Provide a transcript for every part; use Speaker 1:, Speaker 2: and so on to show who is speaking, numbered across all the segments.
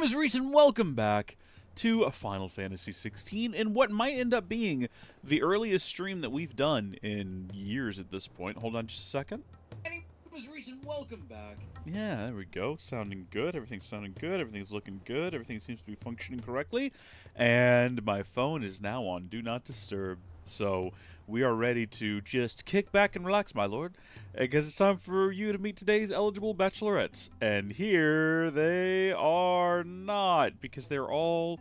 Speaker 1: gamers, Reese, and welcome back to Final Fantasy XVI in what might end up being the earliest stream that we've done in years at this point. Hold on just a second. Gamers, Reese, and welcome back. Yeah, there we go. Sounding good. Everything's sounding good. Everything's looking good. Everything seems to be functioning correctly. And my phone is now on Do Not Disturb. So we are ready to just kick back and relax, my lord, because it's time for you to meet today's eligible bachelorettes. And here they are not, because they're all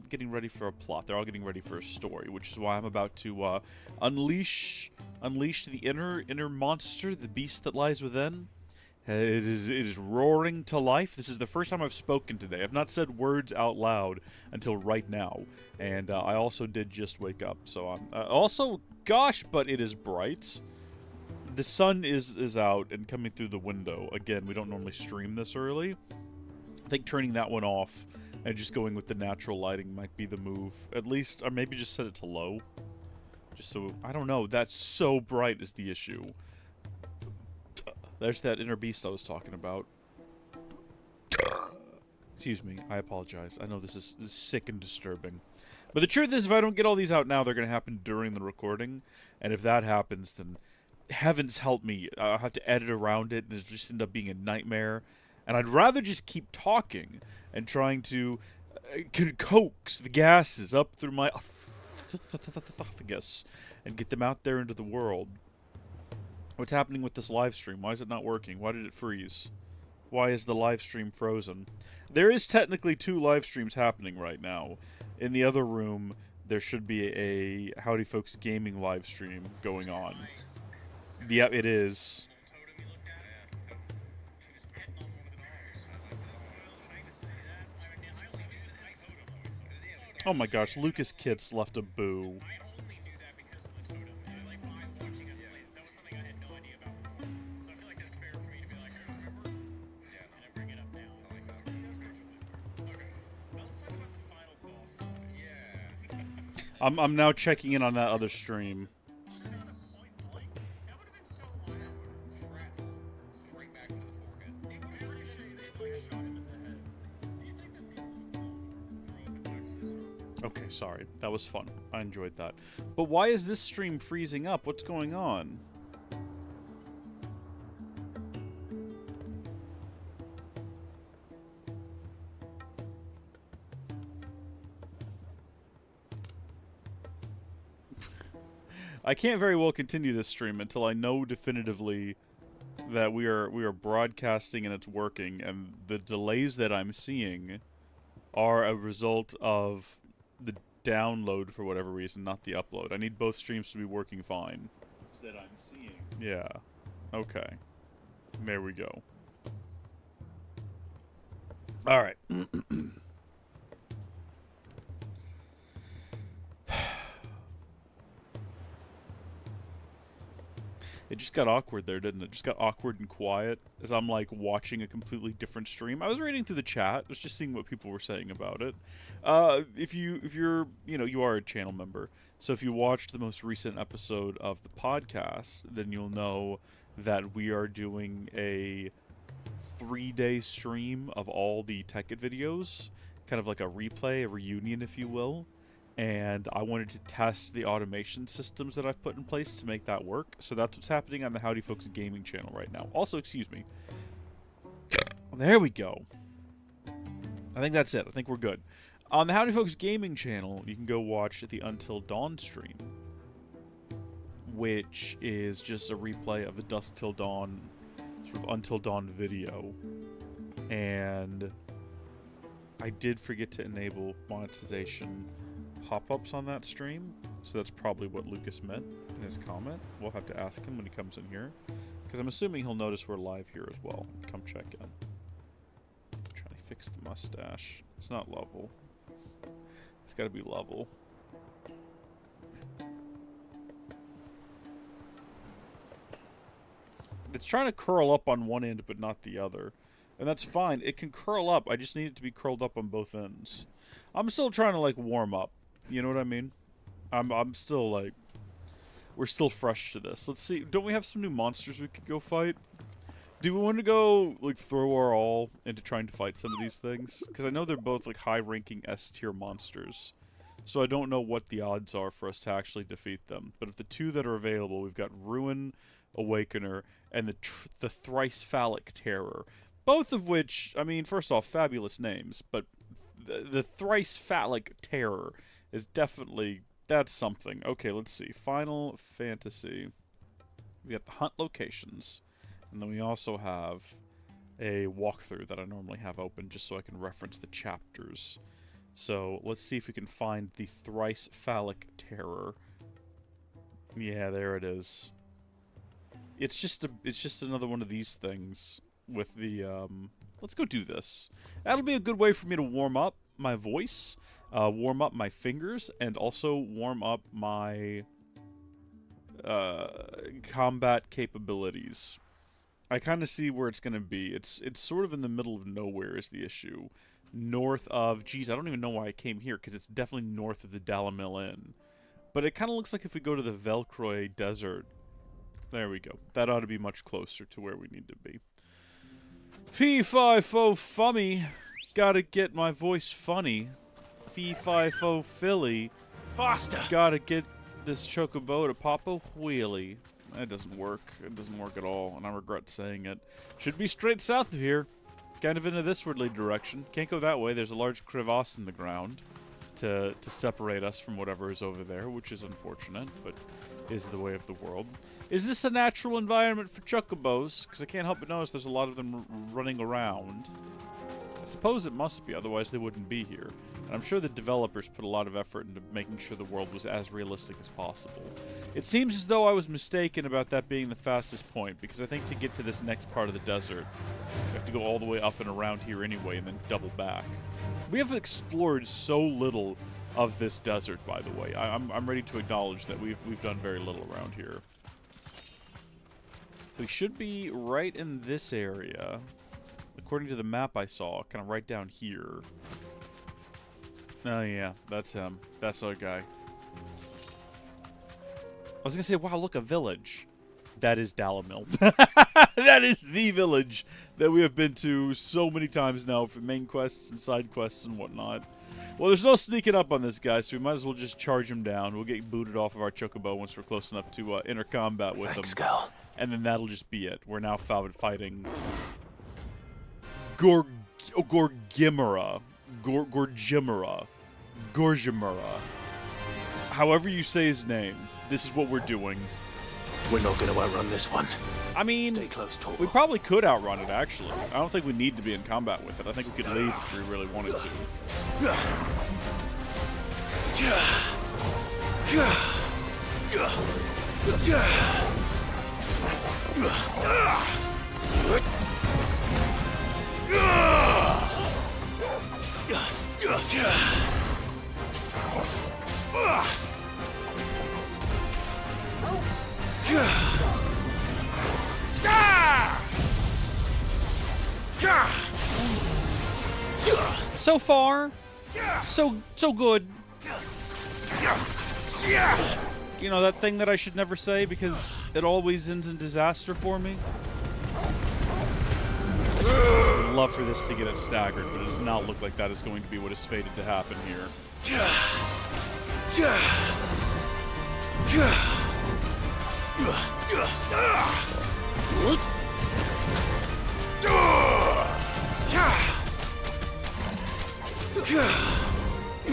Speaker 1: getting ready for a plot. They're all getting ready for a story, which is why I'm about to unleash the inner monster, the beast that lies within. It is roaring to life. This is the first time I've spoken today. I've not said words out loud until right now. And I also did just wake up. So I'm also, gosh, but it is bright. The sun is out and coming through the window. Again, we don't normally stream this early. I think turning that one off and just going with the natural lighting might be the move. At least, or maybe just set it to low. Just so, I don't know. That's so bright is the issue. There's that inner beast I was talking about. Excuse me, I apologize. I know this is sick and disturbing. But the truth is, if I don't get all these out now, they're going to happen during the recording. And if that happens, then heavens help me. I'll have to edit around it, and it'll just end up being a nightmare. And I'd rather just keep talking and trying to coax the gases up through my esophagus and get them out there into the world. What's happening with this live stream? Why is it not working? Why did it freeze? Why is the live stream frozen? There is technically 2 live streams happening right now. In the other room, there should be a Howdy Folks gaming live stream going on. Yep, it is. Oh my gosh, Lucas Kitts left a boo. I'm now checking in on that other stream. Okay, sorry. That was fun. I enjoyed that. But why is this stream freezing up? What's going on? I can't very well continue this stream until I know definitively that we are broadcasting and it's working, and the delays that I'm seeing are a result of the download for whatever reason, not the upload. I need both streams to be working fine. That I'm seeing. Yeah. Okay. There we go. All right. It just got awkward there, didn't it? Just got awkward and quiet as I'm like watching a completely different stream. I was reading through the chat, I was just seeing what people were saying about it. If you're, you are a channel member, so if you watched the most recent episode of the podcast, then you'll know that we are doing a 3-day stream of all the Tekkit videos, kind of like a replay, a reunion, if you will. And I wanted to test the automation systems that I've put in place to make that work. So that's what's happening on the Howdy Folks gaming channel right now. Also, excuse me. There we go. I think that's it. I think we're good. On the Howdy Folks gaming channel, you can go watch the Until Dawn stream, which is just a replay of the Dusk Till Dawn, sort of Until Dawn video. And I did forget to enable monetization pop-ups on that stream, so that's probably what Lucas meant in his comment. We'll have to ask him when he comes in here, because I'm assuming he'll notice we're live here as well. Come check in. Trying to fix the mustache. It's not level. It's got to be level. It's trying to curl up on one end but not the other, and that's fine. It can curl up. I just need it to be curled up on both ends. I'm still trying to like warm up. You know what I mean? I'm still we're still fresh to this. Let's see. Don't we have some new monsters we could go fight? Do we want to go, like, throw our all into trying to fight some of these things? Because I know they're both, like, high-ranking S-tier monsters. So I don't know what the odds are for us to actually defeat them. But of the two that are available, we've got Ruin, Awakener, and the Thrice Phallic Terror. Both of which, I mean, first off, fabulous names, but the Thrice Phallic Terror is definitely, that's something. Okay, let's see. Final Fantasy. We got the hunt locations. And then we also have a walkthrough that I normally have open just so I can reference the chapters. So let's see if we can find the Thrice Phallic Terror. Yeah, there it is. It's just another one of these things with the let's go do this. That'll be a good way for me to warm up my voice, warm up my fingers, and also warm up my combat capabilities. I kind of see where it's going to be. It's sort of in the middle of nowhere is the issue. North of... Geez, I don't even know why I came here, because it's definitely north of the Dalamil Inn. But it kind of looks like if we go to the Velcroy Desert... There we go. That ought to be much closer to where we need to be. Fee-fi-fo-fummy. Gotta get my voice funny. Fee-fi-fo-filly.
Speaker 2: Faster!
Speaker 1: Gotta get this chocobo to pop a wheelie. That doesn't work. It doesn't work at all, and I regret saying it. Should be straight south of here. Kind of in a thiswardly direction. Can't go that way. There's a large crevasse in the ground to separate us from whatever is over there, which is unfortunate, but is the way of the world. Is this a natural environment for chocobos? Because I can't help but notice there's a lot of them running around. I suppose it must be, otherwise they wouldn't be here. And I'm sure the developers put a lot of effort into making sure the world was as realistic as possible. It seems as though I was mistaken about that being the fastest point, because I think to get to this next part of the desert, you have to go all the way up and around here anyway, and then double back. We have explored so little of this desert, by the way. I'm ready to acknowledge that we've done very little around here. We should be right in this area. According to the map I saw, kind of right down here. Oh yeah, that's him. That's our guy. I was gonna say, wow, look, a village. That is Dalamil. That is the village that we have been to so many times now for main quests and side quests and whatnot. Well, there's no sneaking up on this guy, so we might as well just charge him down. We'll get booted off of our chocobo once we're close enough to enter combat with him.
Speaker 2: Girl.
Speaker 1: And then that'll just be it. We're now fighting Gorgimera. Gorgimera. However you say his name, this is what we're doing.
Speaker 2: We're not going to outrun this one.
Speaker 1: I mean,
Speaker 2: Stay close, Torvald.
Speaker 1: We probably could outrun it, actually. I don't think we need to be in combat with it. I think we could leave if we really wanted to. So far, so good. You know, that thing that I should never say because it always ends in disaster for me? I would love for this to get it staggered, but it does not look like that is going to be what is fated to happen here.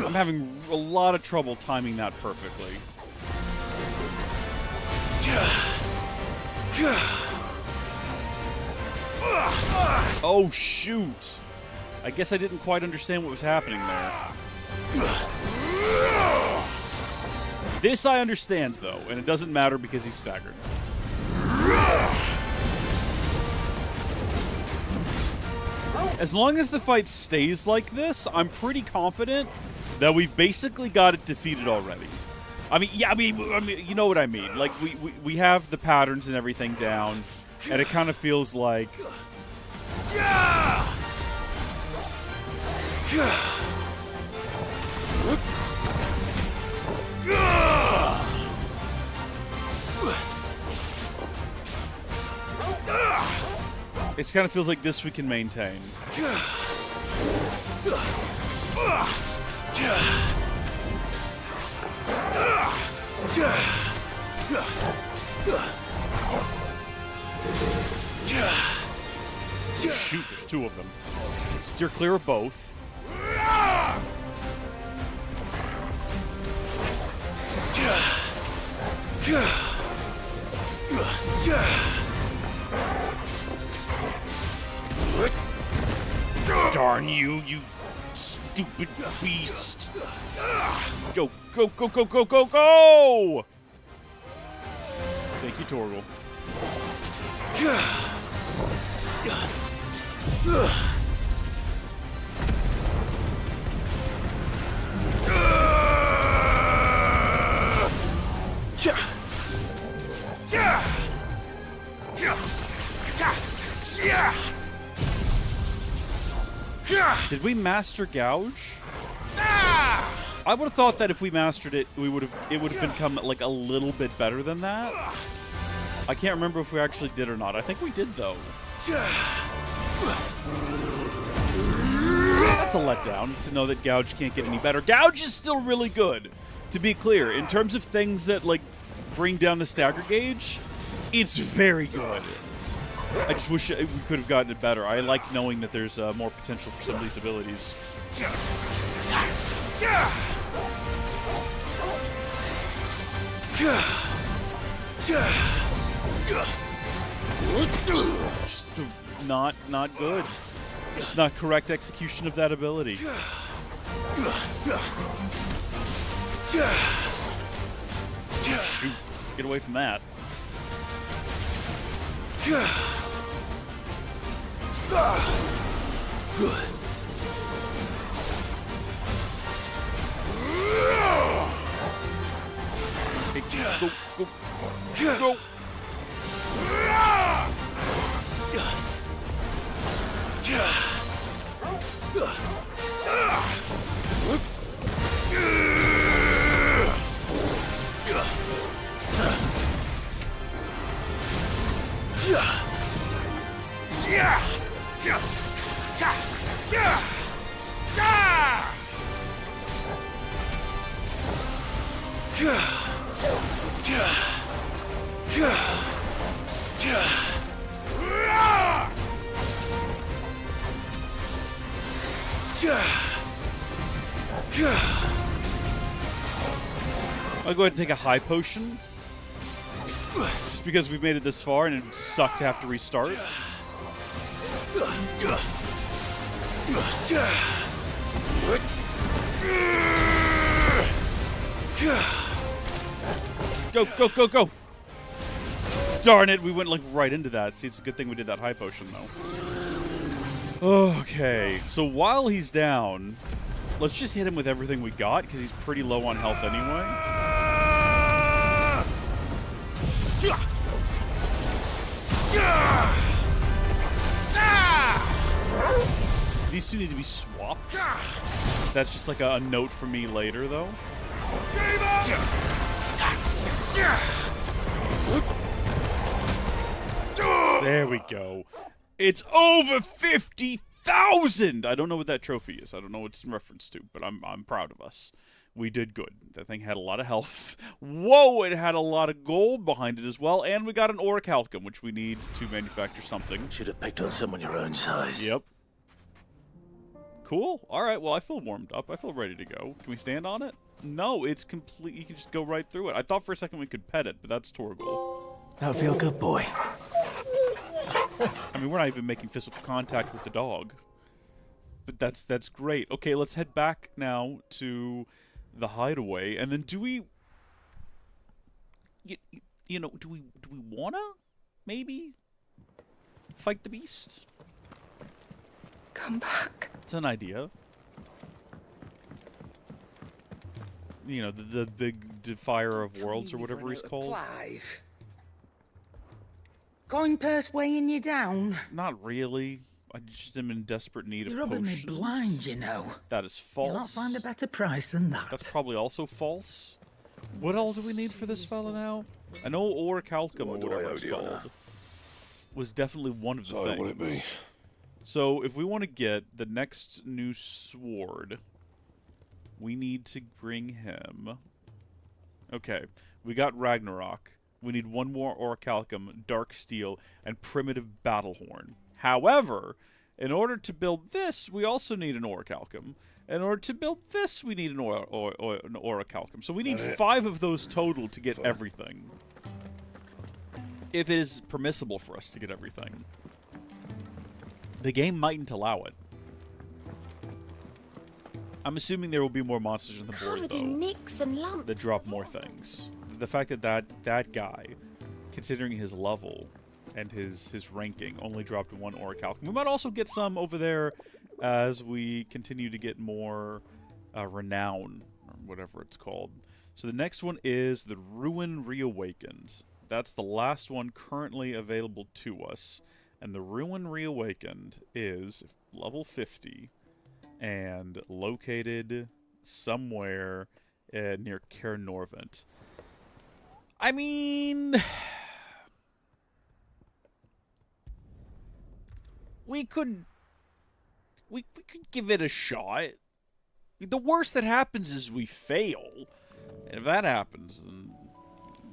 Speaker 1: I'm having a lot of trouble timing that perfectly. Oh, shoot. I guess I didn't quite understand what was happening there. This I understand, though, and it doesn't matter because he's staggered. As long as the fight stays like this, I'm pretty confident that we've basically got it defeated already. I mean, yeah, I mean, you know what I mean. Like, we have the patterns and everything down, and it kind of feels like... It kind of feels like this we can maintain. Shoot, there's two of them. Steer clear of both. Darn you, you stupid beast. Go, go, go, go, go, go, go! Thank you, Torgal. Did we master Gouge? I would have thought that if we mastered it, it would have become like a little bit better than that. I can't remember if we actually did or not. I think we did though. That's a letdown to know that Gouge can't get any better. Gouge is still really good, to be clear. In terms of things that like bring down the stagger gauge, it's very good. I just wish we could have gotten it better. I like knowing that there's more potential for some of these abilities. Just not good. Just not correct execution of that ability. Shoot. Get away from that. Hey, go, go, go. I'll go ahead and take a high potion. Just because we've made it this far and it sucked to have to restart. Go, go, go, go! Darn it, we went like right into that. See, it's a good thing we did that high potion though. Okay, so while he's down, let's just hit him with everything we got, because he's pretty low on health anyway. These two need to be swapped. That's just like a note for me later, though. There we go. It's over 50,000! I don't know what that trophy is. I don't know what it's in reference to, but I'm proud of us. We did good. That thing had a lot of health. Whoa, it had a lot of gold behind it as well, and we got an orichalcum, which we need to manufacture something.
Speaker 2: Should have picked on someone your own size.
Speaker 1: Yep. Cool. All right, well, I feel warmed up. I feel ready to go. Can we stand on it? No, it's complete. You can just go right through it. I thought for a second we could pet it, but that's Torgal.
Speaker 2: Now feel good, boy.
Speaker 1: I mean, we're not even making physical contact with the dog. But that's great. Okay, let's head back now to the hideaway, and then do we wanna maybe fight the beast?
Speaker 3: Come back.
Speaker 1: It's an idea. You know, the big defier of worlds or whatever he's called.
Speaker 3: Clive. Going purse weighing you down?
Speaker 1: Not really. I just am in desperate need of
Speaker 3: You're rubbing me
Speaker 1: potions.
Speaker 3: blind, you know.
Speaker 1: That is false.
Speaker 3: You'll not find a better price than that.
Speaker 1: That's probably also false. What all do we need for this fella now? I know orichalcum or whatever it's called. was definitely one of the
Speaker 2: Sorry,
Speaker 1: things.
Speaker 2: would it be?
Speaker 1: So if we want to get the next new sword, we need to bring him. Okay, we got Ragnarok. We need one more Orichalcum, Dark Steel, and Primitive Battlehorn. However, in order to build this, we also need an Orichalcum. In order to build this, we need an Orichalcum. So we need 5 of those total to get everything. If it is permissible for us to get everything. The game mightn't allow it. I'm assuming there will be more monsters on the board,
Speaker 4: Covered
Speaker 1: though,
Speaker 4: in nicks and lumps.
Speaker 1: that drop more things. The fact that guy, considering his level and his ranking, only dropped 1 Orichalcum. We might also get some over there as we continue to get more renown, or whatever it's called. So the next one is the Ruin Reawakened. That's the last one currently available to us. And the Ruin Reawakened is level 50 and located somewhere near Caer Norvent. I mean, we could give it a shot. The worst that happens is we fail. And if that happens, then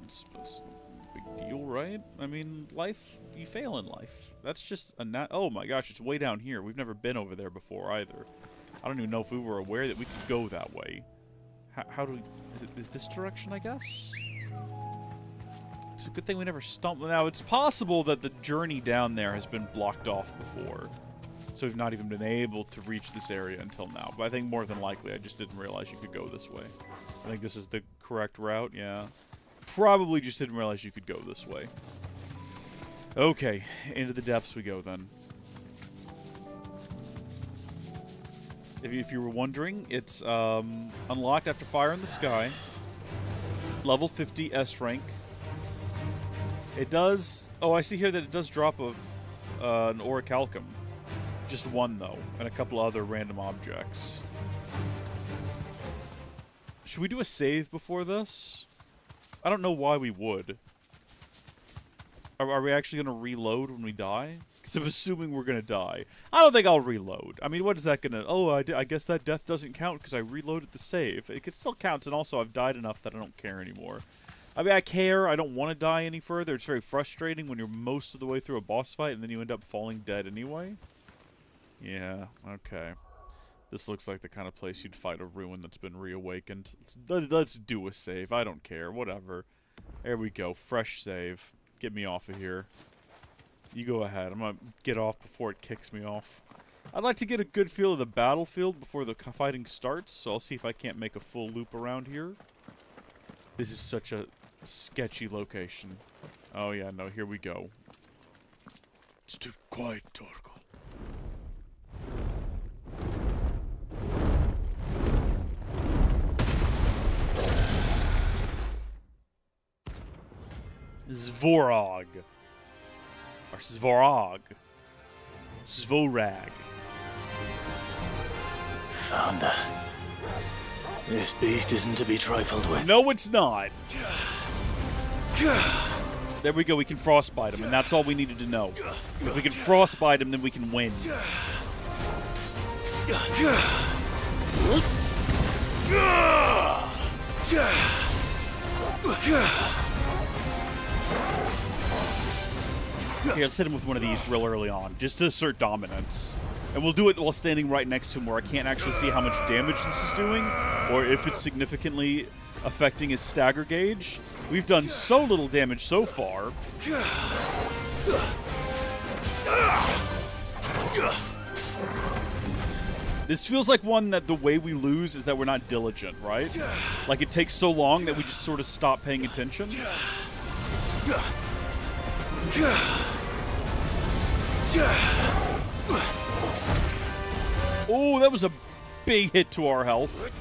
Speaker 1: it's a big deal, right? I mean, life, you fail in life. That's just a oh my gosh, it's way down here. We've never been over there before either. I don't even know if we were aware that we could go that way. How do we... Is it this direction, I guess? It's a good thing we never stumbled. Now, it's possible that the journey down there has been blocked off before. So we've not even been able to reach this area until now. But I think more than likely, I just didn't realize you could go this way. I think this is the correct route, yeah. Probably just didn't realize you could go this way. Okay, into the depths we go then. If you were wondering, it's unlocked after Fire in the Sky. Level 50 S rank. It does... Oh, I see here that it does drop an Orichalcum. Just 1, though, and a couple other random objects. Should we do a save before this? I don't know why we would. Are we actually going to reload when we die? Because I'm assuming we're going to die. I don't think I'll reload. I mean, what is that going to... Oh, I guess that death doesn't count because I reloaded the save. It still counts, and also I've died enough that I don't care anymore. I mean, I care. I don't want to die any further. It's very frustrating when you're most of the way through a boss fight and then you end up falling dead anyway. Yeah, okay. This looks like the kind of place you'd fight a ruin that's been reawakened. Let's do a save. I don't care. Whatever. There we go. Fresh save. Get me off of here. You go ahead. I'm going to get off before it kicks me off. I'd like to get a good feel of the battlefield before the fighting starts, so I'll see if I can't make a full loop around here. This is such a sketchy location. Oh yeah, no, here we go. It's too quiet, Torgal. Zvorog. Or Zvorog. Zvorag.
Speaker 2: Found her. This beast isn't to be trifled with.
Speaker 1: No, it's not. There we go, we can frostbite him, and that's all we needed to know. If we can frostbite him, then we can win. Here, let's hit him with one of these real early on, just to assert dominance. And we'll do it while standing right next to him where I can't actually see how much damage this is doing, or if it's significantly affecting his stagger gauge. We've done so little damage so far. This feels like one that the way we lose is that we're not diligent, right? Like it takes so long that we just sort of stop paying attention. Oh, that was a big hit to our health.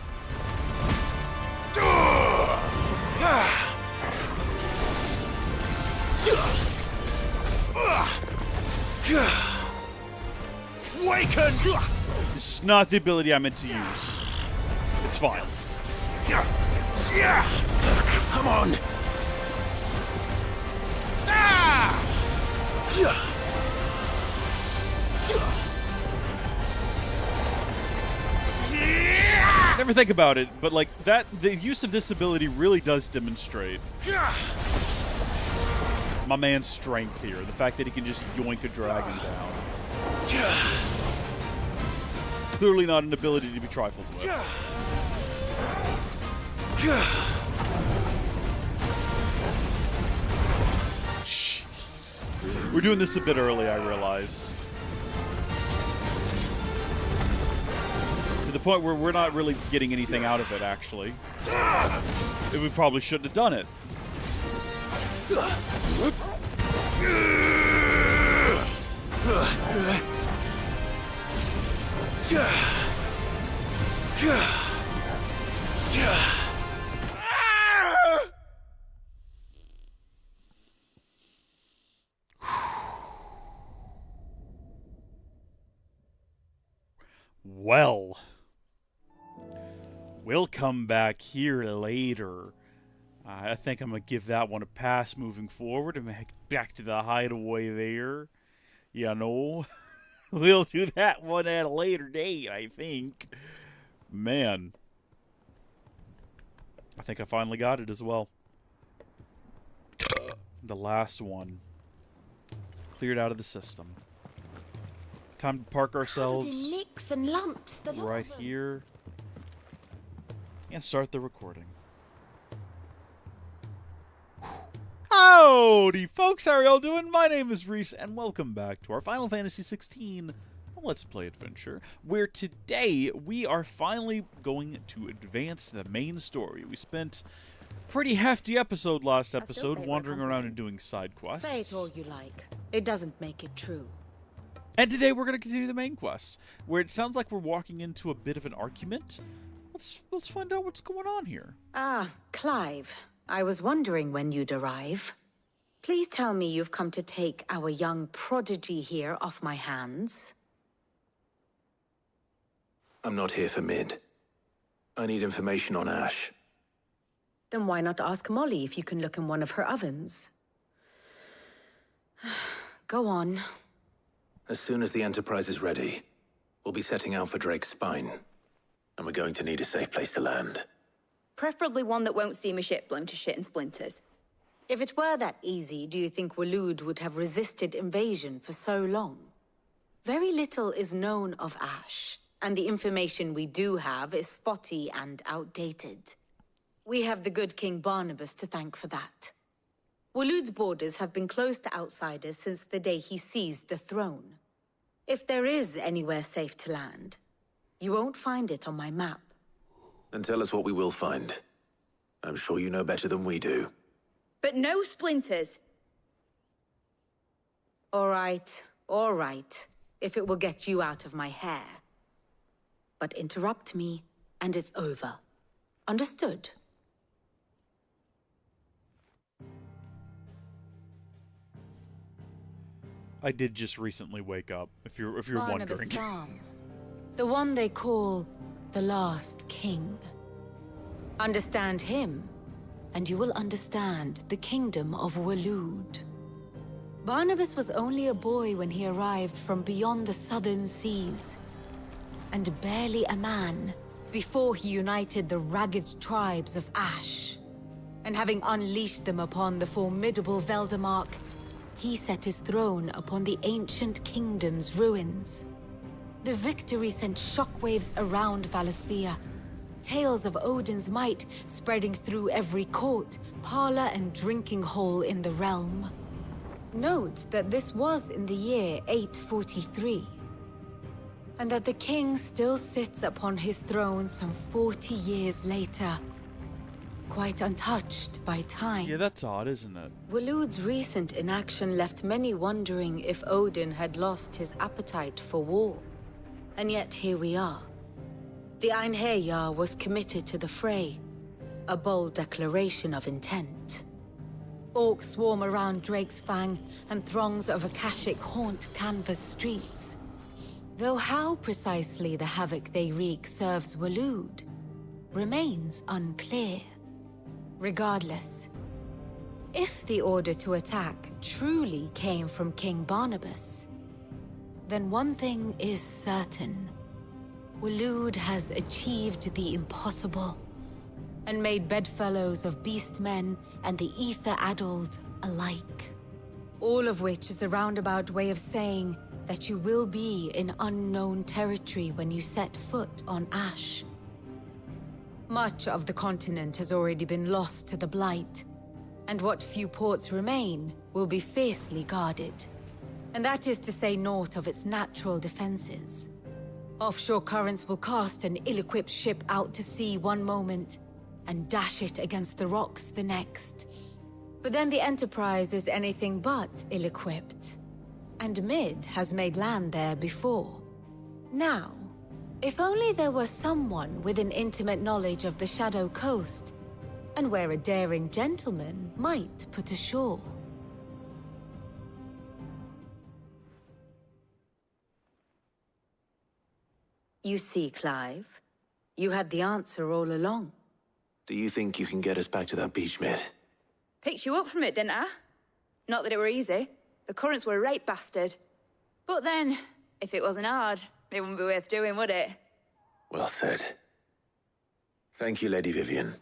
Speaker 1: Waken! This is not the ability I meant to use. It's fine.
Speaker 2: Come on.
Speaker 1: Never think about it, but like that, the use of this ability really does demonstrate my man's strength here. The fact that he can just yoink a dragon down. Clearly not an ability to be trifled with. Jeez. We're doing this a bit early, I realize. To the point where we're not really getting anything out of it, actually. We probably shouldn't have done it. Well, we'll come back here later. I think I'm going to give that one a pass moving forward and back to the hideaway there. You know, we'll do that one at a later date, I think. Man, I think I finally got it as well. The last one. Cleared out of the system. Time to park ourselves
Speaker 4: nicks and lumps,
Speaker 1: right here and start the recording. Howdy, folks. How are y'all doing? My name is Reese, and welcome back to our Final Fantasy XVI Let's Play adventure, where today we are finally going to advance the main story. We spent a pretty hefty episode last episode wandering around and doing side quests.
Speaker 4: Say it all you like. It doesn't make it true.
Speaker 1: And today we're going to continue the main quest, where it sounds like we're walking into a bit of an argument. Let's find out what's going on here.
Speaker 4: Ah, Clive. I was wondering when you'd arrive. Please tell me you've come to take our young prodigy here off my hands.
Speaker 2: I'm not here for Mid. I need information on Ash.
Speaker 4: Then why not ask Molly if you can look in one of her ovens? Go on.
Speaker 2: As soon as the Enterprise is ready, we'll be setting out for Drake's Spine. And we're going to need a safe place to land.
Speaker 5: Preferably one that won't see my ship blown to shit and splinters.
Speaker 4: If it were that easy, do you think Waloed would have resisted invasion for so long? Very little is known of Ash, and the information we do have is spotty and outdated. We have the good King Barnabas to thank for that. Waloed's borders have been closed to outsiders since the day he seized the throne. If there is anywhere safe to land, you won't find it on my map.
Speaker 2: Then tell us what we will find. I'm sure you know better than we do.
Speaker 5: But no splinters.
Speaker 4: All right, if it will get you out of my hair. But interrupt me, and it's over. Understood?
Speaker 1: I did just recently wake up, if you're
Speaker 4: Barnabas
Speaker 1: wondering.
Speaker 4: Farm. The one they call the Last King. Understand him, and you will understand the kingdom of Waloed. Barnabas was only a boy when he arrived from beyond the southern seas, and barely a man before he united the ragged tribes of Ash. And having unleashed them upon the formidable Veldemark, he set his throne upon the ancient kingdom's ruins. The victory sent shockwaves around Valisthea, tales of Odin's might spreading through every court, parlor, and drinking hole in the realm. Note that this was in the year 843, and that the king still sits upon his throne some 40 years later, quite untouched by time.
Speaker 1: Yeah, that's odd, isn't it?
Speaker 4: Waloed's recent inaction left many wondering if Odin had lost his appetite for war. And yet here we are. The Einherjar was committed to the fray, a bold declaration of intent. Orcs swarm around Drake's Fang, and throngs of Akashic haunt Canvas streets. Though how precisely the havoc they wreak serves Waloed remains unclear. Regardless, If the order to attack truly came from King Barnabas, then one thing is certain. Waloed has achieved the impossible, and made bedfellows of beastmen and the ether-addled alike. All of which is a roundabout way of saying that you will be in unknown territory when you set foot on Ash. Much of the continent has already been lost to the Blight, and what few ports remain will be fiercely guarded. And that is to say naught of its natural defenses. Offshore currents will cast an ill-equipped ship out to sea one moment, and dash it against the rocks the next. But then the Enterprise is anything but ill-equipped. And Mid has made land there before. Now, if only there were someone with an intimate knowledge of the Shadow Coast, and where a daring gentleman might put ashore. You see, Clive, you had the answer all along.
Speaker 2: Do you think you can get us back to that beach, Mid?
Speaker 5: Picked you up from it, didn't I? Not that it were easy. The currents were a right bastard. But then, if it wasn't hard, it wouldn't be worth doing, would it?
Speaker 2: Well said. Thank you, Lady Vivian.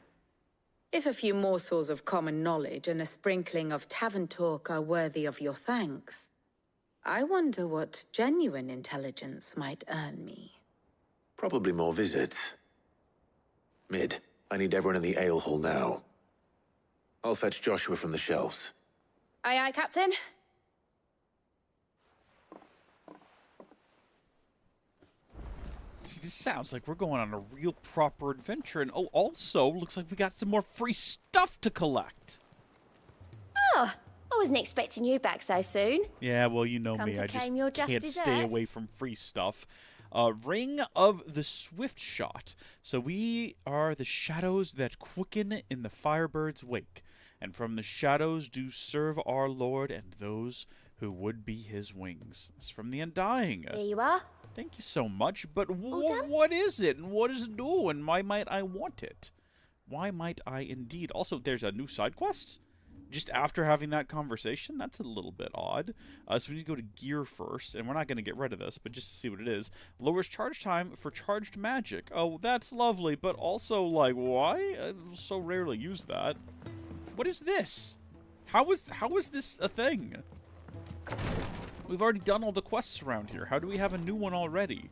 Speaker 4: If a few morsels of common knowledge and a sprinkling of tavern talk are worthy of your thanks, I wonder what genuine intelligence might earn me.
Speaker 2: Probably more visits. Mid, I need everyone in the ale hall now. I'll fetch Joshua from the shelves.
Speaker 5: Aye, aye, Captain.
Speaker 1: See, this sounds like we're going on a real proper adventure, and oh, also, looks like we got some more free stuff to collect.
Speaker 6: Oh, I wasn't expecting you back so soon.
Speaker 1: Yeah, well, you know
Speaker 6: Come
Speaker 1: me,
Speaker 6: to
Speaker 1: I just
Speaker 6: claim your just
Speaker 1: can't stay
Speaker 6: desserts.
Speaker 1: away from free stuff. Ring of the Swift Shot. So we are the shadows that quicken in the Firebird's wake, and from the shadows do serve our Lord and those who would be his wings. It's from the Undying.
Speaker 6: Here you are.
Speaker 1: Thank you so much, but
Speaker 6: done?
Speaker 1: what is it, and what does it do, and why might I want it? Why might I indeed? Also, there's a new side quest? Just after having that conversation? That's a little bit odd. So we need to go to gear first, and we're not going to get rid of this, but just to see what it is. Lowers charge time for charged magic. Oh, that's lovely, but also, like, why? I so rarely use that. What is this? How is this a thing? We've already done all the quests around here. How do we have a new one already?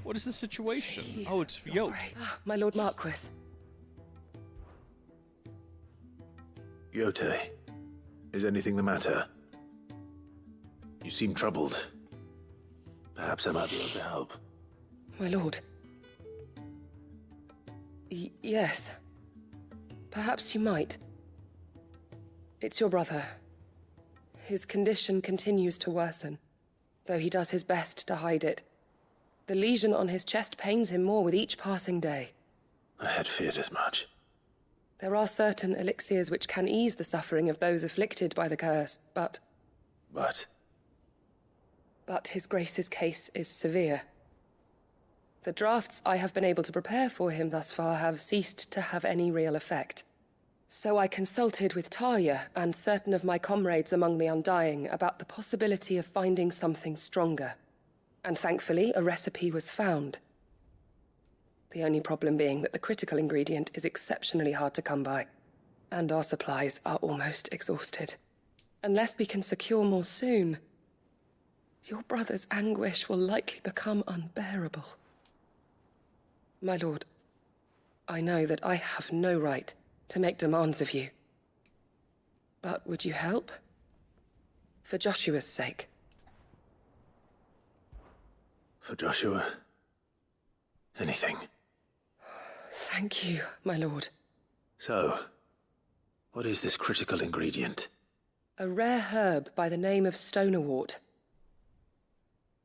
Speaker 1: What is the situation?
Speaker 7: Jeez,
Speaker 1: Oh, it's
Speaker 7: you're
Speaker 1: Fiot.
Speaker 7: great. My Lord Marquis.
Speaker 2: Yote, is anything the matter? You seem troubled. Perhaps I might be able to help.
Speaker 7: My lord. Yes. Perhaps you might. It's your brother. His condition continues to worsen, though he does his best to hide it. The lesion on his chest pains him more with each passing day.
Speaker 2: I had feared as much.
Speaker 7: There are certain elixirs which can ease the suffering of those afflicted by the curse, but his grace's case is severe. The drafts I have been able to prepare for him thus far have ceased to have any real effect. So I consulted with Talia and certain of my comrades among the Undying about the possibility of finding something stronger. And thankfully, a recipe was found. The only problem being that the critical ingredient is exceptionally hard to come by, and our supplies are almost exhausted. Unless we can secure more soon, your brother's anguish will likely become unbearable. My lord, I know that I have no right to make demands of you. But would you help? For Joshua's sake.
Speaker 2: For Joshua, anything.
Speaker 7: Thank you, my lord.
Speaker 2: So, what is this critical ingredient?
Speaker 7: A rare herb by the name of stonerwort.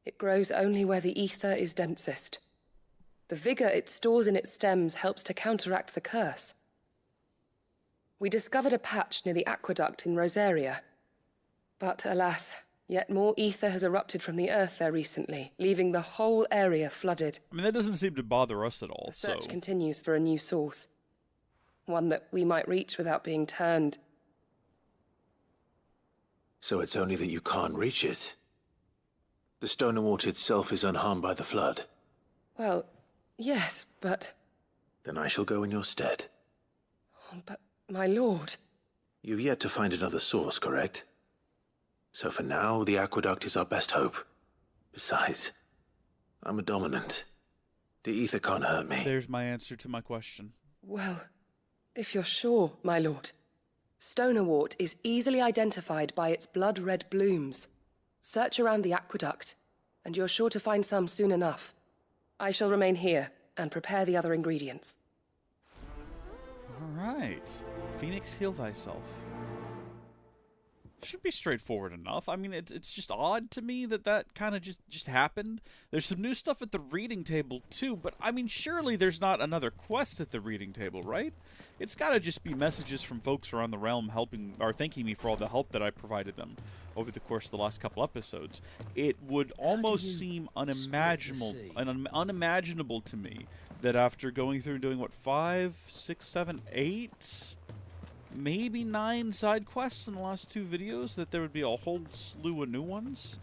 Speaker 7: It grows only where the ether is densest. The vigor it stores in its stems helps to counteract the curse. We discovered a patch near the aqueduct in Rosaria. But alas, yet more ether has erupted from the earth there recently, leaving the whole area flooded.
Speaker 1: I mean, that doesn't seem to bother us at all,
Speaker 7: The search
Speaker 1: so...
Speaker 7: continues for a new source. One that we might reach without being turned
Speaker 2: So it's only that you can't reach it. The stone and water itself is unharmed by the flood.
Speaker 7: Well, yes, but...
Speaker 2: Then I shall go in your stead.
Speaker 7: Oh, but, my lord...
Speaker 2: You've yet to find another source, correct? So for now, the aqueduct is our best hope. Besides, I'm a dominant. The ether can't hurt me.
Speaker 1: There's my answer to my question.
Speaker 7: Well, if you're sure, my lord. Stonewort is easily identified by its blood-red blooms. Search around the aqueduct, and you're sure to find some soon enough. I shall remain here and prepare the other ingredients.
Speaker 1: All right. Phoenix, heal thyself. Should be straightforward enough. I mean, it's just odd to me that kind of just happened. There's some new stuff at the reading table too, but I mean, surely there's not another quest at the reading table, right? It's got to just be messages from folks around the realm helping or thanking me for all the help that I provided them over the course of the last couple episodes. It would almost seem unimaginable to me that after going through and doing what 5, 6, 7, 8. Maybe 9 side quests in the last 2 videos, that there would be a whole slew of new ones,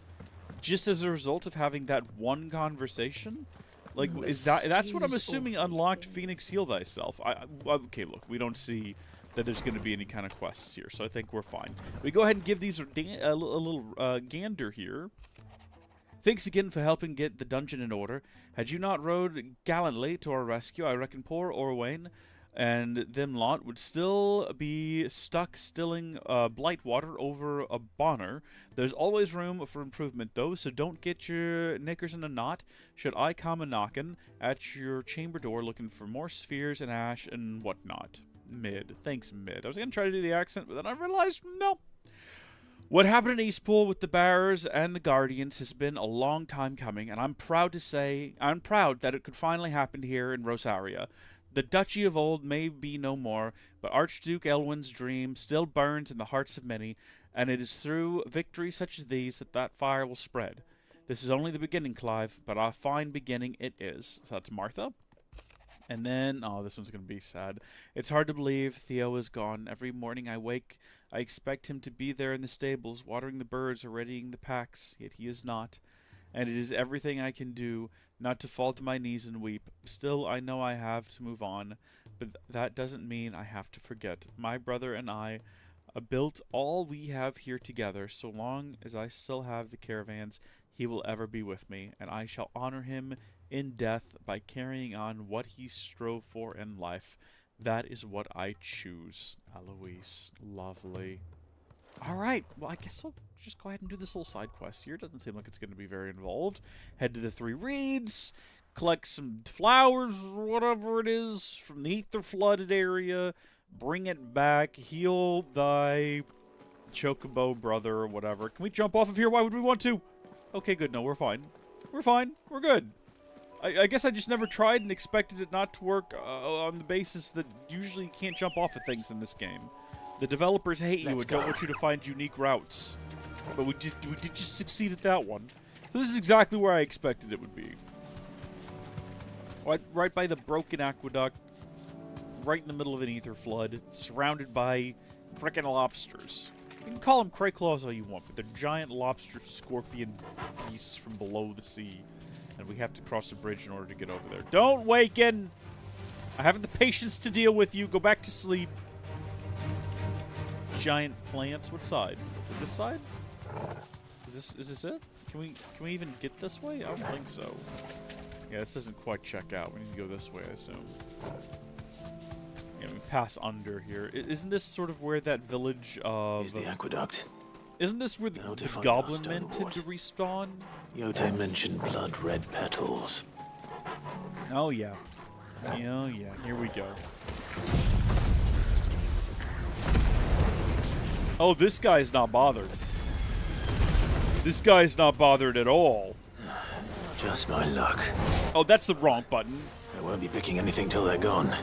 Speaker 1: just as a result of having that one conversation. Like, that's what I'm assuming unlocked Phoenix Heal Thyself. Okay, look, we don't see that there's going to be any kind of quests here, so I think we're fine. We go ahead and give these a little gander here. Thanks again for helping get the dungeon in order. Had you not rode gallantly to our rescue, I reckon poor Orwain and them lot would still be stuck stilling Blightwater over a Bonner. There's always room for improvement, though, so don't get your knickers in a knot should I come a-knockin' at your chamber door looking for more spheres and ash and whatnot. Mid. Thanks, Mid. I was going to try to do the accent, but then I realized, no. What happened in Eastpool with the Bearers and the Guardians has been a long time coming, and I'm proud that it could finally happen here in Rosaria. The duchy of old may be no more, but Archduke Elwin's dream still burns in the hearts of many, and it is through victories such as these that fire will spread. This is only the beginning, Clive, but a fine beginning it is. So that's Martha. And then, oh, this one's going to be sad. It's hard to believe Theo is gone. Every morning I wake, I expect him to be there in the stables, watering the birds or readying the packs, yet he is not. And it is everything I can do not to fall to my knees and weep. Still, I know I have to move on, but that doesn't mean I have to forget. My brother and I built all we have here together. So long as I still have the caravans, he will ever be with me, and I shall honor him in death by carrying on what he strove for in life. That is what I choose. Eloise, lovely. All right, well, I guess we'll just go ahead and do this little side quest here. Doesn't seem like it's going to be very involved. Head to the 3 reeds, collect some flowers or whatever it is from the ether-flooded area, bring it back, heal thy chocobo brother or whatever. Can we jump off of here? Why would we want to? Okay, good. No, we're fine. We're fine. We're good. I guess I just never tried and expected it not to work on the basis that usually you can't jump off of things in this game. The developers hate you and don't want you to find unique routes. But we did just succeed at that one. So this is exactly where I expected it would be. Right by the broken aqueduct, right in the middle of an ether flood, surrounded by frickin' lobsters. You can call them crayclaws all you want, but they're giant lobster scorpion beasts from below the sea. And we have to cross a bridge in order to get over there. Don't waken! I haven't the patience to deal with you. Go back to sleep. Giant plants. What side? Is it this side? Is this it? Can we even get this way? I don't think so. Yeah, this doesn't quite check out. We need to go this way, I assume. Yeah, we pass under here. Isn't this sort of where that village of...
Speaker 2: Is the aqueduct.
Speaker 1: Isn't this where the goblin men tend to respawn?
Speaker 2: Yote mentioned blood-red petals.
Speaker 1: Oh, yeah. Oh, yeah. Here we go. Oh, this guy's not bothered. This guy's not bothered at all.
Speaker 2: Just my luck.
Speaker 1: Oh, that's the wrong button.
Speaker 2: I won't be picking anything till they're gone.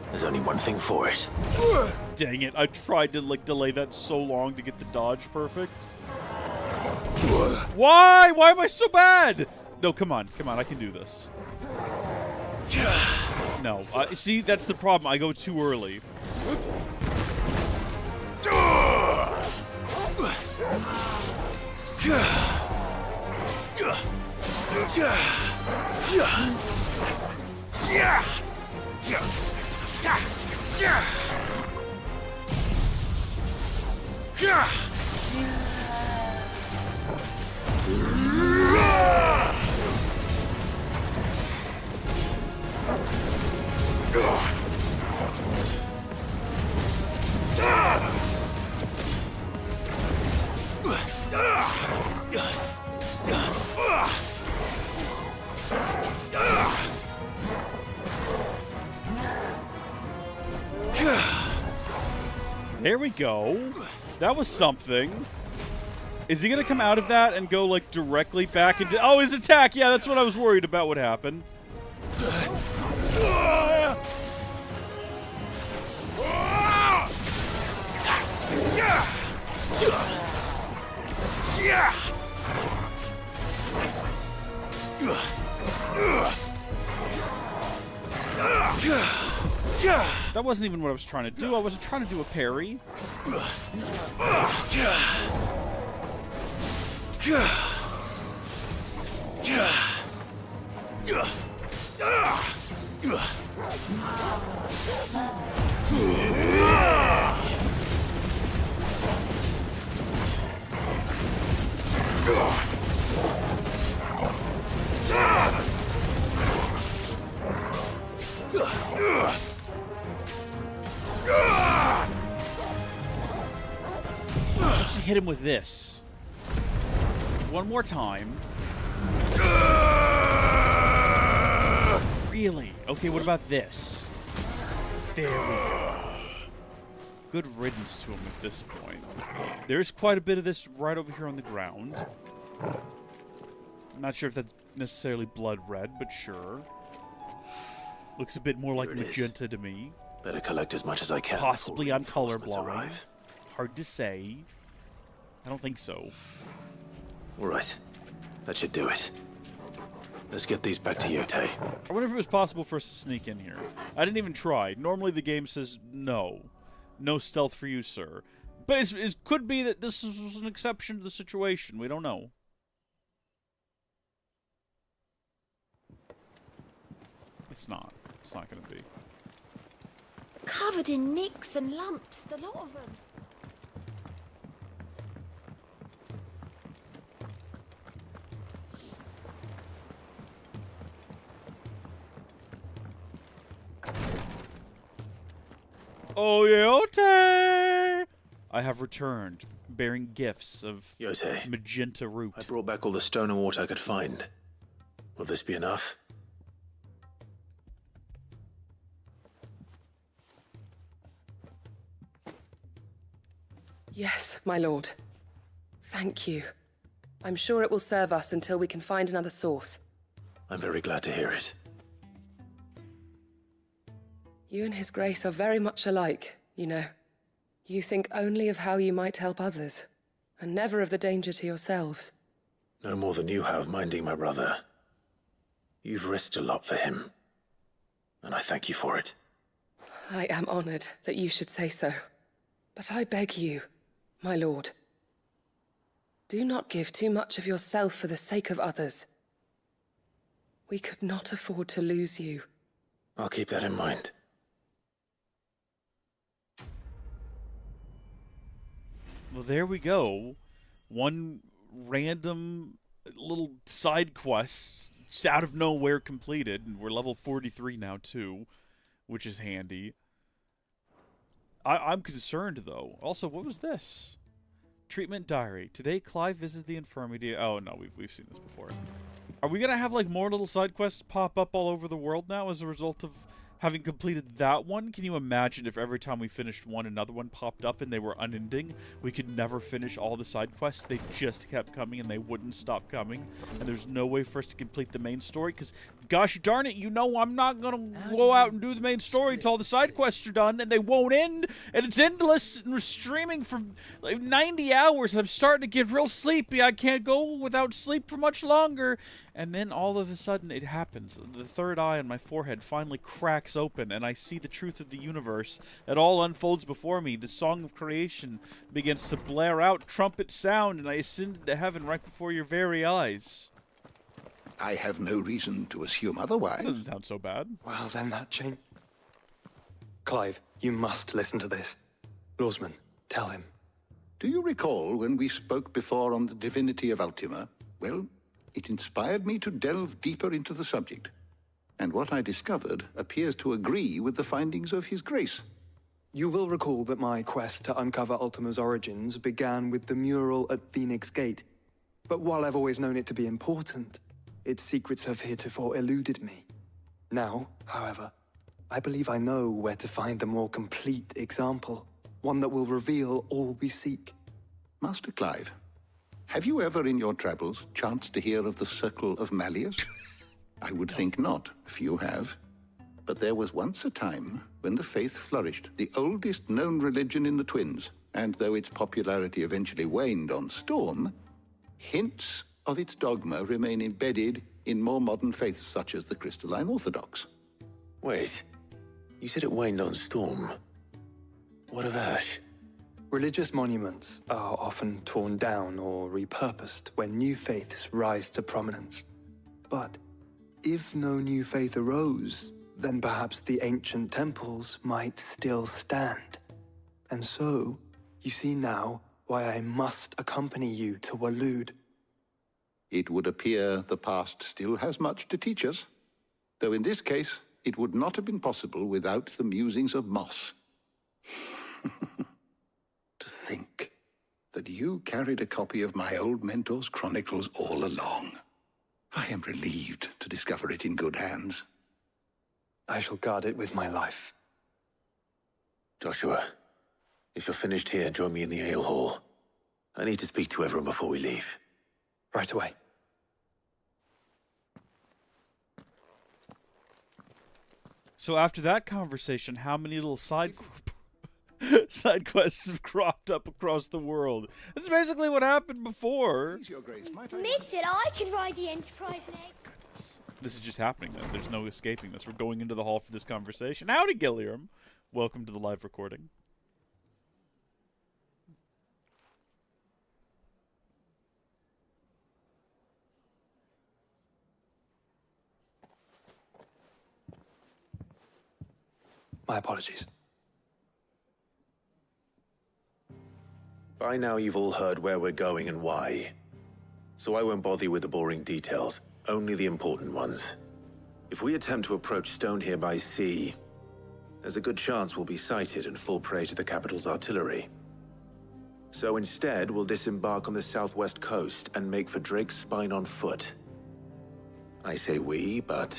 Speaker 2: There's only one thing for it.
Speaker 1: Dang it, I tried to, delay that so long to get the dodge perfect. Why? Why am I so bad? No, come on, I can do this. No, see, that's the problem. I go too early. There we go. That was something. Is he gonna come out of that and go like directly back into? Oh, his attack! Yeah, that's what I was worried about would happen. That wasn't even what I was trying to do. I wasn't trying to do a parry. Let's hit him with this. One more time. Really? Okay, what about this? There we go. Good riddance to him at this point. There's quite a bit of this right over here on the ground. I'm not sure if that's necessarily blood red, but sure. Looks a bit more like magenta to me.
Speaker 2: Better collect as much as I can.
Speaker 1: Possibly I'm colorblind. Hard to say. I don't think so.
Speaker 2: All right. That should do it. Let's get these back to Yote.
Speaker 1: I wonder if it was possible for us to sneak in here. I didn't even try. Normally the game says no. No stealth for you, sir. But it could be that this was an exception to the situation. We don't know. It's not. It's not going to be.
Speaker 6: Covered in nicks and lumps, the lot of them.
Speaker 1: Oh, Yote! I have returned, bearing gifts of
Speaker 2: Yote,
Speaker 1: magenta root.
Speaker 2: I brought back all the stone and water I could find. Will this be enough?
Speaker 7: Yes, my lord. Thank you. I'm sure it will serve us until we can find another source.
Speaker 2: I'm very glad to hear it.
Speaker 7: You and His Grace are very much alike, you know. You think only of how you might help others, and never of the danger to yourselves.
Speaker 2: No more than you have minding my brother. You've risked a lot for him, and I thank you for it.
Speaker 7: I am honored that you should say so. But I beg you, my lord, do not give too much of yourself for the sake of others. We could not afford to lose you.
Speaker 2: I'll keep that in mind.
Speaker 1: Well, there we go. One random little side quest just out of nowhere completed, and we're level 43 now too, which is handy. I'm concerned though. Also, what was this? Treatment diary. Today, Clive visited the infirmary. Oh no, we've seen this before. Are we gonna have like more little side quests pop up all over the world now as a result of having completed that one? Can you imagine if every time we finished one, another one popped up and they were unending? We could never finish all the side quests. They just kept coming and they wouldn't stop coming. And there's no way for us to complete the main story because, gosh darn it, you know I'm not going to go out and do the main story until all the side quests are done and they won't end. And it's endless and we're streaming for like 90 hours. I'm starting to get real sleepy. I can't go without sleep for much longer. And then all of a sudden it happens. The third eye on my forehead finally cracks cracks open, and I see the truth of the universe. It all unfolds before me. The song of creation begins to blare out, trumpet sound, and I ascend into heaven right before your very eyes.
Speaker 8: I have no reason to assume
Speaker 1: That
Speaker 8: otherwise.
Speaker 1: doesn't sound so bad.
Speaker 9: Well, then that change... Clive, you must listen to this. Lawsman, tell him.
Speaker 8: Do you recall when we spoke before on the divinity of Ultima? Well, it inspired me to delve deeper into the subject. And what I discovered appears to agree with the findings of His Grace.
Speaker 9: You will recall that my quest to uncover Ultima's origins began with the mural at Phoenix Gate. But while I've always known it to be important, its secrets have heretofore eluded me. Now, however, I believe I know where to find the more complete example. One that will reveal all we seek.
Speaker 8: Master Clive, have you ever in your travels chanced to hear of the Circle of Malleus? I would think not, few have. But there was once a time when the faith flourished, the oldest known religion in the Twins, and though its popularity eventually waned on Storm, hints of its dogma remain embedded in more modern faiths such as the Crystalline Orthodox.
Speaker 2: Wait, you said it waned on Storm. What of Ash?
Speaker 9: Religious monuments are often torn down or repurposed when new faiths rise to prominence. But if no new faith arose, then perhaps the ancient temples might still stand. And so, you see now why I must accompany you to Waloed.
Speaker 8: It would appear the past still has much to teach us, though in this case, it would not have been possible without the musings of Moss. To think that you carried a copy of my old mentor's chronicles all along. I am relieved to discover it in good hands.
Speaker 9: I shall guard it with my life.
Speaker 2: Joshua, if you're finished here, join me in the ale hall. I need to speak to everyone before we leave.
Speaker 9: Right away.
Speaker 1: So after that conversation, how many little side quests have cropped up across the world? That's basically what happened before.
Speaker 8: Please, Your Grace, might I...
Speaker 6: Mid said I could ride the Enterprise next.
Speaker 1: This is just happening then. There's no escaping this. We're going into the hall for this conversation. Howdy, Gilliam. Welcome to the live recording.
Speaker 9: My apologies.
Speaker 2: By now you've all heard where we're going and why. So I won't bother you with the boring details, only the important ones. If we attempt to approach Stone here by sea, there's a good chance we'll be sighted and fall prey to the capital's artillery. So instead, we'll disembark on the southwest coast and make for Drake's Spine on foot. I say we, but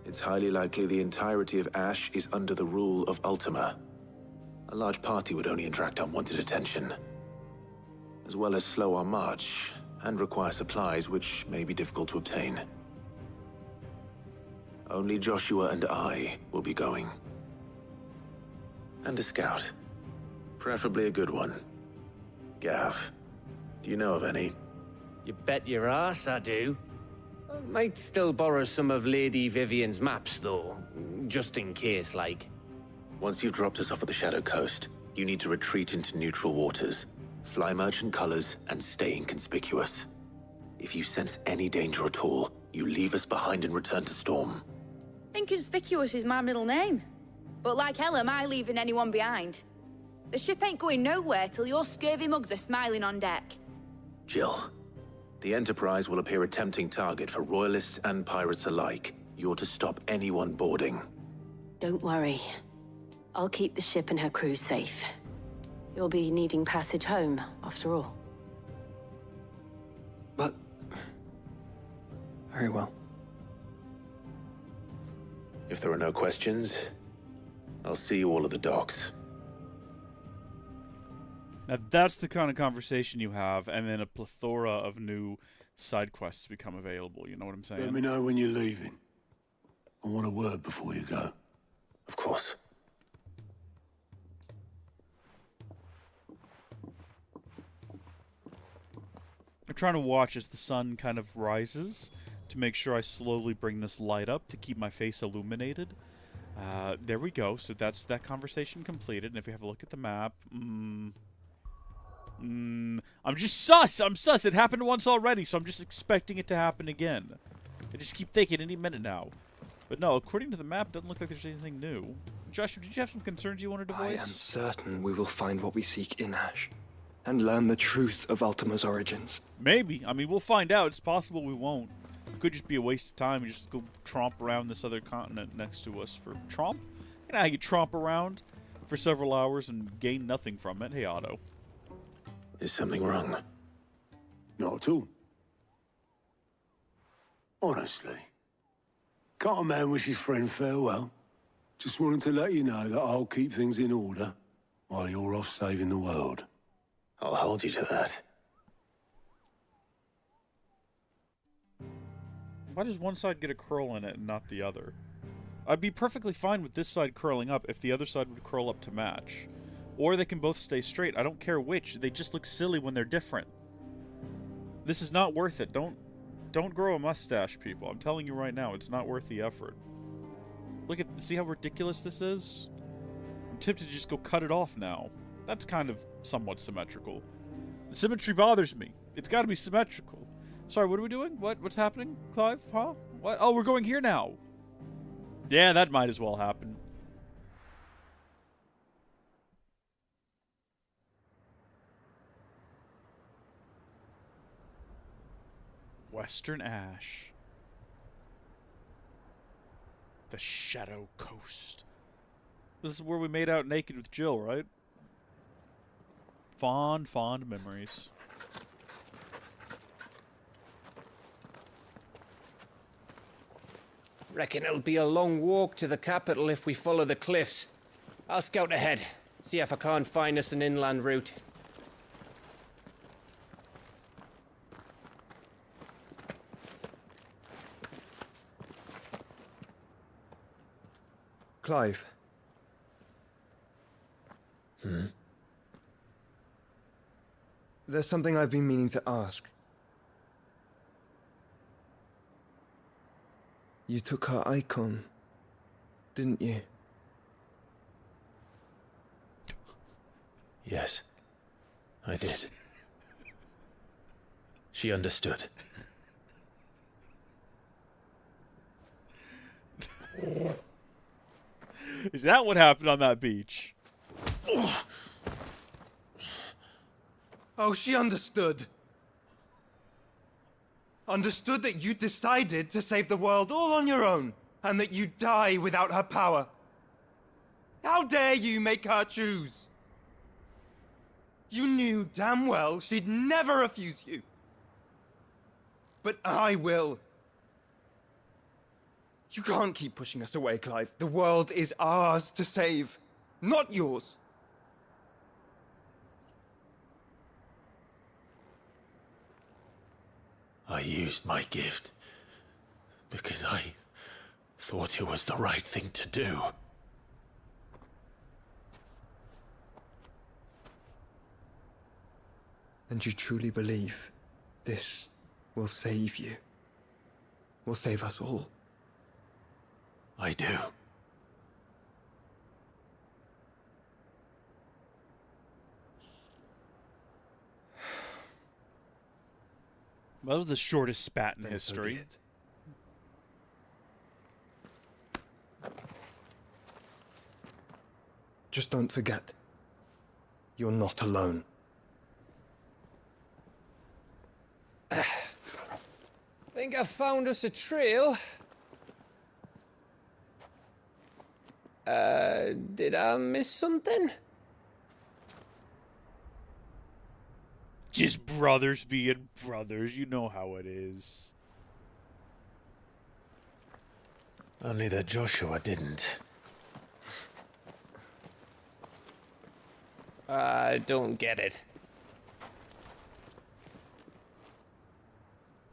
Speaker 2: it's highly likely the entirety of Ash is under the rule of Ultima. A large party would only attract unwanted attention, as well as slow our march and require supplies which may be difficult to obtain. Only Joshua and I will be going. And a scout. Preferably a good one. Gav, do you know of any?
Speaker 10: You bet your ass I do. I might still borrow some of Lady Vivian's maps, though, just in case, like.
Speaker 2: Once you've dropped us off at the Shadow Coast, you need to retreat into neutral waters, fly merchant colors, and stay inconspicuous. If you sense any danger at all, you leave us behind and return to Storm.
Speaker 5: Inconspicuous is my middle name. But like hell am I leaving anyone behind. The ship ain't going nowhere till your scurvy mugs are smiling on deck.
Speaker 2: Jill, the Enterprise will appear a tempting target for royalists and pirates alike. You're to stop anyone boarding.
Speaker 4: Don't worry. I'll keep the ship and her crew safe. You'll be needing passage home, after all.
Speaker 9: But... very well.
Speaker 2: If there are no questions, I'll see you all at the docks.
Speaker 1: Now that's the kind of conversation you have, and then a plethora of new side quests become available. You know what I'm saying?
Speaker 11: Let me know when you're leaving. I want a word before you go.
Speaker 2: Of course.
Speaker 1: I'm trying to watch as the sun kind of rises to make sure I slowly bring this light up to keep my face illuminated. There we go. So that's that conversation completed. And if we have a look at the map, I'm just sus. I'm sus. It happened once already, so I'm just expecting it to happen again. I just keep thinking any minute now. But no, according to the map, doesn't look like there's anything new. Joshua, did you have some concerns you wanted to voice?
Speaker 9: I am certain we will find what we seek in Ash, and learn the truth of Ultima's origins.
Speaker 1: Maybe. I mean, we'll find out. It's possible we won't. It could just be a waste of time and just go tromp around this other continent next to us for tromp. You know how you tromp around for several hours and gain nothing from it. Hey, Otto.
Speaker 2: Is something wrong?
Speaker 11: Not at all. Honestly. Can't a man wish his friend farewell? Just wanted to let you know that I'll keep things in order while you're off saving the world.
Speaker 2: I'll hold you to that.
Speaker 1: Why does one side get a curl in it and not the other? I'd be perfectly fine with this side curling up if the other side would curl up to match. Or they can both stay straight. I don't care which. They just look silly when they're different. This is not worth it. Don't grow a mustache, people. I'm telling you right now, it's not worth the effort. See how ridiculous this is? I'm tempted to just go cut it off now. That's kind of somewhat symmetrical. The symmetry bothers me. It's got to be symmetrical. Sorry, what are we doing? What's happening, Clive? Huh? What? Oh, we're going here now. Yeah, that might as well happen. Western Ash. The Shadow Coast. This is where we made out naked with Jill, right? Fond, fond memories.
Speaker 10: Reckon it'll be a long walk to the capital if we follow the cliffs. I'll scout ahead, see if I can't find us an inland route.
Speaker 9: Clive. There's something I've been meaning to ask. You took her icon, didn't you?
Speaker 2: Yes, I did. She understood.
Speaker 1: Is that what happened on that beach?
Speaker 9: Oh, she understood. Understood that you decided to save the world all on your own, and that you'd die without her power. How dare you make her choose? You knew damn well she'd never refuse you. But I will. You can't keep pushing us away, Clive. The world is ours to save, not yours.
Speaker 2: I used my gift because I thought it was the right thing to do.
Speaker 9: And you truly believe this will save you? Will save us all?
Speaker 2: I do.
Speaker 1: That was the shortest spat in history.
Speaker 9: Just don't forget, you're not alone.
Speaker 10: Think I've found us a trail. Did I miss something?
Speaker 1: Just brothers being brothers. You know how it is.
Speaker 2: Only that Joshua didn't.
Speaker 10: I don't get it.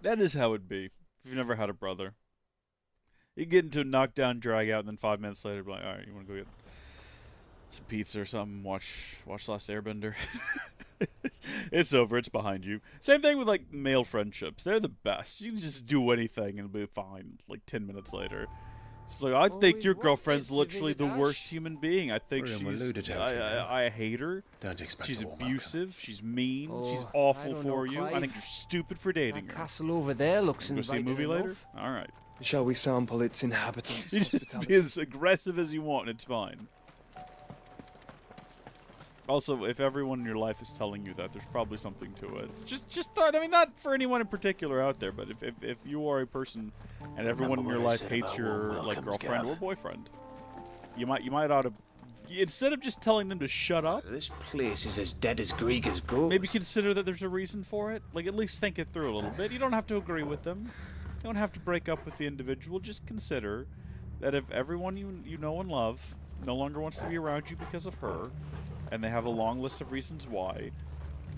Speaker 1: That is how it'd be if you've never had a brother. You get into a knockdown, drag out, and then 5 minutes later, be like, all right, you want to go get some pizza or something? Watch Last Airbender. It's over. It's behind you. Same thing with like male friendships. They're the best. You can just do anything and it'll be fine. Like 10 minutes later. It's like, I think your
Speaker 10: we
Speaker 1: girlfriend's
Speaker 10: wanted to
Speaker 1: literally the
Speaker 10: visit
Speaker 1: worst
Speaker 10: Ash.
Speaker 1: human being. I think
Speaker 12: We're in
Speaker 1: she's.
Speaker 12: Waluda territory now.
Speaker 1: I hate her.
Speaker 12: Don't expect
Speaker 1: She's
Speaker 12: a warm
Speaker 1: abusive. She's mean.
Speaker 10: Oh,
Speaker 1: She's
Speaker 10: I
Speaker 1: awful
Speaker 10: don't
Speaker 1: for
Speaker 10: know,
Speaker 1: you. I
Speaker 10: Clive.
Speaker 1: think you're stupid for dating
Speaker 10: That
Speaker 1: her.
Speaker 10: castle over there looks
Speaker 1: Go see a
Speaker 10: inviting
Speaker 1: movie
Speaker 10: enough.
Speaker 1: later? All right.
Speaker 9: Shall we sample its inhabitants'
Speaker 1: You just
Speaker 9: hospitality?
Speaker 1: be as aggressive as you want. It's fine. Also, if everyone in your life is telling you that, there's probably something to it. Just thought, I mean, not for anyone in particular out there, but if you are a person and everyone in your
Speaker 2: what I
Speaker 1: life
Speaker 2: said
Speaker 1: hates
Speaker 2: about
Speaker 1: your
Speaker 2: warm
Speaker 1: like
Speaker 2: welcomes,
Speaker 1: girlfriend
Speaker 2: Gav?
Speaker 1: or boyfriend, you might ought to, instead of just telling them to shut up,
Speaker 10: This place is as dead as Greek as goes.
Speaker 1: maybe consider that there's a reason for it. Like, at least think it through a little bit. You don't have to agree with them. You don't have to break up with the individual. Just consider that if everyone you know and love no longer wants to be around you because of her, and they have a long list of reasons why,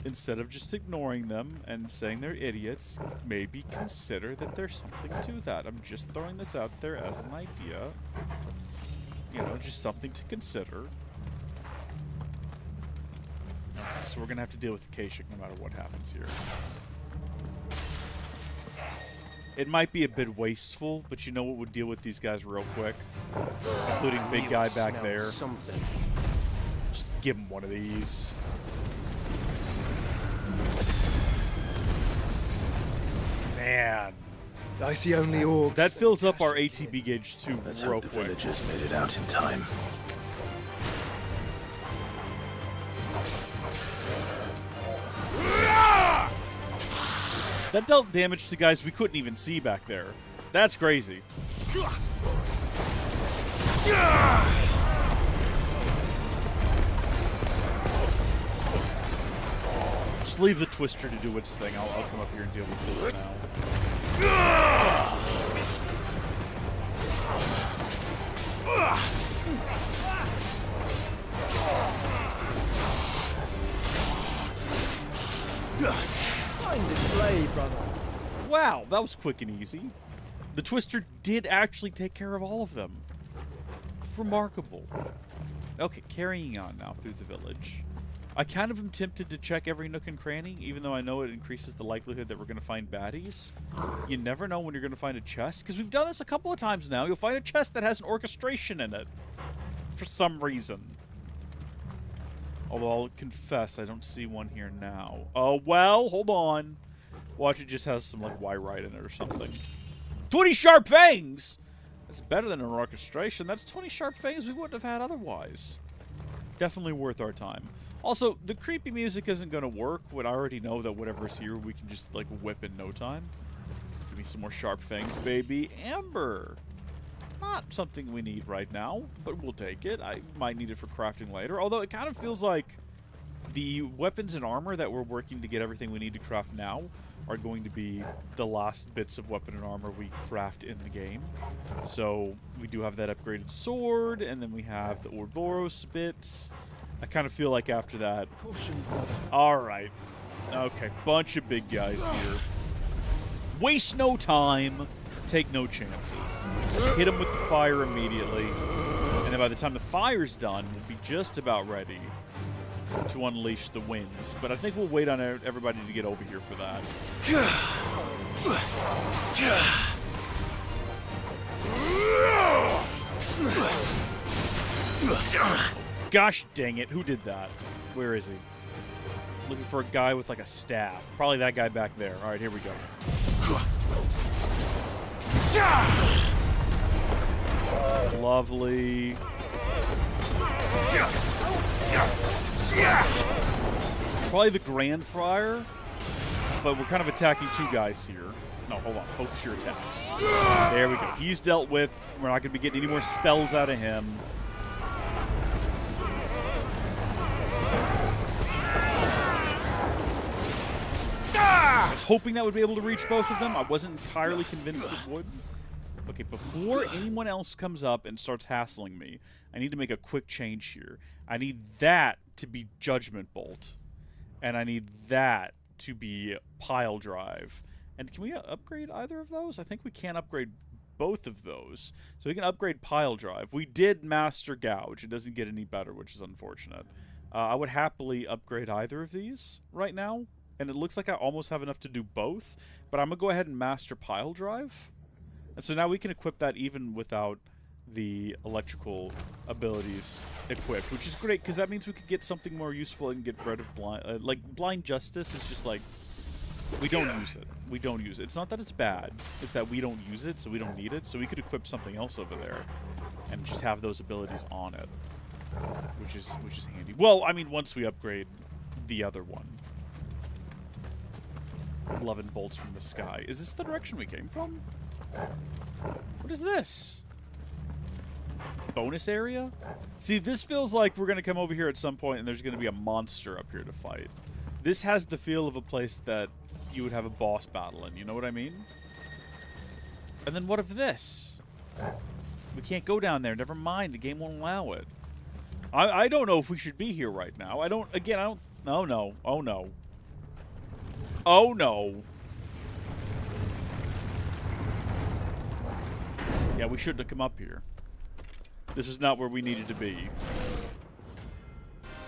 Speaker 1: instead of just ignoring them and saying they're idiots, maybe consider that there's something to that. I'm just throwing this out there as an idea. You know, just something to consider. Okay, so we're gonna have to deal with Kashyyyk no matter what happens here. It might be a bit wasteful, but you know what would deal with these guys real quick? Including big guy back
Speaker 10: Smell
Speaker 1: there.
Speaker 10: Something.
Speaker 1: Just give him one of these. Man.
Speaker 9: I see only orcs.
Speaker 1: That fills up our ATB gauge too
Speaker 2: Let's
Speaker 1: real
Speaker 2: hope the
Speaker 1: quick.
Speaker 2: villagers made it out in time.
Speaker 1: That dealt damage to guys we couldn't even see back there. That's crazy. Just leave the Twister to do its thing. I'll come up here and deal with this now.
Speaker 9: Fine display, brother.
Speaker 1: Wow, that was quick and easy. The Twister did actually take care of all of them. It's remarkable. Okay, carrying on now through the village. I kind of am tempted to check every nook and cranny, even though I know it increases the likelihood that we're going to find baddies. You never know when you're going to find a chest, because we've done this a couple of times now. You'll find a chest that has an orchestration in it. For some reason. Although I'll confess, I don't see one here now. Oh, well, hold on. Watch, it just has some, like, Y-Rite in it or something. 20 sharp fangs! That's better than an orchestration. That's 20 sharp fangs we wouldn't have had otherwise. Definitely worth our time. Also, the creepy music isn't going to work when I already know that whatever's here we can just, like, whip in no time. Give me some more sharp fangs, baby. Amber! Not something we need right now, but we'll take it. I might need it for crafting later, although it kind of feels like the weapons and armor that we're working to get everything we need to craft now are going to be the last bits of weapon and armor we craft in the game. So we do have that upgraded sword, and then we have the Ouroboros bits. I kind of feel like after that... Alright. Okay, bunch of big guys here. Waste no time. Take no chances. Hit him with the fire immediately. And then by the time the fire's done, we'll be just about ready to unleash the winds. But I think we'll wait on everybody to get over here for that. Gosh dang it, who did that? Where is he? Looking for a guy with like a staff. Probably that guy back there. Alright, here we go. Lovely. Probably the Grand Friar, but we're kind of attacking two guys here. No, hold on. Focus your attacks. There we go. He's dealt with. We're not going to be getting any more spells out of him. I was hoping that would be able to reach both of them. I wasn't entirely convinced it would. Okay, before anyone else comes up and starts hassling me, I need to make a quick change here. I need that to be Judgment Bolt. And I need that to be Pile Drive. And can we upgrade either of those? I think we can upgrade both of those. So we can upgrade Pile Drive. We did Master Gouge. It doesn't get any better, which is unfortunate. I would happily upgrade either of these right now. And it looks like I almost have enough to do both. But I'm going to go ahead and Master Pile Drive. And so now we can equip that even without the electrical abilities equipped, which is great because that means we could get something more useful and get rid of blind. Like blind justice is just like we don't use it. We don't use it. It's not that it's bad; it's that we don't use it, so we don't need it. So we could equip something else over there and just have those abilities on it, which is handy. Well, I mean, once we upgrade the other one. 11 bolts from the sky. Is this the direction we came from? What is this? Bonus area? See, this feels like we're going to come over here at some point and there's going to be a monster up here to fight. This has the feel of a place that you would have a boss battle in, you know what I mean? And then what of this? We can't go down there. Never mind, the game won't allow it. I don't know if we should be here right now. I don't... Oh, no. Oh, no. Oh, no. Yeah, we shouldn't have come up here. This is not where we needed to be.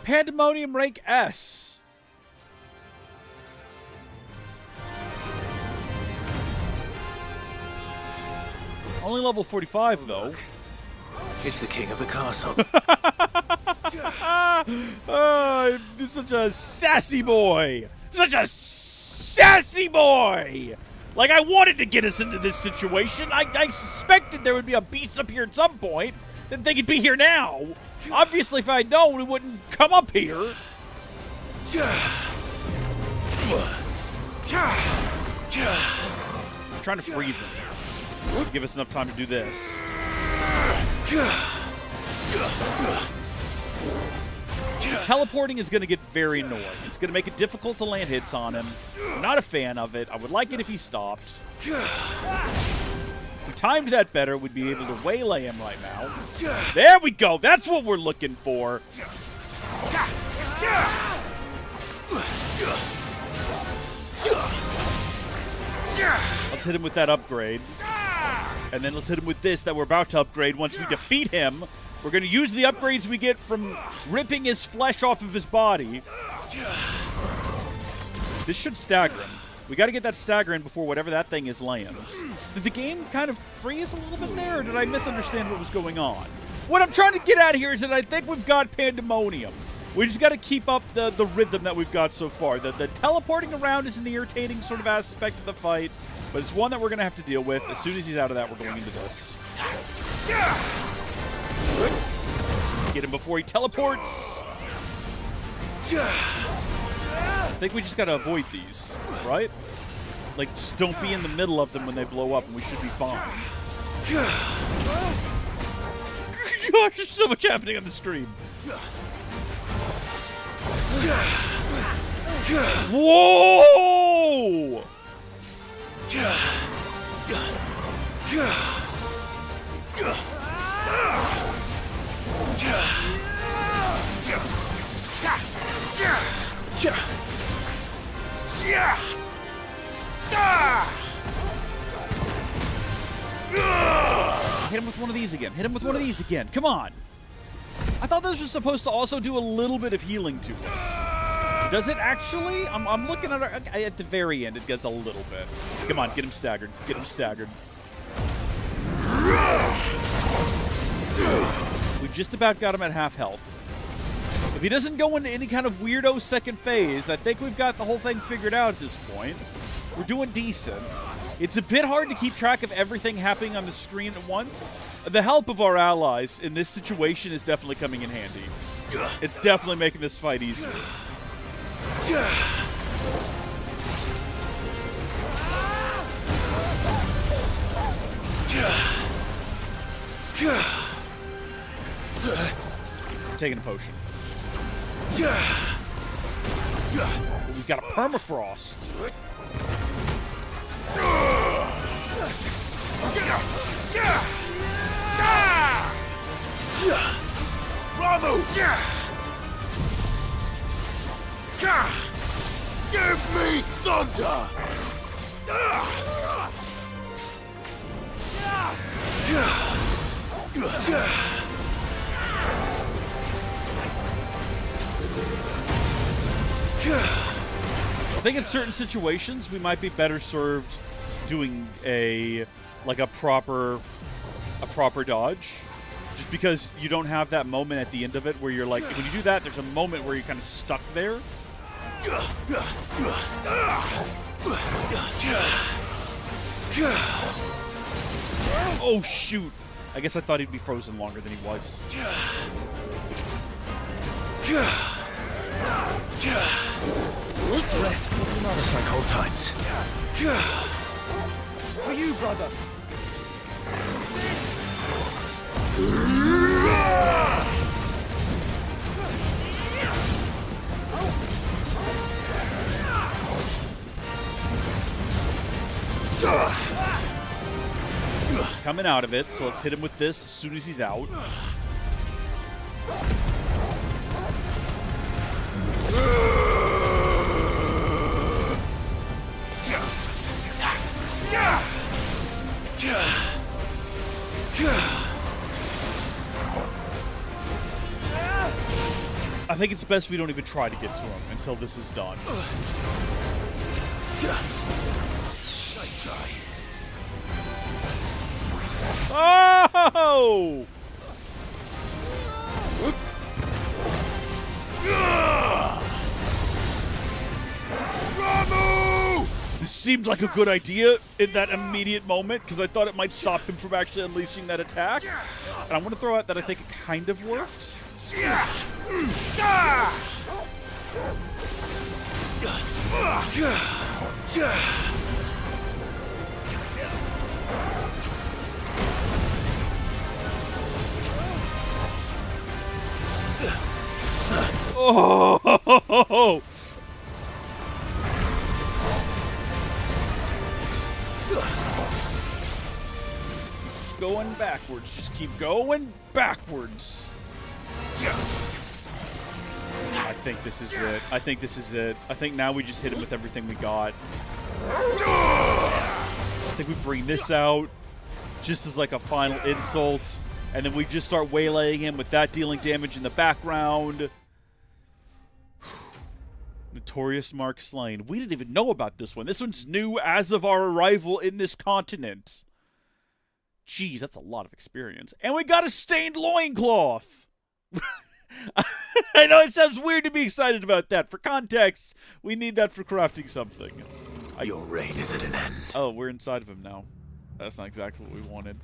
Speaker 1: Pandemonium rank S. Only level 45, though.
Speaker 2: It's the king of the castle.
Speaker 1: Oh, you're such a sassy boy. Such a sassy boy! Like, I wanted to get us into this situation. I suspected there would be a beast up here at some point. Didn't think it'd be here now. Obviously, if I'd known, it wouldn't come up here. I'm trying to freeze him. Give us enough time to do this. Teleporting is going to get very annoying. It's going to make it difficult to land hits on him. I'm not a fan of it. I would like it if he stopped. If we timed that better, we'd be able to waylay him right now. There we go. That's what we're looking for. Let's hit him with that upgrade. And then let's hit him with this that we're about to upgrade once we defeat him. We're going to use the upgrades we get from ripping his flesh off of his body. This should stagger him. We got to get that stagger in before whatever that thing is lands. Did the game kind of freeze a little bit there, or did I misunderstand what was going on? What I'm trying to get at here is that I think we've got Pandemonium. We just got to keep up the rhythm that we've got so far. The teleporting around is an irritating sort of aspect of the fight, but it's one that we're going to have to deal with. As soon as he's out of that, we're going into this. Get him before he teleports. I think we just got to avoid these, right? Like, just don't be in the middle of them when they blow up, and we should be fine. Gosh, there's so much happening on the stream. Whoa! Hit him with one of these again. Hit him with one of these again. Come on. I thought this was supposed to also do a little bit of healing to us. Does it actually? I'm looking at at the very end. It does a little bit. Come on, get him staggered. Get him staggered. We just about got him at half health. If he doesn't go into any kind of weirdo second phase, I think we've got the whole thing figured out at this point. We're doing decent. It's a bit hard to keep track of everything happening on the screen at once. The help of our allies in this situation is definitely coming in handy. It's definitely making this fight easier. I'm taking a potion. We've got a permafrost.
Speaker 2: Ramu! Give me thunder!
Speaker 1: I think in certain situations we might be better served doing a proper dodge. Just because you don't have that moment at the end of it where you're like, when you do that, there's a moment where you're kind of stuck there. Oh, shoot. I guess I thought he'd be frozen longer than he was.
Speaker 12: Rest, not us like old times.
Speaker 13: For you, brother.
Speaker 1: He's coming out of it, so let's hit him with this as soon as he's out. I think it's best we don't even try to get to him until this is done. Oh! This seemed like a good idea in that immediate moment because I thought it might stop him from actually unleashing that attack. And I want to throw out that I think it kind of worked. Oh! Just going backwards. Just keep going backwards. I think this is it. I think this is it. I think now we just hit him with everything we got. I think we bring this out just as like a final insult. And then we just start waylaying him with that dealing damage in the background. Notorious Mark slain. We didn't even know about this one. This one's new as of our arrival in this continent. Jeez, that's a lot of experience. And we got a stained loincloth. I know it sounds weird to be excited about that. For context, we need that for crafting something.
Speaker 12: Your reign is at an end.
Speaker 1: Oh, we're inside of him now. That's not exactly what we wanted.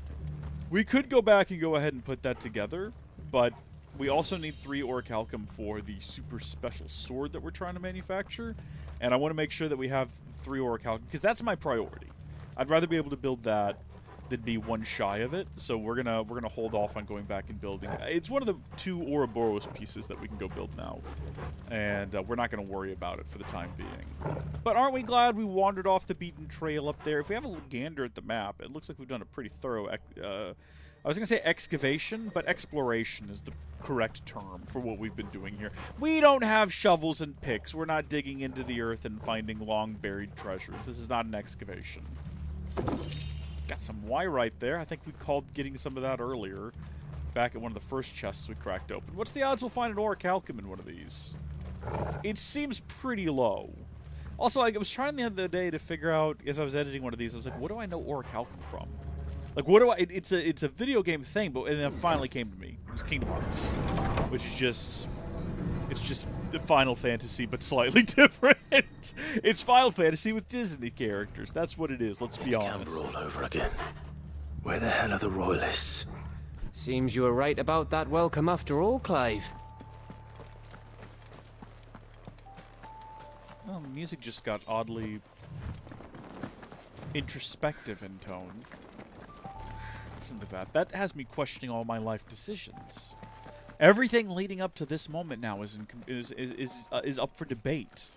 Speaker 1: We could go back and go ahead and put that together, but we also need 3 orichalcum for the super special sword that we're trying to manufacture, and I want to make sure that we have 3 orichalcum, because that's my priority. I'd rather be able to build that than be one shy of it, so we're gonna hold off on going back and building. It's one of the 2 Ouroboros pieces that we can go build now, and we're not going to worry about it for the time being. But aren't we glad we wandered off the beaten trail up there? If we have a gander at the map, it looks like we've done a pretty thorough, I was going to say excavation, but exploration is the correct term for what we've been doing here. We don't have shovels and picks. We're not digging into the earth and finding long-buried treasures. This is not an excavation. Got some Wyrite there. I think we called getting some of that earlier, back at one of the first chests we cracked open. What's the odds we'll find an orichalcum in one of these? It seems pretty low. Also, I was trying the other day to figure out, as I was editing one of these, I was like, what do I know orichalcum from? Like, what do I... It's a video game thing, but and then it finally came to me. It was Kingdom Hearts, which is just... It's just the Final Fantasy, but slightly different. It's Final Fantasy with Disney characters. That's what it is, let's be honest.
Speaker 12: It's all over again. Where the hell are the royalists?
Speaker 10: Seems you were right about that welcome after all, Clive.
Speaker 1: Well, the music just got oddly introspective in tone. Listen to that. That has me questioning all my life decisions. Everything leading up to this moment now is up for debate.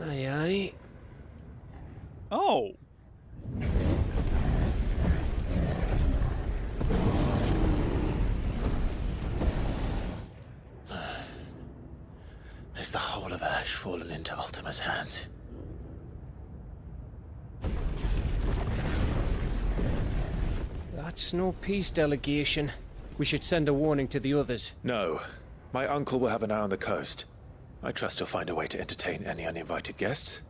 Speaker 10: Aye, aye.
Speaker 1: Oh.
Speaker 12: Is the whole of Ash fallen into Ultima's hands?
Speaker 10: That's no peace delegation. We should send a warning to the others.
Speaker 12: No. My uncle will have an eye on the coast. I trust he'll find a way to entertain any uninvited guests.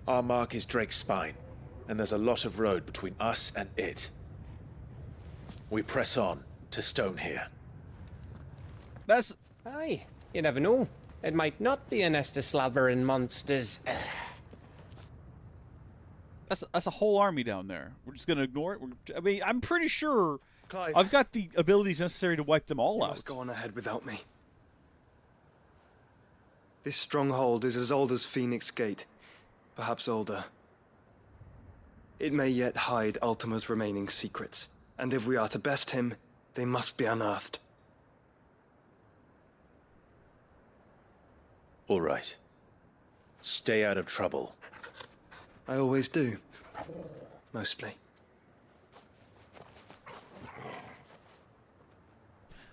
Speaker 12: Our mark is Drake's Spine, and there's a lot of road between us and it. We press on to Stone here.
Speaker 1: That's...
Speaker 10: Aye, you never know. It might not be a nest of slavering monsters.
Speaker 1: That's a whole army down there. We're just gonna ignore it? I mean, I'm pretty sure
Speaker 9: Clive,
Speaker 1: I've got the abilities necessary to wipe them all out.
Speaker 9: You must go on ahead without me. This stronghold is as old as Phoenix Gate. Perhaps older. It may yet hide Ultima's remaining secrets. And if we are to best him, they must be unearthed.
Speaker 12: All right. Stay out of trouble.
Speaker 9: I always do. Mostly.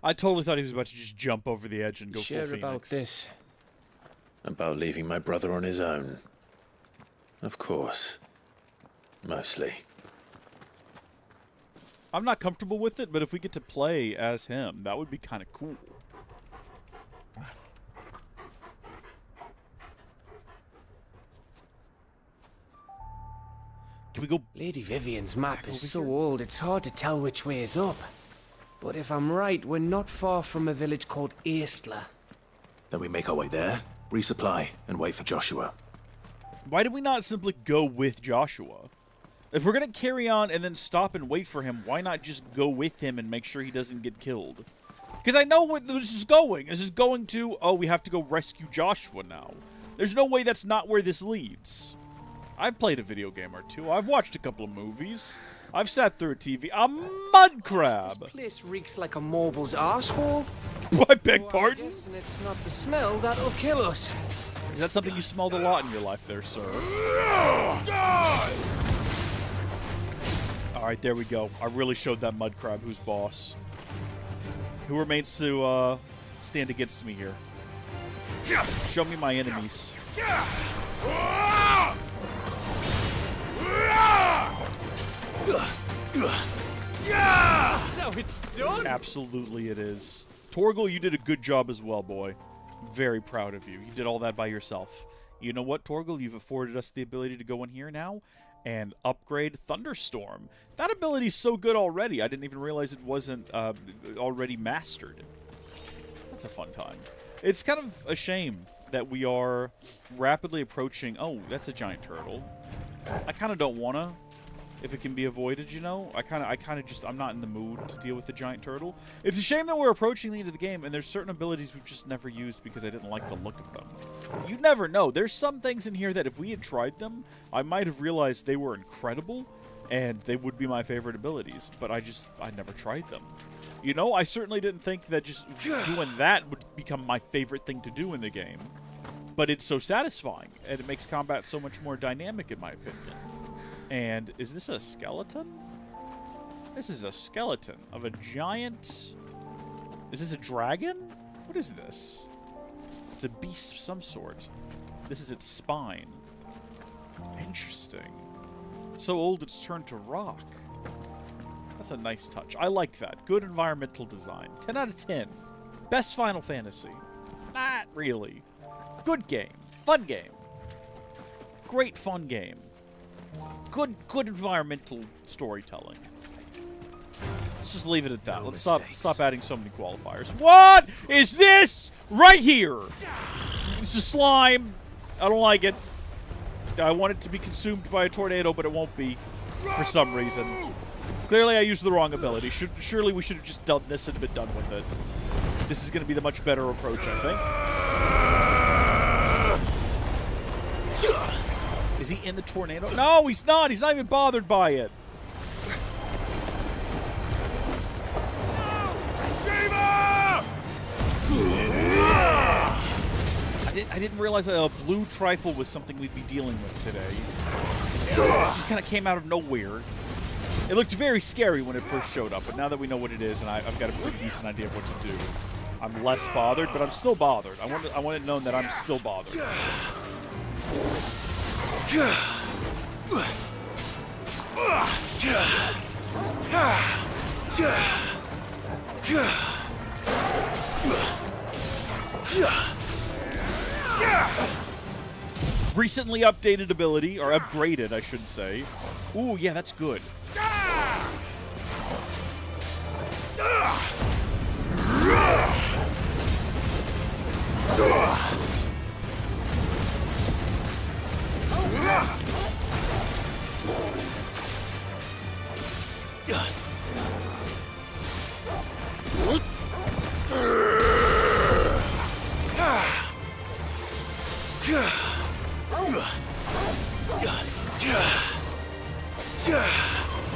Speaker 1: I totally thought he was about to just jump over the edge and go
Speaker 10: Sure
Speaker 1: full Phoenix.
Speaker 10: about this.
Speaker 12: About leaving my brother on his own. Of course. Mostly.
Speaker 1: I'm not comfortable with it, but if we get to play as him, that would be kind of cool. Can we go...
Speaker 10: Lady Vivian's map is so old, it's hard to tell which way is up. But if I'm right, we're not far from a village called Eastla.
Speaker 12: Then we make our way there, resupply, and wait for Joshua.
Speaker 1: Why did we not simply go with Joshua? If we're going to carry on and then stop and wait for him, why not just go with him and make sure he doesn't get killed? Because I know where this is going. This is going to, oh, we have to go rescue Joshua now. There's no way that's not where this leads. I've played a video game or two. I've watched a couple of movies. I've sat through a TV. A mud crab!
Speaker 10: This place reeks like a mobile's arsehole.
Speaker 1: I beg pardon?
Speaker 10: And it's not the smell that'll kill us.
Speaker 1: Is that something you smelled a lot in your life there, sir? Alright, there we go. I really showed that mud crab who's boss. Who remains to stand against me here? Show me my enemies.
Speaker 10: So it's done?
Speaker 1: Absolutely it is. Torgal, you did a good job as well, boy. Very proud of you. You did all that by yourself. You know what, Torgal? You've afforded us the ability to go in here now and upgrade Thunderstorm. That ability's so good already. I didn't even realize it wasn't already mastered. That's a fun time. It's kind of a shame that we are rapidly approaching... Oh, that's a giant turtle. I kind of don't want to, if it can be avoided, you know? I kind of just... I'm not in the mood to deal with the giant turtle. It's a shame that we're approaching the end of the game, and there's certain abilities we've just never used because I didn't like the look of them. You never know. There's some things in here that if we had tried them, I might have realized they were incredible, and they would be my favorite abilities, but I never tried them. You know, I certainly didn't think that just doing that would become my favorite thing to do in the game. But it's so satisfying, and it makes combat so much more dynamic, in my opinion. And is this a skeleton? This is a skeleton of a giant... Is this a dragon? What is this? It's a beast of some sort. This is its spine. Interesting. So old it's turned to rock. That's a nice touch. I like that. Good environmental design. 10 out of 10. Best Final Fantasy. Not really. Good game. Fun game. Great fun game. Good environmental storytelling. Let's just leave it at that. Let's stop adding so many qualifiers. What is this right here? It's a slime. I don't like it. I want it to be consumed by a tornado, but it won't be for some reason. Clearly, I used the wrong ability. Surely we should have just done this and been done with it. This is going to be the much better approach, I think. Is he in the tornado? No, he's not. He's not even bothered by it. I didn't realize that a blue trifle was something we'd be dealing with today. It just kind of came out of nowhere. It looked very scary when it first showed up, but now that we know what it is, and I've got a pretty decent idea of what to do, I'm less bothered, but I'm still bothered. I want it known that I'm still bothered. Recently updated ability, or upgraded, I should say. Ooh, yeah, that's good.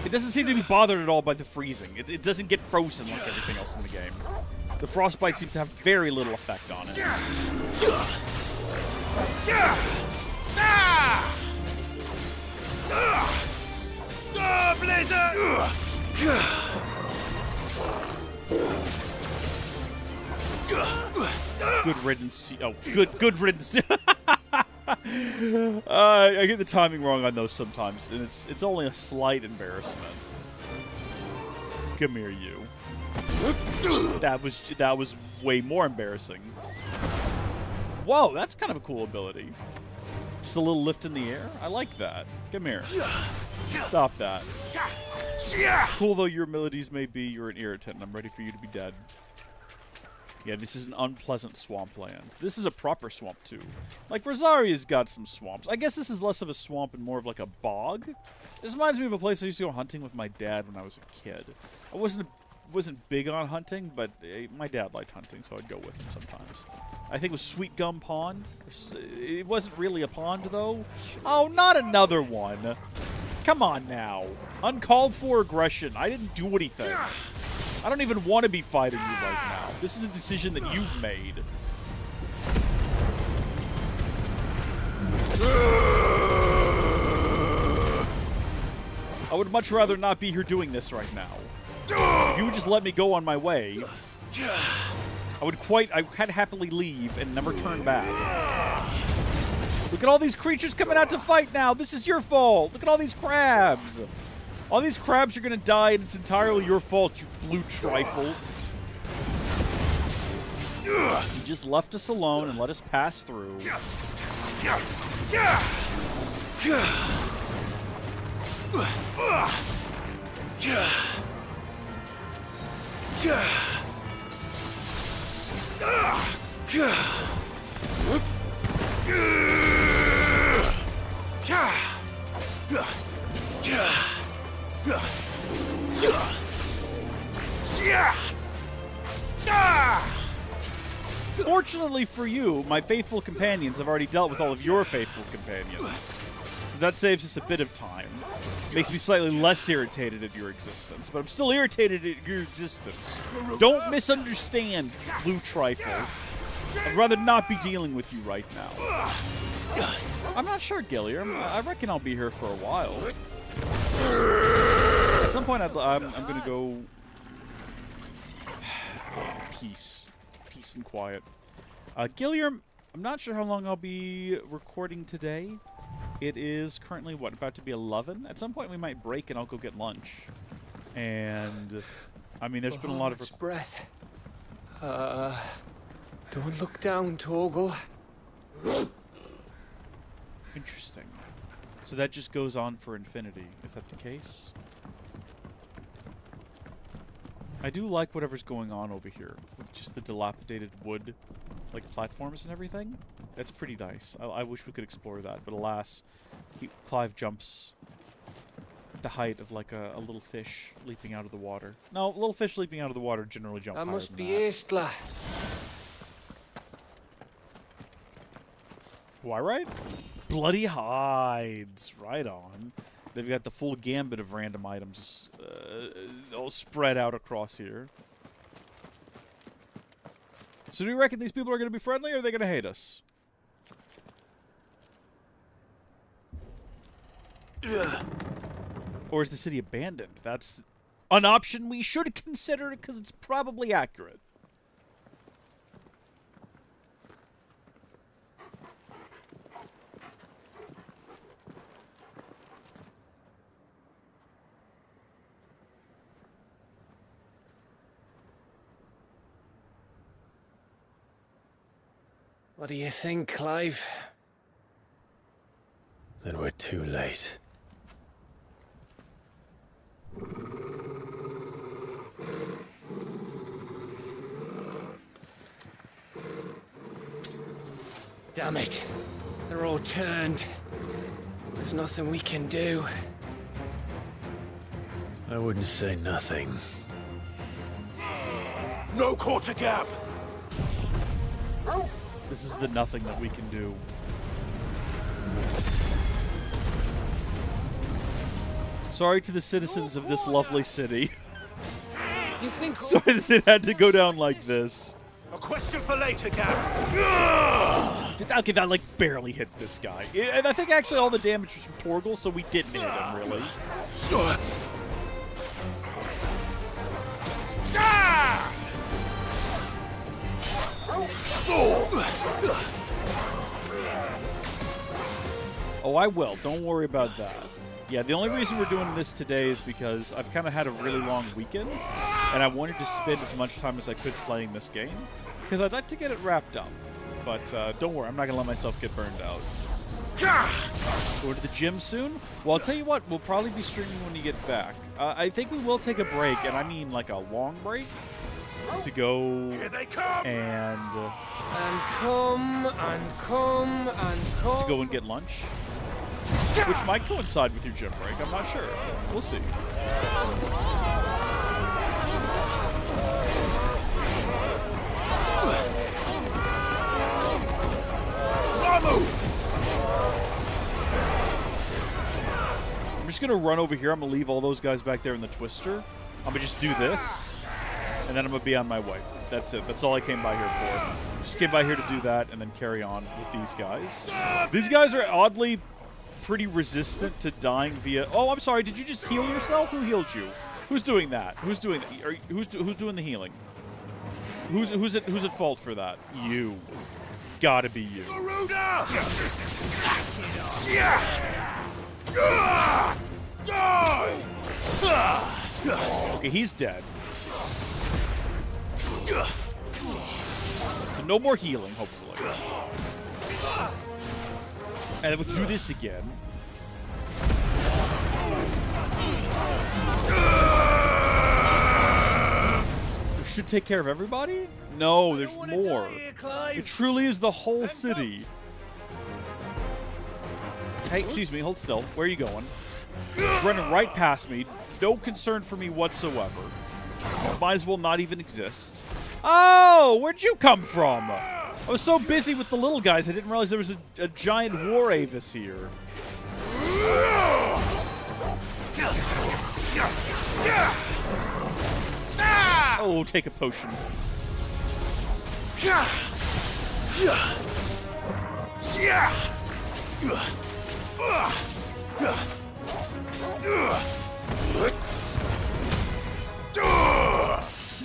Speaker 1: It doesn't seem to be bothered at all by the freezing. It doesn't get frozen like everything else in the game. The frostbite seems to have very little effect on it.
Speaker 13: Star Blazer!
Speaker 1: Good riddance to... Oh, good riddance. I get the timing wrong on those sometimes, and it's only a slight embarrassment. Come here, you. That was way more embarrassing. Whoa, that's kind of a cool ability. Just a little lift in the air. I like that. Come here. Stop that. Cool though your abilities may be, you're an irritant, and I'm ready for you to be dead. Yeah, this is an unpleasant swampland. This is a proper swamp, too. Like, Rosaria's got some swamps. I guess this is less of a swamp and more of like a bog. This reminds me of a place I used to go hunting with my dad when I was a kid. I wasn't big on hunting, but my dad liked hunting, so I'd go with him sometimes. I think it was Sweet Gum Pond. It wasn't really a pond, though. Oh, not another one. Come on now. Uncalled for aggression. I didn't do anything. I don't even want to be fighting you right now. This is a decision that you've made. I would much rather not be here doing this right now. If you would just let me go on my way, I'd happily leave and never turn back. Look at all these creatures coming out to fight now. This is your fault. Look at all these crabs. All these crabs are gonna die, and it's entirely your fault, you blue trifle. You just left us alone and let us pass through. Fortunately for you, my faithful companions have already dealt with all of your faithful companions. So that saves us a bit of time. Makes me slightly less irritated at your existence, but I'm still irritated at your existence. Don't misunderstand, blue trifle. I'd rather not be dealing with you right now. I'm not sure, Gilliam. I reckon I'll be here for a while. At some point, I'm going to go... Peace. Peace and quiet. Gilliam, I'm not sure how long I'll be recording today. It is currently, what, about to be 11? At some point, we might break and I'll go get lunch. And, I mean, there's been a lot of...
Speaker 10: breath. Don't look down, Torgal.
Speaker 1: Interesting. So that just goes on for infinity. Is that the case? I do like whatever's going on over here with just the dilapidated wood, like platforms and everything. That's pretty nice. I wish we could explore that, but alas, Clive jumps the height of like a little fish leaping out of the water. No, little fish leaping out of the water generally jump higher than that.
Speaker 10: Must be Aistla.
Speaker 1: Why, right? Bloody hides. Right on. They've got the full gambit of random items all spread out across here. So do you reckon these people are going to be friendly, or are they going to hate us? Or is the city abandoned? That's an option we should consider, because it's probably accurate.
Speaker 10: What do you think, Clive?
Speaker 12: Then we're too late.
Speaker 10: Damn it. They're all turned. There's nothing we can do.
Speaker 12: I wouldn't say nothing.
Speaker 13: No quarter gav!
Speaker 1: This is the nothing that we can do. Sorry to the citizens of this lovely city.
Speaker 10: You think?
Speaker 1: Sorry that it had to go down like this.
Speaker 13: A question for later, gav!
Speaker 1: Okay, that like barely hit this guy. And I think actually all the damage was from Torgal, so we didn't hit him really. Oh, I will. Don't worry about that. Yeah, the only reason we're doing this today is because I've kind of had a really long weekend, and I wanted to spend as much time as I could playing this game, because I'd like to get it wrapped up. But don't worry, I'm not going to let myself get burned out. Going to the gym soon? Well, I'll tell you what, we'll probably be streaming when you get back. I think we will take a break, and I mean like a long break, to go and
Speaker 10: come.
Speaker 1: To go and get lunch, which might coincide with your gym break. I'm not sure. We'll see. I'm just gonna run over here. I'm gonna leave all those guys back there in the twister. I'm gonna just do this, and then I'm gonna be on my way. That's it. That's all I came by here for. Just came by here to do that and then carry on with these guys. These guys are oddly pretty resistant to dying via... Oh, I'm sorry. Did you just heal yourself? Who healed you? Who's doing that? Who's doing that? Who's doing the healing? Who's at fault for that? You. It's gotta be you. Okay, he's dead. So no more healing, hopefully. And then we can do this again. This should take care of everybody? No, there's more. It truly is the whole city. Hey, excuse me, hold still. Where are you going? Running right past me. No concern for me whatsoever. Might as well not even exist. Oh, where'd you come from? I was so busy with the little guys, I didn't realize there was a giant war Avis here. Oh, take a potion.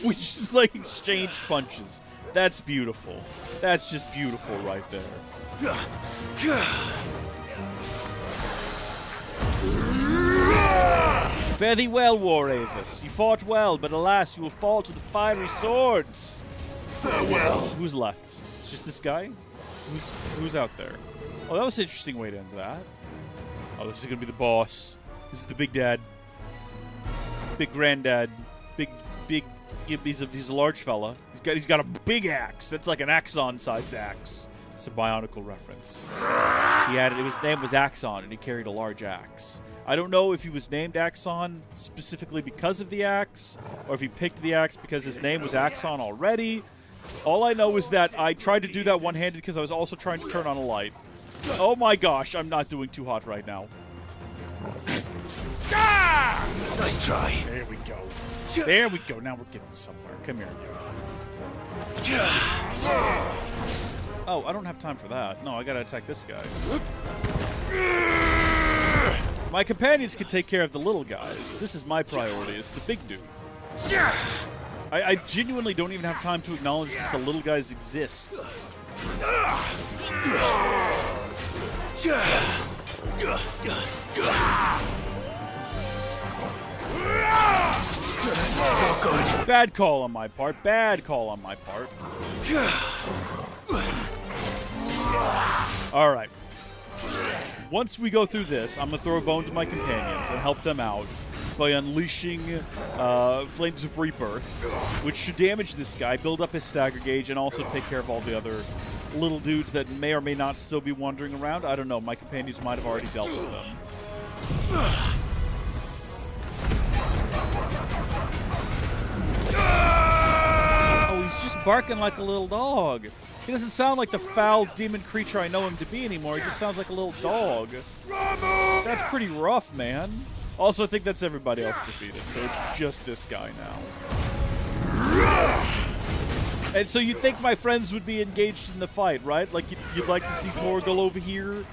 Speaker 1: We just like exchanged punches. That's beautiful. That's just beautiful right there. Fare thee well, War Avis. You fought well, but alas, you will fall to the fiery swords.
Speaker 13: Farewell.
Speaker 1: Who's left? It's just this guy? Who's out there? Oh, that was an interesting way to end that. Oh, this is gonna be the boss. This is the big dad. Big granddad. Big. He's a large fella. He's got a big axe. That's like an Axon-sized axe. It's a Bionicle reference. His name was Axon, and he carried a large axe. I don't know if he was named Axon specifically because of the axe, or if he picked the axe because his name was Axon already. All I know is that I tried to do that one-handed because I was also trying to turn on a light. Oh my gosh, I'm not doing too hot right now.
Speaker 13: Nice try.
Speaker 1: There we go. There we go. Now we're getting somewhere. Come here, you. Oh, I don't have time for that. No, I gotta attack this guy. My companions can take care of the little guys. This is my priority. It's the big dude. I genuinely don't even have time to acknowledge that the little guys exist. Oh, good. Bad call on my part. Bad call on my part. All right. Once we go through this, I'm going to throw a bone to my companions and help them out by unleashing Flames of Rebirth, which should damage this guy, build up his stagger gauge, and also take care of all the other little dudes that may or may not still be wandering around. I don't know. My companions might have already dealt with them. Oh, he's just barking like a little dog. He doesn't sound like the foul demon creature I know him to be anymore. He just sounds like a little dog. That's pretty rough, man. Also, I think that's everybody else defeated, so it's just this guy now. And so you'd think my friends would be engaged in the fight, right? Like, you'd like to see Torgal over here.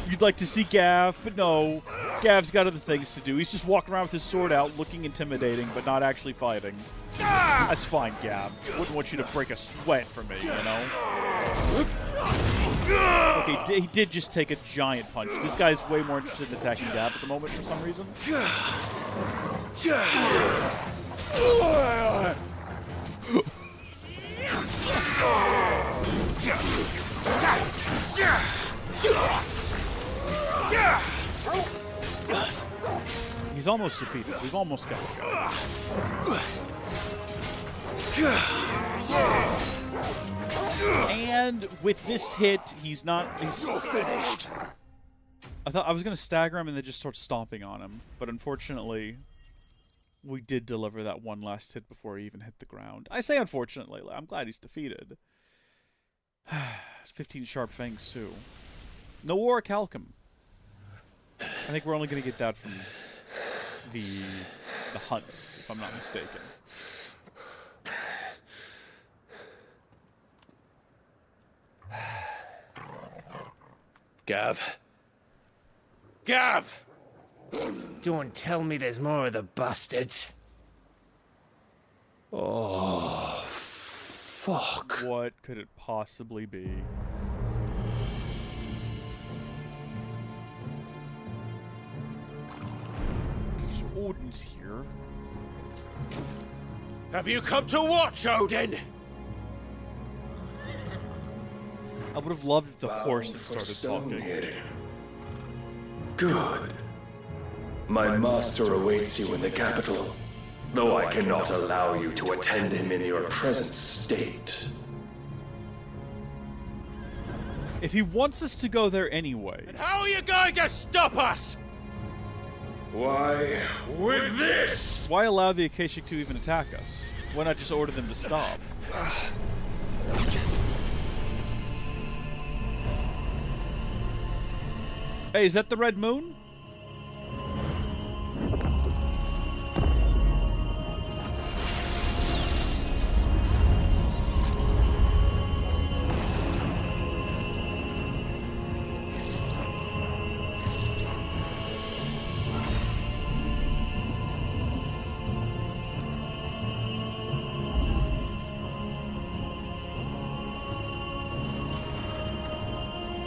Speaker 1: You'd like to see Gav, but no. Gav's got other things to do. He's just walking around with his sword out, looking intimidating, but not actually fighting. That's fine, Gav. Wouldn't want you to break a sweat for me, you know? Okay, he did just take a giant punch. This guy's way more interested in attacking Gav at the moment for some reason. He's almost defeated. We've almost got him. And with this hit, he's still finished. I thought I was going to stagger him and then just start stomping on him. But unfortunately, we did deliver that one last hit before he even hit the ground. I say unfortunately. I'm glad he's defeated. 15 sharp fangs, too. No War Calcum. I think we're only going to get that from the hunts, if I'm not mistaken.
Speaker 12: Gav? Gav!
Speaker 10: Don't tell me there's more of the bastards.
Speaker 9: Oh, fuck.
Speaker 1: What could it possibly be? These Odin's here.
Speaker 13: Have you come to watch, Odin?
Speaker 1: I would have loved if the horse had started talking.
Speaker 14: Good. My master awaits you in the capital, though I cannot allow you to attend him in your present state.
Speaker 1: If he wants us to go there anyway...
Speaker 13: And how are you going to stop us?
Speaker 14: Why, with this!
Speaker 1: Why allow the Akashic to even attack us? Why not just order them to stop? Hey, is that the Red Moon?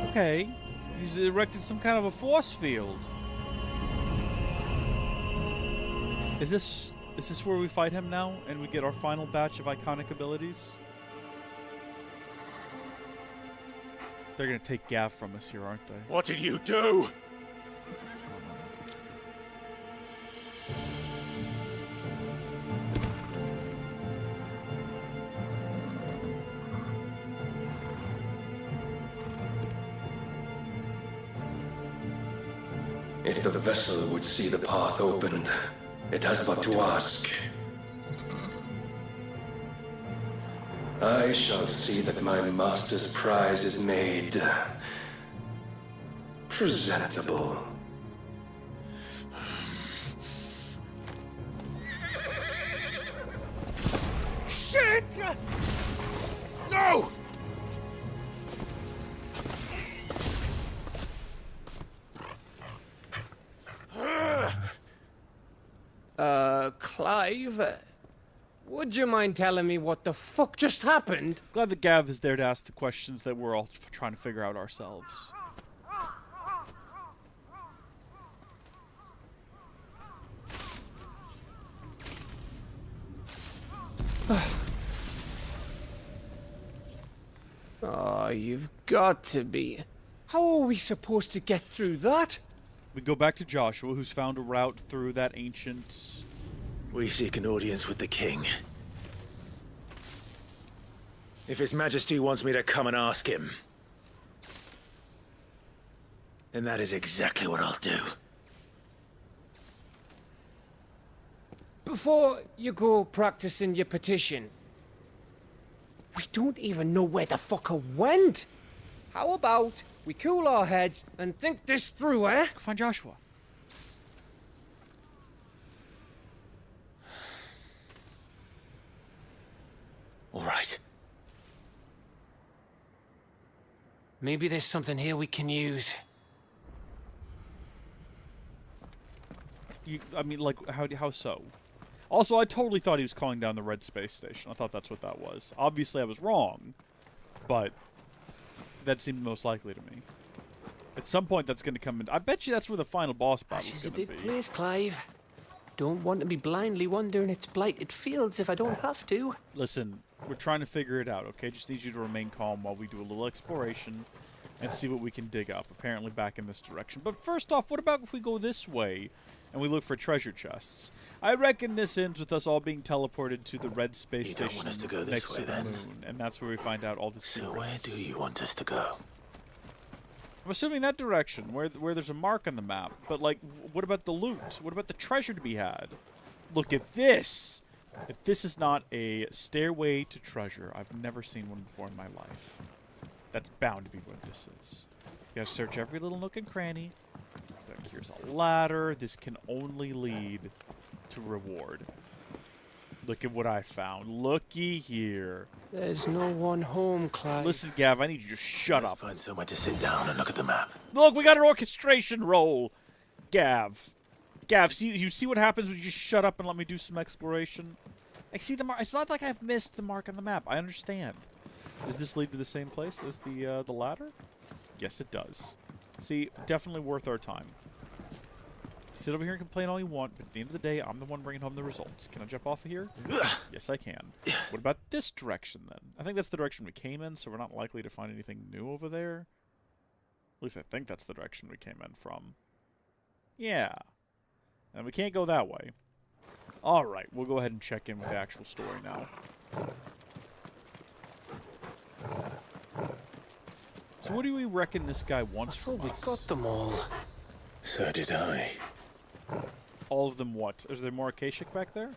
Speaker 1: Okay. He's erected some kind of a force field. Is this where we fight him now and we get our final batch of iconic abilities? They're gonna take Gav from us here, aren't they?
Speaker 13: What did you do?
Speaker 14: If the vessel would see the path opened, it has but to ask. I shall see that my master's prize is made presentable.
Speaker 13: Shit! No!
Speaker 10: Clive, would you mind telling me what the fuck just happened?
Speaker 1: Glad that Gav is there to ask the questions that we're all trying to figure out ourselves.
Speaker 10: Oh, you've got to be. How are we supposed to get through that?
Speaker 1: We go back to Joshua, who's found a route through that ancient...
Speaker 2: We seek an audience with the king. If His Majesty wants me to come and ask him, then that is exactly what I'll do.
Speaker 10: Before you go practicing your petition, we don't even know where the fucker went. How about we cool our heads and think this through, eh?
Speaker 1: Find Joshua.
Speaker 2: All right.
Speaker 10: Maybe there's something here we can use.
Speaker 1: I mean, like, how so? Also, I totally thought he was calling down the Red Space Station. I thought that's what that was. Obviously, I was wrong, but that seemed most likely to me. At some point, that's going to come in. I bet you that's where the final boss battle's going to be.
Speaker 10: It's a big place, Clive. Don't want to be blindly wandering its blighted fields if I don't have to.
Speaker 1: Listen, we're trying to figure it out, okay? Just need you to remain calm while we do a little exploration and see what we can dig up. Apparently back in this direction. But first off, what about if we go this way and we look for treasure chests? I reckon this ends with us all being teleported to the Red Space Station
Speaker 2: don't want us to go this
Speaker 1: next
Speaker 2: way,
Speaker 1: to the
Speaker 2: then?
Speaker 1: moon. And that's where we find out all the secrets.
Speaker 2: So where do you want us to go?
Speaker 1: I'm assuming that direction, where there's a mark on the map. But, like, what about the loot? What about the treasure to be had? Look at this! If this is not a stairway to treasure, I've never seen one before in my life. That's bound to be what this is. You gotta search every little nook and cranny. Here's a ladder. This can only lead to reward. Look at what I found. Looky here.
Speaker 10: There's no one home, Clive.
Speaker 1: Listen, Gav, I need you to just shut up.
Speaker 2: Find somewhere to sit down and look at the map.
Speaker 1: Look, we got an orchestration roll. Gav, you see what happens when you just shut up and let me do some exploration? I see the mark. It's not like I've missed the mark on the map. I understand. Does this lead to the same place as the ladder? Yes, it does. See, definitely worth our time. Sit over here and complain all you want, but at the end of the day, I'm the one bringing home the results. Can I jump off of here? Yes, I can. What about this direction, then? I think that's the direction we came in, so we're not likely to find anything new over there. At least I think that's the direction we came in from. Yeah. And we can't go that way. Alright, we'll go ahead and check in with the actual story now. So what do we reckon this guy wants from us?
Speaker 10: We got them all.
Speaker 2: So did I.
Speaker 1: All of them what? Is there more Akashic back there?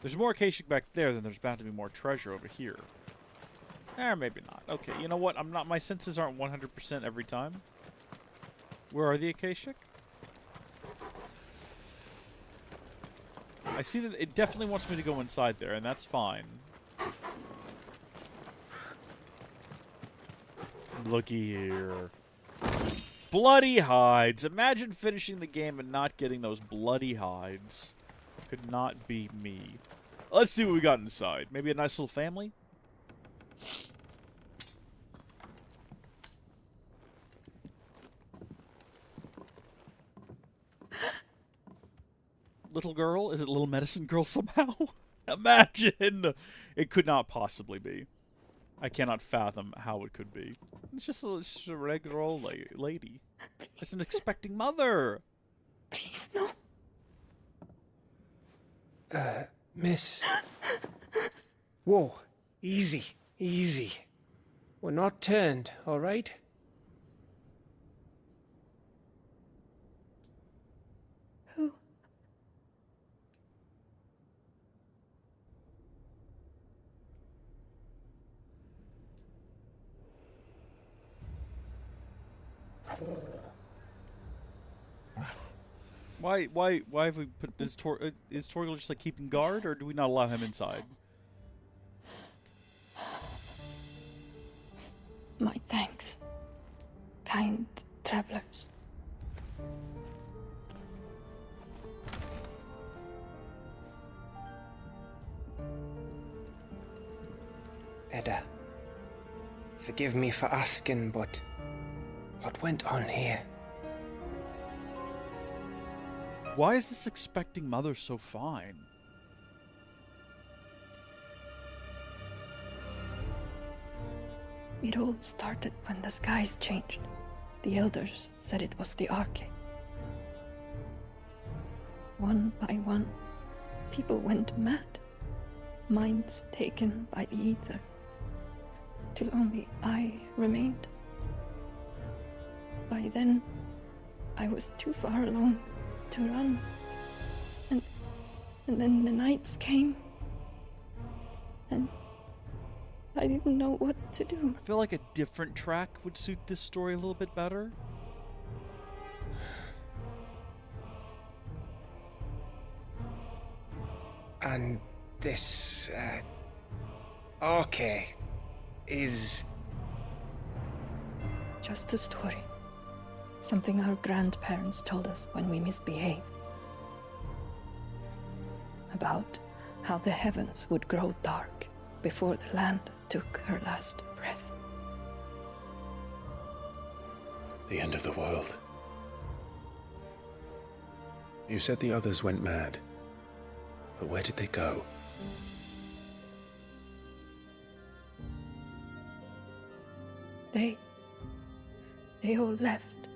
Speaker 1: There's more Akashic back there, then there's bound to be more treasure over here. Maybe not. Okay, you know what? My senses aren't 100% every time. Where are the Akashic? I see that it definitely wants me to go inside there, and that's fine. Looky here. Bloody hides. Imagine finishing the game and not getting those bloody hides. Could not be me. Let's see what we got inside. Maybe a nice little family? Little girl? Is it little medicine girl somehow? Imagine! It could not possibly be. I cannot fathom how it could be. It's just a regular old lady. It's an expecting mother.
Speaker 3: Please, no.
Speaker 10: Miss. Whoa. Easy. Easy. We're not turned, all right?
Speaker 3: Who?
Speaker 1: Why have we put is Torgal just like keeping guard, or do we not allow him inside?
Speaker 3: My thanks, kind travelers.
Speaker 10: Edda, forgive me for asking, but what went on here?
Speaker 1: Why is this expecting mother so fine?
Speaker 3: It all started when the skies changed. The elders said it was the Arche. One by one, people went mad. Minds taken by the ether. Till only I remained. By then, I was too far along to run. And then the nights came. And I didn't know what to do.
Speaker 1: I feel like a different track would suit this story a little bit better.
Speaker 10: And this, Arche is...
Speaker 3: Just a story. Something our grandparents told us when we misbehaved. About how the heavens would grow dark before the land took her last breath.
Speaker 2: The end of the world. You said the others went mad. But where did they go?
Speaker 3: They all left.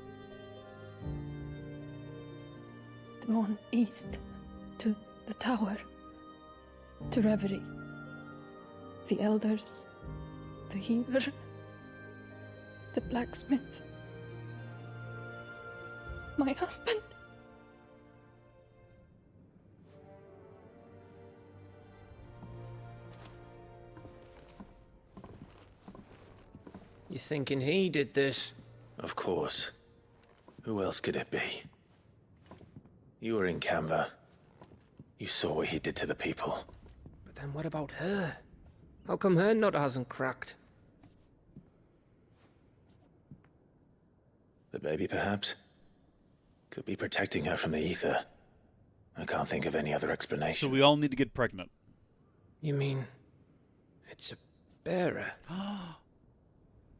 Speaker 3: Drawn east to the tower, to Reverie. The elders, the healer, the blacksmith, my husband.
Speaker 10: You thinking he did this?
Speaker 2: Of course. Who else could it be? You were in Canva. You saw what he did to the people.
Speaker 10: But then what about her? How come her nut hasn't cracked?
Speaker 2: The baby, perhaps? Could be protecting her from the ether. I can't think of any other explanation.
Speaker 1: So we all need to get pregnant.
Speaker 10: You mean... it's a bearer?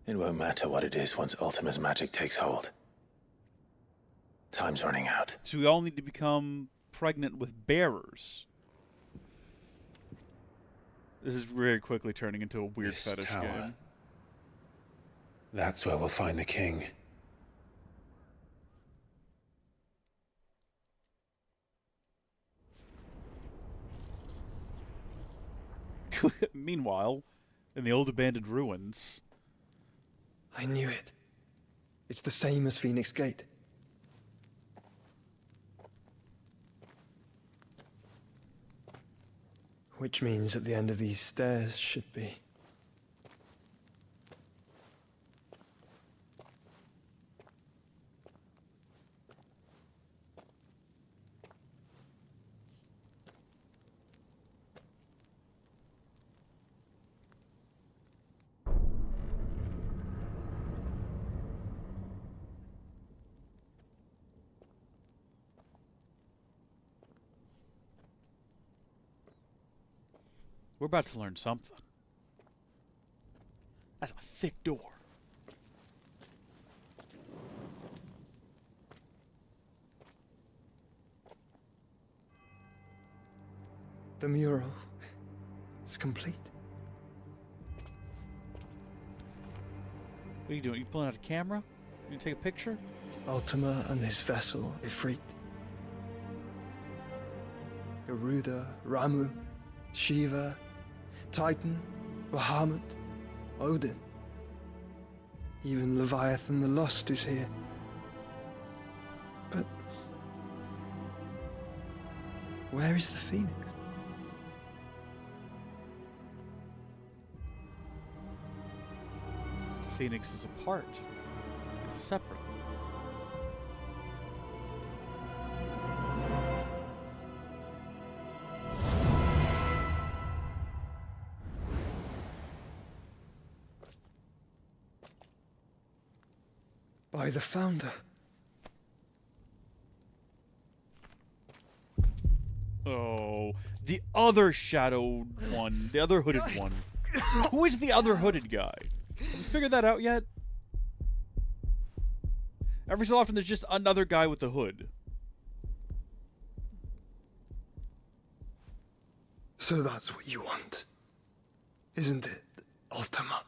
Speaker 2: It won't matter what it is once Ultima's magic takes hold. Time's running out.
Speaker 1: So we all need to become pregnant with bearers. This is very quickly turning into a weird
Speaker 2: This
Speaker 1: fetish
Speaker 2: tower.
Speaker 1: game.
Speaker 2: That's where we'll find the king.
Speaker 1: Meanwhile, in the old abandoned ruins...
Speaker 9: I knew it. It's the same as Phoenix Gate. Which means at the end of these stairs should be...
Speaker 1: We're about to learn something. That's a thick door.
Speaker 9: The mural is complete.
Speaker 1: What are you doing? You pulling out a camera? You gonna take a picture?
Speaker 9: Ultima and his vessel, Ifrit. Garuda, Ramu, Shiva, Titan, Bahamut, Odin. Even Leviathan the Lost is here. But where is the Phoenix?
Speaker 1: The Phoenix is apart. It's separate.
Speaker 9: By the Founder.
Speaker 1: Oh, the other shadowed one. The other hooded one. Who is the other hooded guy? Have you figured that out yet? Every so often there's just another guy with a hood.
Speaker 9: So that's what you want, isn't it, Ultima?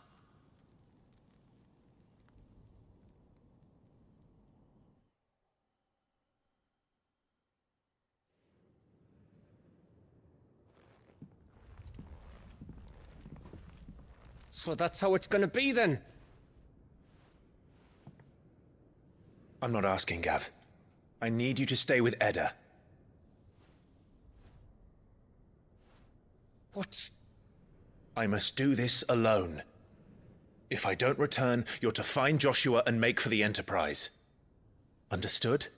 Speaker 10: So that's how it's gonna be then?
Speaker 12: I'm not asking, Gav. I need you to stay with Edda.
Speaker 10: What?
Speaker 12: I must do this alone. If I don't return, you're to find Joshua and make for the Enterprise. Understood?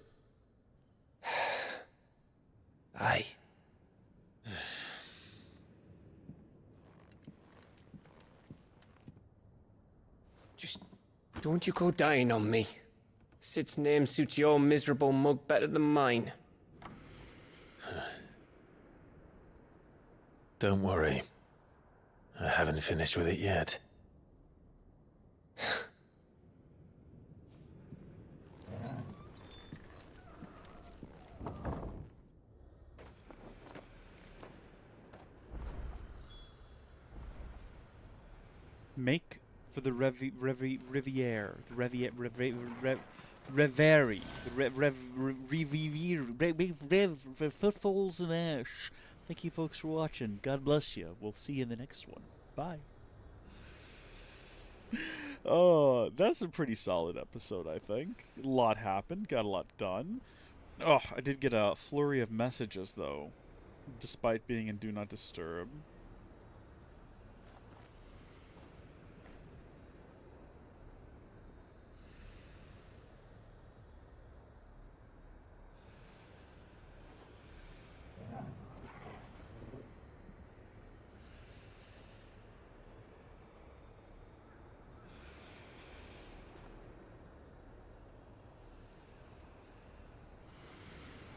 Speaker 10: Aye. Just don't you go dying on me. Sid's name suits your miserable mug better than mine.
Speaker 12: Don't worry. I haven't finished with it yet.
Speaker 1: Make for the Riviere, the Riviere, Footfalls in Ash. Thank you folks for watching. God bless you. We'll see you in the next one. Bye. Oh, that's a pretty solid episode, I think. A lot happened, got a lot done. Oh, I did get a flurry of messages, though, despite being in Do Not Disturb.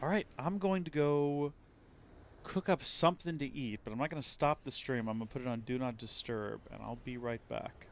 Speaker 1: Alright, I'm going to go cook up something to eat, but I'm not going to stop the stream. I'm going to put it on Do Not Disturb, and I'll be right back.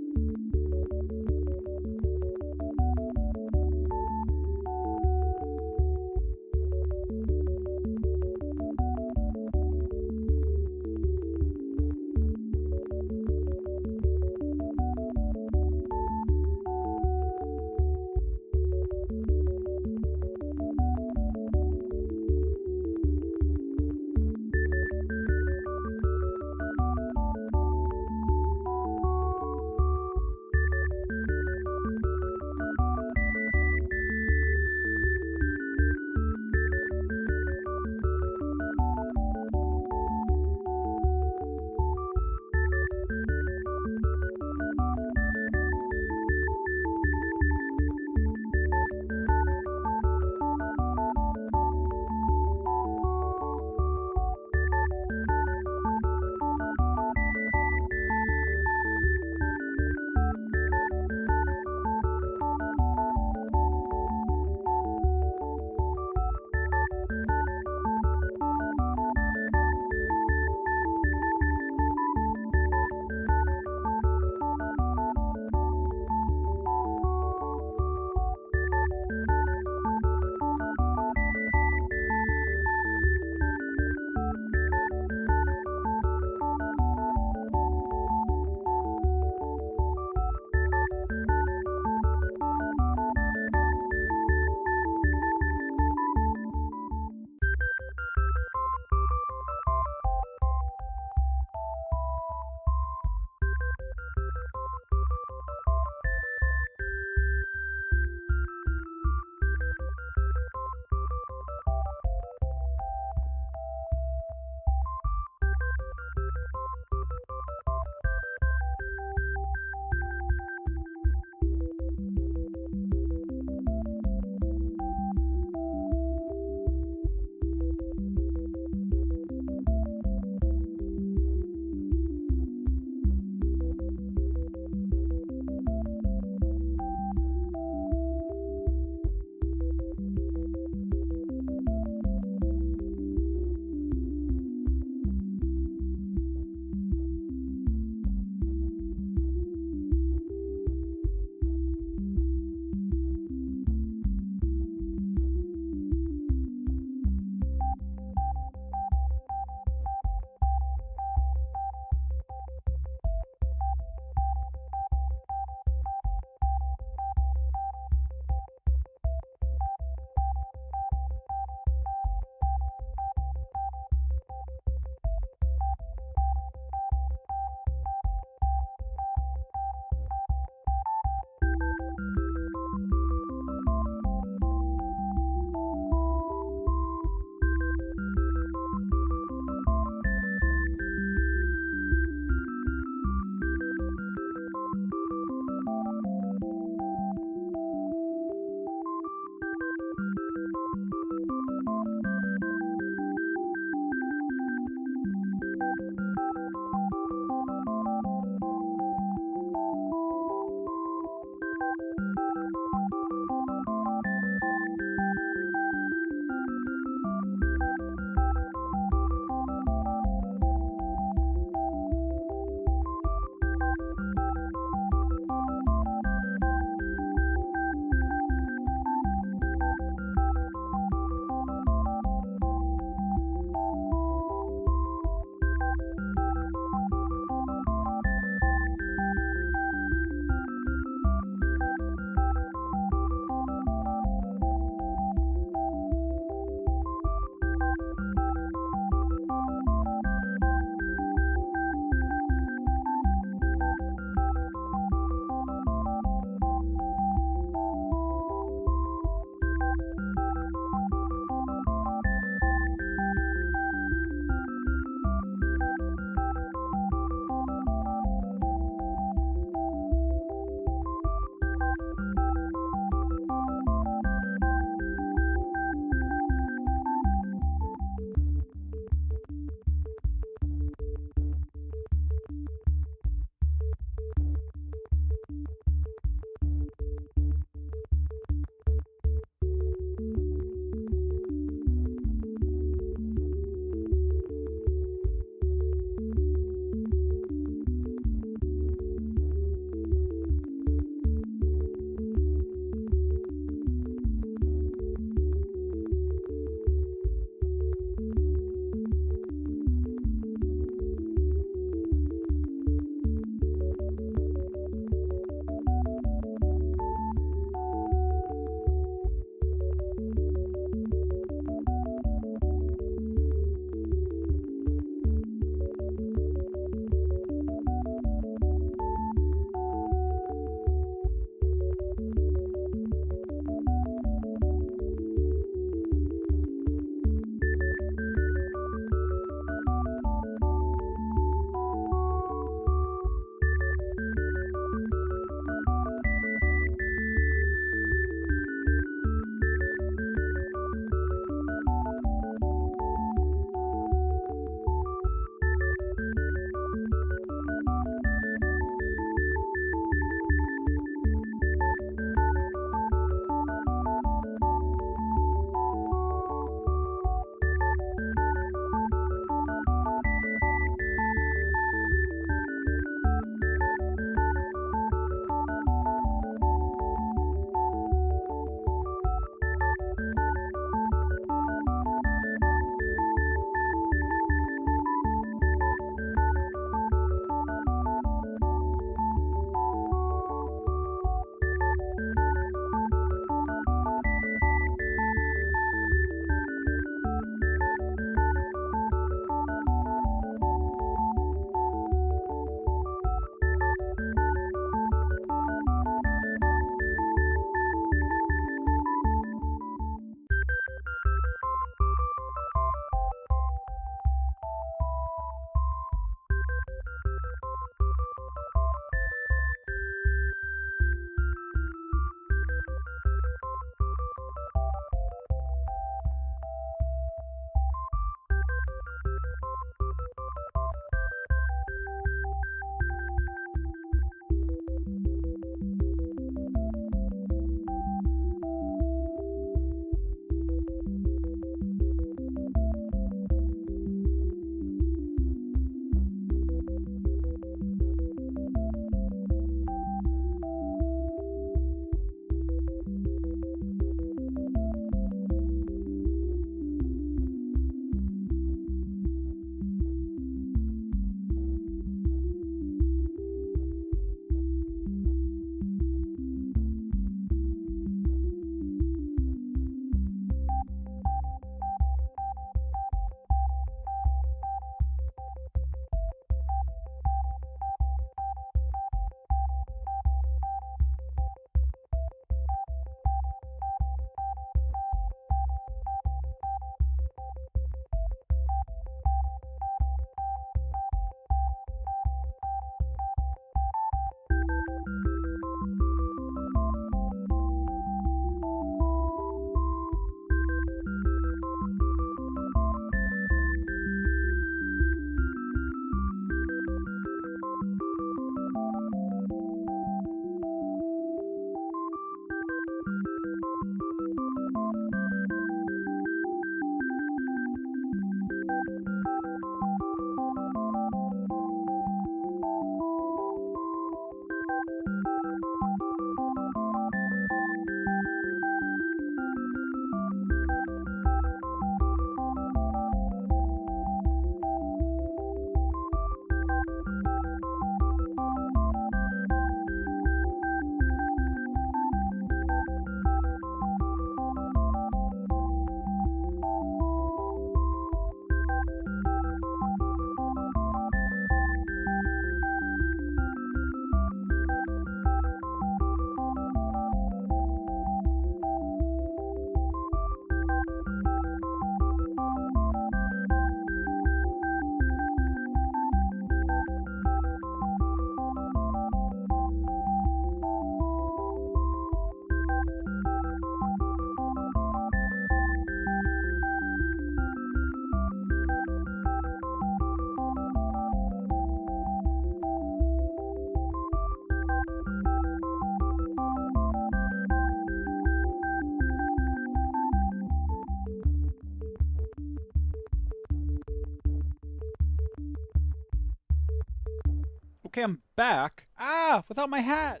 Speaker 1: Okay, I'm back. Ah, without my hat.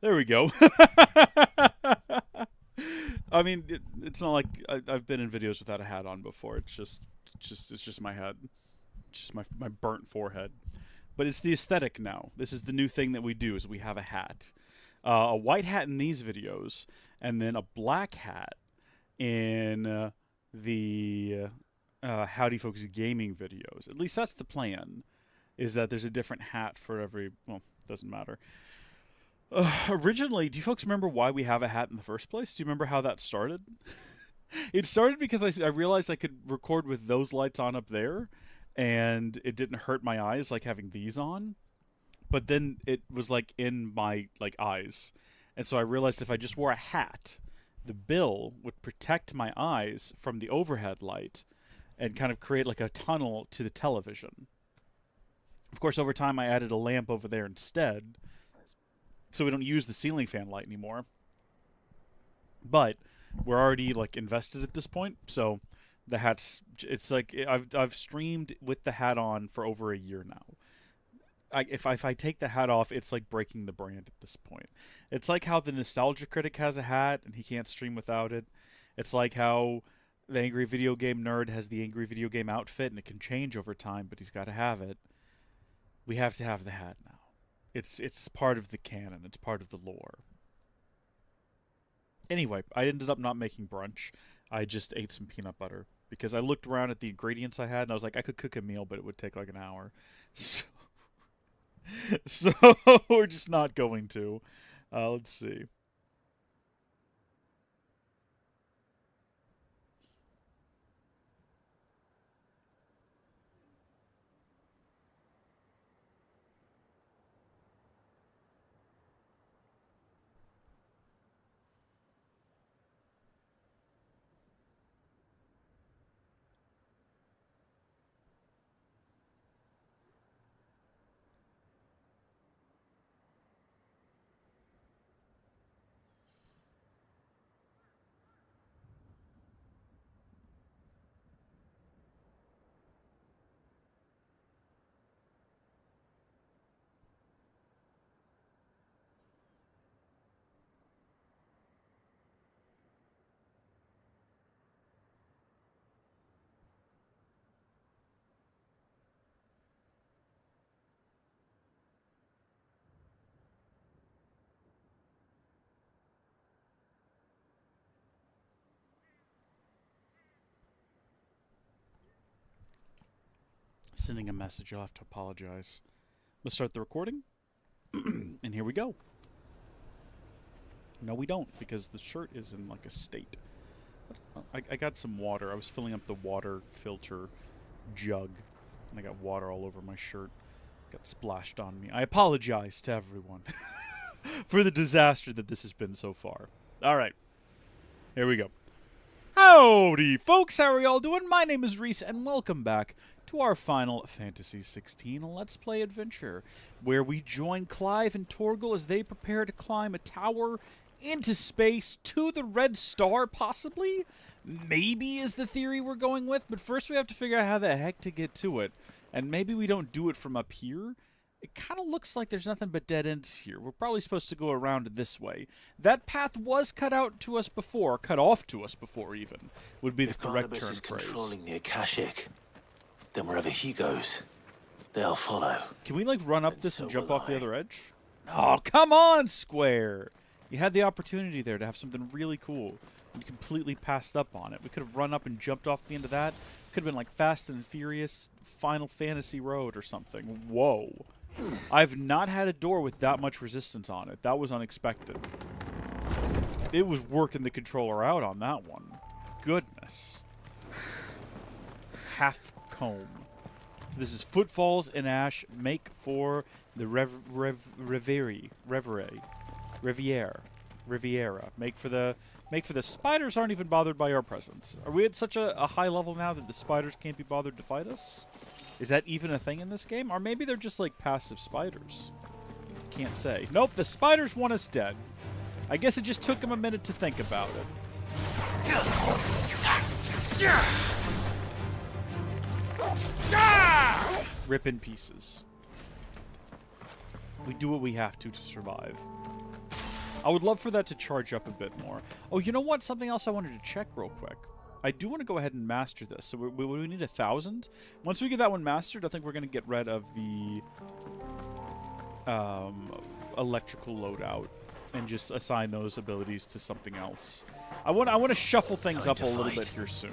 Speaker 1: There we go. I mean, it's not like I've been in videos without a hat on before. It's just my head. It's just my burnt forehead. But it's the aesthetic now. This is the new thing that we do, is we have a hat. A white hat in these videos, and then a black hat in the Howdy Folks gaming videos. At least that's the plan, is that there's a different hat for every... Well, doesn't matter. Originally, do you folks remember why we have a hat in the first place? Do you remember how that started? It started because I realized I could record with those lights on up there, and it didn't hurt my eyes like having these on. But then it was like in my eyes. And so I realized if I just wore a hat, the bill would protect my eyes from the overhead light and kind of create like a tunnel to the television. Of course, over time I added a lamp over there instead, so we don't use the ceiling fan light anymore. But we're already invested at this point, so the hat's... It's like I've streamed with the hat on for over a year now. If I take the hat off, it's like breaking the brand at this point. It's like how the Nostalgia Critic has a hat and he can't stream without it. It's like how the Angry Video Game Nerd has the Angry Video Game outfit, and it can change over time, but he's got to have it. We have to have the hat now. It's part of the canon. It's part of the lore. Anyway, I ended up not making brunch. I just ate some peanut butter because I looked around at the ingredients I had, and I was like, I could cook a meal, but it would take like an hour. So we're just not going to. Let's see. Sending a message. I'll have to apologize. Let's start the recording. And here we go. No, we don't, because the shirt is in a state. I got some water. I was filling up the water filter jug, and I got water all over my shirt. Got splashed on me. I apologize to everyone for the disaster that this has been so far. All right. Here we go. Howdy, folks. How are y'all doing? My name is Reese, and welcome back to our Final Fantasy XVI Let's Play adventure, where we join Clive and Torgal as they prepare to climb a tower into space to the Red Star, possibly? Maybe is the theory we're going with, but first we have to figure out how the heck to get to it. And maybe we don't do it from up here. It kind of looks like there's nothing but dead ends here. We're probably supposed to go around this way. That path was cut out to us before, cut off to us before even, would be the correct
Speaker 2: Barnabas
Speaker 1: turn
Speaker 2: is
Speaker 1: phrase.
Speaker 2: controlling the Akashic, then wherever he goes, they'll follow.
Speaker 1: Can we run up this and jump off the other edge? Oh, come on, Square! You had the opportunity there to have something really cool, and you completely passed up on it. We could have run up and jumped off the end of that. Could have been like Fast and Furious Final Fantasy Road or something. Whoa. I've not had a door with that much resistance on it. That was unexpected. It was working the controller out on that one. Goodness. Half comb. So this is Footfalls in Ash. Make for the Riviera. Make for the spiders aren't even bothered by our presence. Are we at such a high level now that the spiders can't be bothered to fight us? Is that even a thing in this game? Or maybe they're just passive spiders. Can't say. Nope, the spiders want us dead. I guess it just took them a minute to think about it. Rip in pieces. We do what we have to survive. I would love for that to charge up a bit more. Oh, you know what? Something else I wanted to check real quick. I do want to go ahead and master this. So we need 1,000. Once we get that one mastered, I think we're going to get rid of the electrical loadout and just assign those abilities to something else. I want to shuffle things up a little bit here soon,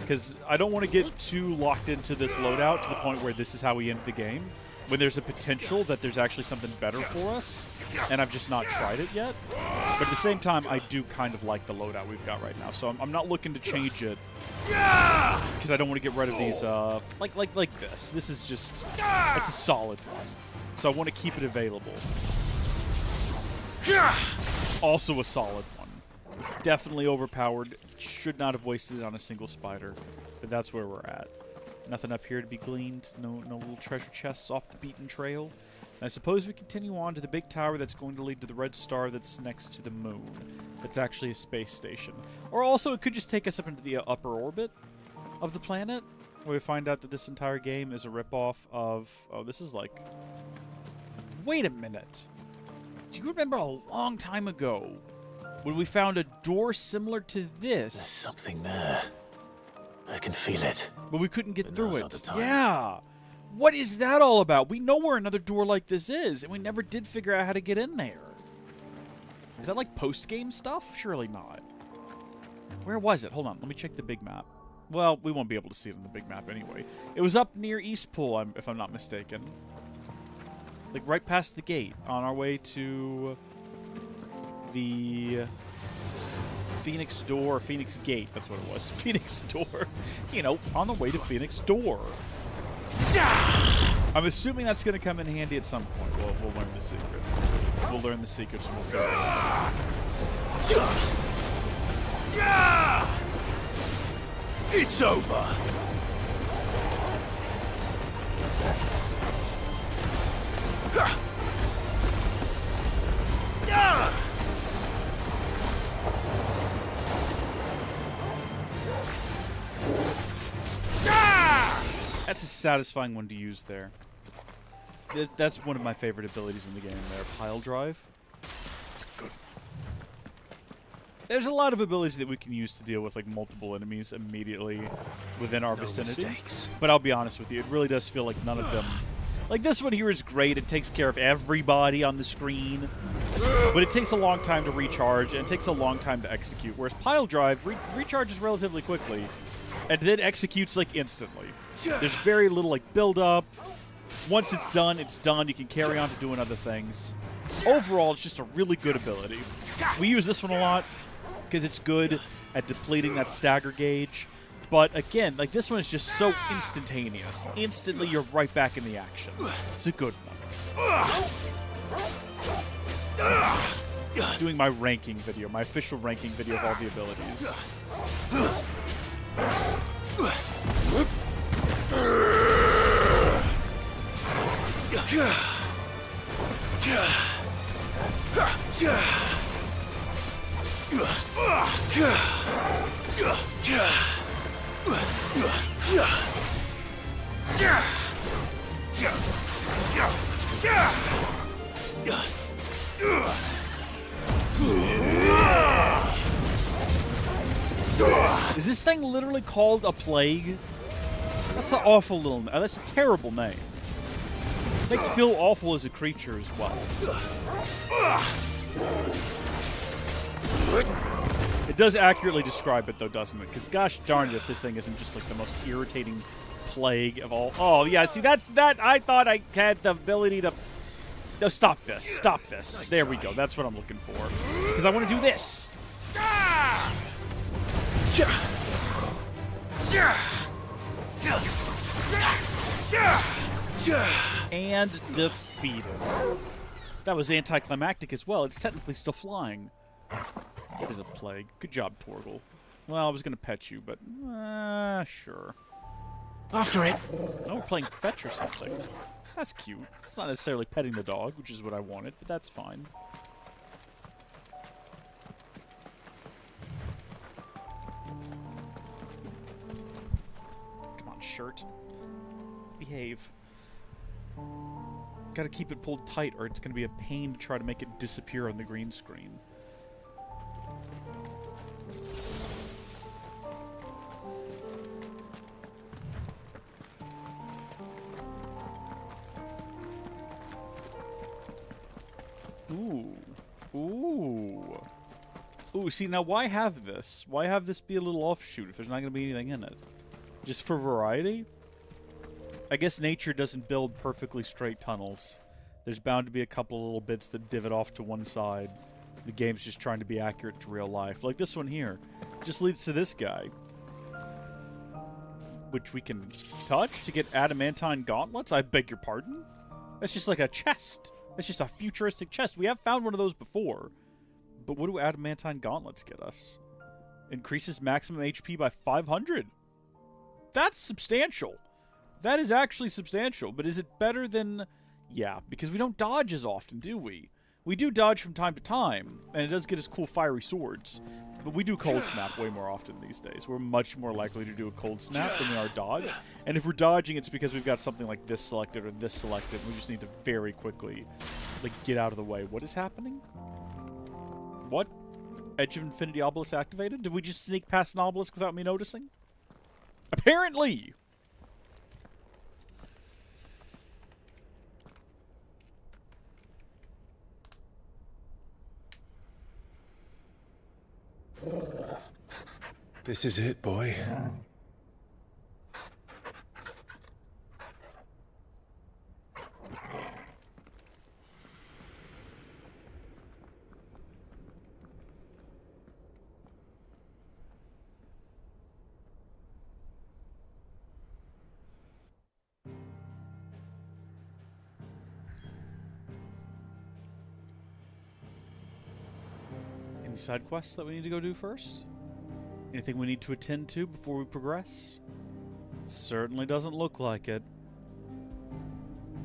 Speaker 1: because I don't want to get too locked into this loadout to the point where this is how we end the game, when there's a potential that there's actually something better for us, and I've just not tried it yet. But at the same time, I do kind of like the loadout we've got right now, so I'm not looking to change it, because I don't want to get rid of these, like this. This is just, it's a solid one, so I want to keep it available. Also a solid one. Definitely overpowered. Should not have wasted it on a single spider, but that's where we're at. Nothing up here to be gleaned. No little treasure chests off the beaten trail. And I suppose we continue on to the big tower that's going to lead to the red star that's next to the moon. That's actually a space station. Or also it could just take us up into the upper orbit of the planet, where we find out that this entire game is a ripoff of... Oh, this is like... Wait a minute. Do you remember a long time ago when we found a door similar to this?
Speaker 2: There's something there. I can feel it.
Speaker 1: But we couldn't get through it. Yeah. What is that all about? We know where another door like this is, and we never did figure out how to get in there. Is that like post-game stuff? Surely not. Where was it? Hold on. Let me check the big map. Well, we won't be able to see it on the big map anyway. It was up near Eastpool, if I'm not mistaken. Like right past the gate, on our way to the Phoenix Door, Phoenix Gate, that's what it was. Phoenix Door. You know, on the way to Phoenix Door. I'm assuming that's going to come in handy at some point. We'll learn the secret. We'll learn the secrets and we'll figure it out.
Speaker 13: It's over.
Speaker 1: That's a satisfying one to use there. That's one of my favorite abilities in the game there, Pile Drive. It's a good one. There's a lot of abilities that we can use to deal with like multiple enemies immediately within our vicinity. Mistakes. But I'll be honest with you, it really does feel like none of them... Like this one here is great, it takes care of everybody on the screen, but it takes a long time to recharge, and it takes a long time to execute, whereas Pile Drive recharges relatively quickly, and then executes like instantly. There's very little like build-up. Once it's done, you can carry on to doing other things. Overall, it's just a really good ability. We use this one a lot, because it's good at depleting that stagger gauge. But again, like this one is just so instantaneous. Instantly, you're right back in the action. It's a good one. Doing my ranking video, my official ranking video of all the abilities. Is this thing literally called a plague? That's an awful little... That's a terrible name. Make you feel awful as a creature as well. It does accurately describe it, though, doesn't it? Because gosh darn it if this thing isn't just like the most irritating plague of all. Oh, yeah, see, that's that. I thought I had the ability to... No, stop this. Stop this. There we go. That's what I'm looking for. Because I want to do this. And defeated. That was anticlimactic as well. It's technically still flying. It is a plague. Good job, Torgal. Well, I was going to pet you, but... sure. After it! Oh, we're playing fetch or something. That's cute. It's not necessarily petting the dog, which is what I wanted, but that's fine. shirt. Behave. Gotta keep it pulled tight or it's gonna be a pain to try to make it disappear on the green screen. Ooh. Ooh. Ooh, see, now why have this? Why have this be a little offshoot if there's not going to be anything in it? Just for variety? I guess nature doesn't build perfectly straight tunnels. There's bound to be a couple little bits that divot off to one side. The game's just trying to be accurate to real life. Like this one here. Just leads to this guy. Which we can touch to get adamantine gauntlets? I beg your pardon? That's just like a chest. That's just a futuristic chest. We have found one of those before. But what do adamantine gauntlets get us? Increases maximum HP by 500. That's substantial. That is actually substantial. But is it better than... Yeah, because we don't dodge as often, do we? We do dodge from time to time, and it does get us cool fiery swords. But we do cold snap way more often these days. We're much more likely to do a cold snap than we are dodge. And if we're dodging, it's because we've got something like this selected or this selected. We just need to very quickly, like, get out of the way. What is happening? What? Edge of Infinity Obelisk activated? Did we just sneak past an obelisk without me noticing? Apparently!
Speaker 12: This is it, boy.
Speaker 1: Any side quests that we need to go do first? Anything we need to attend to before we progress? Certainly doesn't look like it.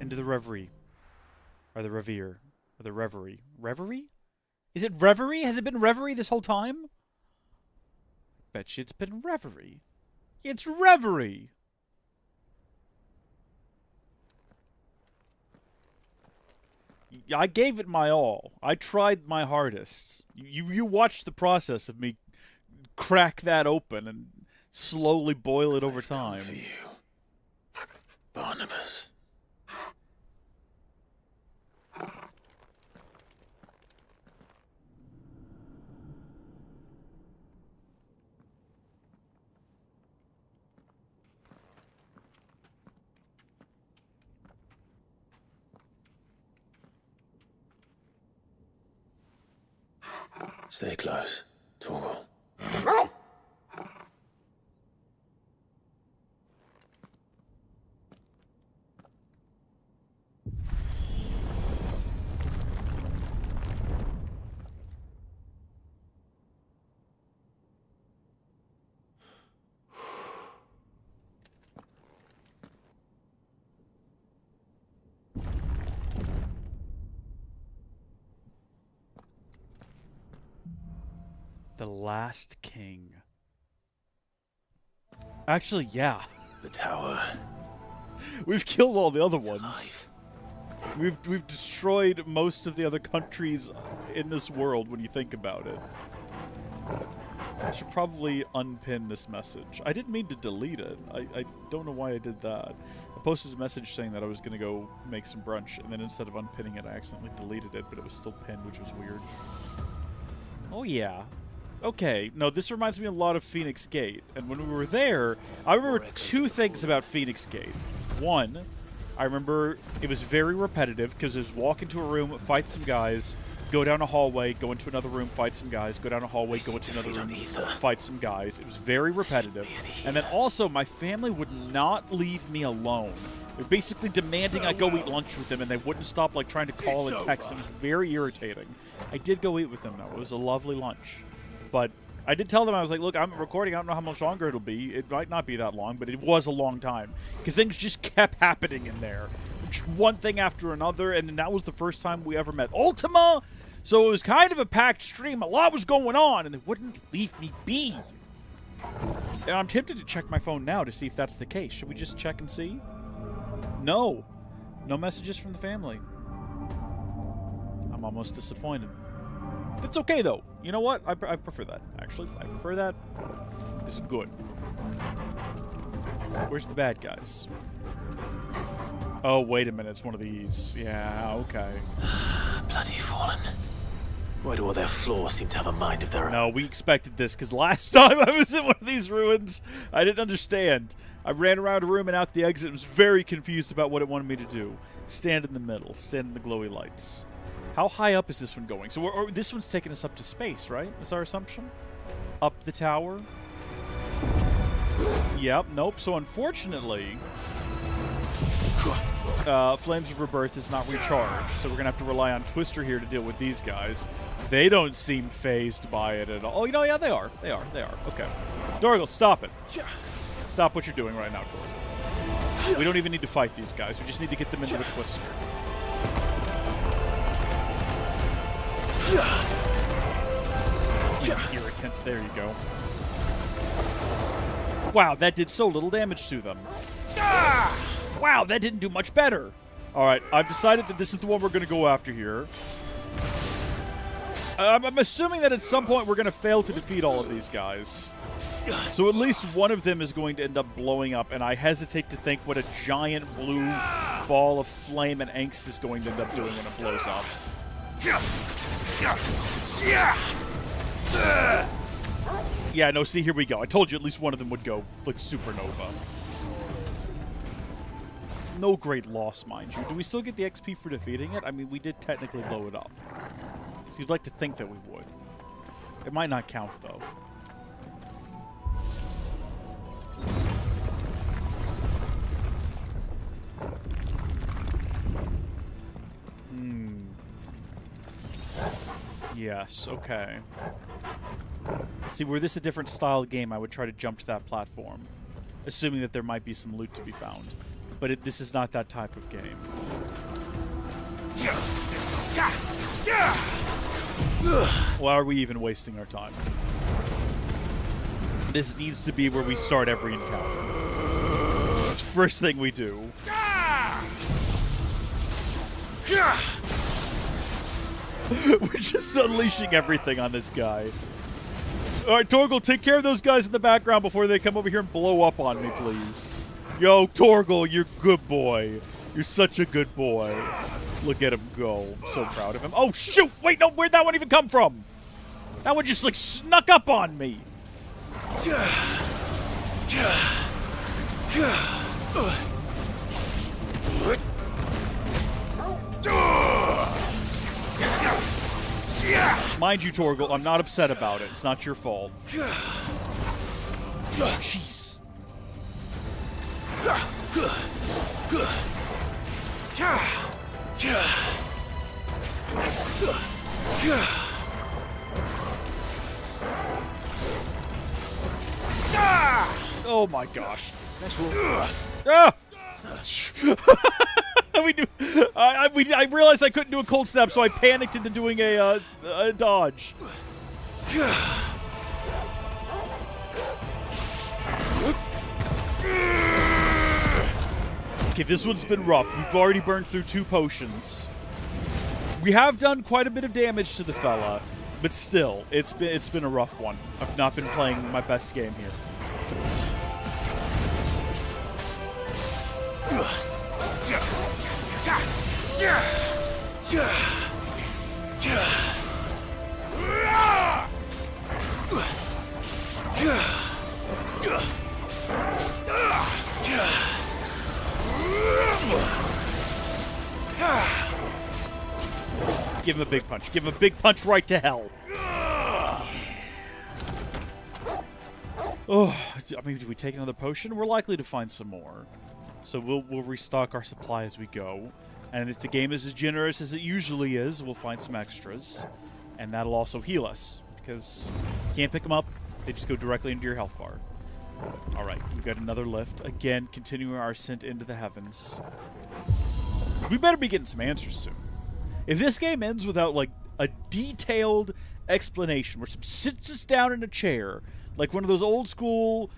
Speaker 1: Into the reverie. Or the revere. Or the reverie. Reverie? Is it reverie? Has it been reverie this whole time? Bet you it's been reverie. It's reverie! I gave it my all. I tried my hardest. You watched the process of me crack that open and slowly boil it over time.
Speaker 2: For you, Barnabas. Stay close, Torgal.
Speaker 1: The last king. Actually, yeah.
Speaker 2: The tower.
Speaker 1: We've killed all the other ones. We've destroyed most of the other countries in this world when you think about it. I should probably unpin this message. I didn't mean to delete it. I don't know why I did that. I posted a message saying that I was going to go make some brunch, and then instead of unpinning it, I accidentally deleted it, but it was still pinned, which was weird. Oh yeah. Okay, no, this reminds me a lot of Phoenix Gate. And when we were there, I remember two things about Phoenix Gate. One, I remember it was very repetitive because it was walk into a room, fight some guys, go down a hallway, go into another room, fight some guys, go down a hallway, go into another room, fight some guys. It was very repetitive. And then also, my family would not leave me alone. They're basically demanding I go eat lunch with them, and they wouldn't stop like trying to call and text. It was very irritating. I did go eat with them, though. It was a lovely lunch. But I did tell them, I was like, look, I'm recording. I don't know how much longer it'll be. It might not be that long, but it was a long time. Because things just kept happening in there. One thing after another, and then that was the first time we ever met Ultima. So it was kind of a packed stream. A lot was going on, and they wouldn't leave me be. And I'm tempted to check my phone now to see if that's the case. Should we just check and see? No. No messages from the family. I'm almost disappointed. That's okay, though. You know what? I prefer that, actually. I prefer that. This is good. Where's the bad guys? Oh, wait a minute. It's one of these. Yeah, okay.
Speaker 2: Bloody fallen. Why do all their floors seem to have a mind of their own?
Speaker 1: No, we expected this, because last time I was in one of these ruins, I didn't understand. I ran around a room and out the exit and was very confused about what it wanted me to do. Stand in the middle. Stand in the glowy lights. How high up is this one going? So this one's taking us up to space, right? Is our assumption? Up the tower? Yep, nope. So unfortunately, Flames of Rebirth is not recharged, so we're going to have to rely on Twister here to deal with these guys. They don't seem phased by it at all. Oh, you know, yeah, they are. They are. Okay. Dorgal, stop it. Stop what you're doing right now, Dorgal. We don't even need to fight these guys. We just need to get them into the Twister. Irritant. There you go. Wow, that did so little damage to them. Wow, that didn't do much better. All right, I've decided that this is the one we're going to go after here. I'm assuming that at some point we're going to fail to defeat all of these guys. So at least one of them is going to end up blowing up, and I hesitate to think what a giant blue ball of flame and angst is going to end up doing when it blows up. Yeah, no, see, here we go. I told you at least one of them would go, like, supernova. No great loss, mind you. Do we still get the XP for defeating it? I mean, we did technically blow it up. So you'd like to think that we would. It might not count, though. Yes, okay. See, were this a different style game, I would try to jump to that platform, assuming that there might be some loot to be found. But this is not that type of game. Why are we even wasting our time? This needs to be where we start every encounter. It's the first thing we do. We're just unleashing everything on this guy. Alright, Torgal, take care of those guys in the background before they come over here and blow up on me, please. Yo, Torgal, you're good boy. You're such a good boy. Look at him go. I'm so proud of him. Oh, shoot! Wait, no, where'd that one even come from? That one just, like, snuck up on me. Mind you, Torgal, I'm not upset about it. It's not your fault. Jeez. Oh my gosh. Nice roll. Ah! I realized I couldn't do a cold snap, so I panicked into doing a dodge. Okay, this one's been rough. We've already burned through 2 potions. We have done quite a bit of damage to the fella, but still, it's been a rough one. I've not been playing my best game here. Give him a big punch. Give him a big punch right to hell. Oh, I mean, do we take another potion? We're likely to find some more. So we'll restock our supply as we go. And if the game is as generous as it usually is, we'll find some extras. And that'll also heal us. Because you can't pick them up. They just go directly into your health bar. Alright, we've got another lift. Again, continuing our ascent into the heavens. We better be getting some answers soon. If this game ends without, like, a detailed explanation where some sits us down in a chair, like one of those old school,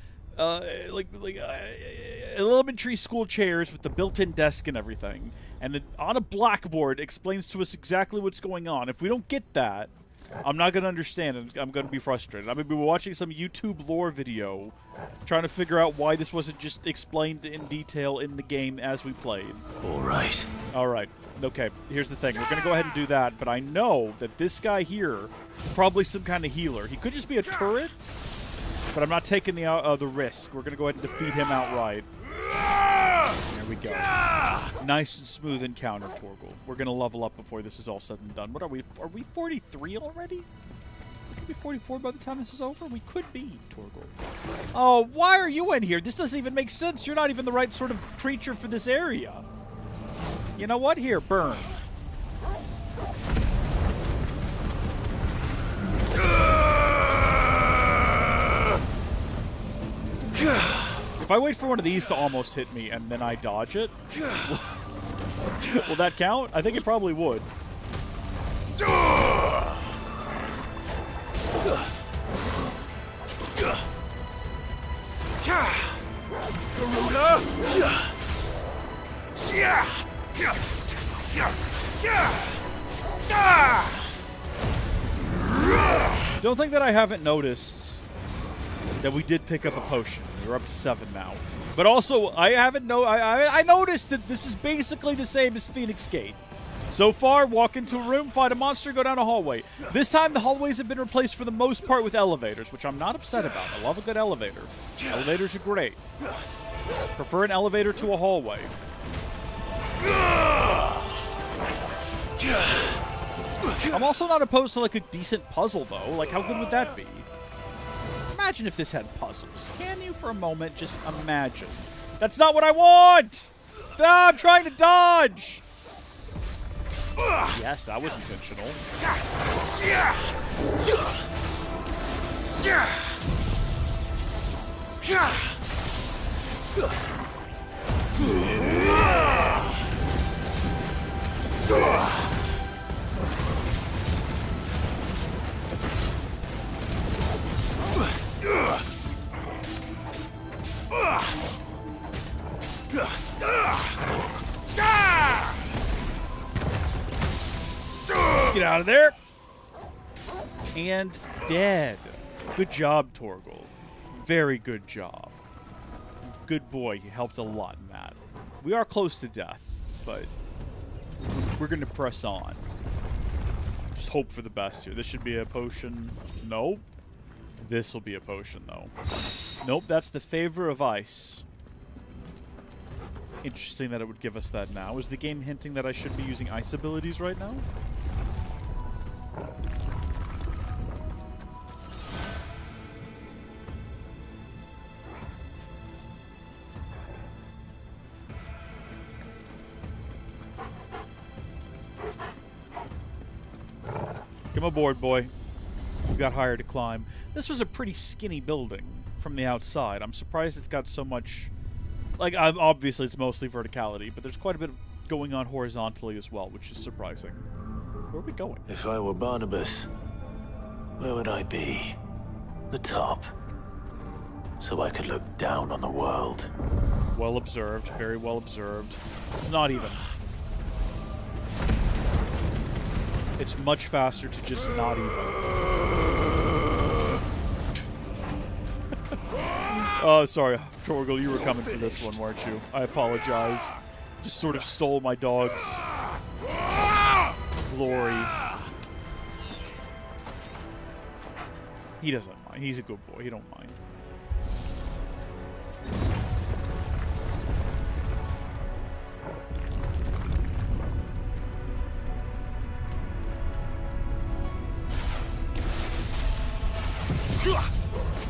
Speaker 1: elementary school chairs with the built-in desk and everything, and on a blackboard explains to us exactly what's going on. If we don't get that, I'm not going to understand, and I'm going to be frustrated. I'm going to be watching some YouTube lore video trying to figure out why this wasn't just explained in detail in the game as we played.
Speaker 2: All right.
Speaker 1: All right. Okay, here's the thing. We're going to go ahead and do that, but I know that this guy here, probably some kind of healer. He could just be a turret, but I'm not taking the risk. We're going to go ahead and defeat him outright. There we go. Nice and smooth encounter, Torgal. We're going to level up before this is all said and done. What are we? Are we 43 already? We could be 44 by the time this is over. We could be, Torgal. Oh, why are you in here? This doesn't even make sense. You're not even the right sort of creature for this area. You know what? Here, burn. If I wait for one of these to almost hit me and then I dodge it, will that count? I think it probably would. Don't think that I haven't noticed that we did pick up a potion. We're up to 7 now. But also, I noticed that this is basically the same as Phoenix Gate. So far, walk into a room, fight a monster, go down a hallway. This time, the hallways have been replaced for the most part with elevators, which I'm not upset about. I love a good elevator. Elevators are great. Prefer an elevator to a hallway. I'm also not opposed to, like, a decent puzzle, though. Like, how good would that be? Imagine if this had puzzles. Can you, for a moment, just imagine? That's not what I want! Ah, I'm trying to dodge! Yes, that was intentional. Get out of there. And dead. Good job, Torgal. Very good job. Good boy. You helped a lot in that. We are close to death, but we're going to press on. Just hope for the best here. This should be a potion. Nope. This will be a potion, though. Nope, that's the Favor of Ice. Interesting that it would give us that now. Is the game hinting that I should be using ice abilities right now? Come aboard, boy. You got higher to climb. This was a pretty skinny building from the outside. I'm surprised it's got so much... Like, obviously it's mostly verticality, but there's quite a bit going on horizontally as well, which is surprising. Where are we going?
Speaker 2: If I were Barnabas, where would I be? The top. So I could look down on the world.
Speaker 1: Well observed. Very well observed. It's not even. It's much faster to just not even. Oh, sorry, Torgal, you were coming for this one, weren't you? I apologize. Just sort of stole my dog's glory. He doesn't mind. He's a good boy. He don't mind.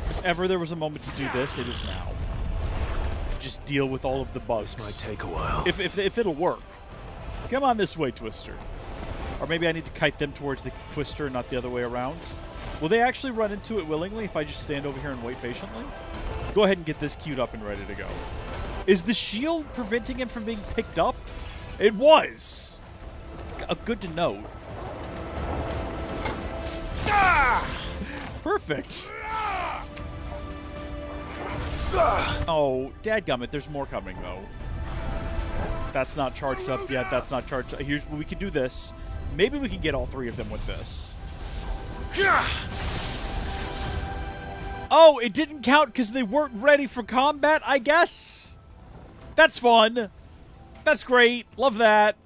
Speaker 1: If ever there was a moment to do this, it is now. To just deal with all of the bugs.
Speaker 2: This might take a while.
Speaker 1: If it'll work. Come on this way, Twister. Or maybe I need to kite them towards the Twister and not the other way around. Will they actually run into it willingly if I just stand over here and wait patiently? Go ahead and get this queued up and ready to go. Is the shield preventing him from being picked up? It was! Good to note. Perfect. Oh, dadgummit, there's more coming, though. That's not charged up yet. That's not charged up. Here's we can do this. Maybe we can get all three of them with this. Oh, it didn't count because they weren't ready for combat, I guess? That's fun. That's great. Love that.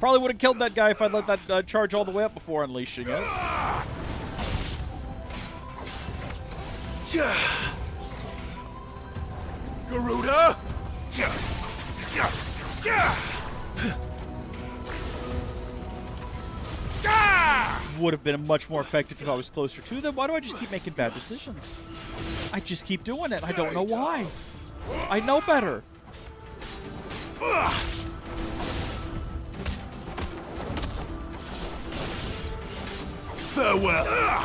Speaker 1: Probably would have killed that guy if I'd let that charge all the way up before unleashing it.
Speaker 13: Garuda!
Speaker 1: Would have been much more effective if I was closer to them. Why do I just keep making bad decisions? I just keep doing it. I don't know why. I know better.
Speaker 13: Farewell.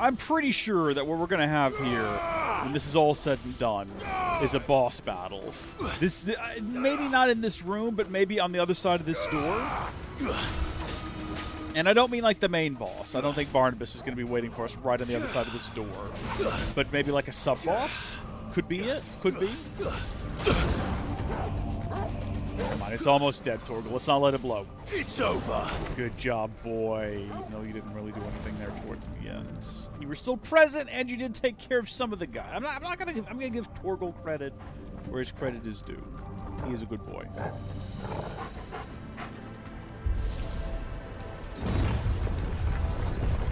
Speaker 1: I'm pretty sure that what we're going to have here, when this is all said and done, is a boss battle. This maybe not in this room, but maybe on the other side of this door. And I don't mean like the main boss. I don't think Barnabas is going to be waiting for us right on the other side of this door. But maybe like a sub-boss? Could be it. Could be. Come on, it's almost dead, Torgal. Let's not let it blow.
Speaker 13: It's over.
Speaker 1: Good job, boy. No, you didn't really do anything there towards the end. You were still present, and you did take care of some of the guy. I'm gonna give Torgal credit where his credit is due. He is a good boy.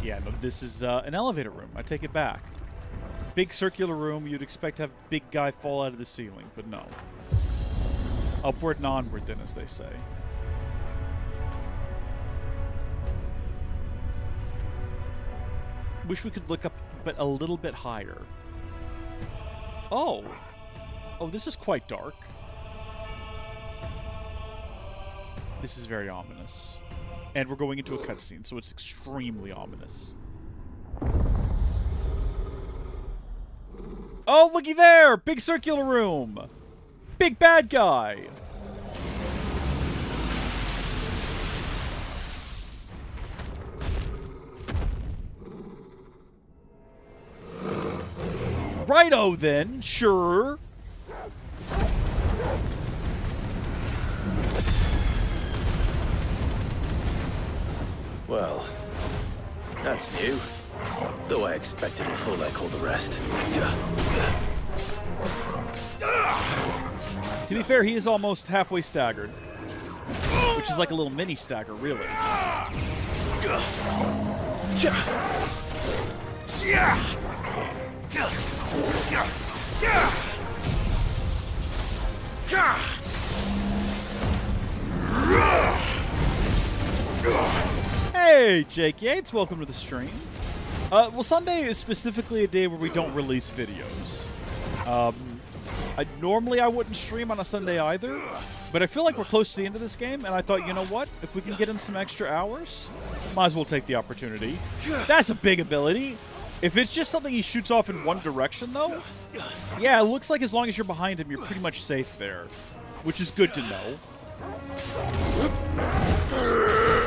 Speaker 1: Yeah, no, this is an elevator room. I take it back. Big circular room. You'd expect to have big guy fall out of the ceiling, but no. Upward and onward, then, as they say. Wish we could look up, but a little bit higher. Oh. Oh, this is quite dark. This is very ominous. And we're going into a cutscene, so it's extremely ominous. Oh, looky there! Big circular room! Big bad guy! Righto then, sure.
Speaker 2: Well, that's new. Though I expected a full like all the rest.
Speaker 1: To be fair, he is almost halfway staggered. Which is like a little mini stagger, really. Hey, Jake Yates, welcome to the stream. Well, Sunday is specifically a day where we don't release videos. Normally I wouldn't stream on a Sunday either, but I feel like we're close to the end of this game, and I thought, you know what? If we can get in some extra hours, might as well take the opportunity. That's a big ability. If it's just something he shoots off in one direction, though, yeah, it looks like as long as you're behind him, you're pretty much safe there, which is good to know.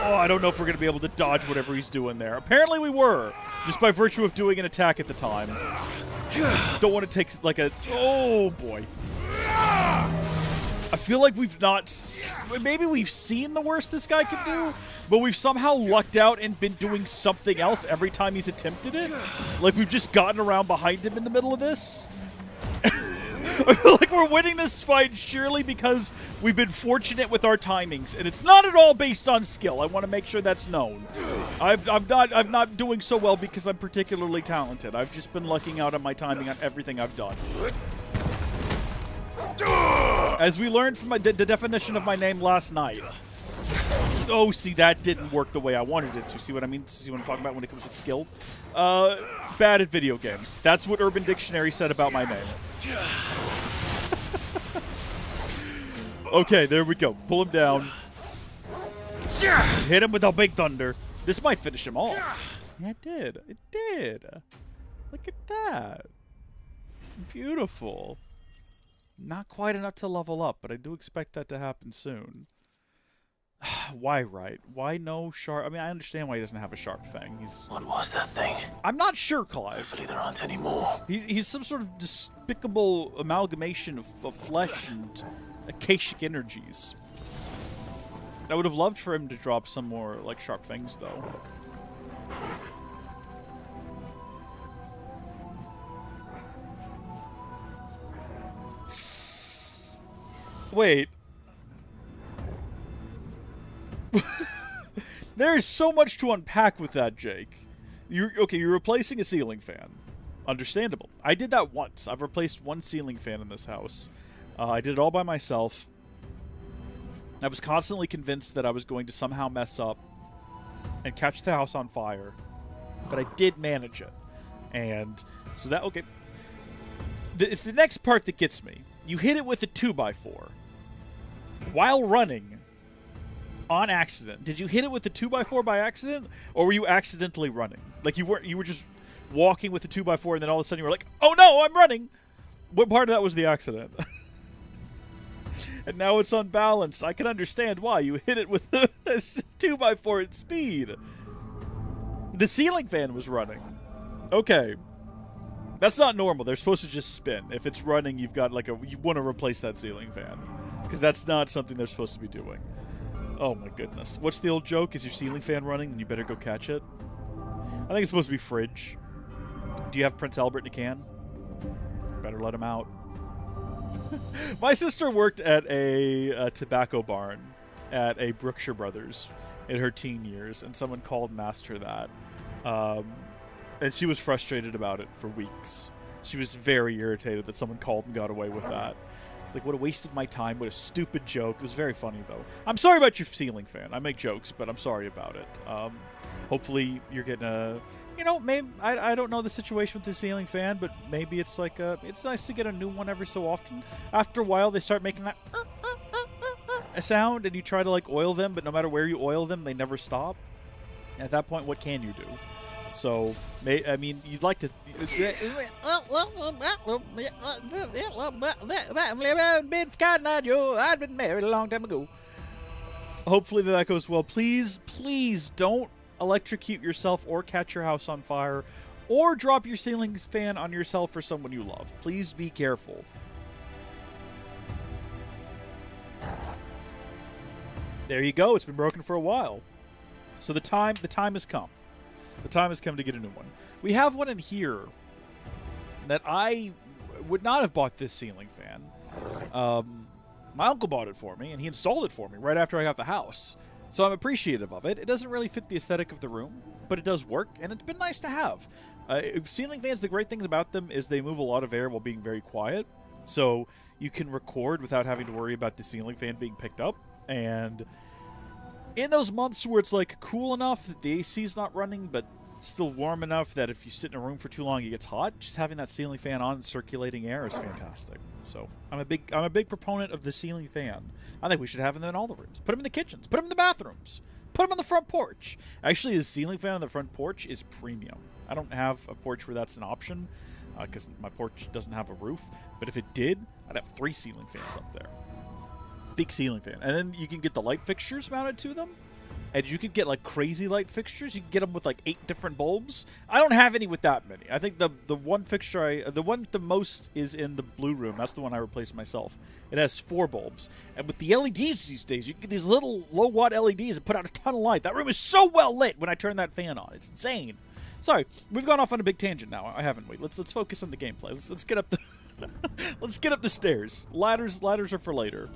Speaker 1: Oh, I don't know if we're going to be able to dodge whatever he's doing there. Apparently we were, just by virtue of doing an attack at the time. Don't want to take, like, a... Oh, boy. I feel like we've not... Maybe we've seen the worst this guy can do, but we've somehow lucked out and been doing something else every time he's attempted it. Like, we've just gotten around behind him in the middle of this. I feel like we're winning this fight surely because we've been fortunate with our timings, and it's not at all based on skill. I want to make sure that's known. I'm not doing so well because I'm particularly talented. I've just been lucking out on my timing on everything I've done. As we learned from the definition of my name last night. Oh, see, that didn't work the way I wanted it to. See what I mean? See what I'm talking about when it comes with skill? Bad at video games. That's what Urban Dictionary said about my name. Okay, there we go. Pull him down. Hit him with a big thunder. This might finish him off. Yeah, it did. It did. Look at that. Beautiful. Not quite enough to level up, but I do expect that to happen soon. Why right? Why no sharp? I mean, I understand why he doesn't have a sharp fang.
Speaker 2: What was that thing?
Speaker 1: I'm not sure, Clive.
Speaker 2: Hopefully there aren't any more.
Speaker 1: He's some sort of despicable amalgamation of flesh and acacic energies. I would have loved for him to drop some more, like, sharp fangs, though. Wait. There is so much to unpack with that, Jake. You're replacing a ceiling fan. Understandable. I did that once. I've replaced one ceiling fan in this house. I did it all by myself. I was constantly convinced that I was going to somehow mess up and catch the house on fire. But I did manage it. And so that, okay. It's the next part that gets me. You hit it with a 2x4 while running on accident. Did you hit it with the 2x4 by accident, or were you accidentally running? Like you were just walking with the 2x4, and then all of a sudden you were like, "Oh no, I'm running!" What part of that was the accident? And now it's unbalanced. I can understand why you hit it with a 2x4 at speed. The ceiling fan was running. Okay. That's not normal. They're supposed to just spin. If it's running, you've got you want to replace that ceiling fan. Because that's not something they're supposed to be doing. Oh my goodness. What's the old joke? Is your ceiling fan running? Then you better go catch it. I think it's supposed to be fridge. Do you have Prince Albert in a can? Better let him out. My sister worked at a tobacco barn at a Brookshire Brothers in her teen years, and someone called and asked her that. And she was frustrated about it for weeks. She was very irritated that someone called and got away with that. It's like, what a waste of my time. What a stupid joke. It was very funny, though. I'm sorry about your ceiling fan. I make jokes, but I'm sorry about it. Hopefully you're getting a... You know, maybe... I don't know the situation with the ceiling fan, but maybe it's like a... It's nice to get a new one every so often. After a while, they start making that... a sound, and you try to, like, oil them, but no matter where you oil them, they never stop. At that point, what can you do? So, I mean, you'd like to... I've been married a long time ago. Hopefully that goes well. Please, please don't electrocute yourself or catch your house on fire or drop your ceiling fan on yourself or someone you love. Please be careful. There you go. It's been broken for a while. So the time has come. The time has come to get a new one. We have one in here that I would not have bought this ceiling fan. My uncle bought it for me, and he installed it for me right after I got the house. So I'm appreciative of it. It doesn't really fit the aesthetic of the room, but it does work, and it's been nice to have. Ceiling fans, the great things about them is they move a lot of air while being very quiet. So you can record without having to worry about the ceiling fan being picked up. And in those months where it's like cool enough that the AC's not running, but still warm enough that if you sit in a room for too long it gets hot, just having that ceiling fan on and circulating air is fantastic. So I'm a big proponent of the ceiling fan. I think we should have them in all the rooms. Put them in the kitchens. Put them in the bathrooms. Put them on the front porch. Actually, the ceiling fan on the front porch is premium. I don't have a porch where that's an option because my porch doesn't have a roof. But if it did, I'd have 3 ceiling fans up there. Big ceiling fan. And then you can get the light fixtures mounted to them. And you could get like crazy light fixtures. You can get them with like 8 different bulbs. I don't have any with that many. I think the one fixture the one with the most is in the blue room. That's the one I replaced myself. It has 4 bulbs. And with the LEDs these days, you can get these little low watt LEDs and put out a ton of light. That room is so well lit when I turn that fan on. It's insane. Sorry, we've gone off on a big tangent now, haven't we? Let's focus on the gameplay. Let's get up the let's get up the stairs. Ladders are for later.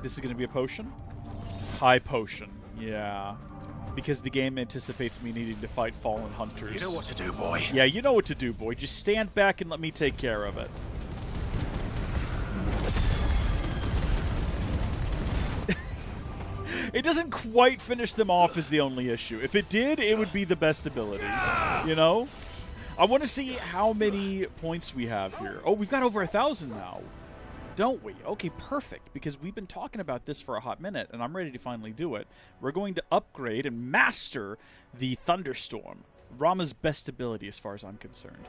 Speaker 1: This is going to be a potion? High potion. Yeah. Because the game anticipates me needing to fight fallen hunters.
Speaker 13: You know what to do, boy.
Speaker 1: Yeah, you know what to do, boy. Just stand back and let me take care of it. It doesn't quite finish them off is the only issue. If it did, it would be the best ability. You know? I want to see how many points we have here. Oh, we've got over 1,000 now. Don't we? Okay, perfect, because we've been talking about this for a hot minute, and I'm ready to finally do it. We're going to upgrade and master the Thunderstorm. Rama's best ability as far as I'm concerned.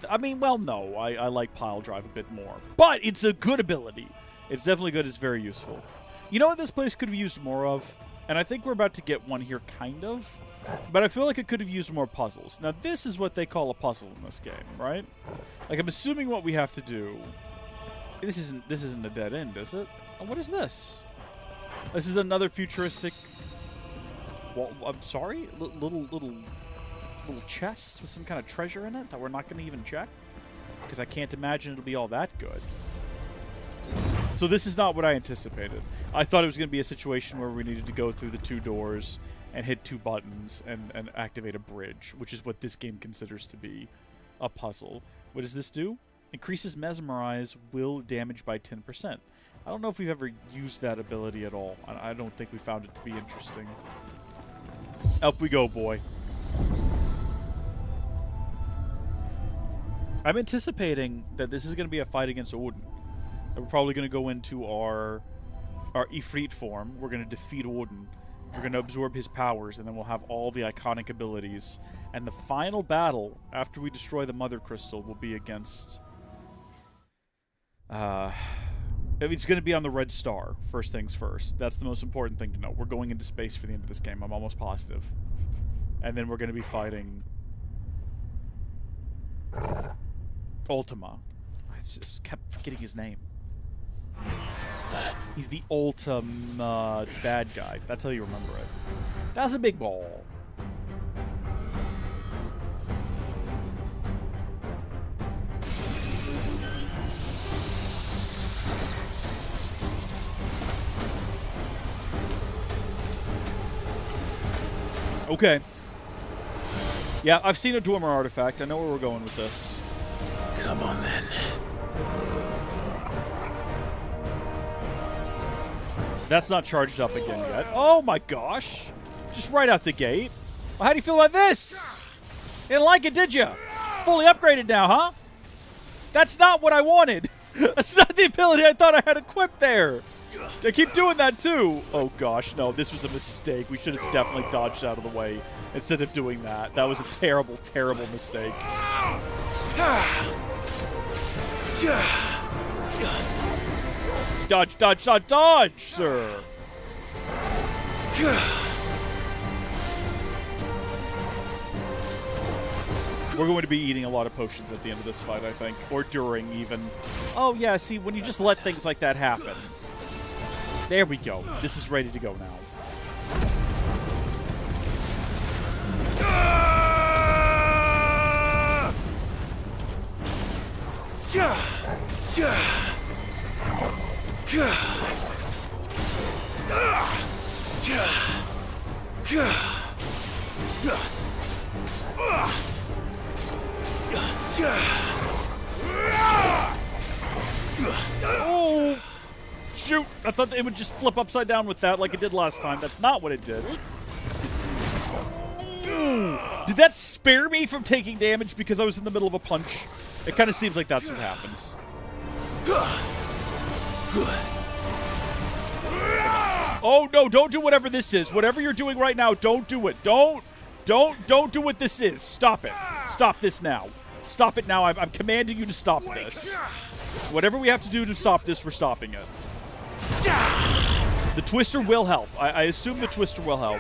Speaker 1: No, I like Pile Drive a bit more. But it's a good ability. It's definitely good. It's very useful. You know what this place could have used more of? And I think we're about to get one here, kind of. But I feel like it could have used more puzzles. Now, this is what they call a puzzle in this game, right? Like, I'm assuming what we have to do... This isn't a dead end, is it? Oh, what is this? This is another futuristic... Well, I'm sorry? Little chest with some kind of treasure in it that we're not going to even check? Because I can't imagine it'll be all that good. So this is not what I anticipated. I thought it was going to be a situation where we needed to go through the 2 doors and hit 2 buttons and activate a bridge, which is what this game considers to be a puzzle. What does this do? Increases Mesmerize, will damage by 10%. I don't know if we've ever used that ability at all. I don't think we found it to be interesting. Up we go, boy. I'm anticipating that this is going to be a fight against Odin. We're probably going to go into our Ifrit form. We're going to defeat Odin. We're going to absorb his powers, and then we'll have all the iconic abilities. And the final battle, after we destroy the Mother Crystal, will be against... it's going to be on the Red Star, first things first. That's the most important thing to know. We're going into space for the end of this game, I'm almost positive. And then we're going to be fighting... Ultima. I just kept forgetting his name. He's the ultimate bad guy. That's how you remember it. That's a big ball. Okay. Yeah, I've seen a Dwemer artifact. I know where we're going with this.
Speaker 2: Come on, then.
Speaker 1: So that's not charged up again yet. Oh my gosh! Just right out the gate. Well, how do you feel about this? You didn't like it, did you? Fully upgraded now, huh? That's not what I wanted. That's not the ability I thought I had equipped there. I keep doing that too. Oh gosh, no, this was a mistake. We should have definitely dodged out of the way instead of doing that. That was a terrible, terrible mistake. Dodge, dodge, dodge, dodge, sir. We're going to be eating a lot of potions at the end of this fight, I think. Or during, even. Oh, yeah, see, when you just let things like that happen. There we go. This is ready to go now. Oh! Shoot! I thought it would just flip upside down with that like it did last time. That's not what it did. Did that spare me from taking damage because I was in the middle of a punch? It kind of seems like that's what happened. Oh no, don't do whatever this is. Whatever you're doing right now, don't do it. Don't do what this is. Stop it. Stop this now. Stop it now. I'm commanding you to stop this. Whatever we have to do to stop this, we're stopping it. The Twister will help. I assume the Twister will help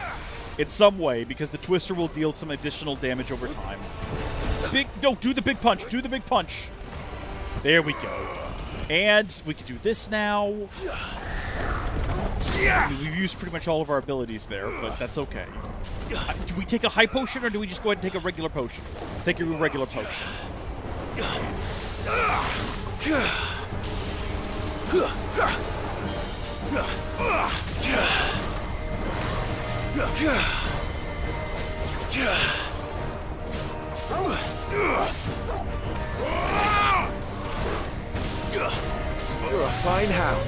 Speaker 1: in some way because the Twister will deal some additional damage over time. No, do the big punch. Do the big punch. There we go. And we can do this now. I mean, we've used pretty much all of our abilities there, but that's okay. Do we take a high potion, or do we just go ahead and take a regular potion? Take a regular potion.
Speaker 13: You're a fine hound.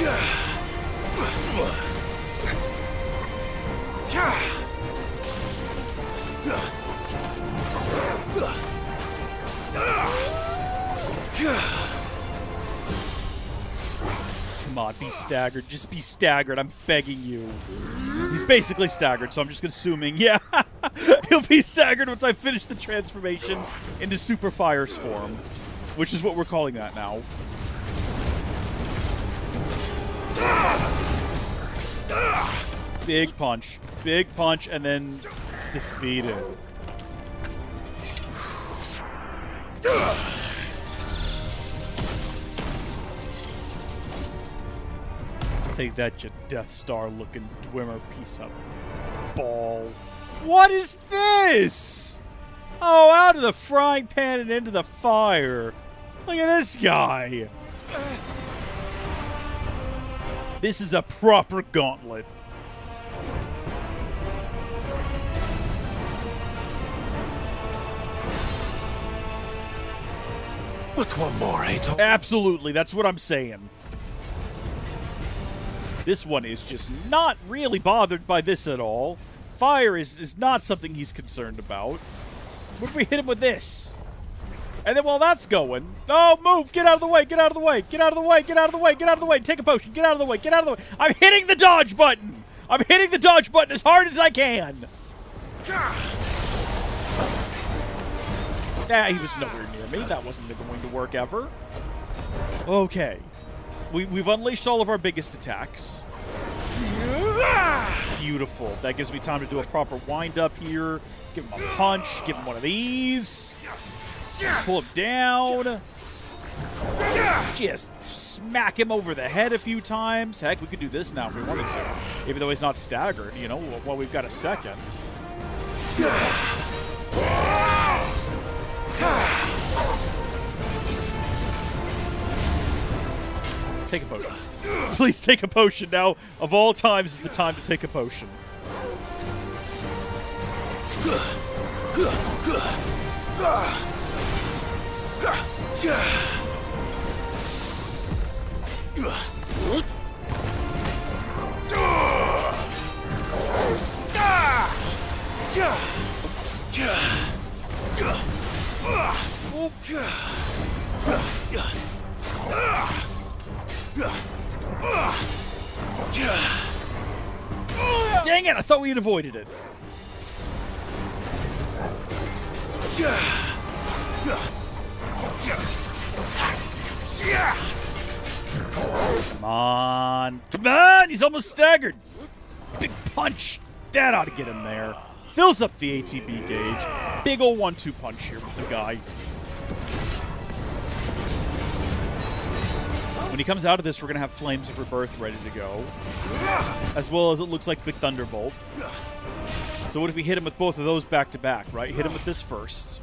Speaker 1: Come on, be staggered. Just be staggered. I'm begging you. He's basically staggered, so I'm just assuming, yeah, he'll be staggered once I finish the transformation into Super Fire's form, which is what we're calling that now. Big punch, and then defeated. Take that, you Death Star looking Dwemer piece of ball. What is this? Oh, out of the frying pan and into the fire. Look at this guy. This is a proper gauntlet.
Speaker 13: What's one more, eh?
Speaker 1: Absolutely, that's what I'm saying. This one is just not really bothered by this at all. Fire is not something he's concerned about. What if we hit him with this? And then while that's going, oh, move, get out of the way, get out of the way, get out of the way, get out of the way, get out of the way, take a potion, get out of the way, get out of the way. I'm hitting the dodge button. I'm hitting the dodge button as hard as I can. He was nowhere near me. That wasn't going to work ever. Okay. We've unleashed all of our biggest attacks. Beautiful. That gives me time to do a proper wind-up here. Give him a punch. Give him one of these. Pull him down. Just smack him over the head a few times. Heck, we could do this now if we wanted to. Even though he's not staggered, you know, while we've got a second. Take a potion. Please take a potion now. Of all times is the time to take a potion. Dang it, I thought we had avoided it. Come on. Come on, he's almost staggered. Big punch. That ought to get him there. Fills up the ATB gauge. Big ol' 1-2 punch here with the guy. When he comes out of this, we're going to have Flames of Rebirth ready to go. As well as it looks like Big Thunderbolt. So what if we hit him with both of those back to back, right? Hit him with this first.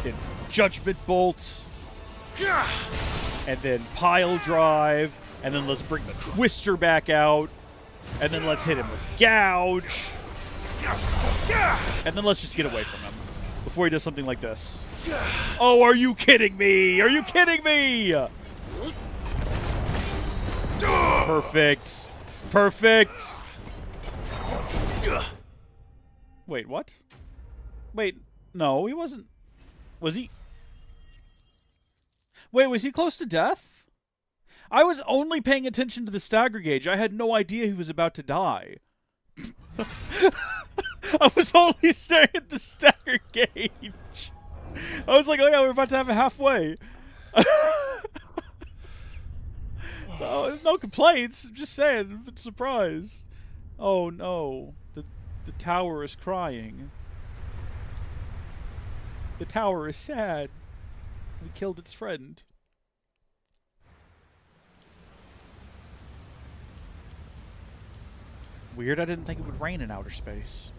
Speaker 1: Then Judgment Bolt. And then Pile Drive. And then let's bring the Twister back out. And then let's hit him with Gouge. And then let's just get away from him before he does something like this. Oh, are you kidding me? Are you kidding me? Perfect. Perfect. Wait, what? Wait, no, he wasn't. Was he? Wait, was he close to death? I was only paying attention to the stagger gauge. I had no idea he was about to die. I was only staring at the stagger gauge. I was like, oh yeah, we're about to have it halfway. No complaints. I'm just saying, I'm a bit surprised. Oh no. The tower is crying. The tower is sad. We killed its friend. Weird, I didn't think it would rain in outer space.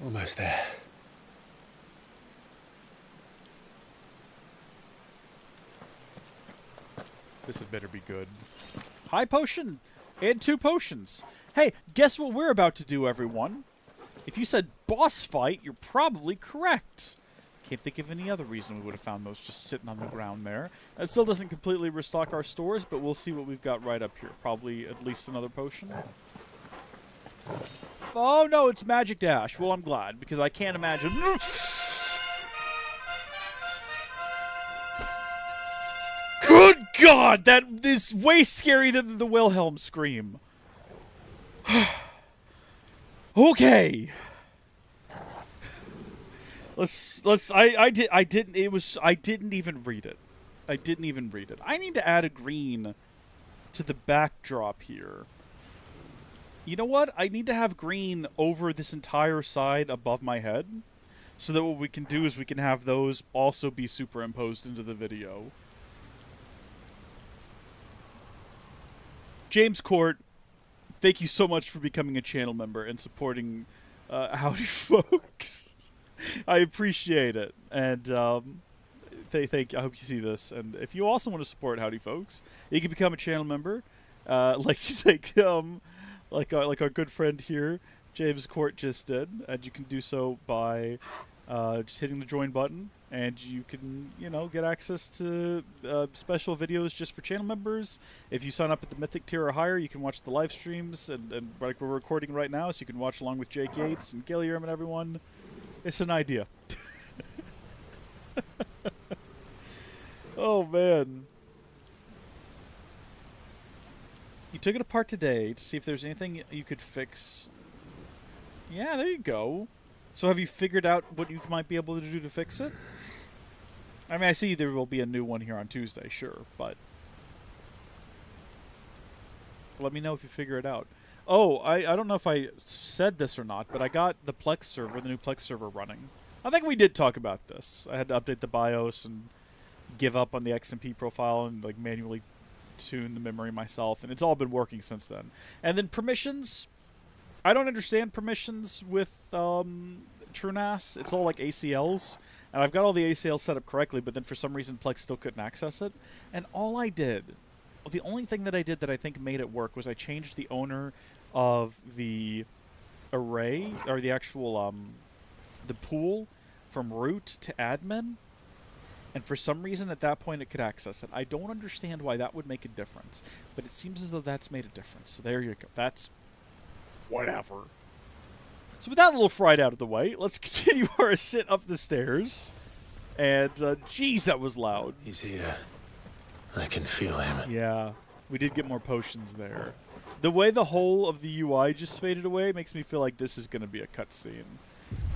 Speaker 12: Almost there.
Speaker 1: This had better be good. High potion and 2 potions. Hey, guess what we're about to do, everyone? If you said boss fight, you're probably correct. Can't think of any other reason we would have found those just sitting on the ground there. It still doesn't completely restock our stores, but we'll see what we've got right up here. Probably at least another potion. Oh no, it's Magic Dash. Well, I'm glad, because I can't imagine. Good God, that is way scarier than the Wilhelm scream. Okay. I didn't even read it. I didn't even read it. I need to add a green to the backdrop here. You know what? I need to have green over this entire side above my head, so that what we can do is we can have those also be superimposed into the video. James Court, thank you so much for becoming a channel member and supporting Howdy Folks. I appreciate it, and I hope you see this. And if you also want to support Howdy Folks, you can become a channel member, like our good friend here, James Court, just did, and you can do so by just hitting the join button, and you can, get access to special videos just for channel members. If you sign up at the Mythic tier or higher, you can watch the live streams, and like we're recording right now, so you can watch along with Jake Yates and Gilliam and everyone. It's an idea. Oh, man. You took it apart today to see if there's anything you could fix. Yeah, there you go. So have you figured out what you might be able to do to fix it? I mean, I see there will be a new one here on Tuesday, sure, but let me know if you figure it out. Oh, I don't know if I said this or not, but I got the Plex server, the new Plex server running. I think we did talk about this. I had to update the BIOS and give up on the XMP profile and like manually tune the memory myself, and it's all been working since then. And then permissions, I don't understand permissions with TrueNAS. It's all like ACLs, and I've got all the ACLs set up correctly, but then for some reason Plex still couldn't access it. And the only thing that I did that I think made it work was I changed the owner of the array, or the actual the pool, from root to admin. And for some reason, at that point, it could access it. I don't understand why that would make a difference, but it seems as though that's made a difference. So there you go. That's whatever. So with that little fright out of the way, let's continue our ascent up the stairs. And, geez, that was loud.
Speaker 13: He's here. I can feel him.
Speaker 1: Yeah, we did get more potions there. The way the whole of the UI just faded away makes me feel like this is going to be a cutscene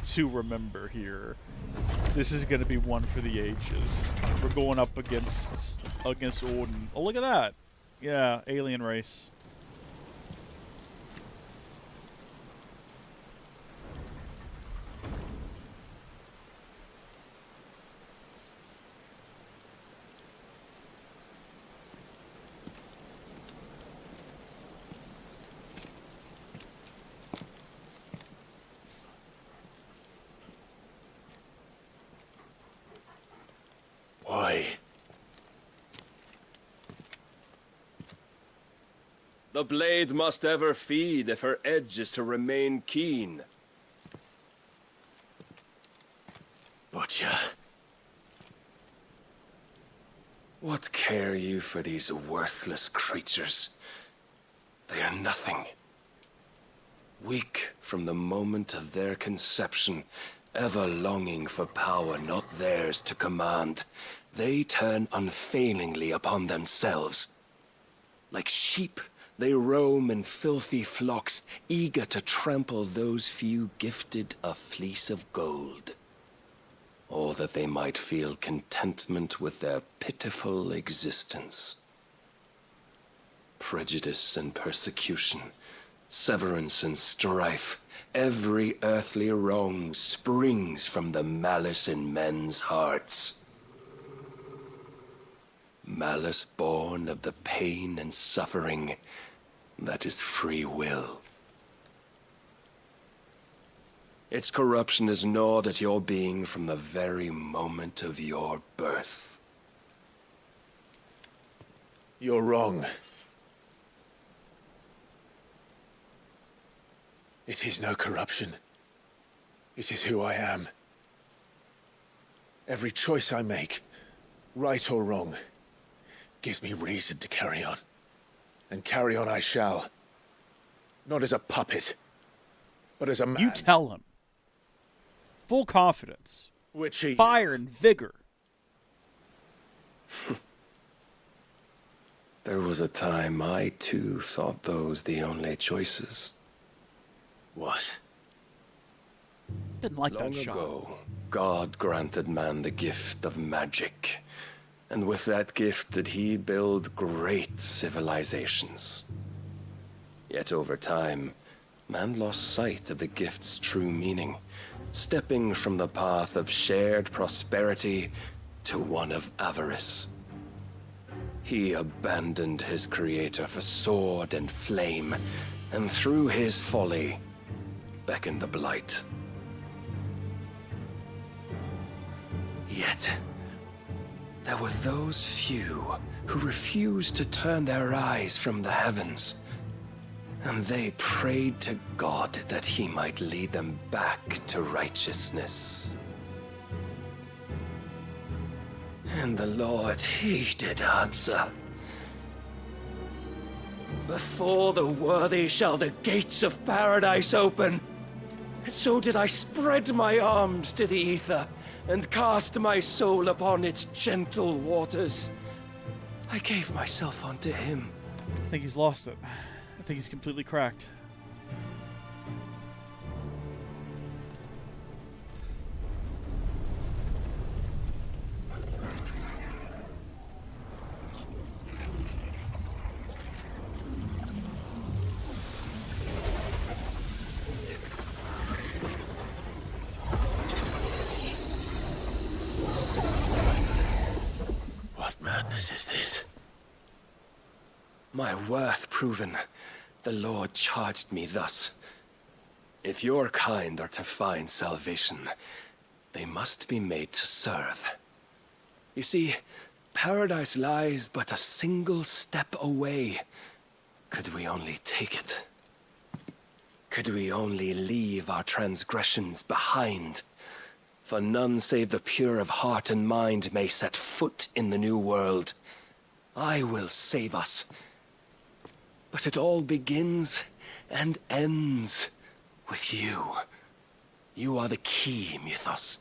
Speaker 1: to remember here. This is going to be one for the ages. We're going up against Odin. Oh, look at that. Yeah, alien race.
Speaker 13: Why?
Speaker 14: The blade must ever feed if her edge is to remain keen.
Speaker 13: Butcher.
Speaker 14: What care you for these worthless creatures? They are nothing. Weak from the moment of their conception, ever longing for power not theirs to command, they turn unfailingly upon themselves. Like sheep, they roam in filthy flocks, eager to trample those few gifted a fleece of gold. Or that they might feel contentment with their pitiful existence. Prejudice and persecution, severance and strife, every earthly wrong springs from the malice in men's hearts. Malice born of the pain and suffering that is free will. Its corruption is gnawed at your being from the very moment of your birth.
Speaker 12: You're wrong. It is no corruption. It is who I am. Every choice I make, right or wrong, gives me reason to carry on. And carry on I shall. Not as a puppet, but as a man.
Speaker 1: You tell him. Full confidence.
Speaker 12: Which
Speaker 1: fire and vigor.
Speaker 14: There was a time I, too, thought those the only choices.
Speaker 12: What?
Speaker 1: Didn't like
Speaker 14: Long
Speaker 1: that shot.
Speaker 14: ago, God granted man the gift of magic. And with that gift did he build great civilizations. Yet over time, man lost sight of the gift's true meaning, stepping from the path of shared prosperity to one of avarice. He abandoned his creator for sword and flame, and through his folly, beckoned the blight. Yet, there were those few who refused to turn their eyes from the heavens, and they prayed to God that he might lead them back to righteousness. And the Lord, he did answer. Before the worthy shall the gates of paradise open. And so did I spread my arms to the ether, and cast my soul upon its gentle waters. I gave myself unto him.
Speaker 1: I think he's lost it. I think he's completely cracked.
Speaker 12: What madness is this?
Speaker 14: My worth proven, the Lord charged me thus. If your kind are to find salvation, they must be made to serve. You see, paradise lies but a single step away. Could we only take it? Could we only leave our transgressions behind? For none save the pure of heart and mind may set foot in the new world. I will save us. But it all begins and ends with you. You are the key, Mythos.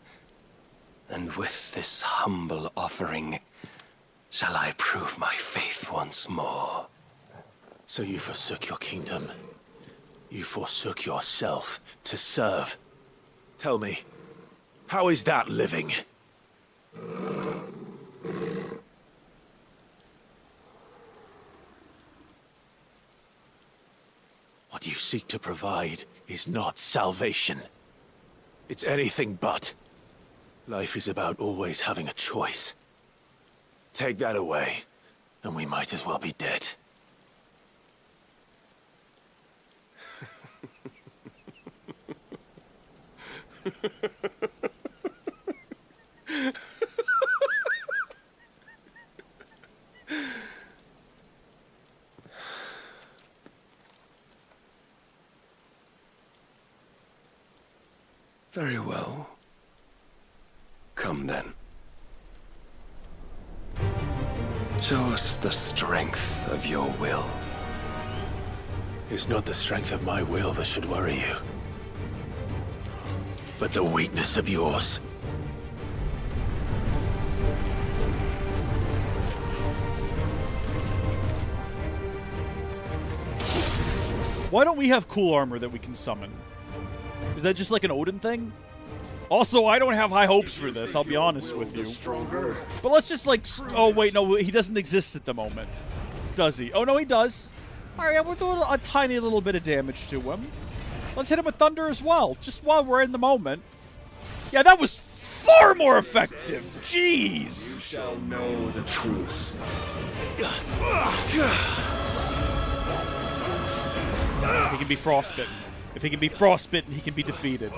Speaker 14: And with this humble offering, shall I prove my faith once more.
Speaker 12: So you forsook your kingdom. You forsook yourself to serve. Tell me, how is that living? What you seek to provide is not salvation. It's anything but. Life is about always having a choice. Take that away, and we might as well be dead.
Speaker 14: Very well. Come then. Show us the strength of your will.
Speaker 12: It's not the strength of my will that should worry you, but the weakness of yours.
Speaker 1: Why don't we have cool armor that we can summon? Is that just like an Odin thing? Also, I don't have high hopes for this, I'll be honest with you. But let's just like... Oh, wait, no, he doesn't exist at the moment. Does he? Oh, no, he does. Alright, we'll do a tiny little bit of damage to him. Let's hit him with thunder as well, just while we're in the moment. Yeah, that was far more effective. Jeez.
Speaker 14: You shall know the truth.
Speaker 1: He can be frostbitten. If he can be frostbitten, he can be defeated.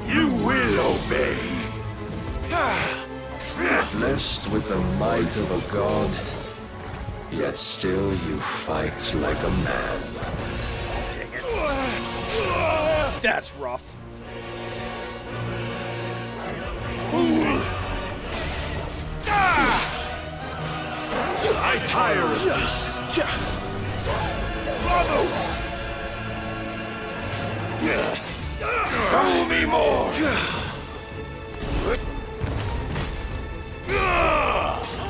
Speaker 14: You will obey. Blessed with the might of a god, yet still you fight like a man.
Speaker 1: Dang it. That's rough.
Speaker 14: I tire of this. Show me more.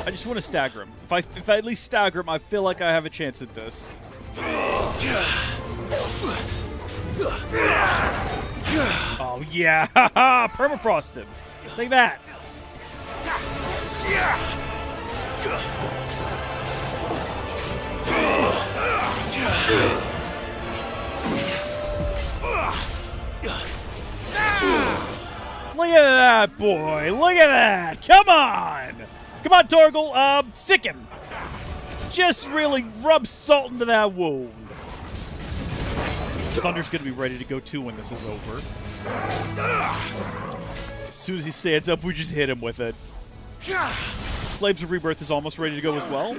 Speaker 1: I just want to stagger him. If I at least stagger him, I feel like I have a chance at this. Oh yeah, haha! Permafrost him. Take that. Look at that, boy! Look at that! Come on! Come on, Torgal! Sick him! Just really rub salt into that wound. Thunder's gonna be ready to go too when this is over. As soon as he stands up, we just hit him with it. Flames of Rebirth is almost ready to go as well.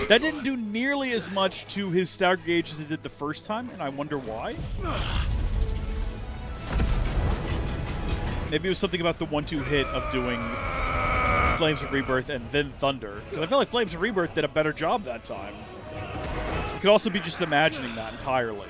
Speaker 1: That didn't do nearly as much to his stagger gauge as it did the first time, and I wonder why. Maybe it was something about the 1-2 hit of doing Flames of Rebirth and then Thunder. Because I feel like Flames of Rebirth did a better job that time. It could also be just imagining that entirely.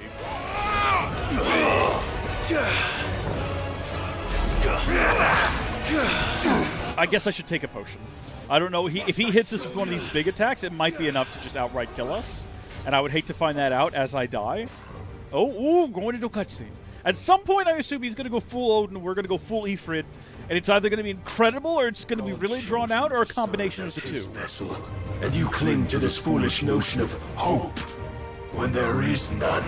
Speaker 1: I guess I should take a potion. I don't know. If he hits us with one of these big attacks, it might be enough to just outright kill us. And I would hate to find that out as I die. Oh, ooh, going into a cutscene. At some point, I assume he's going to go full Odin, we're going to go full Ifrit, and it's either going to be incredible or it's going to be really drawn out, or a combination of the two.
Speaker 14: Vessel, and you cling to this foolish notion of hope when there is none.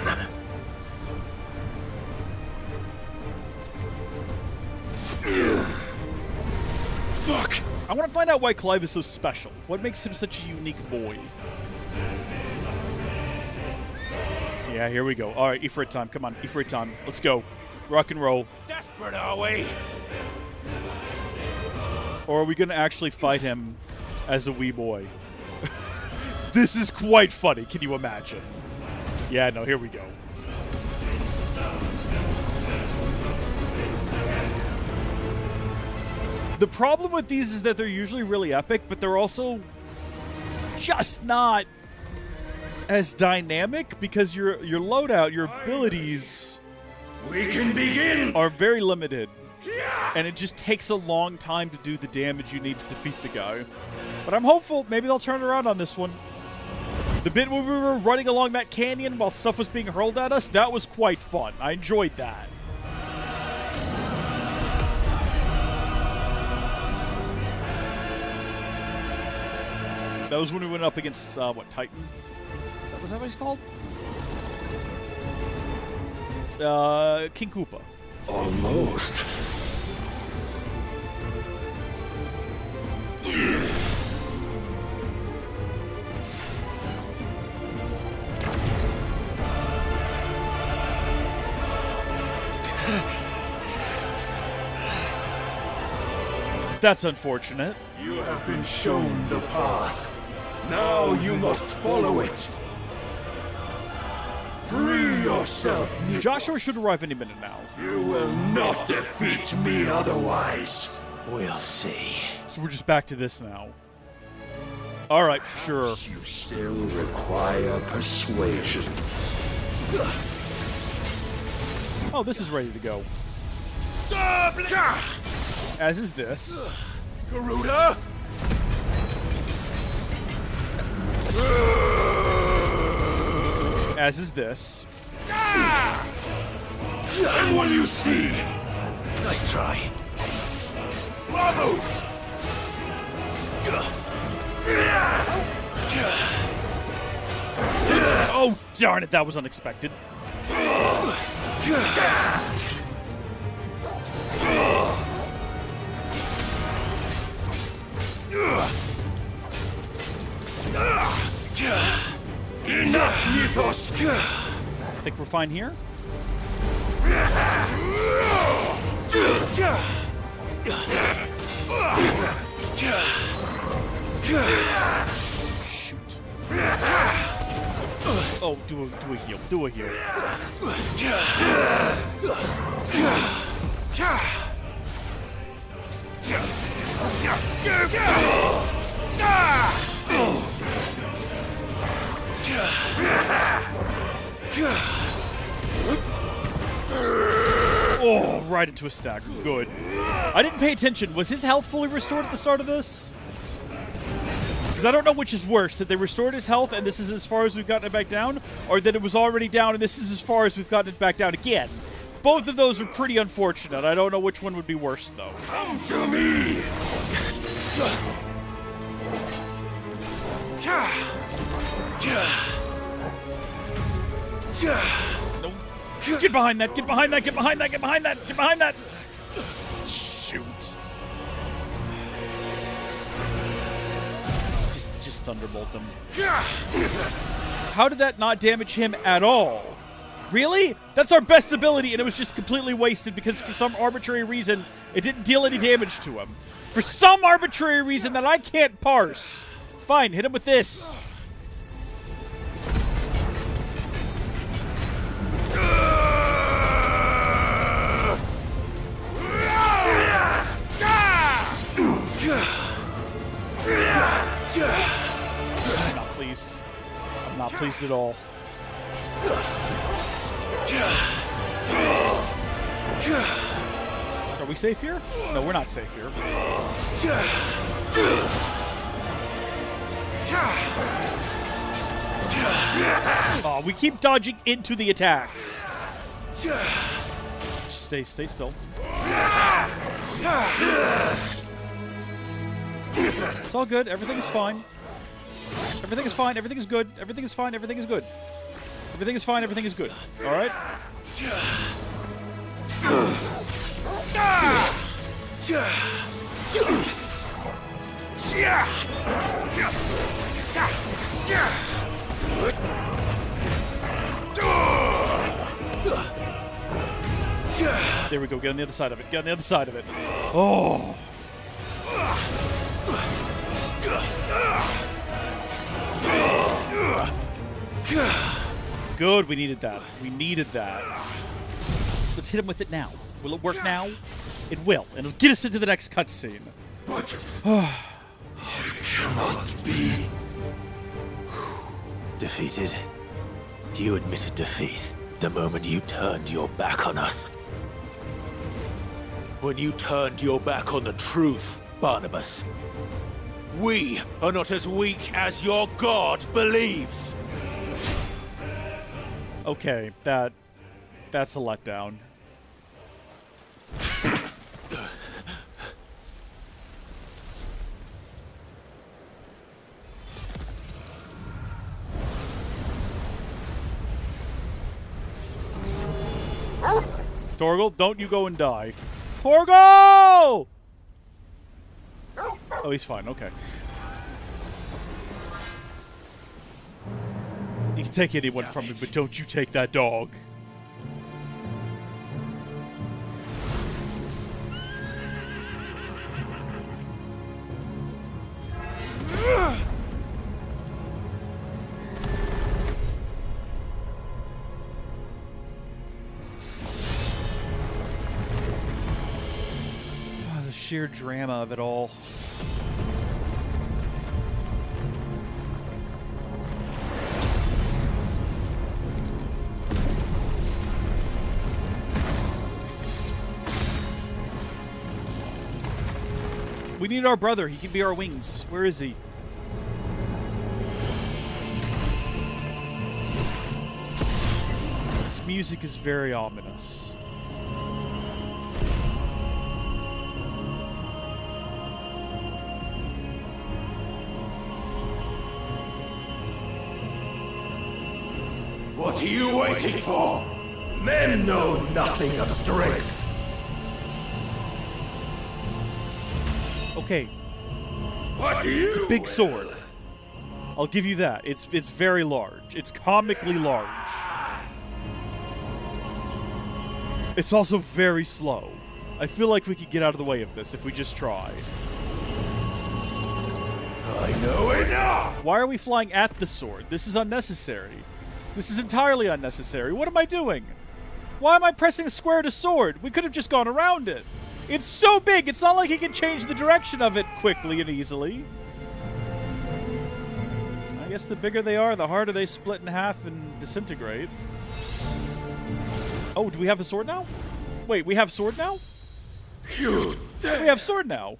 Speaker 1: Fuck! I want to find out why Clive is so special. What makes him such a unique boy? Yeah, here we go. All right, Ifrit time. Come on, Ifrit time. Let's go. Rock and roll.
Speaker 14: Desperate, are we?
Speaker 1: Or are we going to actually fight him as a wee boy? This is quite funny. Can you imagine? Yeah, no, here we go. The problem with these is that they're usually really epic, but they're also just not as dynamic because your loadout, your abilities
Speaker 14: We can begin!
Speaker 1: are very limited. And it just takes a long time to do the damage you need to defeat the guy. But I'm hopeful maybe they'll turn around on this one. The bit where we were running along that canyon while stuff was being hurled at us, that was quite fun. I enjoyed that. That was when we went up against, what, Titan? Was that what he's called? King Koopa.
Speaker 14: Almost.
Speaker 1: That's unfortunate.
Speaker 14: You have been shown the path. Now you must follow it. Free yourself, Nick.
Speaker 1: Joshua should arrive any minute now.
Speaker 14: You will not defeat me otherwise.
Speaker 12: We'll see.
Speaker 1: So we're just back to this now. Alright, sure.
Speaker 14: You still require persuasion.
Speaker 1: Oh, this is ready to go. As is this.
Speaker 14: Garuda?
Speaker 1: As is this.
Speaker 14: And what you see?
Speaker 12: Nice try.
Speaker 14: Bravo!
Speaker 1: Oh, darn it, that was unexpected. I think we're fine here. Shoot. Oh, do a heal. Do a heal. Oh, right into a stack. Good. I didn't pay attention. Was his health fully restored at the start of this? Because I don't know which is worse, that they restored his health and this is as far as we've gotten it back down, or that it was already down and this is as far as we've gotten it back down again. Both of those are pretty unfortunate. I don't know which one would be worse, though.
Speaker 14: Come to me!
Speaker 1: No. Get behind that! Get behind that! Get behind that! Get behind that! Get behind that! Shoot. Just thunderbolt them. How did that not damage him at all? Really? That's our best ability, and it was just completely wasted because for some arbitrary reason, it didn't deal any damage to him. For some arbitrary reason that I can't parse. Fine, hit him with this. I'm not pleased. I'm not pleased at all. Are we safe here? No, we're not safe here. Oh, we keep dodging into the attacks. Stay still. It's all good. Everything is fine. Everything is fine. Everything is good. Everything is fine. Everything is good. Everything is fine. Everything is good. All right. There we go. Get on the other side of it. Get on the other side of it. Oh. Good. We needed that. We needed that. Let's hit him with it now. Will it work now? It will. And it'll get us into the next cutscene.
Speaker 14: But it cannot be.
Speaker 12: Defeated. You admitted defeat the moment you turned your back on us. When you turned your back on the truth, Barnabas. We are not as weak as your God believes.
Speaker 1: Okay, that's a letdown. Torgal, don't you go and die. Torgal! Oh, he's fine. Okay. You can take anyone from me, but don't you take that dog. Oh, the sheer drama of it all. We need our brother. He can be our wings. Where is he? This music is very ominous.
Speaker 14: What are you waiting for? Men know nothing of strength.
Speaker 1: Okay.
Speaker 14: What are you?
Speaker 1: It's a big sword. I'll give you that. It's very large. It's comically large. It's also very slow. I feel like we could get out of the way of this if we just tried.
Speaker 12: I know enough!
Speaker 1: Why are we flying at the sword? This is unnecessary. This is entirely unnecessary. What am I doing? Why am I pressing square to sword? We could have just gone around it. It's so big, it's not like he can change the direction of it quickly and easily. I guess the bigger they are, the harder they split in half and disintegrate. Oh, do we have a sword now? Wait, we have sword now?
Speaker 12: You
Speaker 1: We have sword now.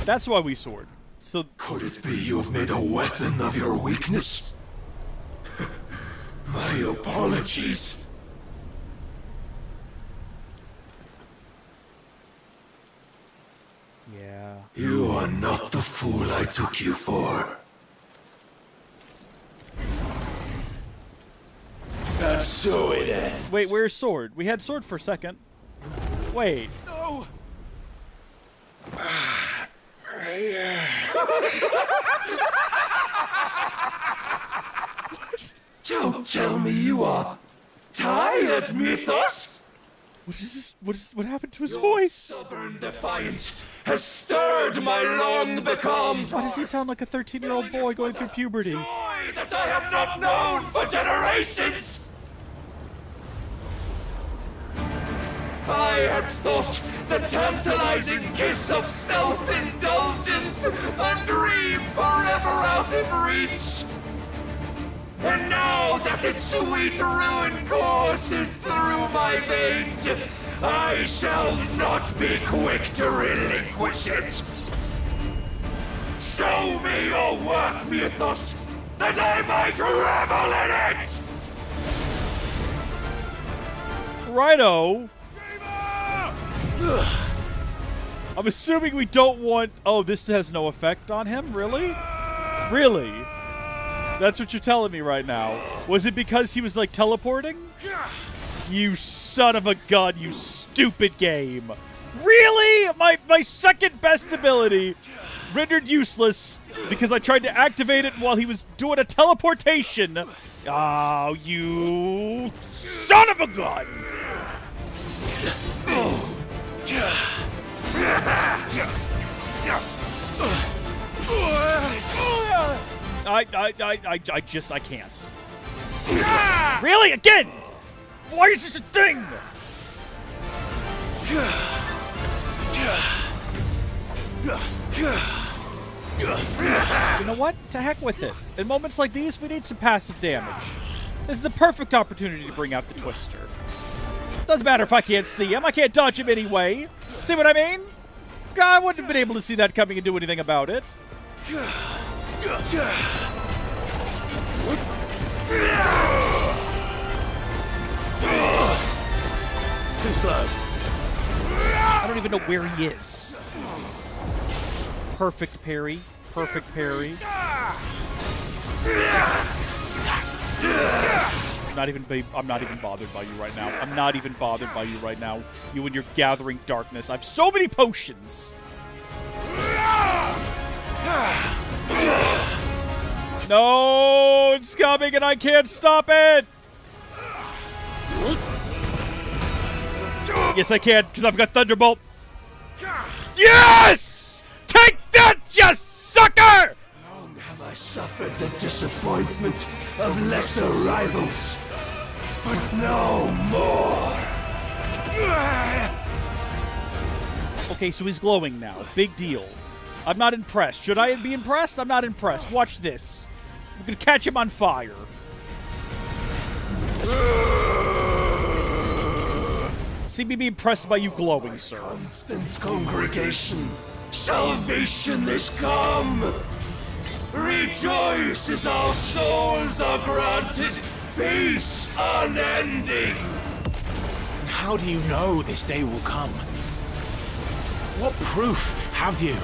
Speaker 1: That's why we sword. So
Speaker 12: could it be you have made a weapon of your weakness? My apologies.
Speaker 1: yeah.
Speaker 12: You are not the fool I took you for. And so it ends.
Speaker 1: Wait, where's sword? We had sword for a second. Wait.
Speaker 12: No. Don't tell me you are tired, Mythos.
Speaker 1: What is this? What happened to his voice?
Speaker 12: Stubborn defiance has stirred my long becalmed
Speaker 1: Why does he sound like a 13-year-old boy going through puberty?
Speaker 12: joy that I have not known for generations. I had thought the tantalizing kiss of self-indulgence a dream forever out of reach. And now that its sweet ruin courses through my veins, I shall not be quick to relinquish it. Show me your work, Mythos, that I might revel in it!
Speaker 1: Righto. I'm assuming we don't want... Oh, this has no effect on him? Really? Really? That's what you're telling me right now. Was it because he was, like, teleporting? You son of a gun, you stupid game. Really? My second best ability rendered useless because I tried to activate it while he was doing a teleportation. Oh, you son of a gun! I can't. Really? Again? Why is this a thing? You know what? To heck with it. In moments like these, we need some passive damage. This is the perfect opportunity to bring out the Twister. Doesn't matter if I can't see him. I can't dodge him anyway. See what I mean? I wouldn't have been able to see that coming and do anything about it.
Speaker 12: Too slow.
Speaker 1: I don't even know where he is. Perfect parry. Perfect parry. I'm not even bothered by you right now. I'm not even bothered by you right now. You and your gathering darkness. I have so many potions. No, it's coming and I can't stop it. Yes, I can, because I've got Thunderbolt. Yes! Take that, you sucker!
Speaker 12: Long have I suffered the disappointment of lesser rivals, but no more.
Speaker 1: Okay, so he's glowing now. Big deal. I'm not impressed. Should I be impressed? I'm not impressed. Watch this. I'm gonna catch him on fire. See me be impressed by you glowing, sir.
Speaker 12: Constant congregation, salvation is come. Rejoice as our souls are granted peace unending.
Speaker 13: How do you know this day will come? What proof have you?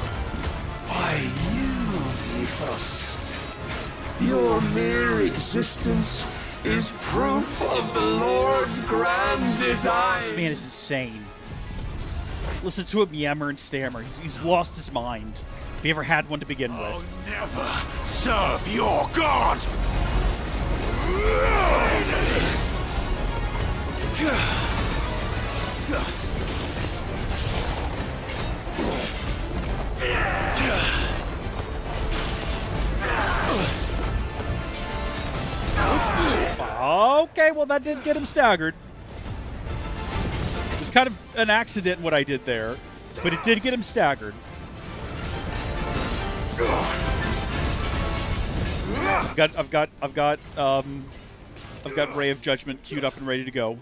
Speaker 12: Why, you, Mythos. Your mere existence is proof of the Lord's grand design.
Speaker 1: This man is insane. Listen to him yammer and stammer. He's lost his mind. If he ever had one to begin with.
Speaker 13: I'll never serve your god!
Speaker 1: Okay, well that did get him staggered. It was kind of an accident what I did there, but it did get him staggered. I've got Ray of Judgment queued up and ready to go.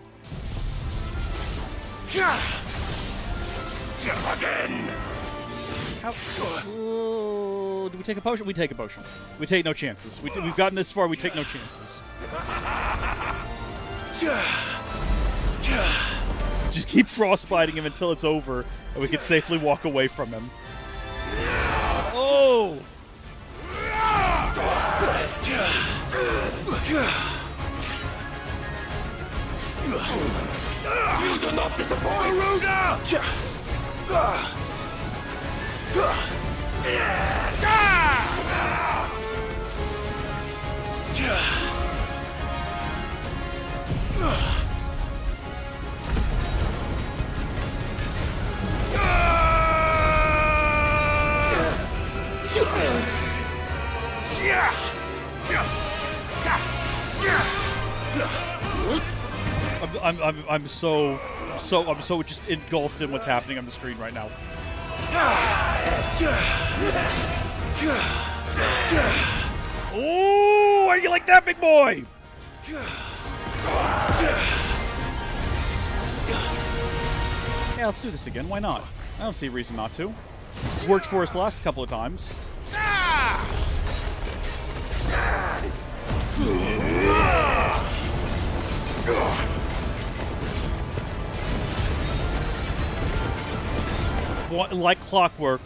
Speaker 13: Again.
Speaker 1: Do we take a potion? We take a potion. We take no chances. We've gotten this far. We take no chances. Just keep frostbiting him until it's over, and we can safely walk away from him. Oh!
Speaker 13: You do not disappoint! Garuda!
Speaker 1: I'm so just engulfed in what's happening on the screen right now. Oh, how do you like that, big boy? Yeah, let's do this again. Why not? I don't see a reason not to. It's worked for us last couple of times. Like clockwork,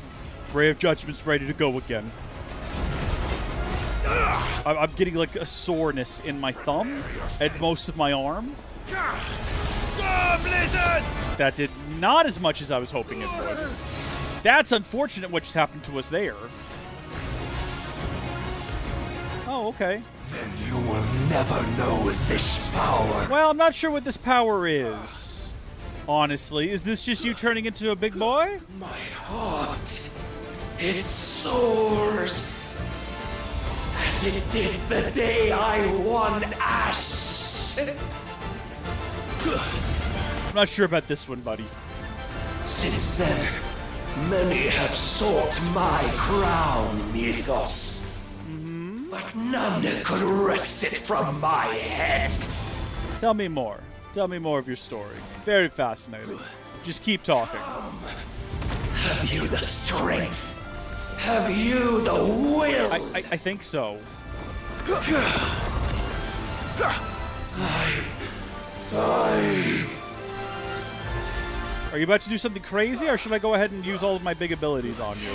Speaker 1: Ray of Judgment's ready to go again. I'm getting like a soreness in my thumb and most of my arm. That did not as much as I was hoping it would. That's unfortunate what just happened to us there. Oh, okay.
Speaker 13: Then you will never know this power.
Speaker 1: Well, I'm not sure what this power is. Honestly, is this just you turning into a big boy?
Speaker 13: My heart, it soars as it did the day I won Ash.
Speaker 1: I'm not sure about this one, buddy.
Speaker 13: Since then, many have sought my crown, Mythos. But none could wrest it from my head.
Speaker 1: Tell me more. Tell me more of your story. Very fascinating. Just keep talking.
Speaker 13: Have you the strength? Have you the will?
Speaker 1: I think so. Are you about to do something crazy, or should I go ahead and use all of my big abilities on you?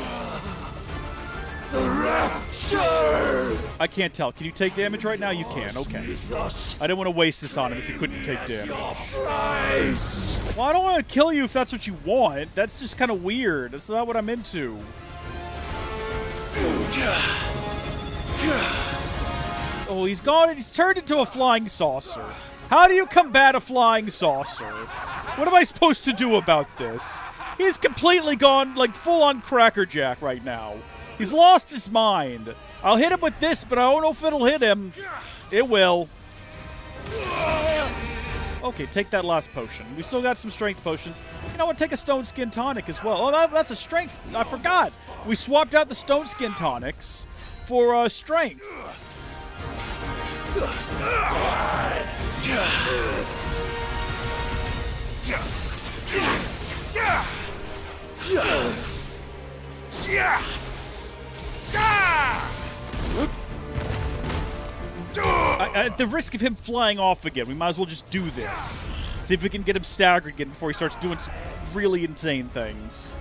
Speaker 13: The rapture!
Speaker 1: I can't tell. Can you take damage right now? You can. Okay. I didn't want to waste this on him if he couldn't take damage. Well, I don't want to kill you if that's what you want. That's just kind of weird. That's not what I'm into. Oh, he's gone. He's turned into a flying saucer. How do you combat a flying saucer? What am I supposed to do about this? He's completely gone, like, full-on crackerjack right now. He's lost his mind. I'll hit him with this, but I don't know if it'll hit him. It will. Okay, take that last potion. We still got some strength potions. You know what? Take a stone skin tonic as well. Oh, that's a strength. I forgot. We swapped out the stone skin tonics for strength. At the risk of him flying off again, we might as well just do this. See if we can get him staggered again before he starts doing some really insane things.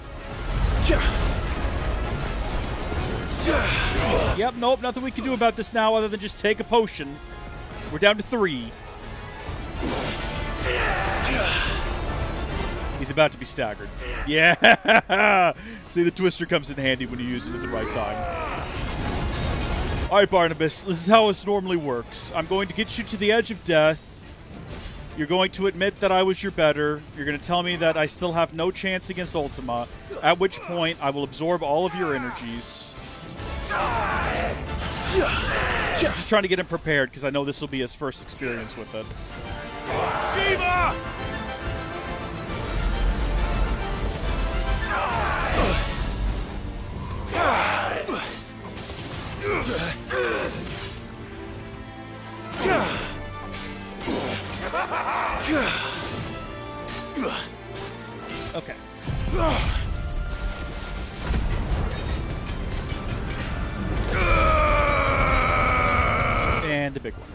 Speaker 1: Yep, nope, nothing we can do about this now other than just take a potion. We're down to 3. He's about to be staggered. Yeah! See, the twister comes in handy when you use it at the right time. Alright, Barnabas, this is how this normally works. I'm going to get you to the edge of death. You're going to admit that I was your better. You're going to tell me that I still have no chance against Ultima, at which point I will absorb all of your energies. Just trying to get him prepared, because I know this will be his first experience with it.
Speaker 12: Shiva!
Speaker 1: Okay. And the big one.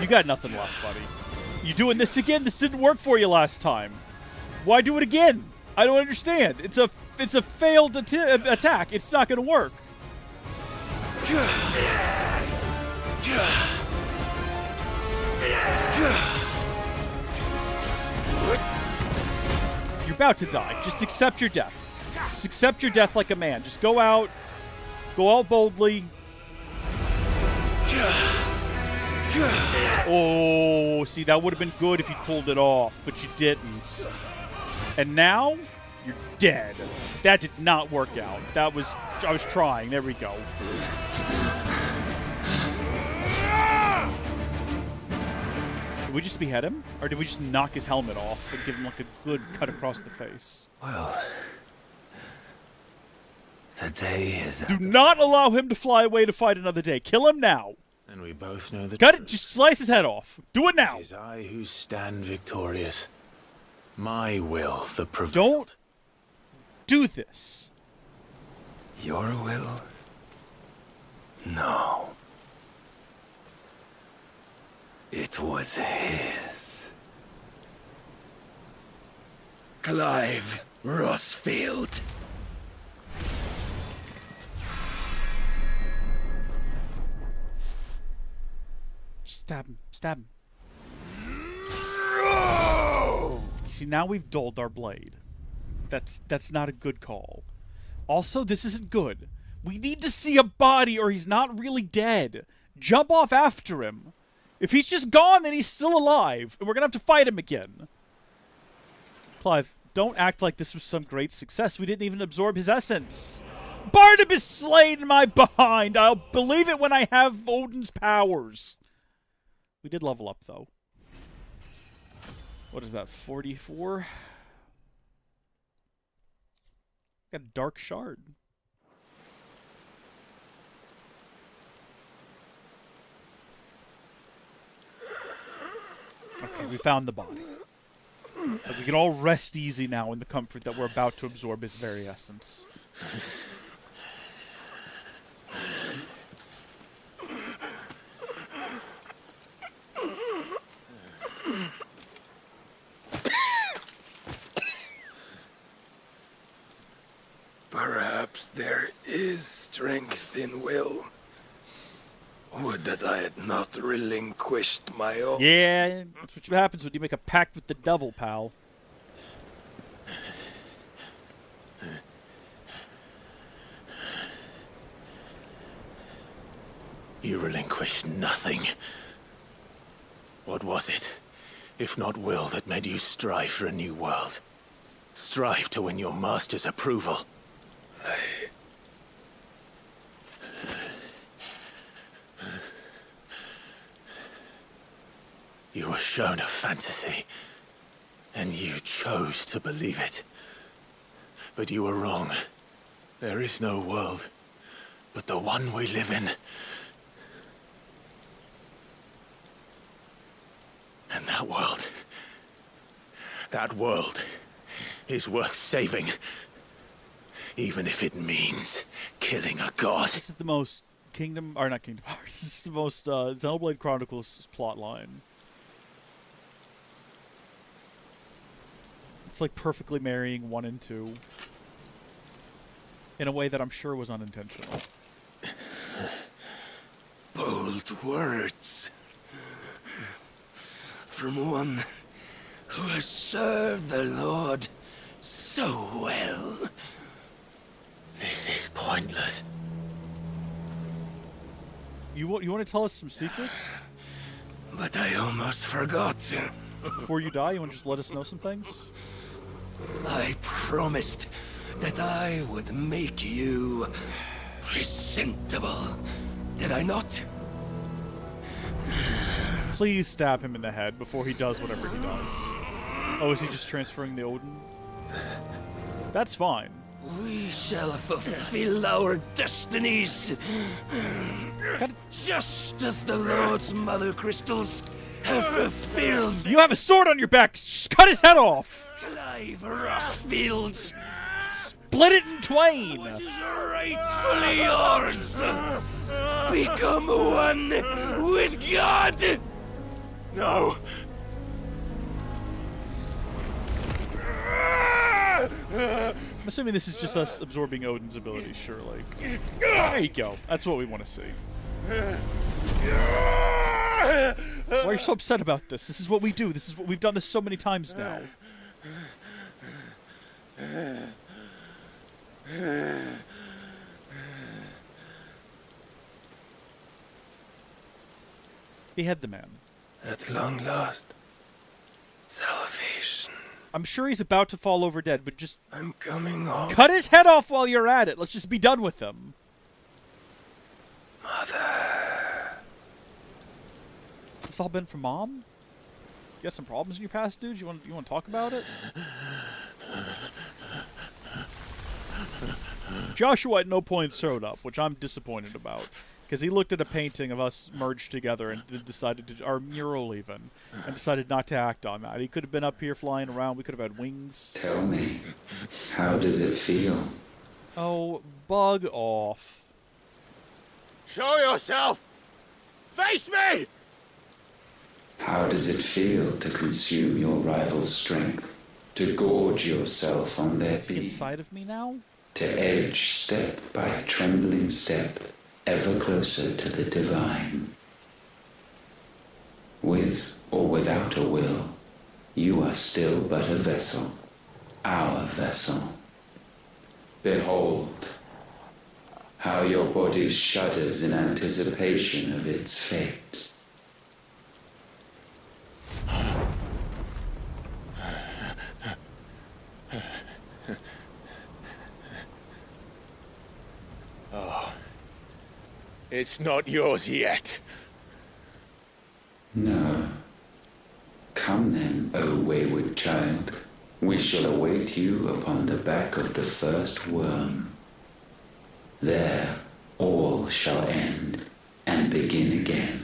Speaker 1: You got nothing left, buddy. You doing this again? This didn't work for you last time. Why do it again? I don't understand. It's a failed attack. It's not going to work. You're about to die. Just accept your death. Just accept your death like a man. Just go out boldly. Oh, see, that would have been good if you pulled it off, but you didn't. And now, you're dead. That did not work out. I was trying. There we go. Did we just behead him? Or did we just knock his helmet off and give him like a good cut across the face?
Speaker 13: Well, the day is...
Speaker 1: Do not allow him to fly away to fight another day. Kill him now.
Speaker 12: And we both know the
Speaker 1: Cut
Speaker 12: truth.
Speaker 1: it. Just slice his head off. Do it now.
Speaker 12: It is I who stand victorious. My will the prevailed.
Speaker 1: Don't do this.
Speaker 13: Your will? No. It was his. Clive Rossfield.
Speaker 1: Stab him. Stab him. See, now we've dulled our blade. That's not a good call. Also, this isn't good. We need to see a body or he's not really dead. Jump off after him. If he's just gone, then he's still alive, and we're gonna have to fight him again. Clive, don't act like this was some great success. We didn't even absorb his essence. Barnabas slain my behind. I'll believe it when I have Odin's powers. We did level up, though. What is that, 44? Got a dark shard. Okay, we found the body. But we can all rest easy now in the comfort that we're about to absorb his very essence.
Speaker 13: Perhaps there is strength in will. Would that I had not relinquished my own.
Speaker 1: Yeah, that's what happens when you make a pact with the devil, pal.
Speaker 12: You relinquished nothing. What was it, if not will, that made you strive for a new world? Strive to win your master's approval? You were shown a fantasy, and you chose to believe it. But you were wrong. There is no world, but the one we live in. And that world is worth saving. Even if it means killing a god.
Speaker 1: This is the most Kingdom, or not Kingdom Hearts, this is the most Xenoblade Chronicles plotline. It's like perfectly marrying 1 and 2 in a way that I'm sure was unintentional.
Speaker 14: Bold words. From one who has served the Lord so well.
Speaker 12: This is pointless.
Speaker 1: You want to tell us some secrets?
Speaker 14: But I almost forgot.
Speaker 1: Before you die, you want to just let us know some things?
Speaker 14: I promised that I would make you presentable. Did I not?
Speaker 1: Please stab him in the head before he does whatever he does. Oh, is he just transferring the Odin? That's fine.
Speaker 14: We shall fulfill our destinies. Just as the Lord's mother crystals have fulfilled.
Speaker 1: You have a sword on your back! Just cut his head off!
Speaker 14: Clive Rossfield.
Speaker 1: Split it in twain!
Speaker 14: Which is rightfully yours. Become one with God.
Speaker 12: No.
Speaker 1: I'm assuming this is just us absorbing Odin's abilities, surely. There you go. That's what we want to see. Why are you so upset about this? This is what we do. This is what we've done this so many times now. Behead the man.
Speaker 14: At long last, salvation.
Speaker 1: I'm sure he's about to fall over dead, but just...
Speaker 14: I'm coming home.
Speaker 1: Cut his head off while you're at it. Let's just be done with him.
Speaker 14: Mother.
Speaker 1: This all been for Mom? You got some problems in your past, dude? You want to talk about it? Joshua at no point showed up, which I'm disappointed about. Because he looked at a painting of us merged together and decided to, our mural even, and decided not to act on that. He could have been up here flying around. We could have had wings.
Speaker 15: Tell me, how does it feel?
Speaker 1: Oh, bug off.
Speaker 12: Show yourself! Face me!
Speaker 15: How does it feel to consume your rival's strength? To gorge yourself on their beam?
Speaker 1: Inside of me now?
Speaker 15: To edge step by trembling step, ever closer to the divine. With or without a will, you are still but a vessel, our vessel. Behold, how your body shudders in anticipation of its fate.
Speaker 12: Oh. It's not yours yet.
Speaker 15: No. Come then, O wayward child. We shall await you upon the back of the first worm. There all shall end and begin again.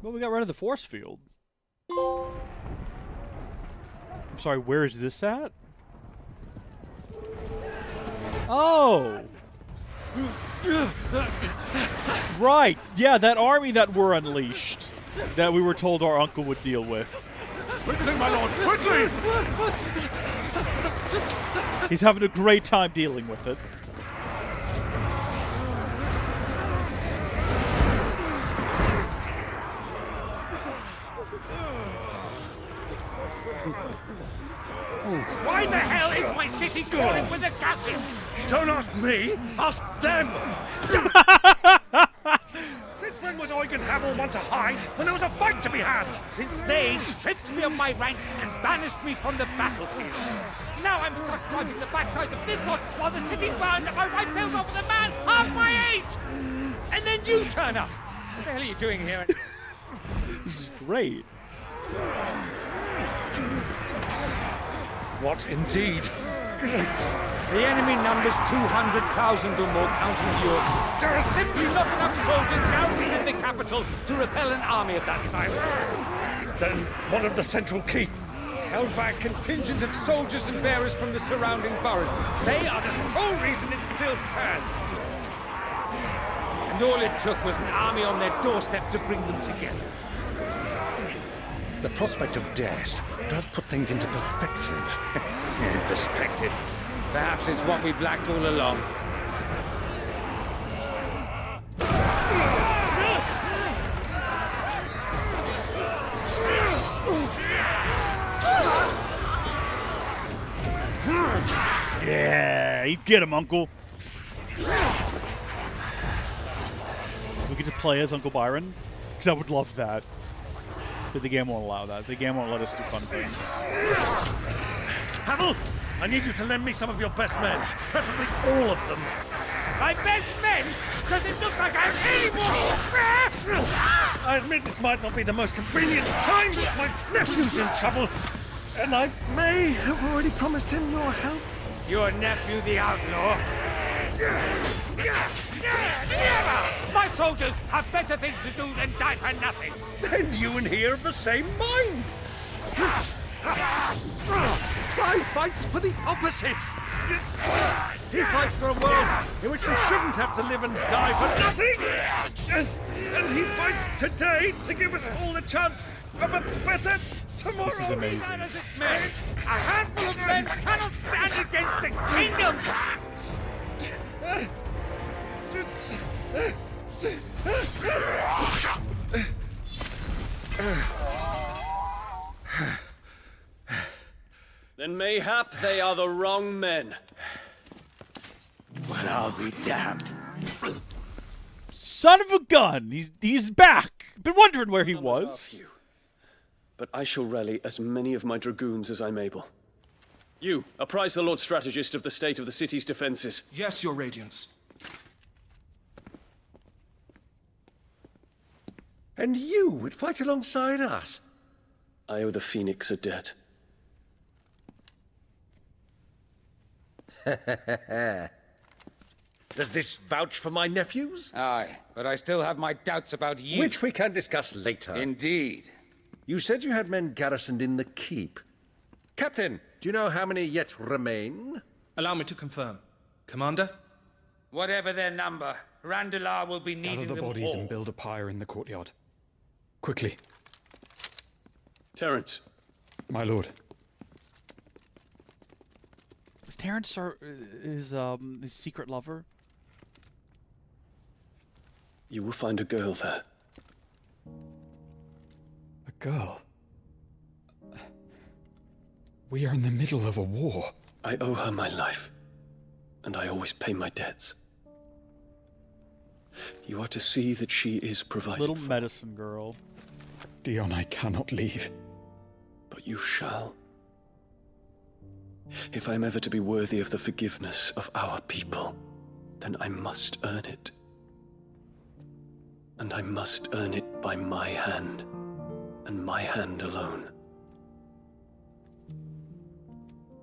Speaker 1: Well, we got rid of the force field. I'm sorry, where is this at? Oh! Right, yeah, that army that were unleashed. That we were told our uncle would deal with.
Speaker 12: Quickly, my lord, quickly!
Speaker 1: He's having a great time dealing with it.
Speaker 16: Why the hell is my city crawling with the Gassim? Don't ask me, ask them! Since when was Eugen Hamel one to hide when there was a fight to be had? Since they stripped me of my rank and banished me from the battlefield. Now I'm stuck wiping the backsides of this lot while the city burns and my wife tells off with a man half my age! And then you turn up! What the hell are you doing here?
Speaker 1: This is great.
Speaker 16: What indeed? The enemy numbers 200,000 or more, counting yours. There are simply not enough soldiers garrisoned in the capital to repel an army of that size. Then what of the central keep? Held by a contingent of soldiers and bearers from the surrounding boroughs. They are the sole reason it still stands. And all it took was an army on their doorstep to bring them together.
Speaker 17: The prospect of death does put things into perspective.
Speaker 16: Perspective. Perhaps it's what we've lacked all along.
Speaker 1: Yeah, you get him, Uncle. We get to play as Uncle Byron? Because I would love that. But the game won't allow that. The game won't let us do fun things.
Speaker 16: Hamel, I need you to lend me some of your best men. Preferably all of them. My best men? Does it look like I have any more? I admit this might not be the most convenient time, but my nephew's in trouble. And I may have already promised him your help. Your nephew, the outlaw? Never! My soldiers have better things to do than die for nothing. Then you and he are of the same mind. Clive fights for the opposite. He fights for a world in which we shouldn't have to live and die for nothing. And he fights today to give us all a chance of a better tomorrow.
Speaker 1: This is amazing.
Speaker 16: Be that as it may, a handful of men cannot stand against the kingdom.
Speaker 18: Then mayhap they are the wrong men.
Speaker 12: Well, I'll be damned.
Speaker 1: Son of a gun! He's back! Been wondering where he was.
Speaker 18: But I shall rally as many of my dragoons as I'm able. You, apprise the Lord Strategist of the state of the city's defenses.
Speaker 19: Yes, Your Radiance.
Speaker 16: And you would fight alongside us?
Speaker 18: I owe the Phoenix a debt.
Speaker 16: Does this vouch for my nephews?
Speaker 20: Aye, but I still have my doubts about you.
Speaker 16: Which we can discuss later.
Speaker 20: Indeed.
Speaker 16: You said you had men garrisoned in the keep. Captain, do you know how many yet remain?
Speaker 19: Allow me to confirm. Commander?
Speaker 20: Whatever their number, Randalar will be needing
Speaker 21: Gather the
Speaker 20: them
Speaker 21: bodies
Speaker 20: all.
Speaker 21: and build a pyre in the courtyard. Quickly.
Speaker 18: Terence.
Speaker 21: My lord.
Speaker 1: Is Terence his secret lover?
Speaker 18: You will find a girl there.
Speaker 21: A girl? We are in the middle of a war.
Speaker 18: I owe her my life, and I always pay my debts. You are to see that she is provided
Speaker 1: Little
Speaker 18: for.
Speaker 1: medicine girl.
Speaker 21: Dion, I cannot leave.
Speaker 18: But you shall. If I am ever to be worthy of the forgiveness of our people, then I must earn it. And I must earn it by my hand, and my hand alone.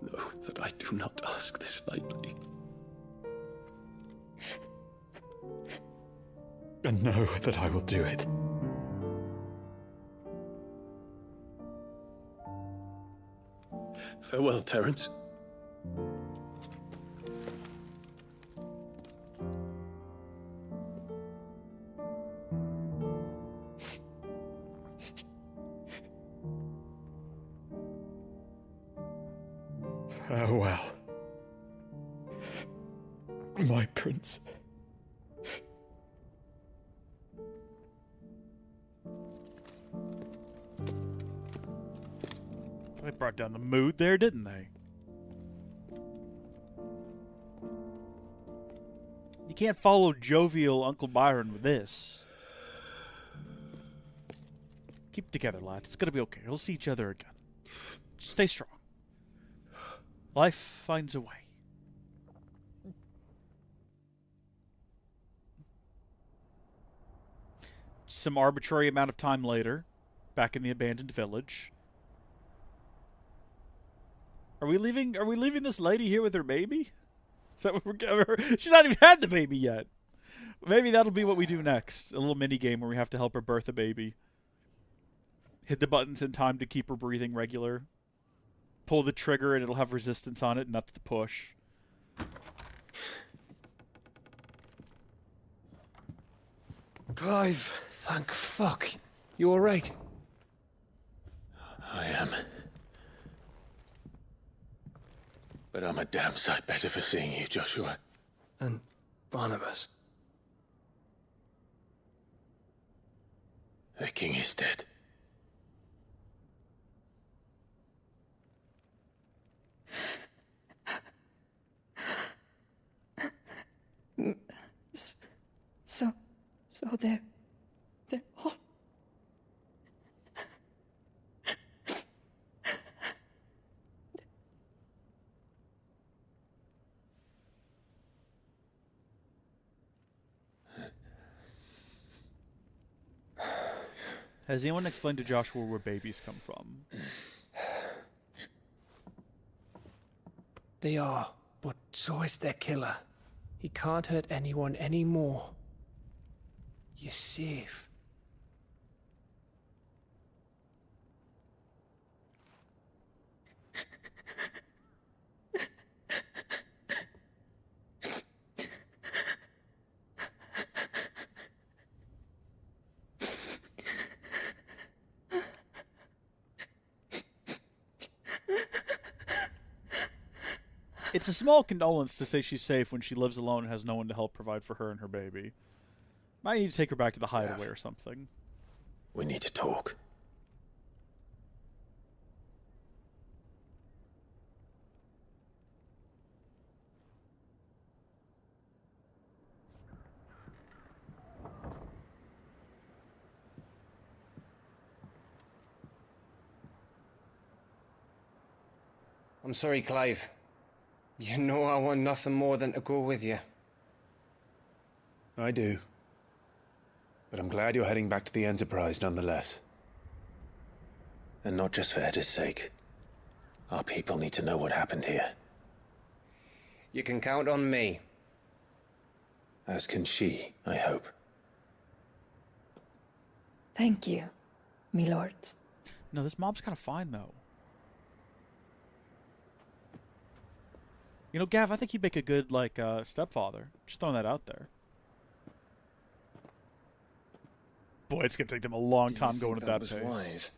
Speaker 18: Know that I do not ask this lightly.
Speaker 21: And know that I will do it.
Speaker 18: Farewell, Terence.
Speaker 21: Farewell, my prince.
Speaker 1: They brought down the mood there, didn't they? You can't follow jovial Uncle Byron with this. Keep it together, lads. It's gonna be okay. We'll see each other again. Stay strong. Life finds a way. Some arbitrary amount of time later, back in the abandoned village. Are we leaving this lady here with her baby? Is that what we're she's not even had the baby yet. Maybe that'll be what we do next. A little mini game where we have to help her birth a baby. Hit the buttons in time to keep her breathing regular. Pull the trigger and it'll have resistance on it, and that's the push.
Speaker 9: Clive! Thank fuck. You alright?
Speaker 12: I am. But I'm a damn sight better for seeing you, Joshua.
Speaker 9: And Barnabas.
Speaker 12: The king is dead.
Speaker 3: So they're all...
Speaker 1: Has anyone explained to Joshua where babies come from?
Speaker 10: They are, but so is their killer. He can't hurt anyone anymore. You're safe.
Speaker 1: It's a small condolence to say she's safe when she lives alone and has no one to help provide for her and her baby. Might need to take her back to the hideaway or something.
Speaker 12: We need to talk.
Speaker 10: I'm sorry, Clive. You know I want nothing more than to go with you.
Speaker 12: I do. But I'm glad you're heading back to the Enterprise nonetheless. And not just for Edda's sake. Our people need to know what happened here.
Speaker 10: You can count on me.
Speaker 12: As can she, I hope.
Speaker 3: Thank you, me lords.
Speaker 1: No, this mob's kind of fine, though. You know, Gav, I think you'd make a good, like, stepfather. Just throwing that out there. Boy, it's gonna take them a long time going at that pace.
Speaker 12: Wise?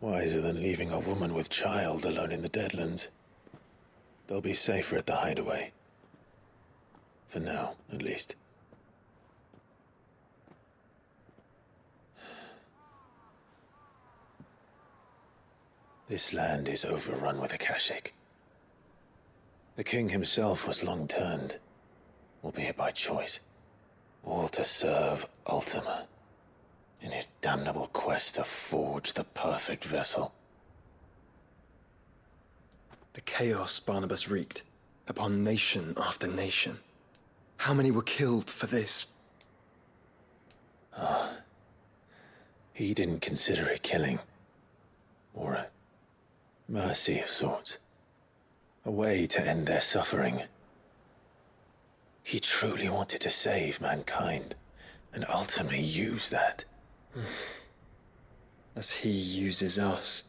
Speaker 12: Wiser than leaving a woman with child alone in the Deadlands. They'll be safer at the hideaway. For now, at least. This land is overrun with Akashic. The king himself was long turned, albeit by choice, all to serve Ultima in his damnable quest to forge the perfect vessel.
Speaker 9: The chaos Barnabas wreaked upon nation after nation. How many were killed for this?
Speaker 12: He didn't consider it killing, or a mercy of sorts. A way to end their suffering. He truly wanted to save mankind, and ultimately use that.
Speaker 9: As he uses us.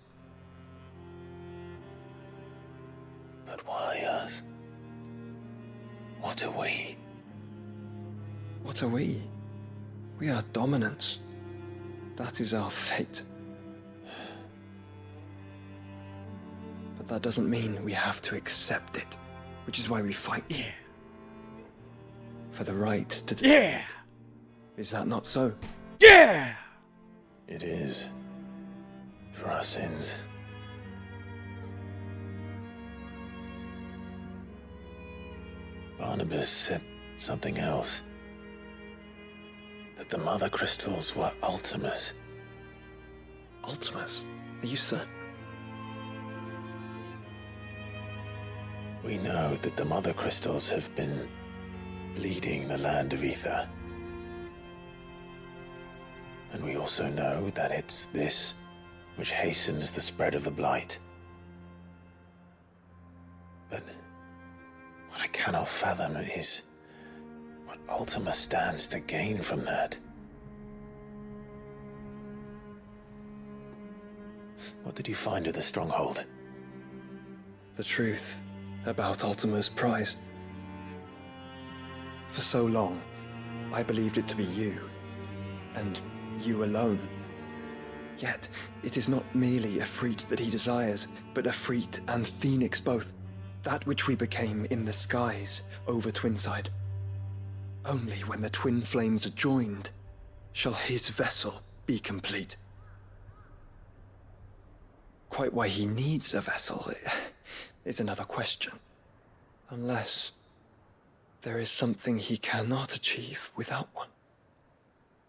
Speaker 12: But why us? What are we?
Speaker 9: What are we? We are dominance. That is our fate. But that doesn't mean we have to accept it, which is why we fight.
Speaker 1: Yeah.
Speaker 9: For the right to
Speaker 1: yeah.
Speaker 9: Is that not so?
Speaker 1: Yeah!
Speaker 12: It is.
Speaker 2: for our sins. Barnabas said something else. That the Mother Crystals were Ultimas.
Speaker 9: Ultimas? Are you certain?
Speaker 2: We know that the Mother Crystals have been leading the land of Ether. And we also know that it's this which hastens the spread of the Blight. But what I cannot fathom is what Ultima stands to gain from that. What did you find at the stronghold?
Speaker 9: The truth about Ultima's prize. For so long, I believed it to be you, and you alone. Yet, it is not merely a freat that he desires, but a freat and phoenix both. That which we became in the skies over Twinside. Only when the twin flames are joined shall his vessel be complete. Quite why he needs a vessel is another question. Unless there is something he cannot achieve without one.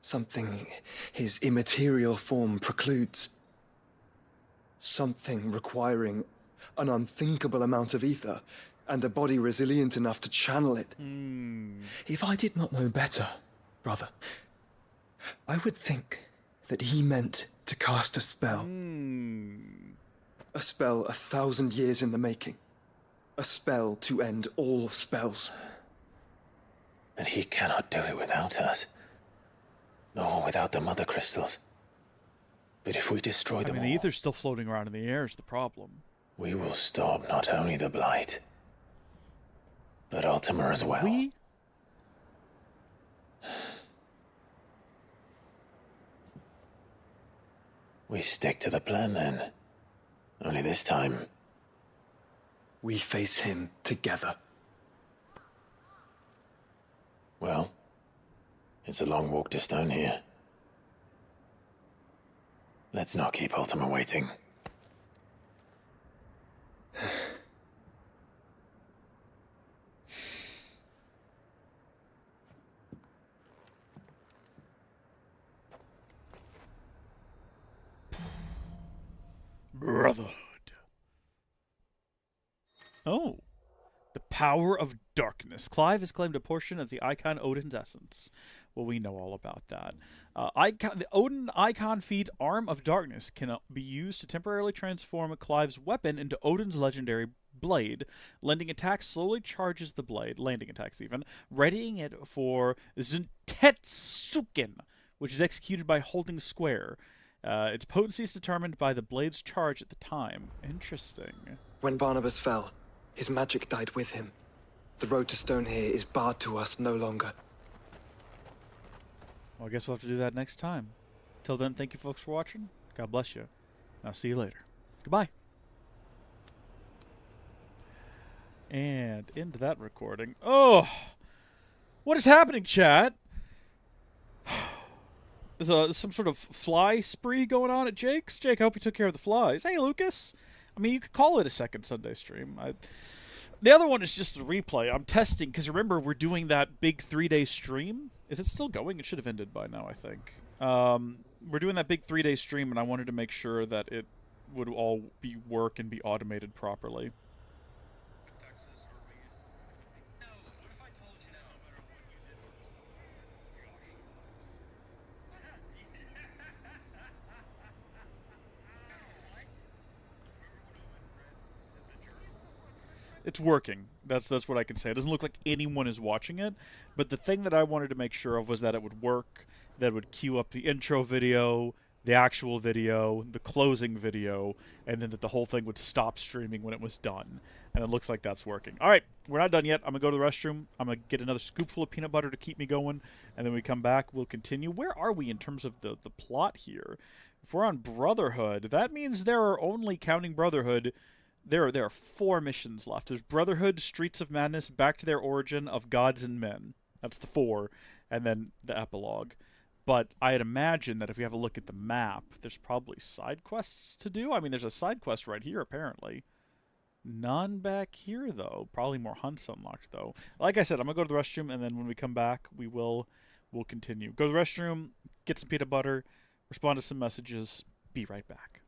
Speaker 9: Something his immaterial form precludes. Something requiring an unthinkable amount of ether and a body resilient enough to channel it. If I did not know better, brother, I would think that he meant to cast a spell. A spell 1,000 years in the making. A spell to end all spells.
Speaker 2: And he cannot do it without us. Nor without the Mother Crystals. But if we destroy them all,
Speaker 1: the ether's still floating around in the air is the problem.
Speaker 2: We will stop not only the Blight, but Ultima as well. We stick to the plan then. Only this time,
Speaker 9: we face him together.
Speaker 2: Well, it's a long walk to Stone here. Let's not keep Ultima waiting.
Speaker 1: Brotherhood. Oh. The power of darkness. Clive has claimed a portion of the icon Odin's essence. Well, we know all about that. The Odin icon feed Arm of Darkness can be used to temporarily transform Clive's weapon into Odin's legendary blade. Landing attacks slowly charges the blade, readying it for Zentetsuken, which is executed by holding square. Its potency is determined by the blade's charge at the time. Interesting.
Speaker 9: When Barnabas fell, his magic died with him. The road to Stone here is barred to us no longer.
Speaker 1: Well, I guess we'll have to do that next time. Till then, thank you folks for watching. God bless you. I'll see you later. Goodbye. And into that recording. Oh! What is happening, chat? There's some sort of fly spree going on at Jake's. Jake, I hope you took care of the flies. Hey, Lucas. I mean, you could call it a second Sunday stream. The other one is just a replay. I'm testing, because remember, we're doing that big 3-day stream. Is it still going? It should have ended by now, I think. We're doing that big 3-day stream, and I wanted to make sure that it would all work and be automated properly. It's working. That's what I can say. It doesn't look like anyone is watching it, but the thing that I wanted to make sure of was that it would work, that it would queue up the intro video, the actual video, the closing video, and then that the whole thing would stop streaming when it was done. And it looks like that's working. All right, we're not done yet. I'm going to go to the restroom. I'm going to get another scoopful of peanut butter to keep me going, and then when we come back, we'll continue. Where are we in terms of the plot here? If we're on Brotherhood, that means there are only, counting Brotherhood, there are 4 missions left. There's Brotherhood, Streets of Madness, Back to Their Origin, Of Gods and Men. That's the 4. And then the epilogue. But I'd imagine that if we have a look at the map, there's probably side quests to do. I mean, there's a side quest right here, apparently. None back here, though. Probably more hunts unlocked, though. Like I said, I'm going to go to the restroom, and then when we come back, we'll continue. Go to the restroom, get some peanut butter, respond to some messages. Be right back.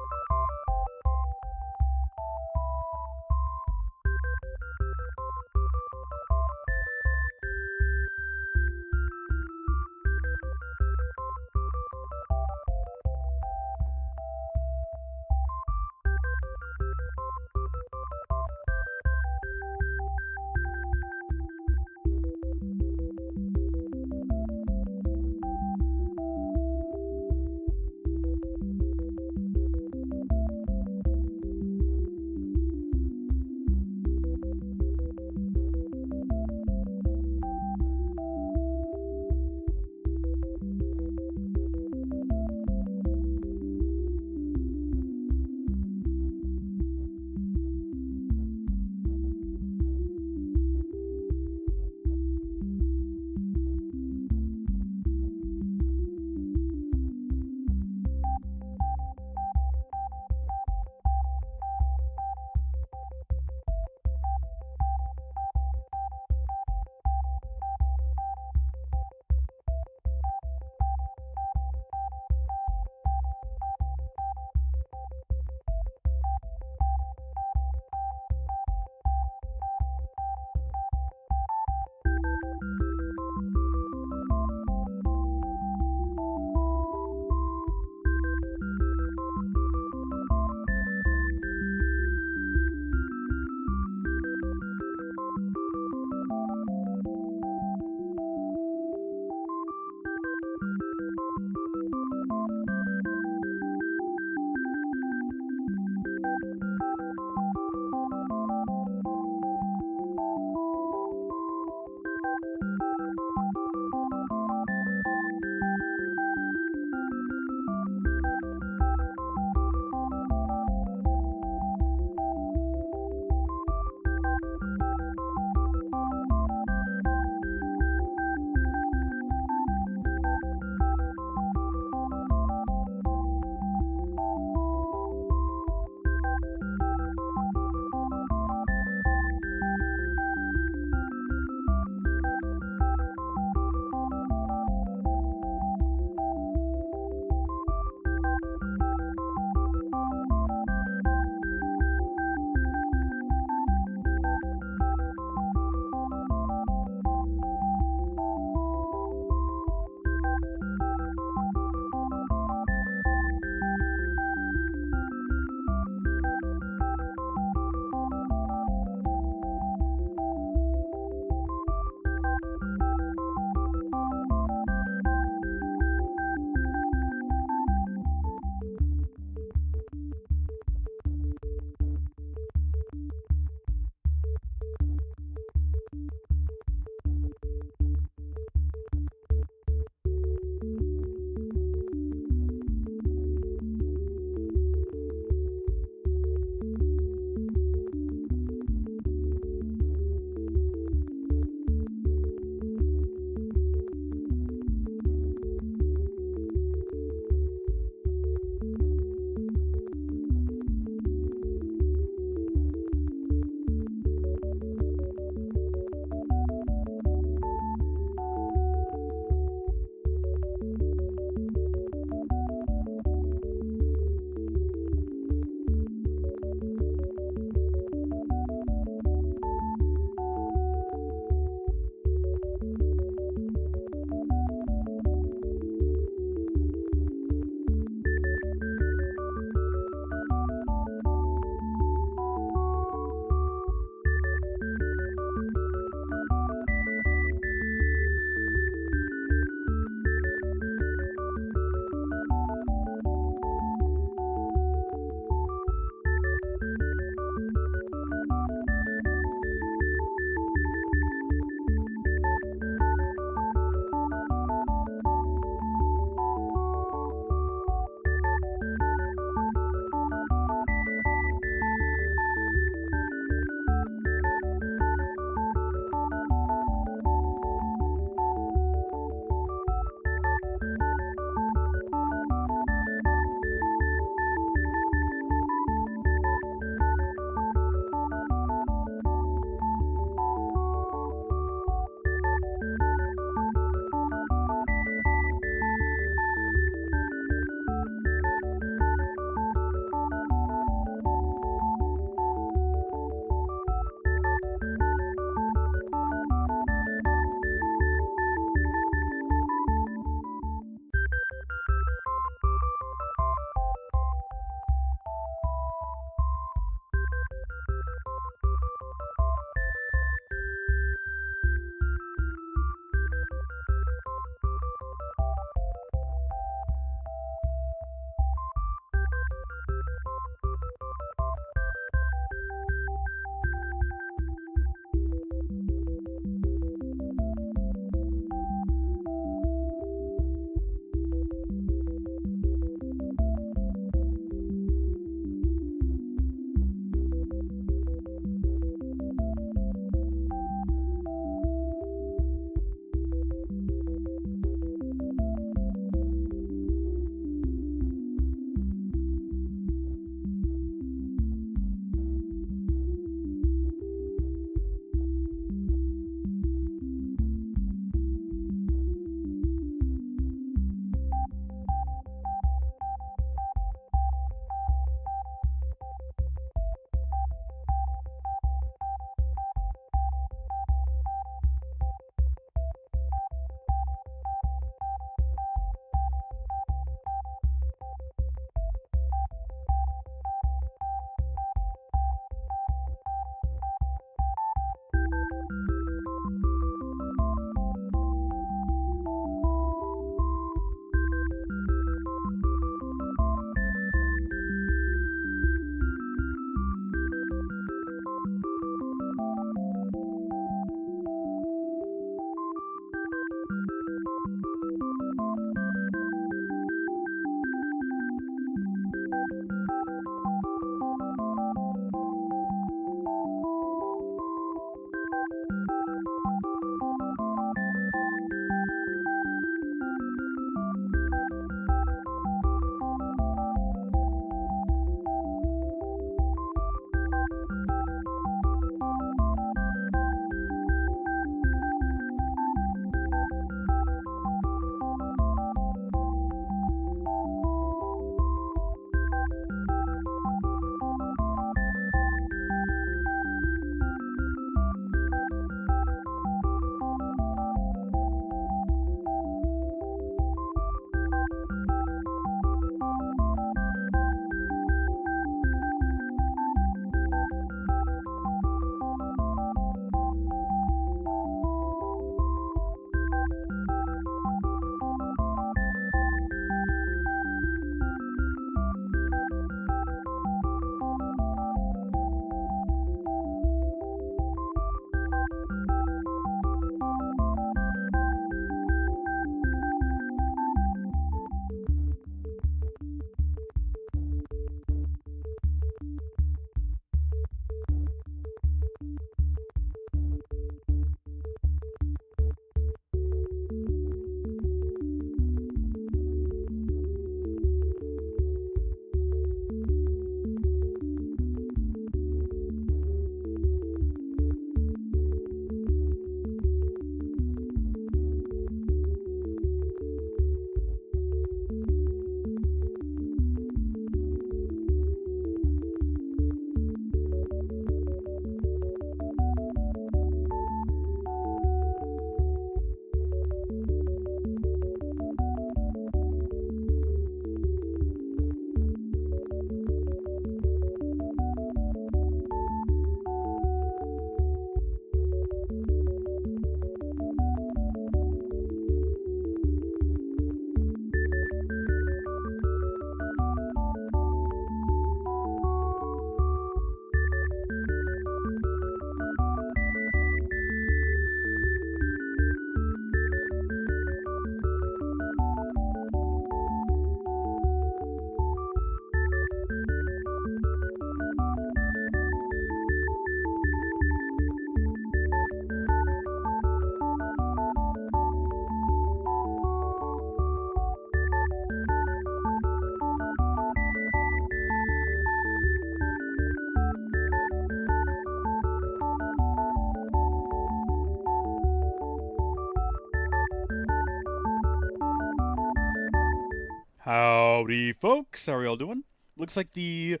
Speaker 1: Howdy, folks. How are y'all doing? Looks like the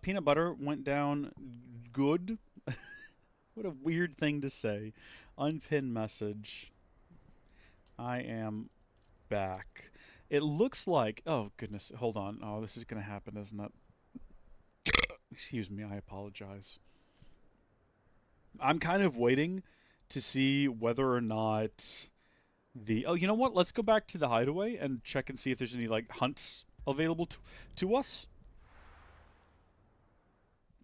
Speaker 1: peanut butter went down good. What a weird thing to say. Unpinned message. I am back. It looks like... Oh, goodness. Hold on. Oh, this is going to happen, isn't it? Excuse me. I apologize. I'm kind of waiting to see whether or not the... Oh, you know what? Let's go back to the hideaway and check and see if there's any, like, hunts available to us.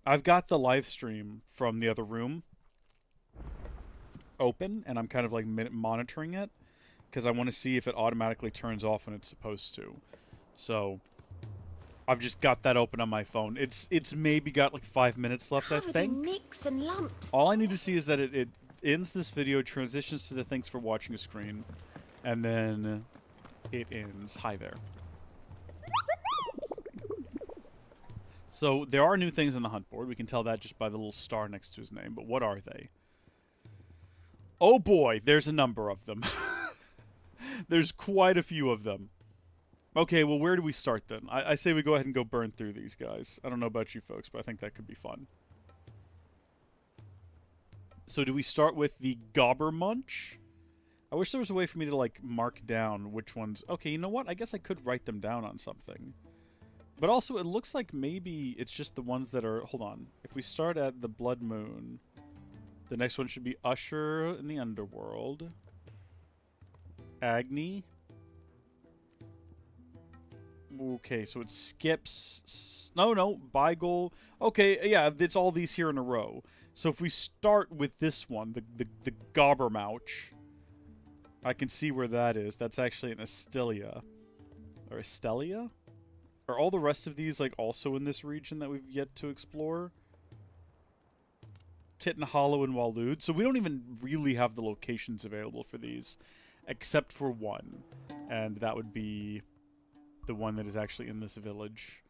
Speaker 1: I've got the live stream from the other room open, and I'm kind of, like, monitoring it, because I want to see if it automatically turns off when it's supposed to. So, I've just got that open on my phone. It's maybe got, like, 5 minutes left, I think.
Speaker 6: Nicks and lumps.
Speaker 1: All I need to see is that it ends this video, transitions to the thanks for watching a screen, and then it ends. Hi there. So, there are new things on the hunt board. We can tell that just by the little star next to his name, but what are they? Oh boy, there's a number of them. There's quite a few of them. Okay, well, where do we start then? I say we go ahead and go burn through these guys. I don't know about you folks, but I think that could be fun. So do we start with the Gobber Munch? I wish there was a way for me to, like, mark down which ones... Okay, you know what? I guess I could write them down on something. But also, it looks like maybe it's just the ones that are... Hold on. If we start at the Blood Moon, the next one should be Usher in the Underworld. Agni. Okay, so it skips... No, Beigel. Okay, yeah, it's all these here in a row. So if we start with this one, the Gobbermouch, I can see where that is. That's actually an Astelia. Or Astelia? Are all the rest of these, like, also in this region that we've yet to explore? Kitten Hollow and Waloed. So we don't even really have the locations available for these, except for one. And that would be the one that is actually in this village,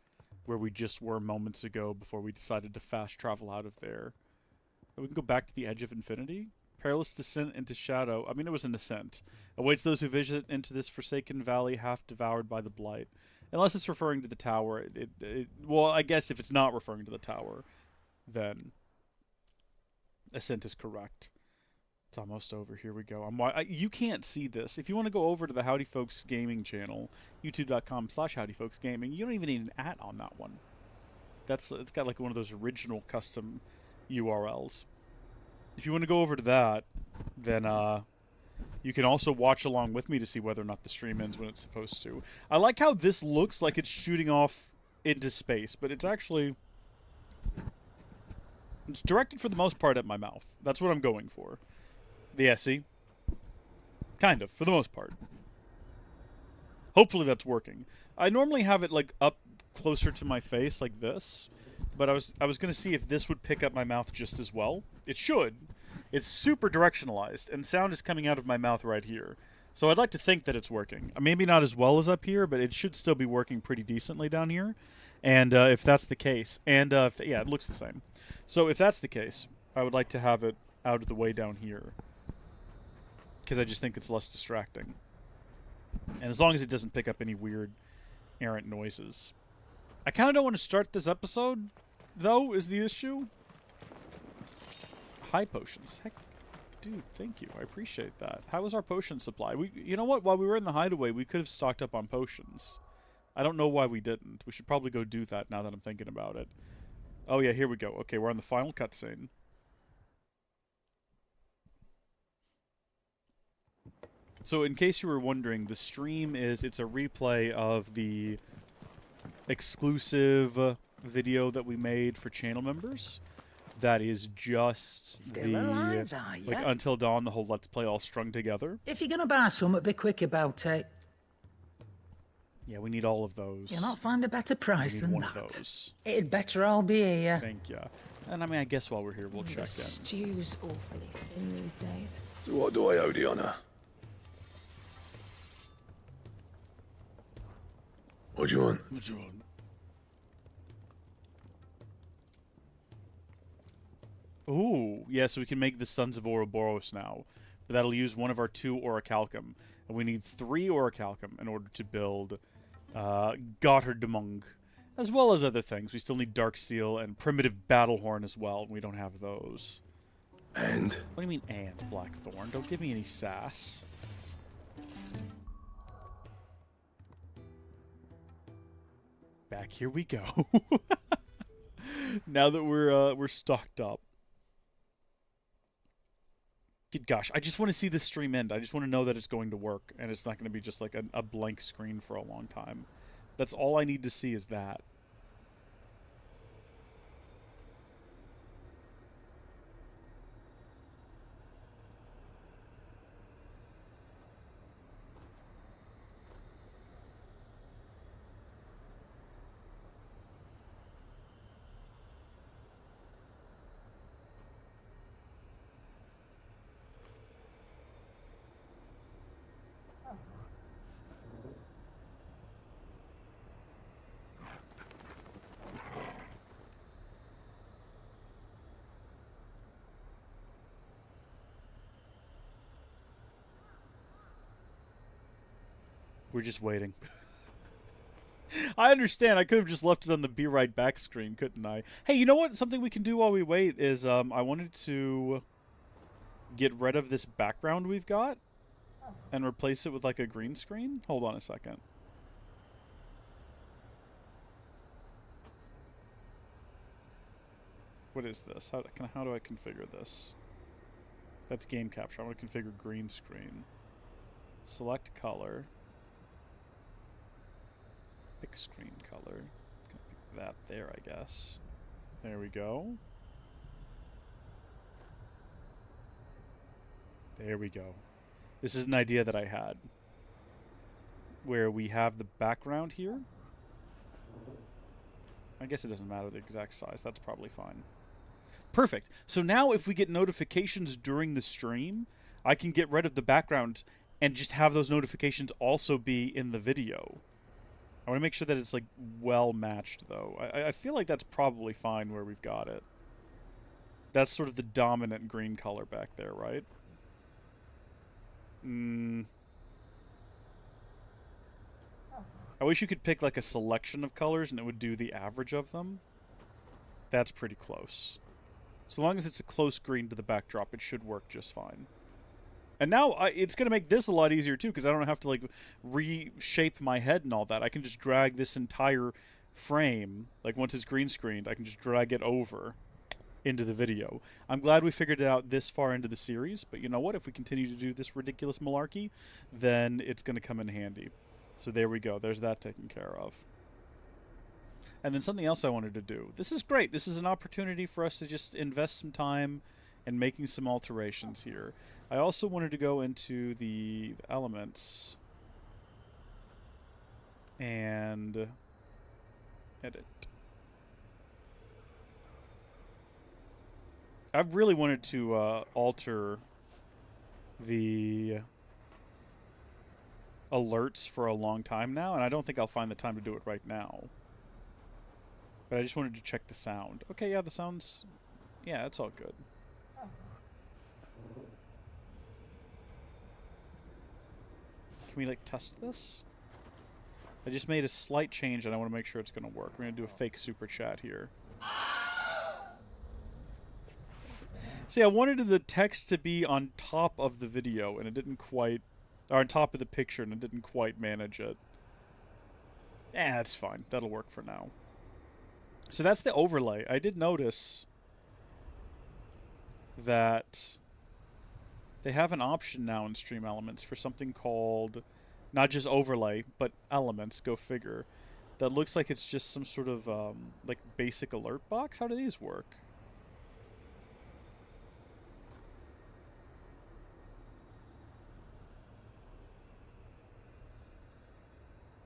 Speaker 1: where we just were moments ago before we decided to fast travel out of there. We can go back to the Edge of Infinity. Perilous descent into shadow. I mean, it was an ascent. Awaits those who visit into this forsaken valley, half devoured by the blight. Unless it's referring to the tower. Well, I guess if it's not referring to the tower, then ascent is correct. It's almost over. Here we go. You can't see this. If you want to go over to the Howdy Folks Gaming channel, youtube.com/HowdyFolksGaming, you don't even need an @ on that one. It's got like one of those original custom URLs. If you want to go over to that, then you can also watch along with me to see whether or not the stream ends when it's supposed to. I like how this looks like it's shooting off into space, but it's actually... It's directed for the most part at my mouth. That's what I'm going for. Yeah, see? Kind of, for the most part. Hopefully that's working. I normally have it, like, up closer to my face, like this. But I was going to see if this would pick up my mouth just as well. It should. It's super directionalized, and sound is coming out of my mouth right here. So I'd like to think that it's working. Maybe not as well as up here, but it should still be working pretty decently down here. And if that's the case, and yeah, it looks the same. So if that's the case, I would like to have it out of the way down here, because I just think it's less distracting. And as long as it doesn't pick up any weird errant noises. I kind of don't want to start this episode, though, is the issue. High potions. Heck, dude, thank you. I appreciate that. How was our potion supply? You know what? While we were in the hideaway, we could have stocked up on potions. I don't know why we didn't. We should probably go do that now that I'm thinking about it. Oh, yeah, here we go. Okay, we're on the final cutscene. So, in case you were wondering, the stream it's a replay of the exclusive video that we made for channel members. That is just
Speaker 7: Still alive, are ya?
Speaker 1: like, Until Dawn, the whole Let's Play all strung together.
Speaker 7: If you're gonna buy some, be quick about it.
Speaker 1: Yeah, we need all of those.
Speaker 7: You'll not find a better price than
Speaker 1: one
Speaker 7: that.
Speaker 1: Of those.
Speaker 7: It'd better all be here.
Speaker 1: Thank you. And I mean, I guess while we're here, we'll check in.
Speaker 7: Stew's awfully thin these days.
Speaker 2: So what do I owe the honor? What do you want?
Speaker 1: What do you want? Ooh, yeah, so we can make the Sons of Ouroboros now. But that'll use one of our 2 orichalcum. And we need 3 orichalcum in order to build Gotterdamung, as well as other things. We still need Dark Seal and Primitive Battlehorn as well, and we don't have those.
Speaker 11: And?
Speaker 1: What do you mean, and, Blackthorn? Don't give me any sass. Back here we go. Now that we're stocked up. Good gosh, I just want to see this stream end. I just want to know that it's going to work, and it's not going to be just like a blank screen for a long time. That's all I need to see is that. We're just waiting. I understand. I could have just left it on the be right back screen, couldn't I? Hey, you know what? Something we can do while we wait is I wanted to get rid of this background we've got and replace it with like a green screen. Hold on a second. What is this? How do I configure this? That's game capture. I want to configure green screen. Select color. Pick screen color. Pick that there, I guess. There we go. There we go. This is an idea that I had. Where we have the background here. I guess it doesn't matter the exact size. That's probably fine. Perfect. So now if we get notifications during the stream, I can get rid of the background and just have those notifications also be in the video. I want to make sure that it's like well matched though. I feel like that's probably fine where we've got it. That's sort of the dominant green color back there, right? I wish you could pick like a selection of colors and it would do the average of them. That's pretty close. So long as it's a close green to the backdrop, it should work just fine. And now it's going to make this a lot easier too, because I don't have to like reshape my head and all that. I can just drag this entire frame, like once it's green screened, I can just drag it over into the video. I'm glad we figured it out this far into the series, but you know what? If we continue to do this ridiculous malarkey, then it's going to come in handy. So there we go. There's that taken care of. And then something else I wanted to do. This is great. This is an opportunity for us to just invest some time in making some alterations here. I also wanted to go into the elements and edit. I really wanted to alter the alerts for a long time now, and I don't think I'll find the time to do it right now. But I just wanted to check the sound. Okay, yeah, the sound's... yeah, it's all good. Can we, like, test this? I just made a slight change, and I want to make sure it's going to work. We're going to do a fake super chat here. See, I wanted the text to be on top of the video, and it didn't quite... or on top of the picture, and it didn't quite manage it. That's fine. That'll work for now. So that's the overlay. I did notice that they have an option now in Stream Elements for something called not just overlay, but elements, go figure. That looks like it's just some sort of like basic alert box. How do these work?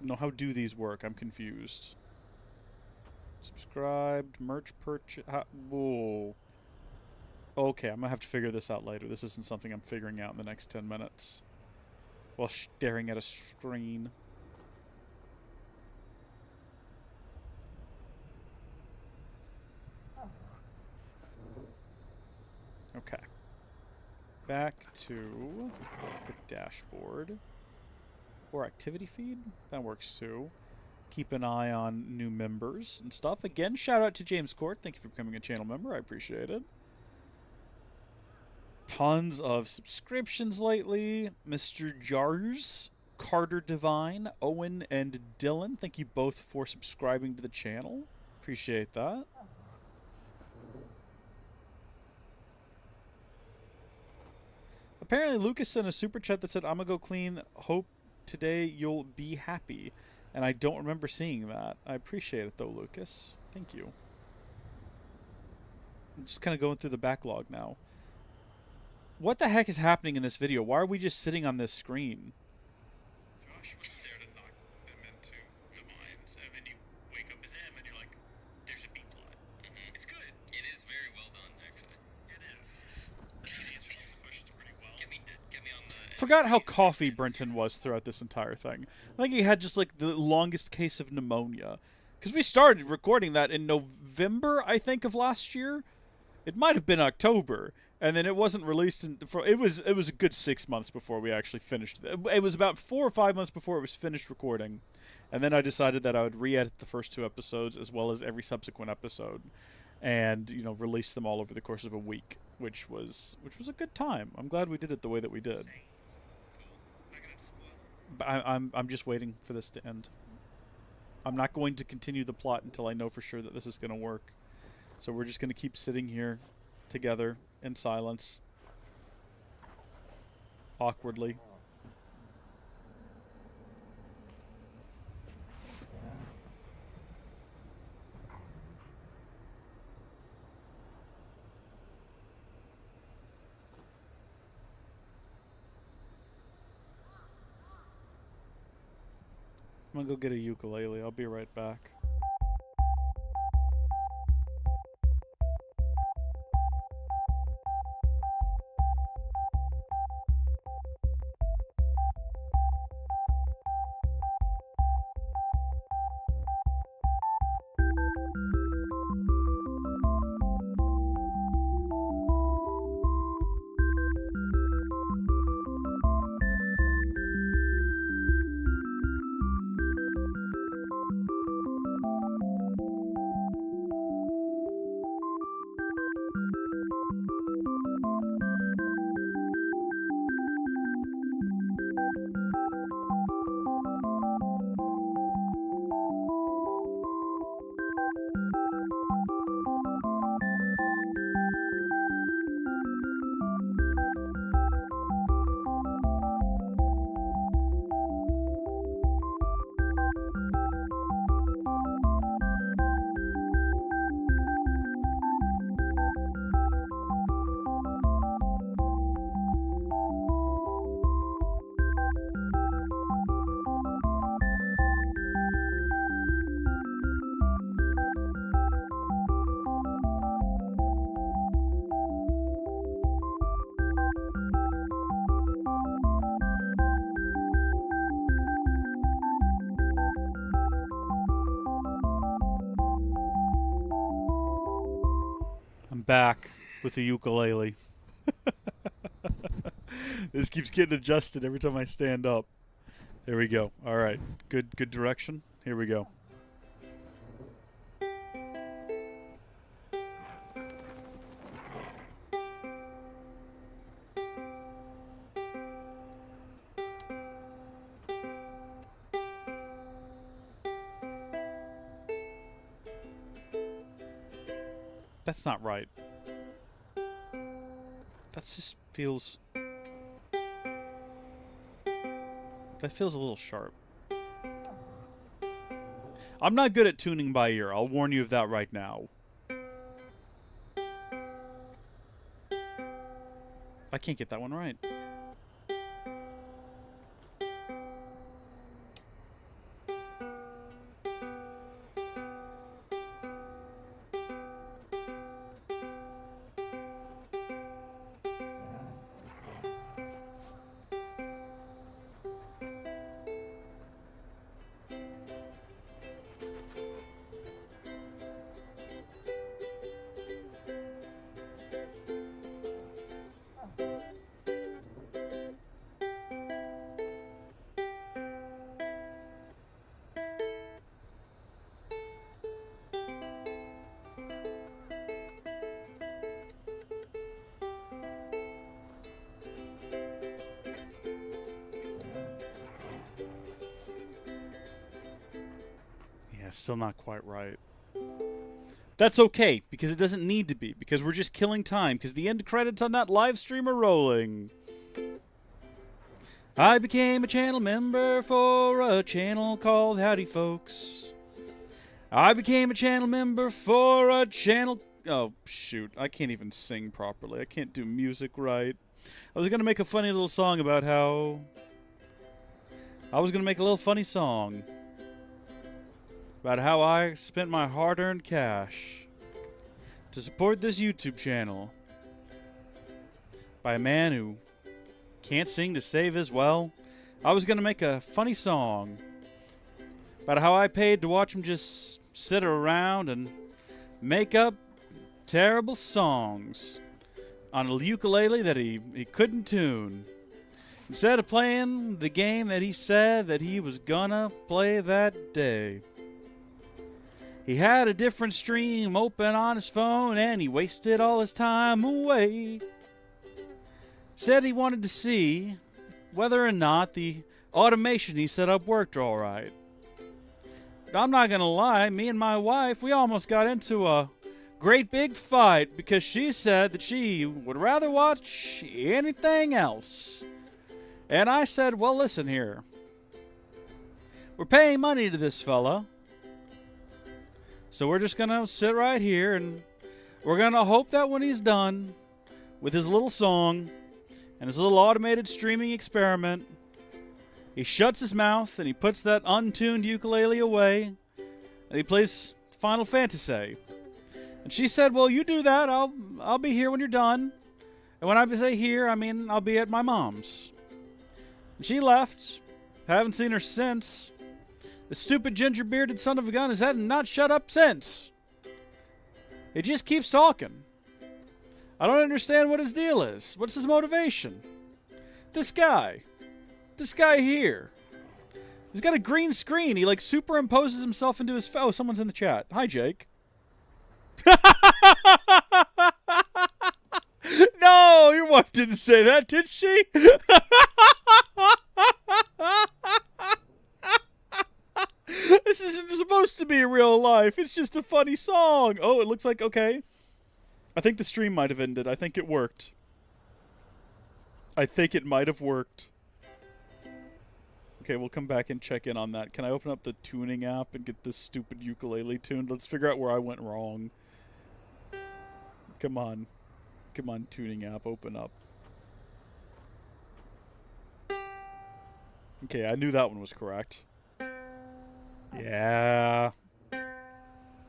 Speaker 1: No, how do these work? I'm confused. Subscribed, merch purchase. Whoa. Okay, I'm gonna have to figure this out later. This isn't something I'm figuring out in the next 10 minutes while staring at a screen. Okay. Back to the dashboard. Or activity feed? That works too. keep an eye on new members and stuff. Again, shout out to James Court. Thank you for becoming a channel member. I appreciate it. Tons of subscriptions lately. Mr. Jars, Carter Divine, Owen, and Dylan. Thank you both for subscribing to the channel. Appreciate that. Apparently, Lucas sent a super chat that said, "I'm gonna go clean. Hope today you'll be happy." And I don't remember seeing that. I appreciate it, though, Lucas. Thank you. I'm just kind of going through the backlog now. What the heck is happening in this video? Why are we just sitting on this screen?
Speaker 8: Josh was there to knock them into the mines, and then you wake up as him, and you're like, there's a B plot. It's good. It is very well done, actually. It is. He answered all the questions pretty well. Get me on the...
Speaker 1: Forgot how coffee Brenton was throughout this entire thing. I think he had just like the longest case of pneumonia. Because we started recording that in November, I think, of last year. It might have been October. And then it wasn't released it was a good 6 months before we actually finished. It was about 4 or 5 months before it was finished recording. And then I decided that I would re-edit the first 2 episodes as well as every subsequent episode, and release them all over the course of a week, which was a good time. I'm glad we did it the way that we did. But I'm just waiting for this to end. I'm not going to continue the plot until I know for sure that this is going to work. So we're just going to keep sitting here together in silence, awkwardly. I'm gonna go get a ukulele. I'll be right back. Back with the ukulele. This keeps getting adjusted every time I stand up. There we go. All right. Good direction. Here we go. That's not right. That just feels... That feels a little sharp. I'm not good at tuning by ear. I'll warn you of that right now. I can't get that one right. Still not quite right. That's okay, because it doesn't need to be, because we're just killing time, because the end credits on that live stream are rolling. I became a channel member for a channel called Howdy Folks. I became a channel member for a channel... Oh, shoot. I can't even sing properly. I can't do music right. I was going to make a funny little song about how... I was going to make a little funny song about how I spent my hard-earned cash to support this YouTube channel by a man who can't sing to save his well. I was going to make a funny song about how I paid to watch him just sit around and make up terrible songs on a ukulele that he couldn't tune, instead of playing the game that he said that he was gonna play that day. He had a different stream open on his phone and he wasted all his time away. Said he wanted to see whether or not the automation he set up worked alright. I'm not gonna lie, me and my wife, we almost got into a great big fight because she said that she would rather watch anything else. And I said, well, listen here. We're paying money to this fella. So we're just going to sit right here and we're going to hope that when he's done with his little song and his little automated streaming experiment, he shuts his mouth and he puts that untuned ukulele away and he plays Final Fantasy. And she said, well, you do that. I'll be here when you're done. And when I say here, I mean I'll be at my mom's. And she left. Haven't seen her since. The stupid ginger-bearded son of a gun has not shut up since. He just keeps talking. I don't understand what his deal is. What's his motivation? This guy here. He's got a green screen. He like superimposes himself into his... Oh, someone's in the chat. Hi, Jake. No, your wife didn't say that, did she? This isn't supposed to be real life. It's just a funny song. Oh, it looks like, okay. I think the stream might have ended. I think it worked. I think it might have worked. Okay, we'll come back and check in on that. Can I open up the tuning app and get this stupid ukulele tuned? Let's figure out where I went wrong. Come on. Come on, tuning app, open up. Okay, I knew that one was correct. Yeah.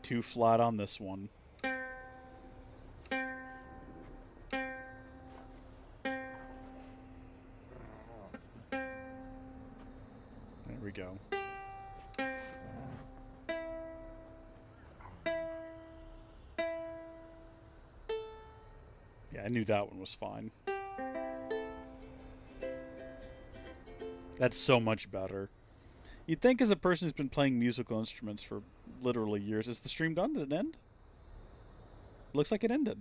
Speaker 1: Too flat on this one. There we go. Yeah, I knew that one was fine. That's so much better. You'd think as a person who's been playing musical instruments for literally years, is the stream done? Did it end? Looks like it ended.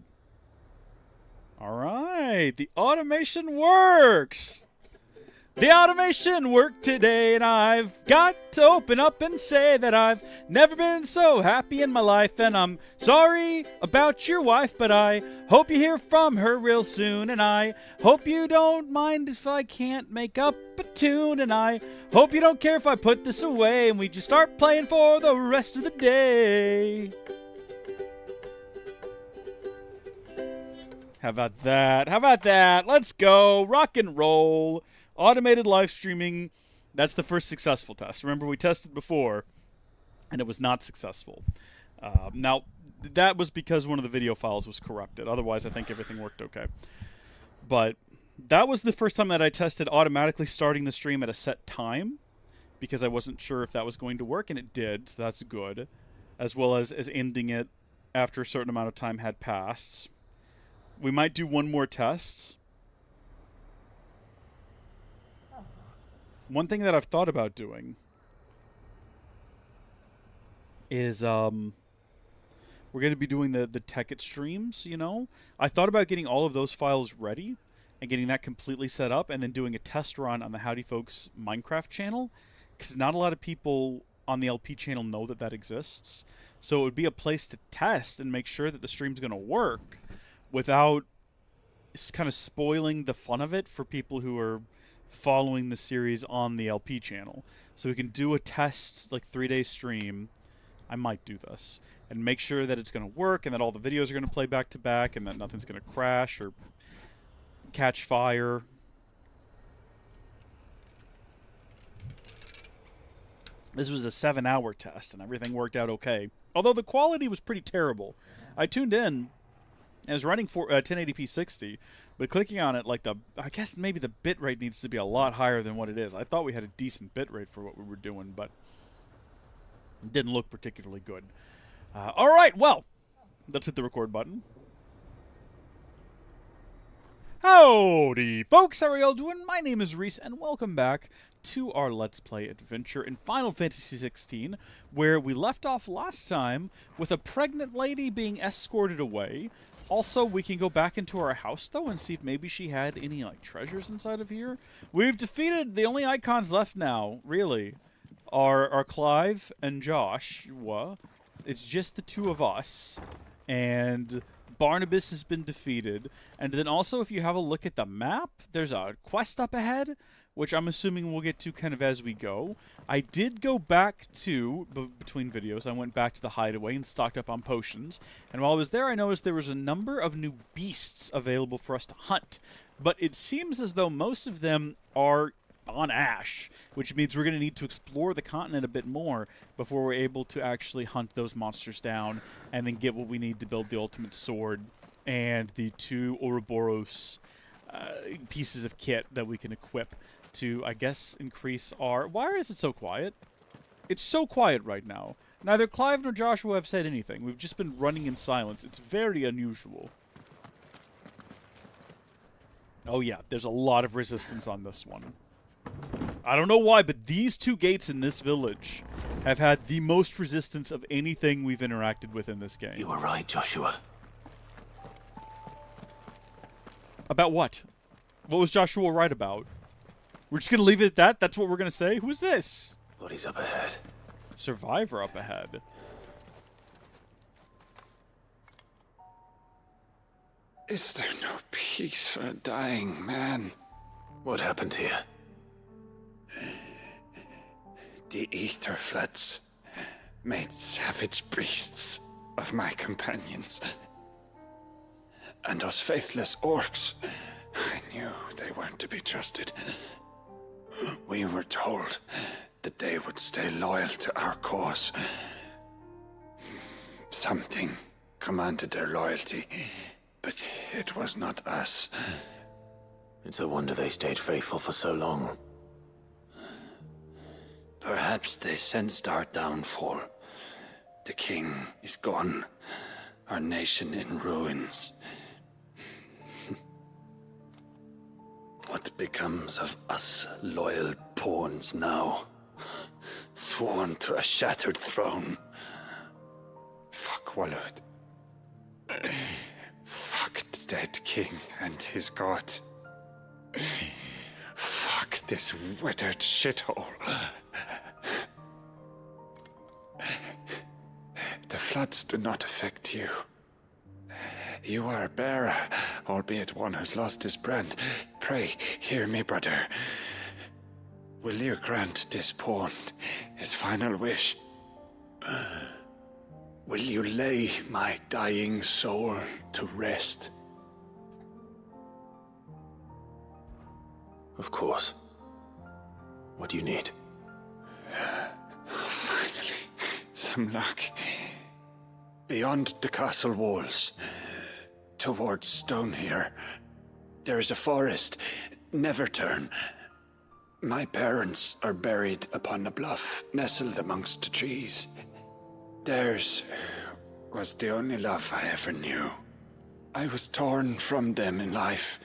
Speaker 1: Alright, the automation works! The automation worked today, and I've got to open up and say that I've never been so happy in my life, and I'm sorry about your wife, but I hope you hear from her real soon, and I hope you don't mind if I can't make up a tune, and I hope you don't care if I put this away and we just start playing for the rest of the day. How about that? How about that? Let's go. Rock and roll. Automated live streaming, that's the first successful test. Remember, we tested before, and it was not successful. Now, that was because one of the video files was corrupted. Otherwise, I think everything worked okay. But that was the first time that I tested automatically starting the stream at a set time, because I wasn't sure if that was going to work, and it did, so that's good. As well as ending it after a certain amount of time had passed. We might do one more test. One thing that I've thought about doing is we're going to be doing the Tekkit streams, you know? I thought about getting all of those files ready and getting that completely set up and then doing a test run on the Howdy Folks Minecraft channel, because not a lot of people on the LP channel know that that exists. So it would be a place to test and make sure that the stream's going to work without kind of spoiling the fun of it for people who are following the series on the LP channel. So we can do a test, like 3-day stream. I might do this. And make sure that it's going to work and that all the videos are going to play back to back and that nothing's going to crash or catch fire. This was a 7-hour test and everything worked out okay. Although the quality was pretty terrible. I tuned in and it was running for 1080p 60, but clicking on it, like I guess maybe the bitrate needs to be a lot higher than what it is. I thought we had a decent bitrate for what we were doing, but it didn't look particularly good. All right, well, let's hit the record button. Howdy, folks. How are y'all doing? My name is Reese, and welcome back to our Let's Play adventure in Final Fantasy XVI, where we left off last time with a pregnant lady being escorted away. Also, we can go back into our house, though, and see if maybe she had any, like, treasures inside of here. We've defeated the only icons left now, really, are Clive and Joshua. It's just the two of us, and Barnabas has been defeated. And then also, if you have a look at the map, there's a quest up ahead, which I'm assuming we'll get to kind of as we go. I did go back to, between videos, I went back to the hideaway and stocked up on potions. And while I was there, I noticed there was a number of new beasts available for us to hunt. But it seems as though most of them are on Ash, which means we're going to need to explore the continent a bit more before we're able to actually hunt those monsters down and then get what we need to build the ultimate sword and the 2 Ouroboros pieces of kit that we can equip to, I guess, increase our... Why is it so quiet? It's so quiet right now. Neither Clive nor Joshua have said anything. We've just been running in silence. It's very unusual. Oh yeah, there's a lot of resistance on this one. I don't know why, but these 2 gates in this village have had the most resistance of anything we've interacted with in this game.
Speaker 12: You were right, Joshua.
Speaker 1: About what? What was Joshua right about? We're just going to leave it at that? That's what we're going to say? Who is this?
Speaker 12: Bodies up ahead.
Speaker 1: Survivor up ahead.
Speaker 20: Is there no peace for a dying man?
Speaker 12: What happened here?
Speaker 20: The Ether Floods made savage beasts of my companions. And those faithless orcs, I knew they weren't to be trusted. We were told that they would stay loyal to our cause. Something commanded their loyalty, but it was not us.
Speaker 12: It's a wonder they stayed faithful for so long.
Speaker 20: Perhaps they sensed our downfall. The king is gone, our nation in ruins. What becomes of us loyal pawns now? Sworn to a shattered throne. Fuck Walud. Fuck the dead king and his god. Fuck this withered shithole. The floods do not affect you. You are a bearer, albeit one who's lost his brand. Pray, hear me, brother. Will you grant this pawn his final wish? Will you lay my dying soul to rest?
Speaker 12: Of course. What do you need?
Speaker 20: Finally, some luck. Beyond the castle walls, towards Stone here, there is a forest. Never turn. My parents are buried upon a bluff, nestled amongst the trees. Theirs was the only love I ever knew. I was torn from them in life,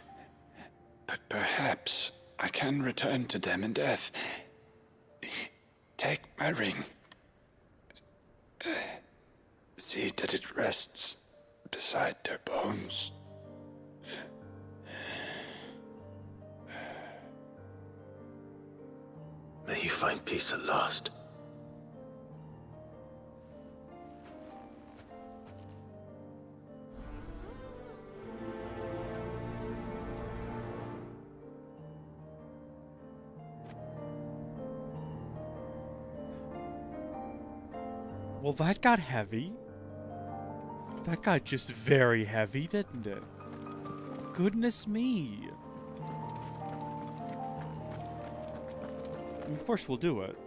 Speaker 20: but perhaps I can return to them in death. Take my ring. See that it rests beside their bones.
Speaker 12: May you find peace at last.
Speaker 1: Well, that got heavy. That got just very heavy, didn't it? Goodness me. Of course we'll do it.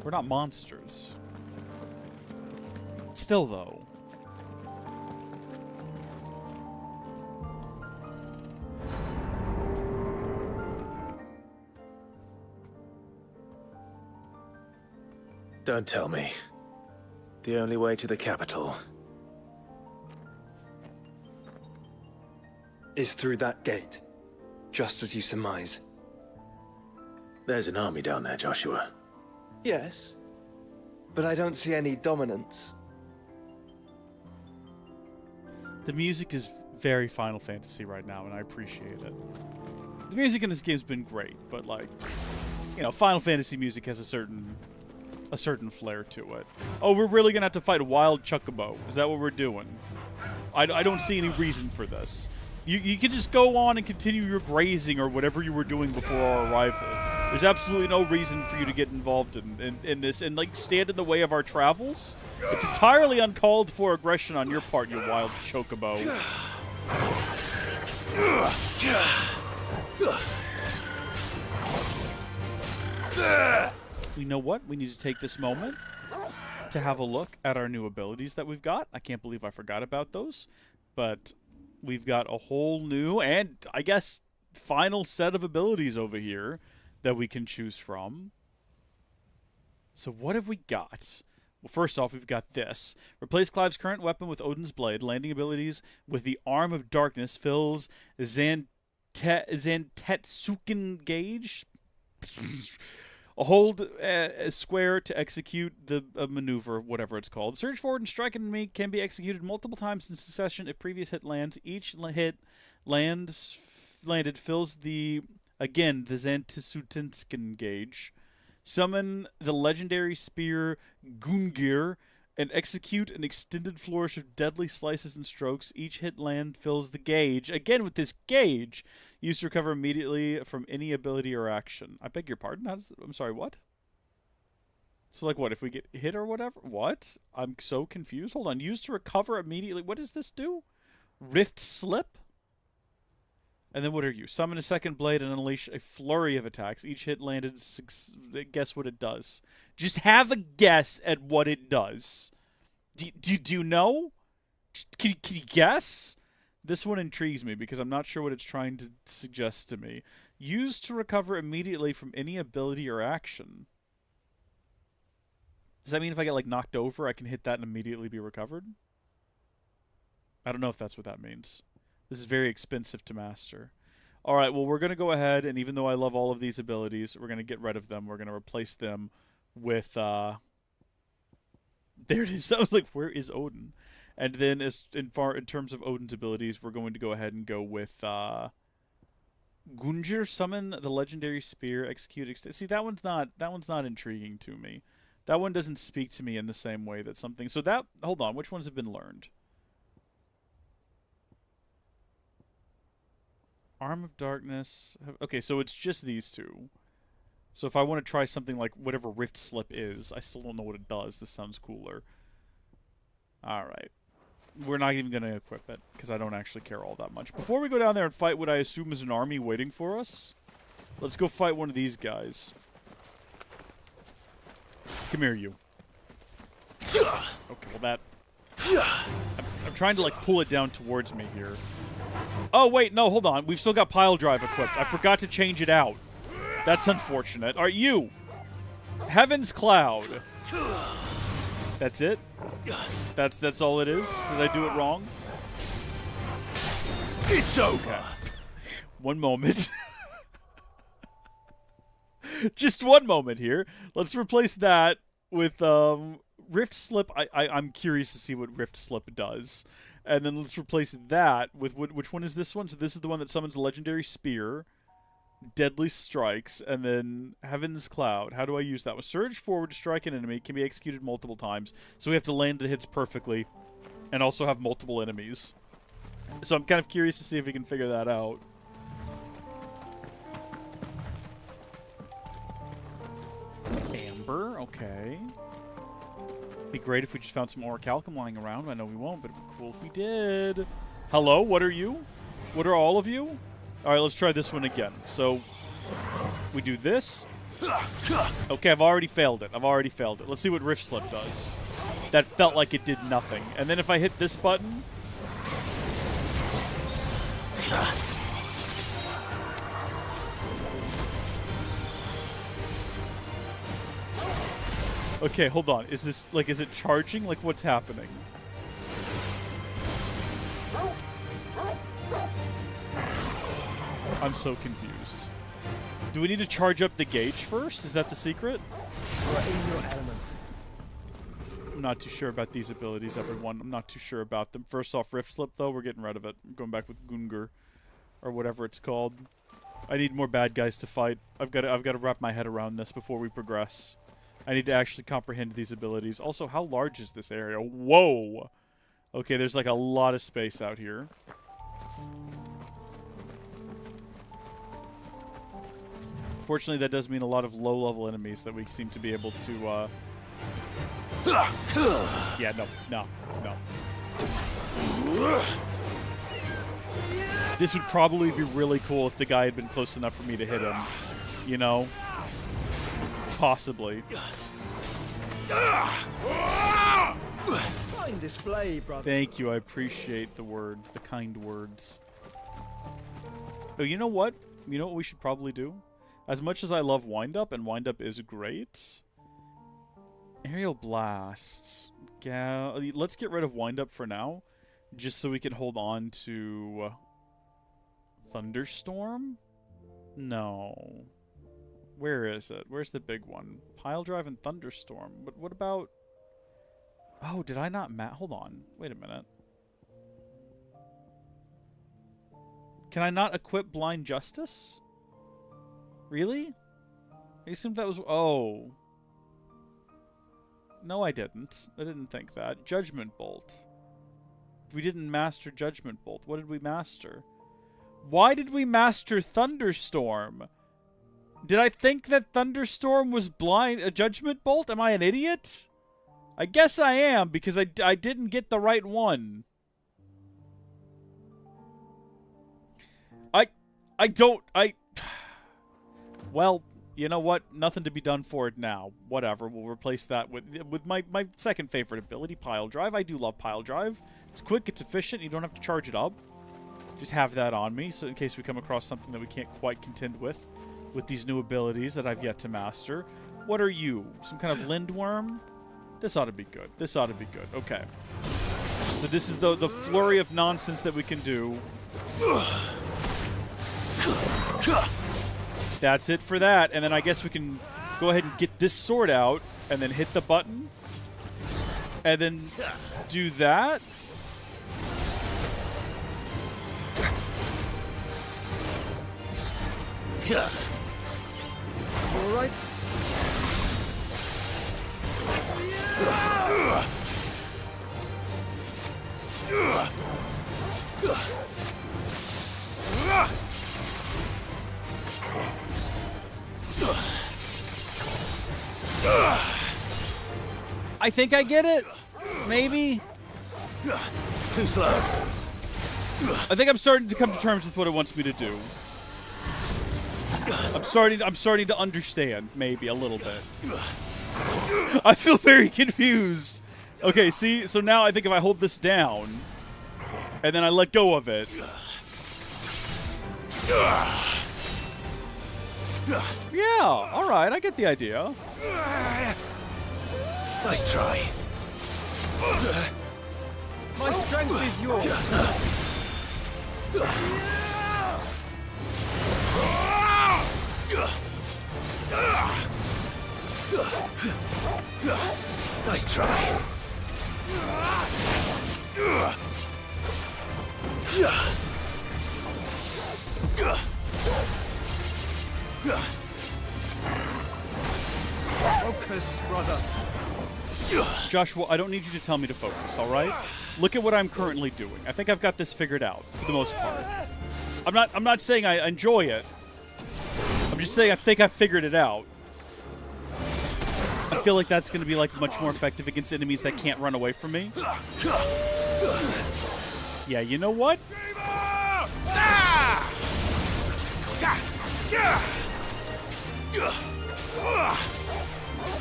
Speaker 1: We're not monsters. Still, though.
Speaker 2: Don't tell me. The only way to the capital
Speaker 9: is through that gate, just as you surmise.
Speaker 2: There's an army down there, Joshua.
Speaker 9: Yes, but I don't see any dominance.
Speaker 1: The music is very Final Fantasy right now, and I appreciate it. The music in this game's been great, but like, you know, Final Fantasy music has a certain flair to it. Oh, we're really gonna have to fight a wild chocobo. Is that what we're doing? I don't see any reason for this. You can just go on and continue your grazing or whatever you were doing before our arrival. There's absolutely no reason for you to get involved in this and like stand in the way of our travels. It's entirely uncalled for aggression on your part, you wild chocobo. You know what? We need to take this moment to have a look at our new abilities that we've got. I can't believe I forgot about those, but we've got a whole new and, I guess, final set of abilities over here that we can choose from. So what have we got? Well, first off, we've got this. Replace Clive's current weapon with Odin's Blade. Landing abilities with the Arm of Darkness fills Zantetsuken Gauge. Hold a square to execute the maneuver, whatever it's called. Surge forward and strike an enemy can be executed multiple times in succession if previous hit lands. Each hit landed fills the Zantetsuken Gauge. Summon the legendary spear Gungir and execute an extended flourish of deadly slices and strokes. Each hit land fills the gauge. Again, with this gauge, used to recover immediately from any ability or action. I beg your pardon? I'm sorry, what? So, like, what? If we get hit or whatever? What? I'm so confused. Hold on. Used to recover immediately. What does this do? Rift Slip? And then what are you? Summon a second blade and unleash a flurry of attacks. Each hit landed. Guess what it does? Just have a guess at what it does. Do you know? Can you guess? This one intrigues me because I'm not sure what it's trying to suggest to me. Used to recover immediately from any ability or action. Does that mean if I get like knocked over, I can hit that and immediately be recovered? I don't know if that's what that means. This is very expensive to master. All right, well, we're going to go ahead, and even though I love all of these abilities, we're going to get rid of them. We're going to replace them with... There it is. I was like, where is Odin? And then in terms of Odin's abilities, we're going to go ahead and go with Gunjir, summon the legendary spear, execute... See, that one's not intriguing to me. That one doesn't speak to me in the same way that something... So that... Hold on, which ones have been learned? Arm of Darkness. Okay, so it's just these two. So if I want to try something like whatever Rift Slip is, I still don't know what it does. This sounds cooler. Alright. We're not even going to equip it, because I don't actually care all that much. Before we go down there and fight what I assume is an army waiting for us, let's go fight one of these guys. Come here, you. Okay, well that... I'm trying to, like, pull it down towards me here. Oh, wait, no, hold on. We've still got Pile Drive equipped. I forgot to change it out. That's unfortunate. All right, you. Heaven's Cloud. That's it? That's all it is? Did I do it wrong?
Speaker 12: It's over.
Speaker 1: Okay. One moment. Just one moment here. Let's replace that with Rift Slip. I'm curious to see what Rift Slip does. And then let's replace that with... Which one is this one? So this is the one that summons a legendary spear, deadly strikes, and then Heaven's Cloud. How do I use that one? Surge forward to strike an enemy can be executed multiple times. So we have to land the hits perfectly and also have multiple enemies. So I'm kind of curious to see if we can figure that out. Amber, okay. Be great if we just found some orichalcum lying around. I know we won't, but it'd be cool if we did. Hello, what are you? What are all of you? All right, let's try this one again. So, we do this. Okay, I've already failed it. Let's see what Rift Slip does. That felt like it did nothing. And then if I hit this button... Okay, hold on. Is this, like, is it charging? Like, what's happening? I'm so confused. Do we need to charge up the gauge first? Is that the secret?
Speaker 5: You are in your element.
Speaker 1: I'm not too sure about these abilities, everyone. I'm not too sure about them. First off, Rift Slip, though, we're getting rid of it. I'm going back with Gungur, or whatever it's called. I need more bad guys to fight. I've got to wrap my head around this before we progress. I need to actually comprehend these abilities. Also, how large is this area? Whoa! Okay, there's like a lot of space out here. Fortunately, that does mean a lot of low-level enemies that we seem to be able to, Yeah, no. This would probably be really cool if the guy had been close enough for me to hit him. You know? Possibly.
Speaker 5: Fine display, brother.
Speaker 1: Thank you, I appreciate the words, the kind words. Oh, you know what? You know what we should probably do? As much as I love Wind-Up, and Wind-Up is great, Aerial Blast. Yeah, let's get rid of Wind-Up for now, just so we can hold on to Thunderstorm? No. Where is it? Where's the big one? Pile Drive and Thunderstorm. But what about... Oh, did I not hold on. Wait a minute. Can I not equip Blind Justice? Really? I assumed that was... Oh. No, I didn't. I didn't think that. Judgment Bolt. We didn't master Judgment Bolt. What did we master? Why did we master Thunderstorm? Did I think that Thunderstorm was a Judgment Bolt? Am I an idiot? I guess I am, because I didn't get the right one. Well, you know what? Nothing to be done for it now. Whatever. We'll replace that with my second favorite ability, Pile Drive. I do love Pile Drive. It's quick, it's efficient, you don't have to charge it up. Just have that on me, so in case we come across something that we can't quite contend with these new abilities that I've yet to master. What are you? Some kind of Lindworm? This ought to be good. This ought to be good. Okay. So this is the flurry of nonsense that we can do. That's it for that. And then I guess we can go ahead and get this sword out and then hit the button. And then do that.
Speaker 5: All right.
Speaker 1: I think I get it. Maybe.
Speaker 12: Too slow.
Speaker 1: I think I'm starting to come to terms with what it wants me to do. I'm starting to understand, maybe a little bit. I feel very confused. Okay, see? So now I think if I hold this down and then I let go of it. Yeah, all right, I get the idea.
Speaker 12: Nice try.
Speaker 5: My strength is yours.
Speaker 12: Nice try.
Speaker 5: Focus, brother.
Speaker 1: Joshua, I don't need you to tell me to focus, all right? Look at what I'm currently doing. I think I've got this figured out for the most part. I'm not saying I enjoy it. I'm just saying I think I figured it out. I feel like that's going to be like much more effective against enemies that can't run away from me. Yeah, you know what?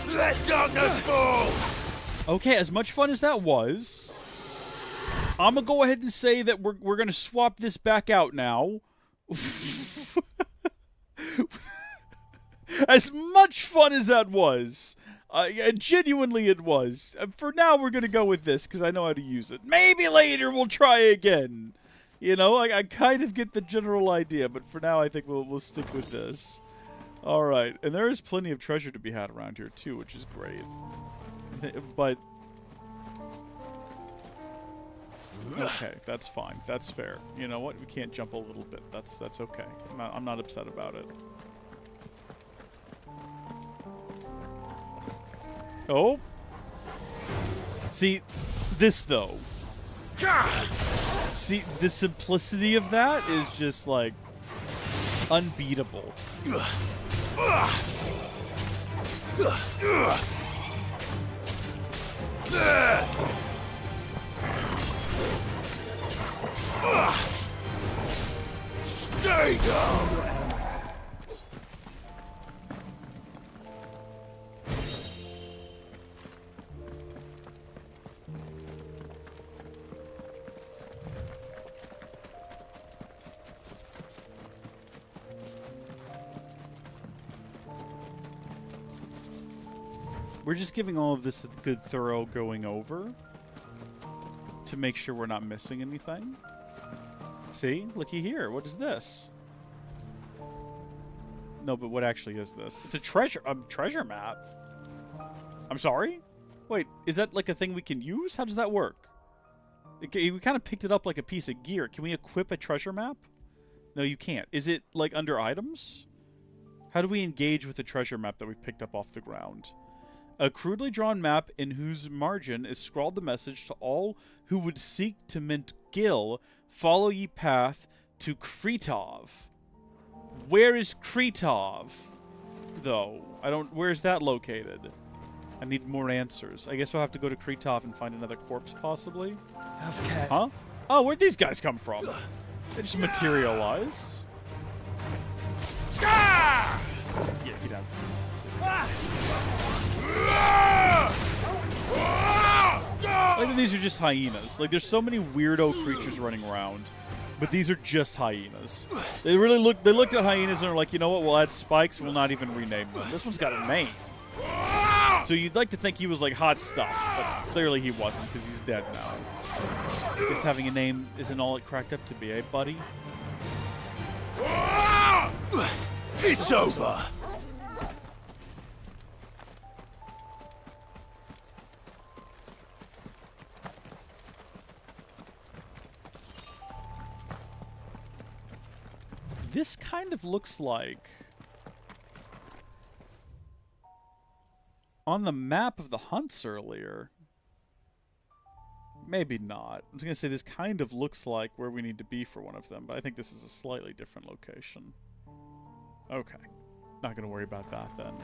Speaker 12: Let darkness fall!
Speaker 1: Okay, as much fun as that was, I'm gonna go ahead and say that we're gonna swap this back out now. As much fun as that was, genuinely it was. For now, we're gonna go with this because I know how to use it. Maybe later we'll try again. You know, I kind of get the general idea, but for now I think we'll stick with this. All right, and there is plenty of treasure to be had around here too, which is great. But okay, that's fine. That's fair. You know what? We can't jump a little bit. That's okay. I'm not upset about it. Oh. See, this though. See, the simplicity of that is just like unbeatable.
Speaker 12: Stay down!
Speaker 1: We're just giving all of this a good thorough going over to make sure we're not missing anything. See? Looky here. What is this? No, but what actually is this? It's a treasure map. I'm sorry? Wait, is that like a thing we can use? How does that work? Okay, we kind of picked it up like a piece of gear. Can we equip a treasure map? No, you can't. Is it like under items? How do we engage with the treasure map that we've picked up off the ground? A crudely drawn map in whose margin is scrawled the message to all who would seek to mint Gil, follow ye path to Kretov. Where is Kretov, though? Where is that located? I need more answers. I guess we'll have to go to Kretov and find another corpse, possibly?
Speaker 5: Okay.
Speaker 1: Huh? Oh, where'd these guys come from? They just materialized. Yeah, get out. Like, these are just hyenas. Like, there's so many weirdo creatures running around, but these are just hyenas. They looked at hyenas and are like, you know what, we'll add spikes, we'll not even rename them. This one's got a name. So you'd like to think he was like hot stuff, but clearly he wasn't, because he's dead now. I guess having a name isn't all it cracked up to be, eh, buddy?
Speaker 12: It's over!
Speaker 1: This kind of looks like on the map of the hunts earlier. Maybe not. I was going to say this kind of looks like where we need to be for one of them, but I think this is a slightly different location. Okay. Not going to worry about that then.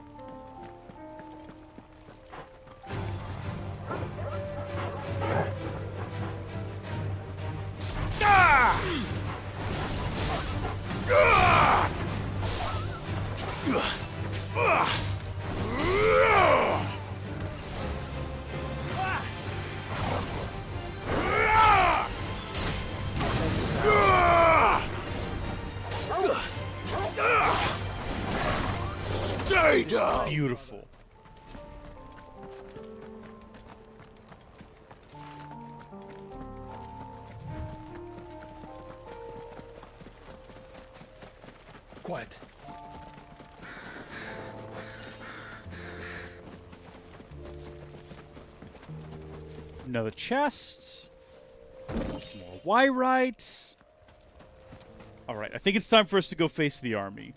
Speaker 12: Stay down!
Speaker 1: Beautiful.
Speaker 5: Quiet.
Speaker 1: Another chest. Some more Wyrite. Alright, I think it's time for us to go face the army.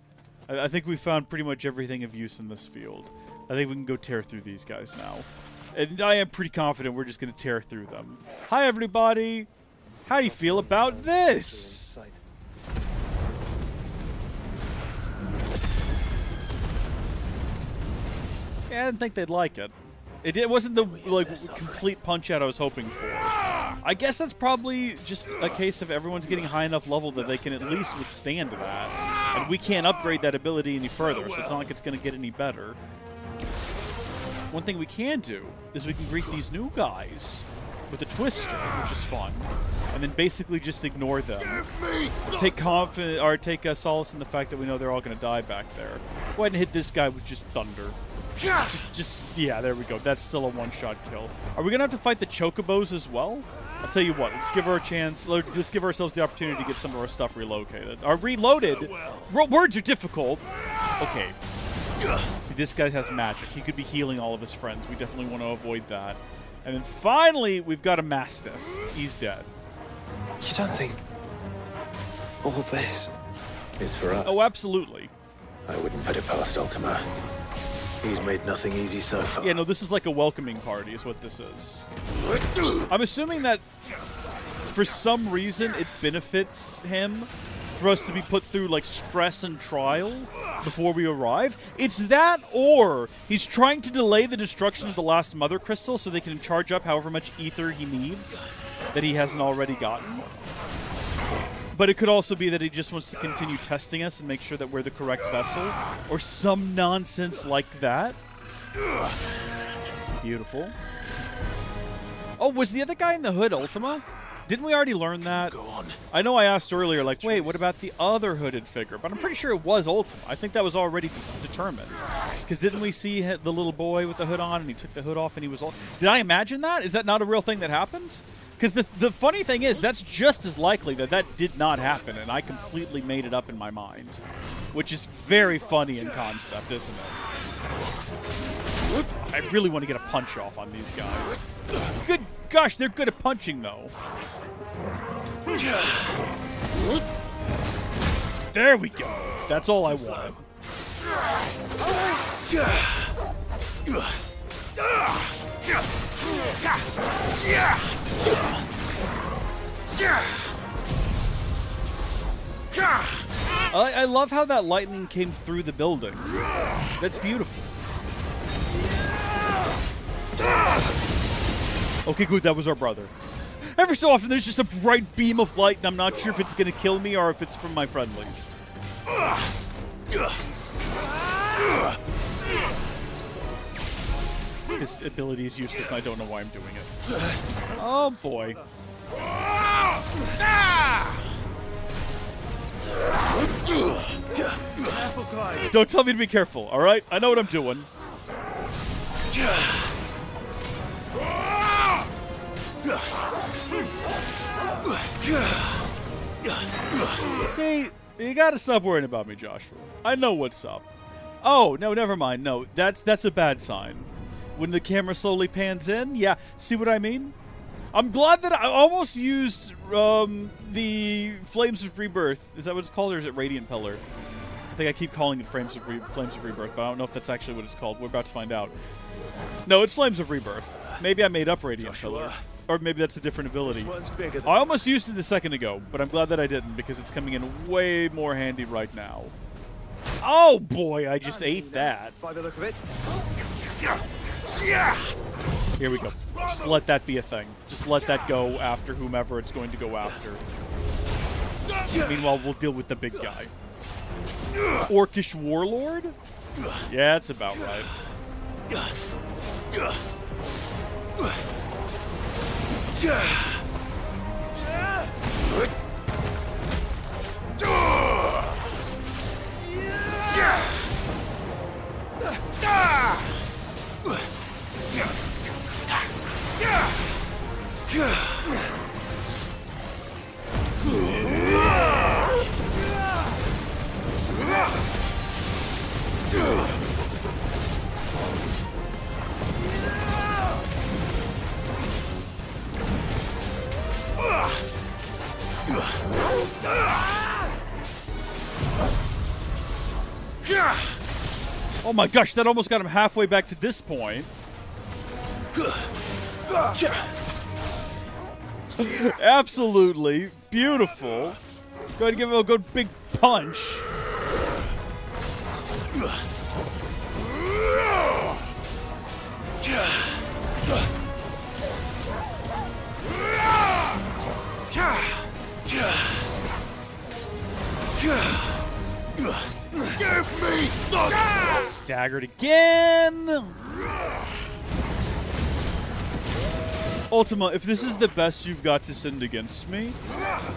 Speaker 1: I think we found pretty much everything of use in this field. I think we can go tear through these guys now. And I am pretty confident we're just going to tear through them. Hi, everybody! How do you feel about this? Yeah, I didn't think they'd like it. It wasn't the like complete punch out I was hoping for. I guess that's probably just a case of everyone's getting high enough level that they can at least withstand that. And we can't upgrade that ability any further, so it's not like it's going to get any better. One thing we can do is we can greet these new guys with a twister, which is fun, and then basically just ignore them. Take confidence or take solace in the fact that we know they're all going to die back there. Go ahead and hit this guy with just thunder. Yeah, there we go. That's still a one-shot kill. Are we gonna have to fight the chocobos as well? I'll tell you what. Let's give her a chance. Let's give ourselves the opportunity to get some of our stuff relocated. Or reloaded. Words are difficult. Okay. See, this guy has magic. He could be healing all of his friends. We definitely want to avoid that. And then finally, we've got a mastiff. He's dead.
Speaker 9: You don't think all this
Speaker 2: is for us?
Speaker 1: Oh, absolutely.
Speaker 2: I wouldn't put it past Ultima. He's made nothing easy so far.
Speaker 1: Yeah, no, this is like a welcoming party is what this is. I'm assuming that for some reason it benefits him for us to be put through like stress and trial before we arrive. It's that, or he's trying to delay the destruction of the last Mother Crystal so they can charge up however much ether he needs that he hasn't already gotten. But it could also be that he just wants to continue testing us and make sure that we're the correct vessel. Or some nonsense like that. Beautiful. Oh, was the other guy in the hood Ultima? Didn't we already learn that?
Speaker 12: Go on.
Speaker 1: I know I asked earlier, like, wait, what about the other hooded figure? But I'm pretty sure it was Ultima. I think that was already determined. Because didn't we see the little boy with the hood on and he took the hood off and he was all... Did I imagine that? Is that not a real thing that happened? Because the funny thing is, that's just as likely that that did not happen, and I completely made it up in my mind. Which is very funny in concept, isn't it? I really want to get a punch off on these guys. Good gosh, they're good at punching, though. There we go. That's all I wanted. I love how that lightning came through the building. That's beautiful. Okay, good, that was our brother. Every so often there's just a bright beam of light and I'm not sure if it's gonna kill me or if it's from my friendlies. This ability is useless and I don't know why I'm doing it. Oh boy. Don't tell me to be careful, alright? I know what I'm doing. See, you gotta stop worrying about me, Joshua. I know what's up. Oh, no, never mind. No, that's a bad sign. When the camera slowly pans in, yeah, see what I mean? I'm glad that I almost used the Flames of Rebirth. Is that what it's called, or is it Radiant Pillar? I think I keep calling it Flames of Rebirth, but I don't know if that's actually what it's called. We're about to find out. No, it's Flames of Rebirth. Maybe I made up Radiant Pillar. Or maybe that's a different ability. I almost used it a second ago, but I'm glad that I didn't because it's coming in way more handy right now. Oh boy, I just ate that.
Speaker 9: By the look of it.
Speaker 1: Here we go. Just let that be a thing. Just let that go after whomever it's going to go after. Meanwhile, we'll deal with the big guy. Orcish Warlord? Yeah, that's about right. Oh my gosh, that almost got him halfway back to this point. Absolutely beautiful. Go ahead and give him a good big punch. Staggered again. Ultima, if this is the best you've got to send against me,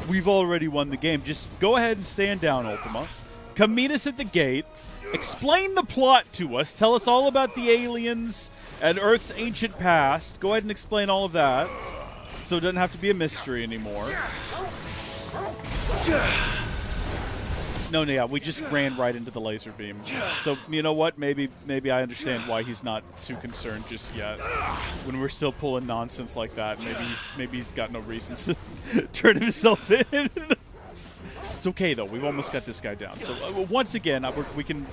Speaker 1: we've already won the game. Just go ahead and stand down, Ultima. Come meet us at the gate. Explain the plot to us. Tell us all about the aliens and Earth's ancient past. Go ahead and explain all of that, so it doesn't have to be a mystery anymore. No, yeah, we just ran right into the laser beam. So, you know what? Maybe I understand why he's not too concerned just yet. When we're still pulling nonsense like that, maybe he's got no reason to turn himself in. It's okay, though. We've almost got this guy down. So, once again, we can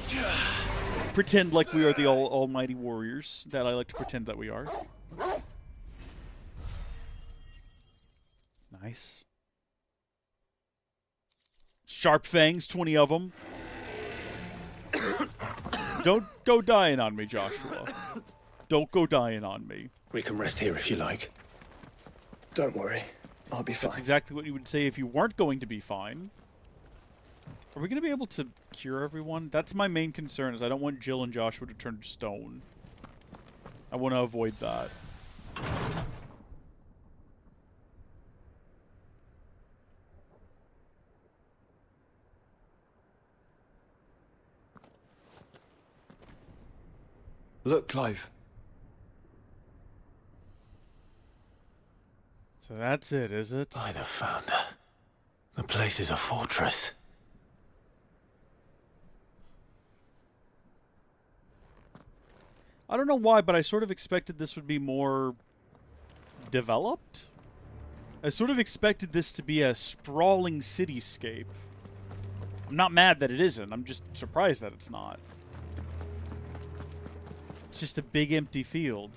Speaker 1: pretend like we are the almighty warriors that I like to pretend that we are. Nice. Sharp fangs, 20 of them. Don't go dying on me, Joshua. Don't go dying on me.
Speaker 2: We can rest here if you like.
Speaker 5: Don't worry. I'll be fine.
Speaker 1: That's exactly what you would say if you weren't going to be fine. Are we going to be able to cure everyone? That's my main concern, is I don't want Jill and Joshua to turn to stone. I want to avoid that.
Speaker 5: Look, Clive.
Speaker 1: So that's it, is it?
Speaker 2: By the Founder. The place is a fortress.
Speaker 1: I don't know why, but I sort of expected this would be more developed. I sort of expected this to be a sprawling cityscape. I'm not mad that it isn't. I'm just surprised that it's not. It's just a big empty field.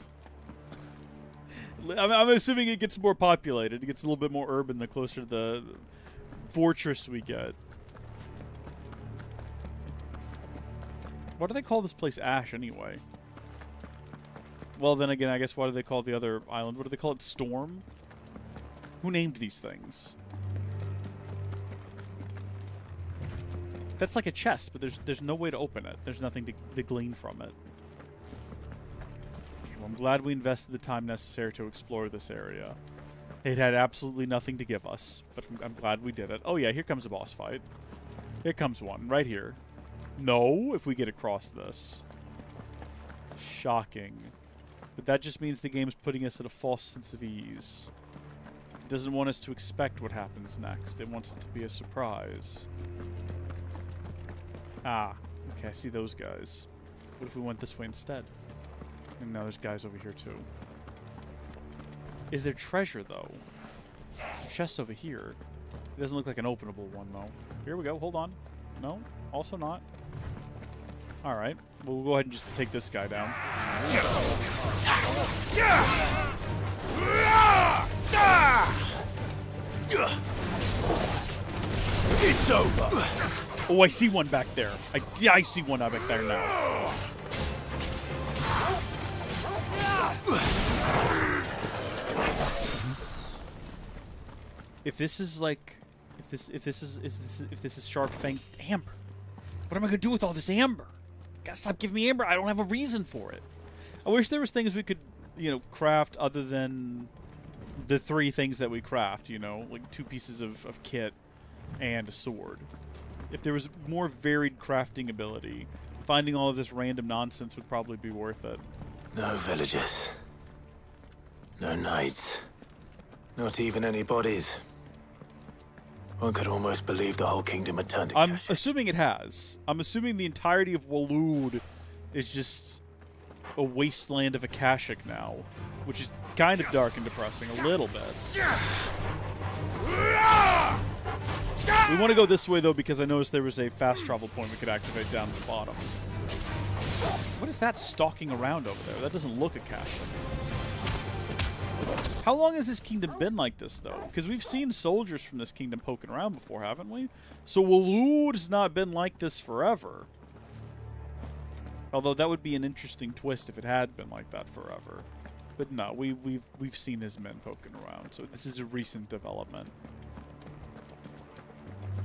Speaker 1: I'm assuming it gets more populated. It gets a little bit more urban the closer to the fortress we get. Why do they call this place Ash anyway? Well, then again, I guess why do they call the other island? What do they call it? Storm? Who named these things? That's like a chest, but there's no way to open it. There's nothing to glean from it. Okay, well, I'm glad we invested the time necessary to explore this area. It had absolutely nothing to give us, but I'm glad we did it. Oh yeah, here comes a boss fight. Here comes one, right here. No, if we get across this. Shocking. But that just means the game's putting us at a false sense of ease. It doesn't want us to expect what happens next. It wants it to be a surprise. Ah, okay, I see those guys. What if we went this way instead? And now there's guys over here too. Is there treasure, though? There's a chest over here. It doesn't look like an openable one, though. Here we go, hold on. No, also not. Alright, well, we'll go ahead and just take this guy down.
Speaker 12: It's over.
Speaker 1: Oh, I see one back there. I see one back there now. If this is like, if this is Sharp Fang's amber, what am I gonna do with all this amber? Gotta stop giving me amber. I don't have a reason for it. I wish there was things we could, you know, craft other than the 3 things that we craft. You know, like 2 pieces of kit and a sword. If there was more varied crafting ability, finding all of this random nonsense would probably be worth it.
Speaker 2: No villagers. No knights. Not even any bodies. One could almost believe the whole kingdom had turned to
Speaker 1: I'm assuming it has. I'm assuming the entirety of Waloed is just a wasteland of Akashic now, which is kind of dark and depressing a little bit. We want to go this way, though, because I noticed there was a fast travel point we could activate down at the bottom. What is that stalking around over there? That doesn't look Akashic. How long has this kingdom been like this, though? Because we've seen soldiers from this kingdom poking around before, haven't we? So Waloed has not been like this forever. Although that would be an interesting twist if it had been like that forever. But no, we've seen his men poking around, so this is a recent development.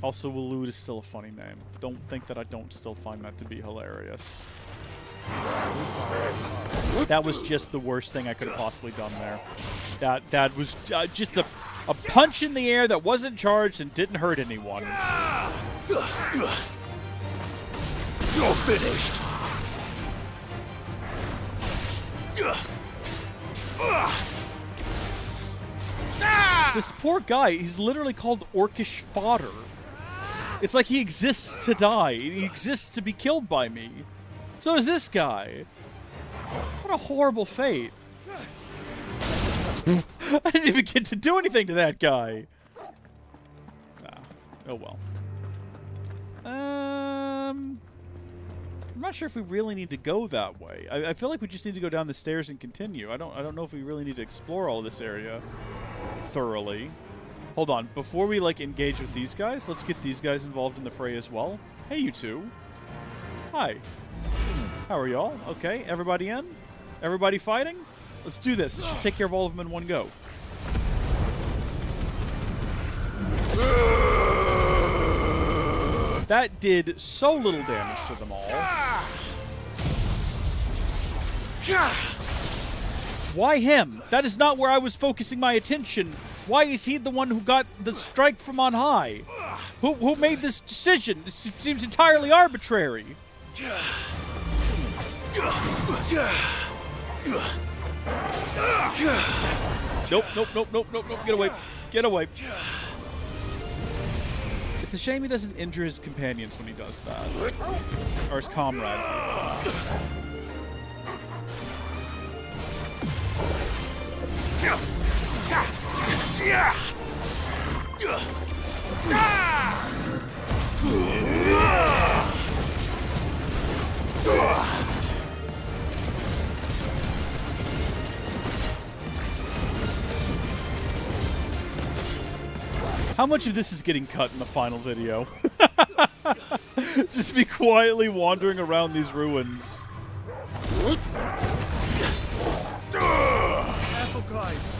Speaker 1: Also, Waloed is still a funny name. Don't think that I don't still find that to be hilarious. That was just the worst thing I could have possibly done there. That was just a punch in the air that wasn't charged and didn't hurt anyone.
Speaker 12: You're finished.
Speaker 1: This poor guy, he's literally called orcish fodder. It's like he exists to die. He exists to be killed by me. So is this guy. What a horrible fate. I didn't even get to do anything to that guy. Oh well. I'm not sure if we really need to go that way. I feel like we just need to go down the stairs and continue. I don't know if we really need to explore all this area thoroughly. Hold on, before we like engage with these guys, let's get these guys involved in the fray as well. Hey, you two. Hi. How are y'all? Okay, everybody in? Everybody fighting? Let's do this. This should take care of all of them in one go. That did so little damage to them all. Why him? That is not where I was focusing my attention. Why is he the one who got the strike from on high? Who made this decision? It seems entirely arbitrary. Nope. Get away. Get away. It's a shame he doesn't injure his companions when he does that. Or his comrades. How much of this is getting cut in the final video? Just be quietly wandering around these ruins.
Speaker 12: Careful, Clive.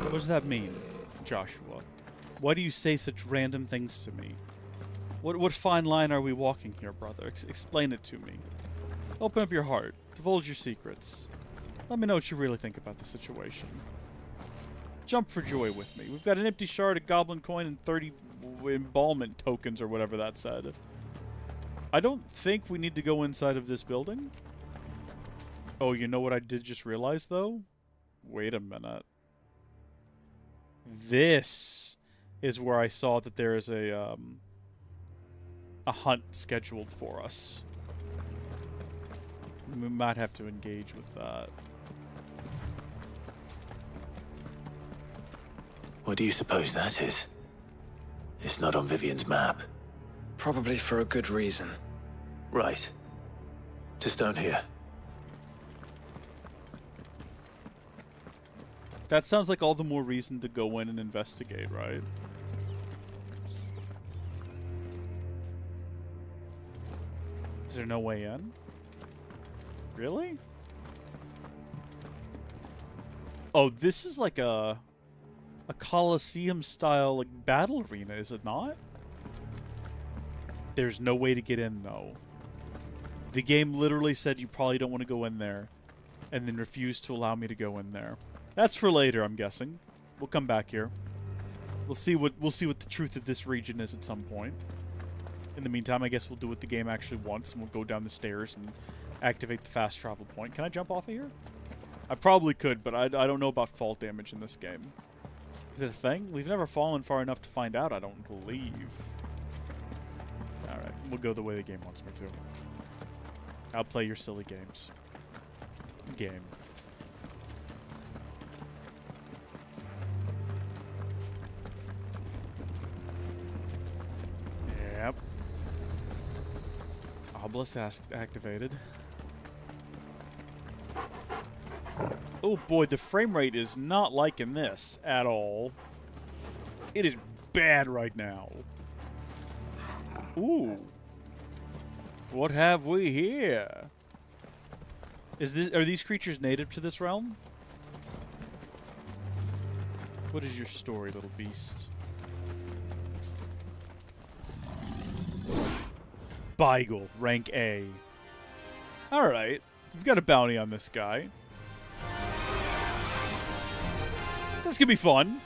Speaker 1: What does that mean, Joshua? Why do you say such random things to me? What fine line are we walking here, brother? Explain it to me. Open up your heart. Divulge your secrets. Let me know what you really think about the situation. Jump for joy with me. We've got an empty shard, a goblin coin, and 30 embalmment tokens, or whatever that said. I don't think we need to go inside of this building. Oh, you know what I did just realize, though? Wait a minute. This is where I saw that there is a hunt scheduled for us. We might have to engage with that.
Speaker 2: What do you suppose that is? It's not on Vivian's map.
Speaker 9: Probably for a good reason.
Speaker 2: Right. To stone here.
Speaker 1: That sounds like all the more reason to go in and investigate, right? Is there no way in? Really? Oh, this is like a Colosseum-style like battle arena, is it not? There's no way to get in, though. The game literally said you probably don't want to go in there, and then refused to allow me to go in there. That's for later, I'm guessing. We'll come back here. We'll see what the truth of this region is at some point. In the meantime, I guess we'll do what the game actually wants, and we'll go down the stairs and activate the fast travel point. Can I jump off of here? I probably could, but I don't know about fall damage in this game. Is it a thing? We've never fallen far enough to find out, I don't believe. Alright, we'll go the way the game wants me to. I'll play your silly games. Game. Yep. Obelisk activated. Oh boy, the frame rate is not liking this at all. It is bad right now. Ooh. What have we here? Are these creatures native to this realm? What is your story, little beast? Beagle, rank A. Alright, we've got a bounty on this guy. This could be fun.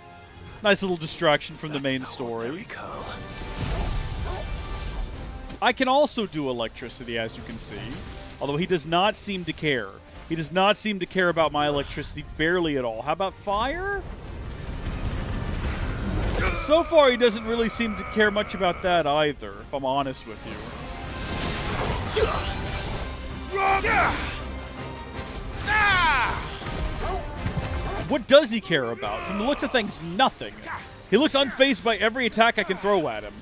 Speaker 1: Nice little distraction from the main story. I can also do electricity, as you can see. Although he does not seem to care. He does not seem to care about my electricity barely at all. How about fire? So far, he doesn't really seem to care much about that either, if I'm honest with you. What does he care about? From the looks of things, nothing. He looks unfazed by every attack I can throw at him.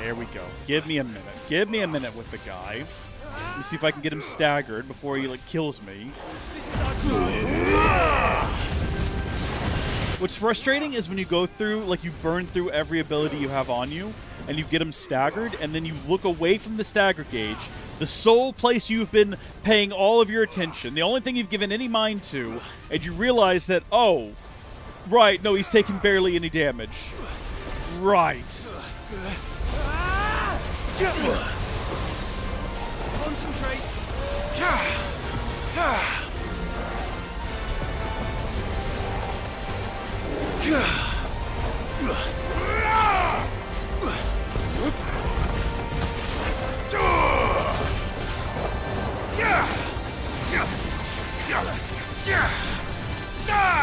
Speaker 1: There we go. Give me a minute. Give me a minute with the guy. Let me see if I can get him staggered before he, like, kills me. What's frustrating is when you go through, like, you burn through every ability you have on you, and you get him staggered, and then you look away from the stagger gauge, the sole place you've been paying all of your attention, the only thing you've given any mind to, and you realize that, oh, right, no, he's taken barely any damage. Right.
Speaker 13: Concentrate.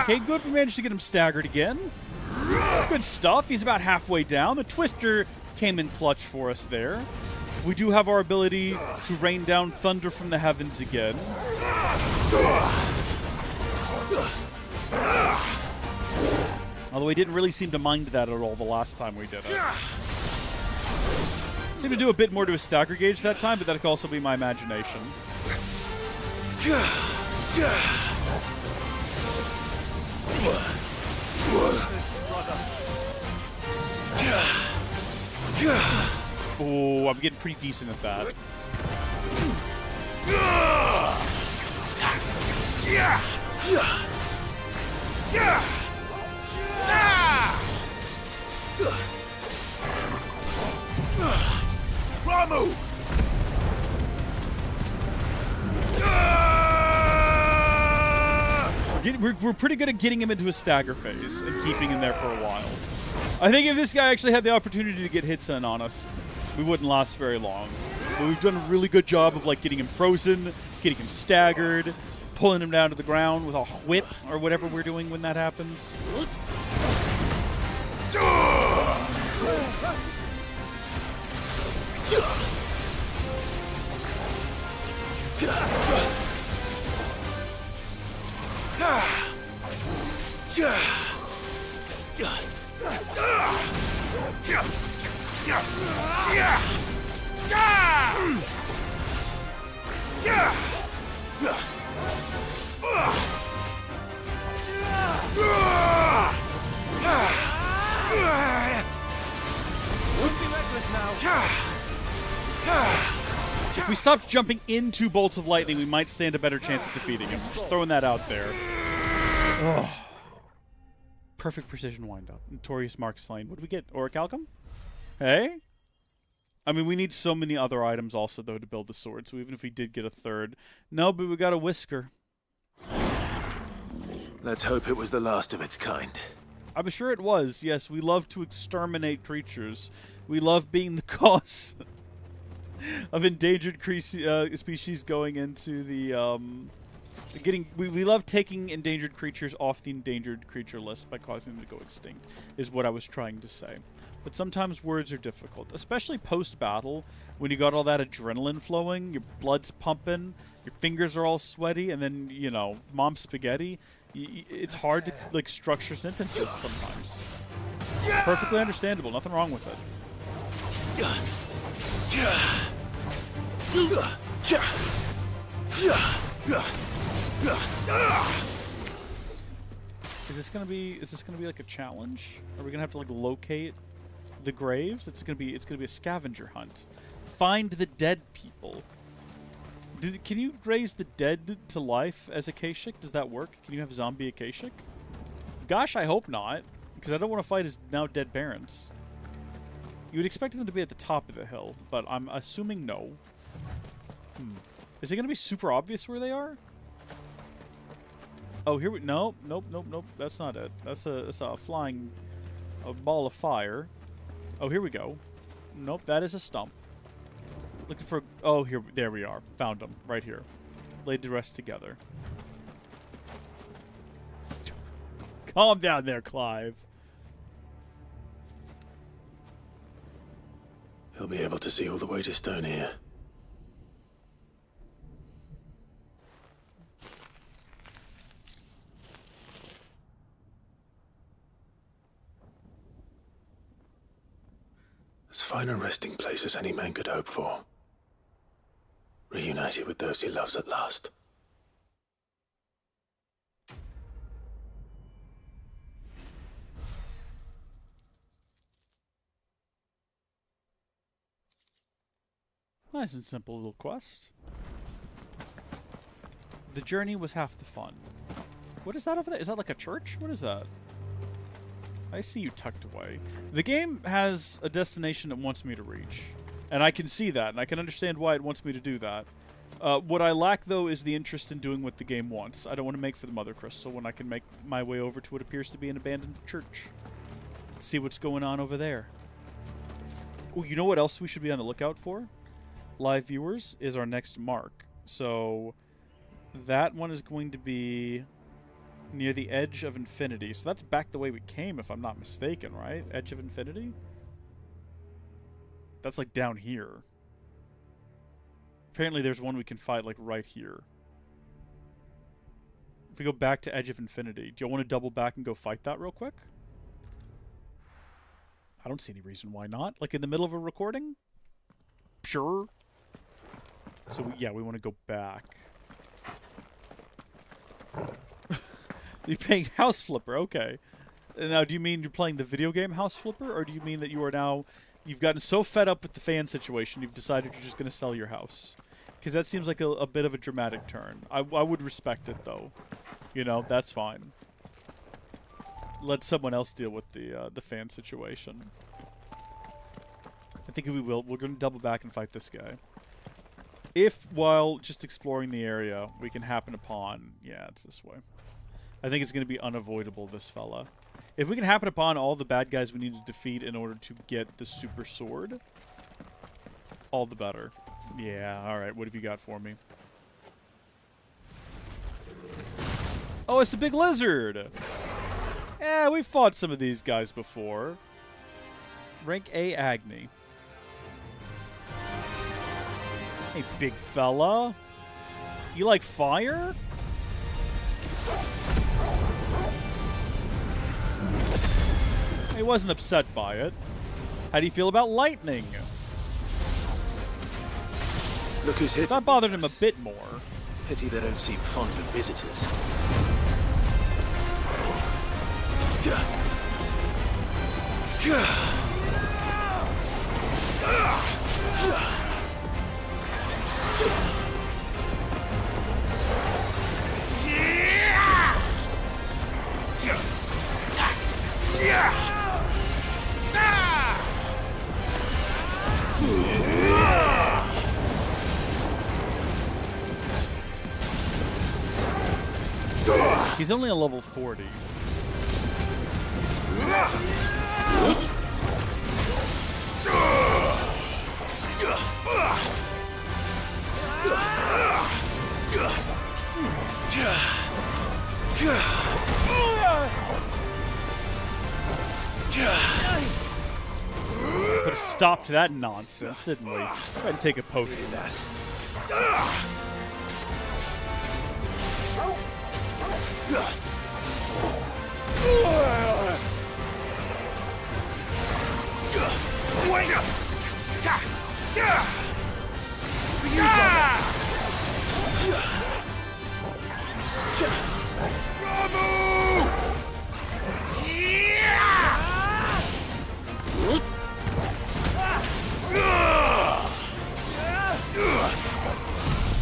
Speaker 1: Okay, good. We managed to get him staggered again. Good stuff. He's about halfway down. The Twister came in clutch for us there. We do have our ability to rain down thunder from the heavens again. Although he didn't really seem to mind that at all the last time we did it. Seemed to do a bit more to his stagger gauge that time, but that could also be my imagination. Oh, I'm getting pretty decent at that.
Speaker 13: Ramu!
Speaker 1: We're pretty good at getting him into a stagger phase and keeping him there for a while. I think if this guy actually had the opportunity to get hits in on us, we wouldn't last very long. But we've done a really good job of, like, getting him frozen, getting him staggered, pulling him down to the ground with a whip or whatever we're doing when that happens. If we stopped jumping into bolts of lightning, we might stand a better chance at defeating him. Just throwing that out there. Ugh. Perfect precision wind-up. Notorious Mark slain. What did we get? Orichalcum? Hey? I mean, we need so many other items also, though, to build the sword, so even if we did get a third... No, but we got a whisker.
Speaker 12: Let's hope it was the last of its kind.
Speaker 1: I'm sure it was. Yes, we love to exterminate creatures. We love being the cause of endangered species going into the We love taking endangered creatures off the endangered creature list by causing them to go extinct, is what I was trying to say. But sometimes words are difficult, especially post-battle, when you got all that adrenaline flowing, your blood's pumping, your fingers are all sweaty, and then, you know, mom spaghetti. It's hard to, like, structure sentences sometimes. Perfectly understandable, nothing wrong with it. Is this gonna be like a challenge? Are we gonna have to like locate the graves? It's gonna be a scavenger hunt. Find the dead people. Can you raise the dead to life as a Kashyyyk? Does that work? Can you have zombie Kashyyyk? Gosh, I hope not, because I don't want to fight his now dead parents. You would expect them to be at the top of the hill, but I'm assuming no. Is it gonna be super obvious where they are? Oh, here we... Nope. That's not it. That's a flying... a ball of fire. Oh, here we go. Nope, that is a stump. Looking for... Oh, here... There we are. Found them. Right here. Laid to rest together. Calm down there, Clive.
Speaker 2: He'll be able to see all the way to Stone here. As fine a resting place as any man could hope for. Reunited with those he loves at last.
Speaker 1: Nice and simple little quest. The journey was half the fun. What is that over there? Is that like a church? What is that? I see you tucked away. The game has a destination it wants me to reach. And I can see that, and I can understand why it wants me to do that. What I lack, though, is the interest in doing what the game wants. I don't want to make for the Mother Crystal when I can make my way over to what appears to be an abandoned church. See what's going on over there. Oh, you know what else we should be on the lookout for? Live viewers is our next mark. So that one is going to be near the Edge of Infinity. So that's back the way we came, if I'm not mistaken, right? Edge of Infinity? That's like down here. Apparently there's one we can fight like right here. If we go back to Edge of Infinity, do you want to double back and go fight that real quick? I don't see any reason why not. Like in the middle of a recording? Sure. So yeah, we want to go back. You're playing House Flipper, okay. Now, do you mean you're playing the video game House Flipper, or do you mean that you are now... You've gotten so fed up with the fan situation, you've decided you're just going to sell your house? Because that seems like a bit of a dramatic turn. I would respect it, though. You know, that's fine. Let someone else deal with the fan situation. I think we will. We're going to double back and fight this guy. If, while just exploring the area, we can happen upon... Yeah, it's this way. I think it's going to be unavoidable, this fella. If we can happen upon all the bad guys we need to defeat in order to get the super sword, all the better. Yeah, alright, what have you got for me? Oh, it's a big lizard! Yeah, we've fought some of these guys before. Rank A Agni. Hey, big fella. You like fire? He wasn't upset by it. How do you feel about lightning?
Speaker 12: Look who's hit.
Speaker 1: That bothered him a bit more.
Speaker 12: Pity they don't seem fond of visitors.
Speaker 1: He's only a level 40. Could have stopped that nonsense, didn't we? Go ahead and take a potion.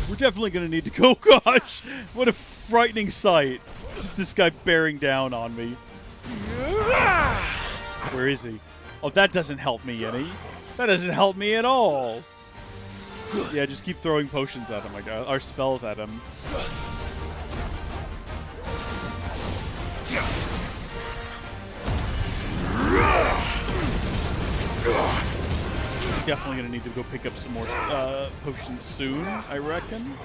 Speaker 1: We're definitely gonna need to go. Gosh, what a frightening sight. Just this guy bearing down on me. Where is he? Oh, that doesn't help me any. That doesn't help me at all. Yeah, just keep throwing potions at him, like our spells at him. Definitely gonna need to go pick up some more potions soon, I reckon.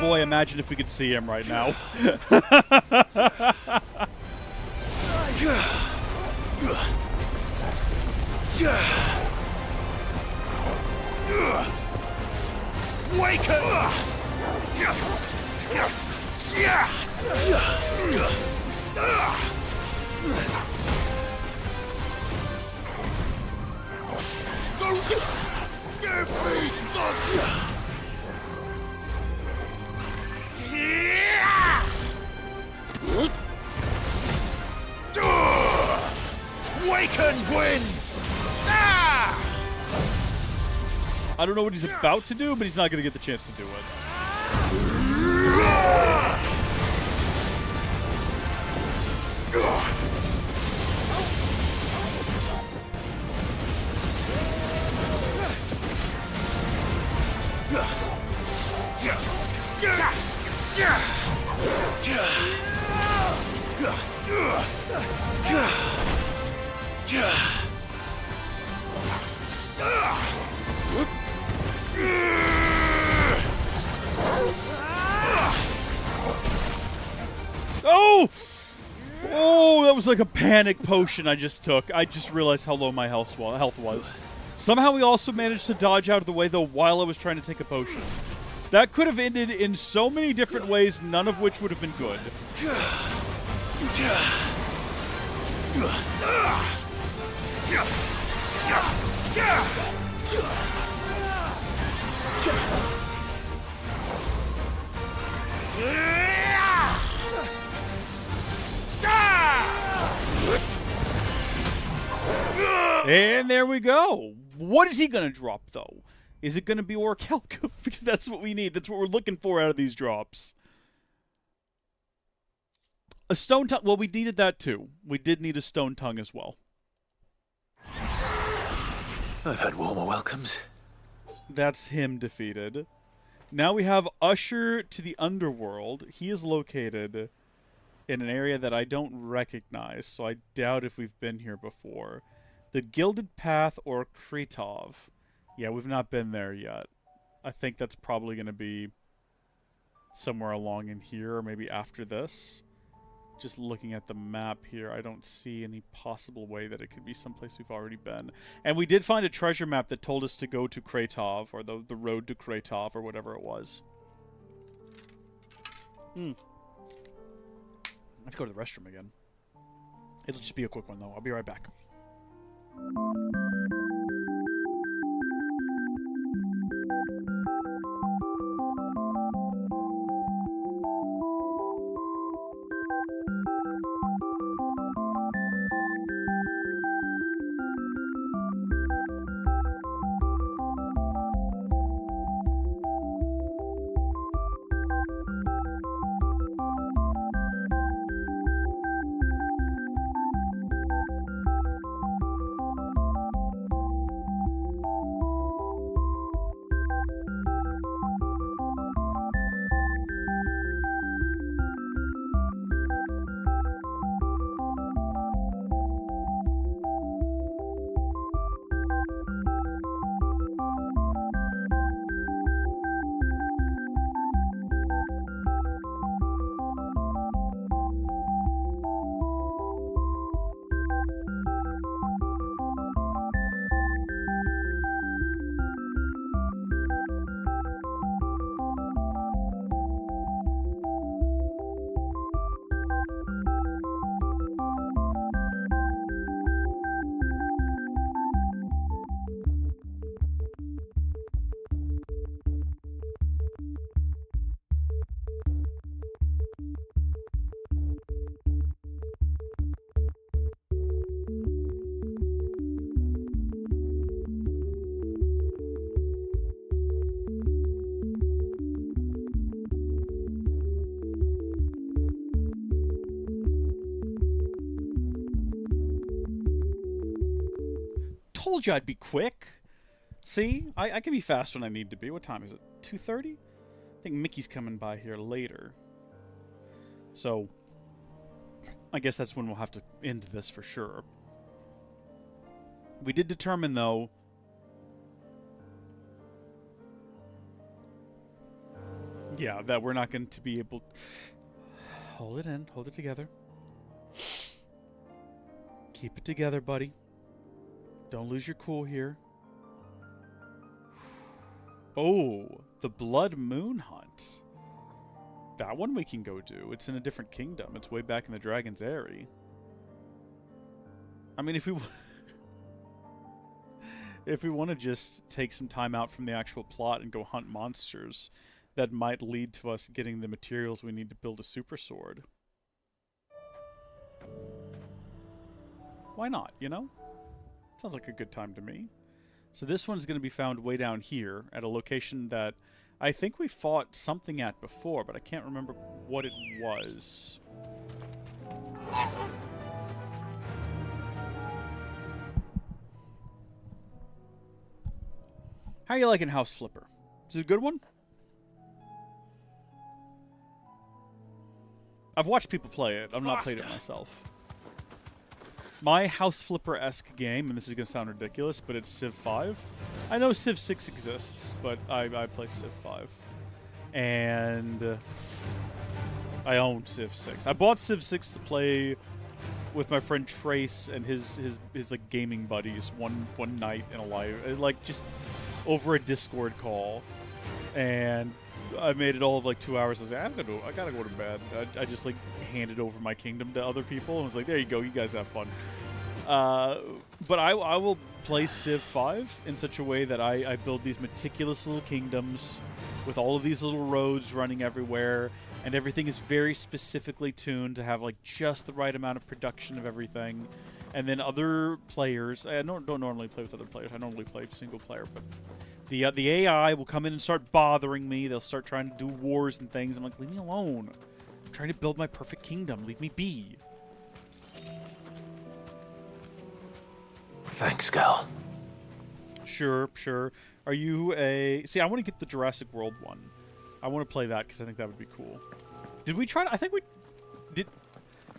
Speaker 1: Boy, imagine if we could see him right now.
Speaker 13: Wake up! Waken wins!
Speaker 1: I don't know what he's about to do, but he's not going to get the chance to do it. Oh! Oh, that was like a panic potion I just took. I just realized how low my health was. Somehow we also managed to dodge out of the way, though, while I was trying to take a potion. That could have ended in so many different ways, none of which would have been good. And there we go. What is he going to drop, though? Is it going to be Orichalcum? Because that's what we need. That's what we're looking for out of these drops. A stone tongue. Well, we needed that, too. We did need a stone tongue as well.
Speaker 2: I've had warmer welcomes.
Speaker 1: That's him defeated. Now we have Usher to the Underworld. He is located in an area that I don't recognize, so I doubt if we've been here before. The Gilded Path or Kretov. Yeah, we've not been there yet. I think that's probably going to be somewhere along in here, or maybe after this. Just looking at the map here, I don't see any possible way that it could be someplace we've already been. And we did find a treasure map that told us to go to Kretov, or the road to Kretov, or whatever it was. I have to go to the restroom again. It'll just be a quick one, though. I'll be right back. told you I'd be quick. See? I can be fast when I need to be. What time is it? 2:30? I think Mickey's coming by here later. So, I guess that's when we'll have to end this for sure. We did determine, though... Yeah, that we're not going to be able... Hold it in. Hold it together. Keep it together, buddy. Don't lose your cool here. Oh, the Blood Moon Hunt. That one we can go do. It's in a different kingdom. It's way back in the Dragon's Eyrie. I mean, if we... if we want to just take some time out from the actual plot and go hunt monsters, that might lead to us getting the materials we need to build a super sword. Why not, you know? Sounds like a good time to me. So this one's going to be found way down here at a location that I think we fought something at before, but I can't remember what it was. How you liking House Flipper? Is it a good one? I've watched people play it. I've not played it myself. My House Flipper-esque game, and this is going to sound ridiculous, but it's Civ 5. I know Civ 6 exists, but I play Civ 5. And I own Civ 6. I bought Civ 6 to play with my friend Trace and his like gaming buddies one night in a live, like just over a Discord call. And I made it all of like 2 hours. I was like, I gotta go to bed. I just like handed over my kingdom to other people and was like, there you go, you guys have fun. But I will play Civ 5 in such a way that I build these meticulous little kingdoms with all of these little roads running everywhere, and everything is very specifically tuned to have like just the right amount of production of everything. And then other players, I don't normally play with other players. I normally play single player, but the AI will come in and start bothering me. They'll start trying to do wars and things. I'm like, leave me alone. I'm trying to build my perfect kingdom. Leave me be.
Speaker 12: Thanks, Gal.
Speaker 1: Sure. Are you a... See, I want to get the Jurassic World one. I want to play that because I think that would be cool. Did we try to... I think we did...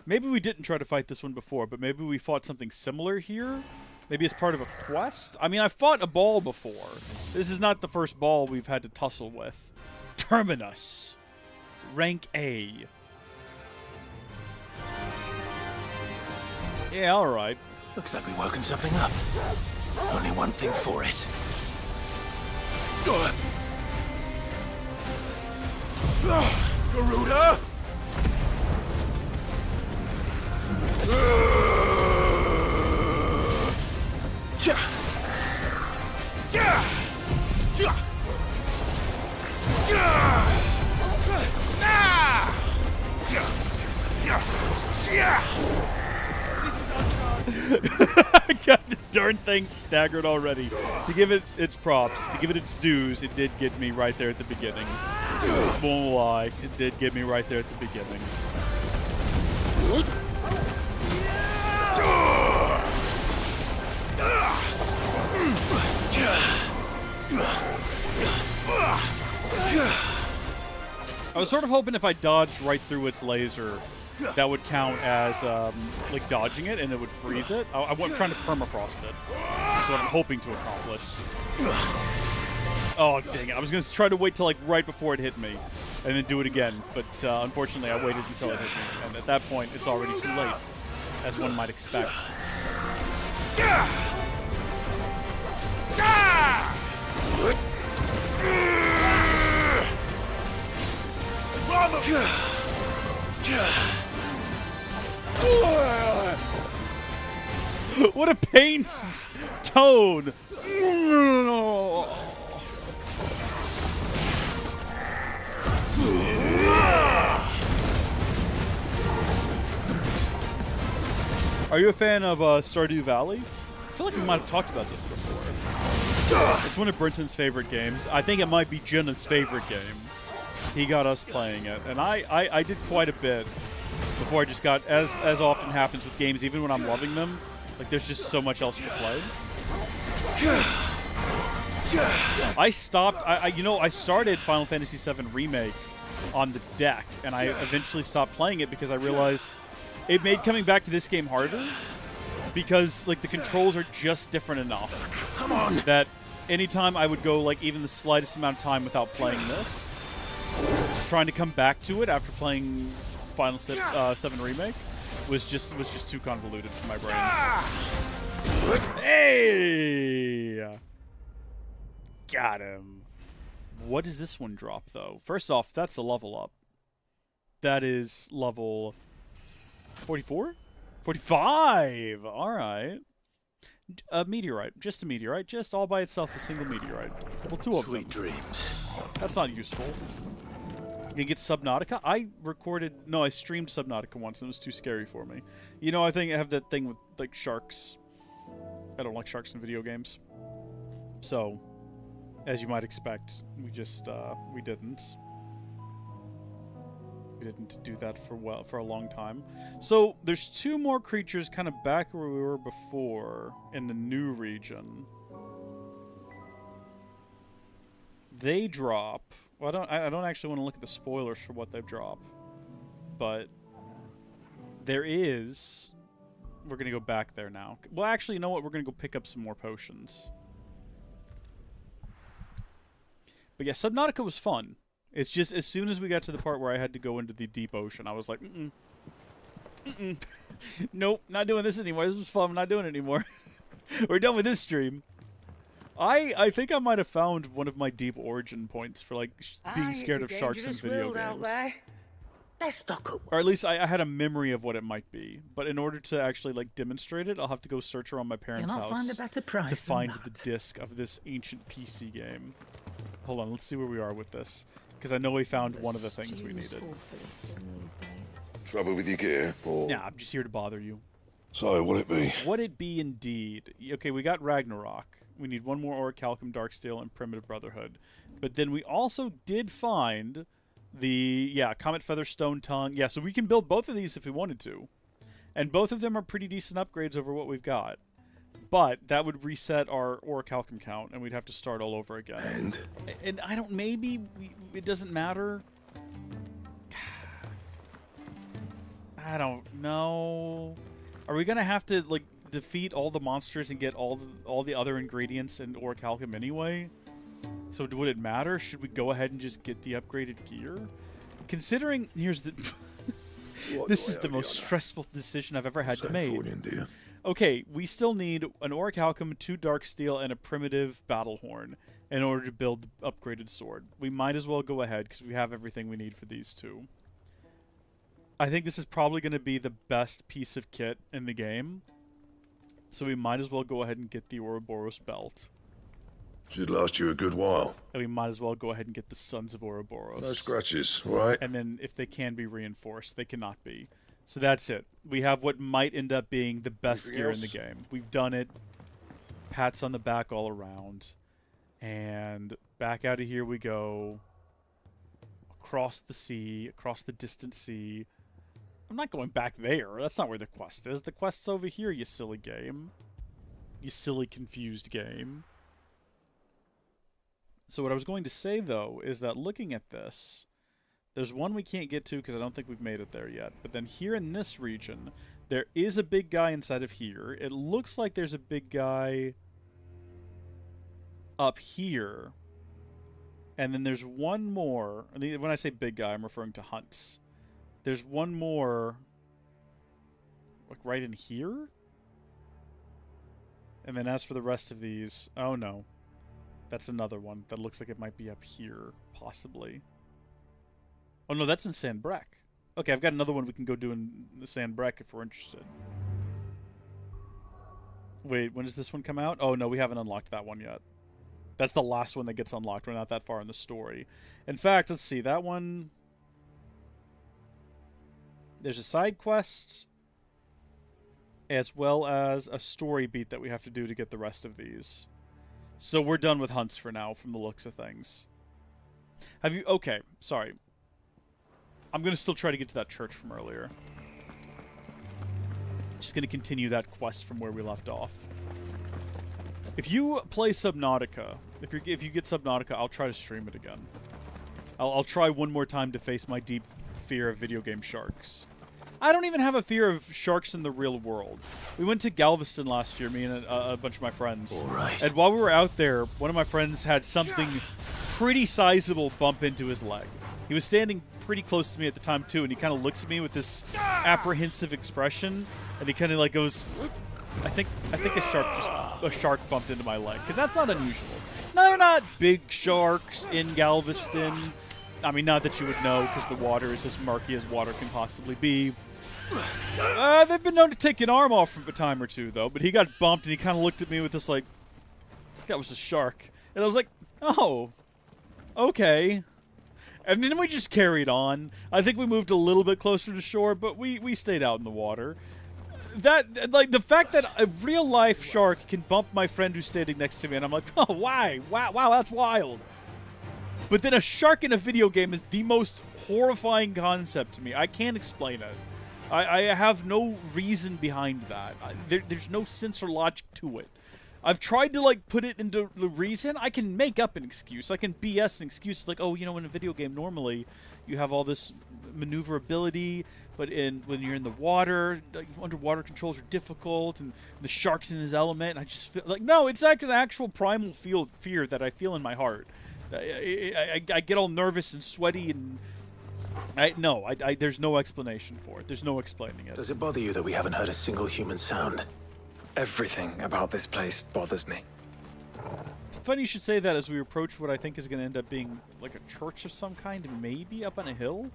Speaker 1: Maybe we didn't try to fight this one before, but maybe we fought something similar here? Maybe as part of a quest? I mean, I fought a ball before. This is not the first ball we've had to tussle with. Terminus. Rank A. Yeah, alright.
Speaker 12: Looks like we've woken something up. Only one thing for it. Garuda!
Speaker 1: I got the darn thing staggered already. To give it its props, to give it its dues, it did get me right there at the beginning. Won't lie, it did get me right there at the beginning. I was sort of hoping if I dodged right through its laser, that would count as like dodging it and it would freeze it. I'm trying to permafrost it. That's what I'm hoping to accomplish. Oh, dang it. I was going to try to wait till like right before it hit me and then do it again. But unfortunately, I waited until it hit me. And at that point, it's already too late, as one might expect. What a pain tone! Are you a fan of Stardew Valley? I feel like we might have talked about this before. It's one of Brenton's favorite games. I think it might be Jenna's favorite game. He got us playing it, and I did quite a bit before I just got, as often happens with games, even when I'm loving them, like there's just so much else to play. I stopped. I started Final Fantasy VII Remake on the deck, and I eventually stopped playing it because I realized it made coming back to this game harder because like the controls are just different enough.
Speaker 12: Come on.
Speaker 1: That anytime I would go like even the slightest amount of time without playing this, trying to come back to it after playing Final 7 Remake was just too convoluted for my brain. Hey! Got him. What does this one drop, though? First off, that's a level up. That is level 44? 45! Alright. A meteorite. Just a meteorite. Just all by itself, a single meteorite. Well, two of them.
Speaker 12: Sweet dreams.
Speaker 1: That's not useful. You can get Subnautica? I streamed Subnautica once and it was too scary for me. You know, I think I have that thing with, like, sharks. I don't like sharks in video games. So, as you might expect, we just, we didn't. We didn't do that for a long time. So, there's two more creatures kind of back where we were before in the new region. They drop... Well, I don't actually want to look at the spoilers for what they drop. But there is... We're going to go back there now. Well, actually, you know what? We're going to go pick up some more potions. But yeah, Subnautica was fun. It's just, as soon as we got to the part where I had to go into the deep ocean, I was like, nope, not doing this anymore. This was fun. I'm not doing it anymore. We're done with this stream. I think I might have found one of my deep origin points for, like, being scared of sharks in video games.
Speaker 7: Let's stock up.
Speaker 1: Or at least I had a memory of what it might be. But in order to actually, like, demonstrate it, I'll have to go search around my parents'
Speaker 7: You'll not
Speaker 1: house
Speaker 7: find a better price
Speaker 1: to find
Speaker 7: than
Speaker 1: the disc of this ancient PC game. Hold on, let's see where we are with this. Because I know we found one of the things we needed.
Speaker 4: Trouble with your gear, or...?
Speaker 1: Yeah, I'm just here to bother you.
Speaker 4: So, what it be?
Speaker 1: Would it be indeed? Okay, we got Ragnarok. We need one more Orichalcum, Darksteel, and Primitive Brotherhood. But then we also did find the, Comet Feather, Stone Tongue. Yeah, so we can build both of these if we wanted to. And both of them are pretty decent upgrades over what we've got. But that would reset our Orichalcum count, and we'd have to start all over again. And I don't, it doesn't matter. I don't know. Are we gonna have to, like, defeat all the monsters and get all the other ingredients in Orichalcum anyway? So would it matter? Should we go ahead and just get the upgraded gear? Considering, here's the... this is the most stressful decision I've ever had to make. Okay, we still need an Orichalcum, 2 Darksteel, and a primitive Battlehorn in order to build the upgraded sword. We might as well go ahead, because we have everything we need for these two. I think this is probably going to be the best piece of kit in the game. So we might as well go ahead and get the Ouroboros belt.
Speaker 4: Should last you a good while.
Speaker 1: And we might as well go ahead and get the Sons of Ouroboros.
Speaker 4: No scratches, right?
Speaker 1: And then if they can be reinforced, they cannot be. So that's it. We have what might end up being the best gear in the game. We've done it. Pats on the back all around. And back out of here we go. Across the sea, across the distant sea. I'm not going back there. That's not where the quest is. The quest's over here, you silly game. You silly, confused game. So what I was going to say, though, is that looking at this, there's one we can't get to because I don't think we've made it there yet. But then here in this region, there is a big guy inside of here. It looks like there's a big guy up here. And then there's one more. When I say big guy, I'm referring to hunts. There's one more, like, right in here? And then as for the rest of these, oh no. That's another one that looks like it might be up here, possibly. Oh no, that's in Sandbreck. Okay, I've got another one we can go do in Sandbreck if we're interested. Wait, when does this one come out? Oh no, we haven't unlocked that one yet. That's the last one that gets unlocked. We're not that far in the story. In fact, let's see, that one... There's a side quest, as well as a story beat that we have to do to get the rest of these. So we're done with hunts for now, from the looks of things. Have you... Okay, sorry. I'm going to still try to get to that church from earlier. Just going to continue that quest from where we left off. If you play Subnautica, if you get Subnautica, I'll try to stream it again. I'll try one more time to face my deep fear of video game sharks. I don't even have a fear of sharks in the real world. We went to Galveston last year, me and a bunch of my friends.
Speaker 12: Right.
Speaker 1: And while we were out there, one of my friends had something pretty sizable bump into his leg. He was standing pretty close to me at the time too, and he kind of looks at me with this apprehensive expression, and he kind of like goes, I think a shark bumped into my leg, because that's not unusual. No, they're not big sharks in Galveston. I mean, not that you would know, because the water is as murky as water can possibly be. They've been known to take an arm off from a time or two, though. But he got bumped, and he kind of looked at me with this, like, I think that was a shark. And I was like, oh, okay. And then we just carried on. I think we moved a little bit closer to shore, but we stayed out in the water. That, like, the fact that a real-life shark can bump my friend who's standing next to me, and I'm like, oh, why? Wow, that's wild. But then a shark in a video game is the most horrifying concept to me. I can't explain it. I have no reason behind that. There's no sense or logic to it. I've tried to, like, put it into the reason. I can make up an excuse. I can BS an excuse. Like, oh, you know, in a video game, normally you have all this maneuverability, but when you're in the water, underwater controls are difficult, and the shark's in his element. And I just feel like, no, it's like an actual primal fear that I feel in my heart. I get all nervous and sweaty, and there's no explanation for it. There's no explaining it.
Speaker 2: Does it bother you that we haven't heard a single human sound?
Speaker 9: Everything about this place bothers me.
Speaker 1: It's funny you should say that as we approach what I think is going to end up being like a church of some kind, maybe up on a hill,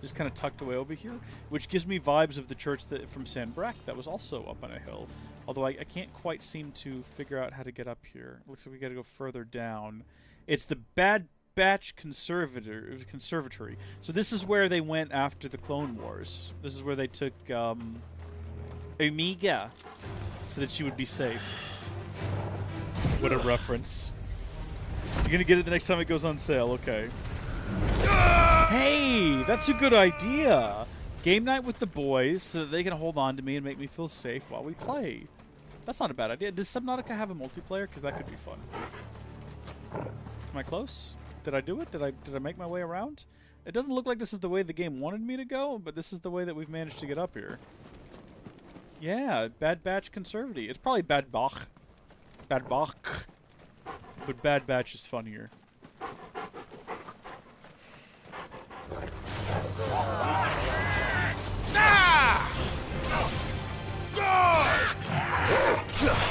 Speaker 1: just kind of tucked away over here, which gives me vibes of the church from San Brac that was also up on a hill. Although I can't quite seem to figure out how to get up here. Looks like we got to go further down. It's the Bad Batch Conservatory. So this is where they went after the Clone Wars. This is where they took Omega so that she would be safe. What a reference. You're going to get it the next time it goes on sale. Okay. Hey, that's a good idea. Game night with the boys so that they can hold on to me and make me feel safe while we play. That's not a bad idea. Does Subnautica have a multiplayer? Because that could be fun. Am I close? Did I do it? Did I make my way around? It doesn't look like this is the way the game wanted me to go, but this is the way that we've managed to get up here. Yeah, Bad Batch Conservatory. It's probably Bad Bach. Bad Bach. But Bad Batch is funnier.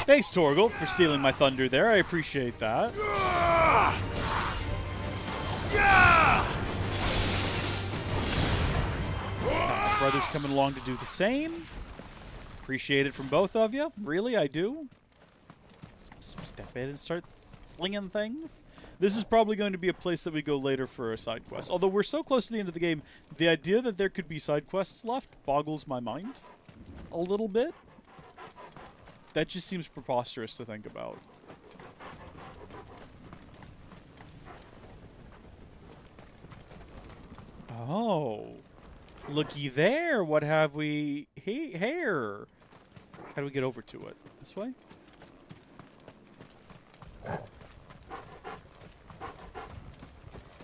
Speaker 1: Thanks, Torgal, for stealing my thunder there. I appreciate that. Brothers coming along to do the same. Appreciate it from both of you. Really, I do. Step in and start flinging things. This is probably going to be a place that we go later for a side quest. Although we're so close to the end of the game, the idea that there could be side quests left boggles my mind a little bit. That just seems preposterous to think about. Oh. Looky there. What have we here? How do we get over to it? This way?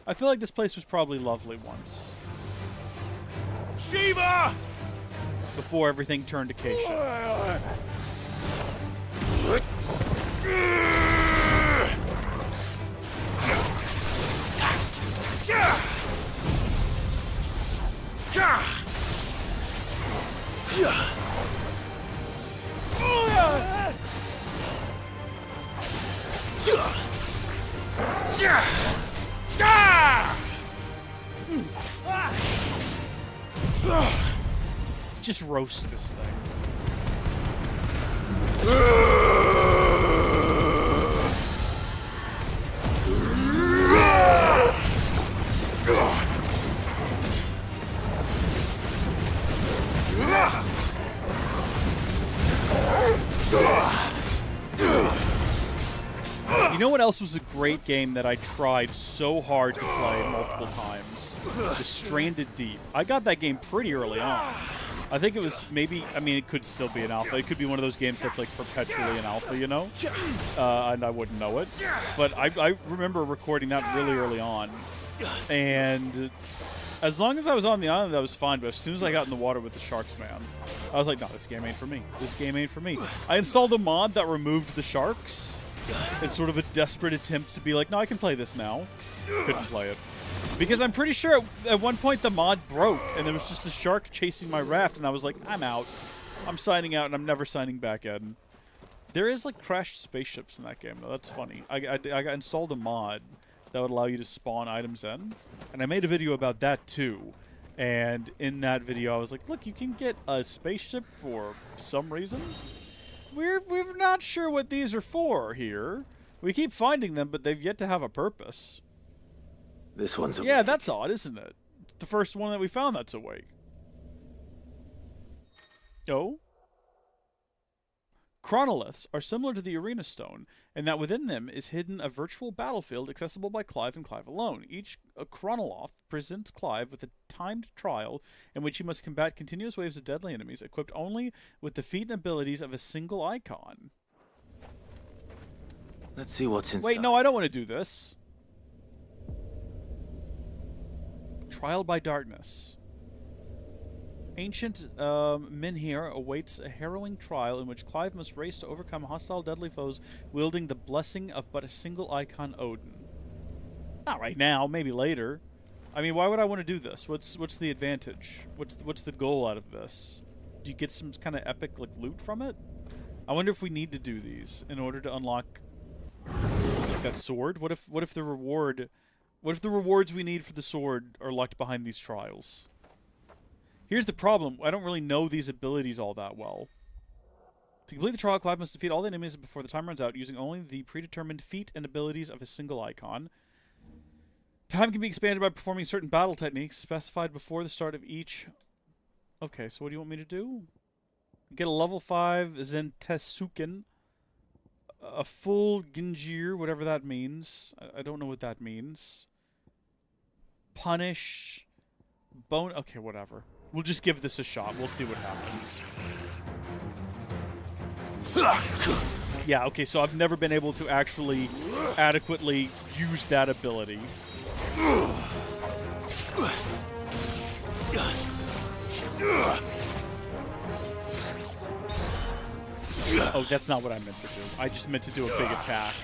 Speaker 1: I feel like this place was probably lovely once.
Speaker 13: Shiva!
Speaker 1: Before everything turned to Keisha. Just roast this thing. You know what else was a great game that I tried so hard to play multiple times? The Stranded Deep. I got that game pretty early on. I think it was maybe, I mean, it could still be an alpha. It could be one of those games that's, like, perpetually an alpha, you know? And I wouldn't know it. But I remember recording that really early on. And as long as I was on the island, that was fine. But as soon as I got in the water with the sharks, man, I was like, no, this game ain't for me. This game ain't for me. I installed a mod that removed the sharks. It's sort of a desperate attempt to be like, no, I can play this now. Couldn't play it. Because I'm pretty sure at one point the mod broke, and there was just a shark chasing my raft, and I was like, I'm out. I'm signing out, and I'm never signing back in. There is, like, crashed spaceships in that game, though. That's funny. I installed a mod that would allow you to spawn items in, and I made a video about that, too. And in that video, I was like, look, you can get a spaceship for some reason. We're not sure what these are for here. We keep finding them, but they've yet to have a purpose.
Speaker 2: This one's awake.
Speaker 1: Yeah, that's odd, isn't it? It's the first one that we found that's awake. Oh? Chronoliths are similar to the Arena Stone, in that within them is hidden a virtual battlefield accessible by Clive and Clive alone. Each chronoloth presents Clive with a timed trial in which he must combat continuous waves of deadly enemies, equipped only with the feat and abilities of a single icon.
Speaker 2: Let's see what's inside.
Speaker 1: Wait, no, I don't want to do this. Trial by Darkness. Ancient Minhir awaits a harrowing trial in which Clive must race to overcome hostile deadly foes wielding the blessing of but a single icon Odin. Not right now, maybe later. I mean, why would I want to do this? What's the advantage? What's the goal out of this? Do you get some kind of epic like loot from it? I wonder if we need to do these in order to unlock like that sword. What if the rewards we need for the sword are locked behind these trials? Here's the problem. I don't really know these abilities all that well. To complete the trial, Clive must defeat all the enemies before the time runs out using only the predetermined feat and abilities of a single icon. Time can be expanded by performing certain battle techniques specified before the start of each... Okay, so what do you want me to do? Get a level 5 Zentesuken. A full Ginjir, whatever that means. I don't know what that means. Punish... Bone... Okay, whatever. We'll just give this a shot. We'll see what happens. Yeah, okay, so I've never been able to actually adequately use that ability. Oh, that's not what I meant to do. I just meant to do a big attack.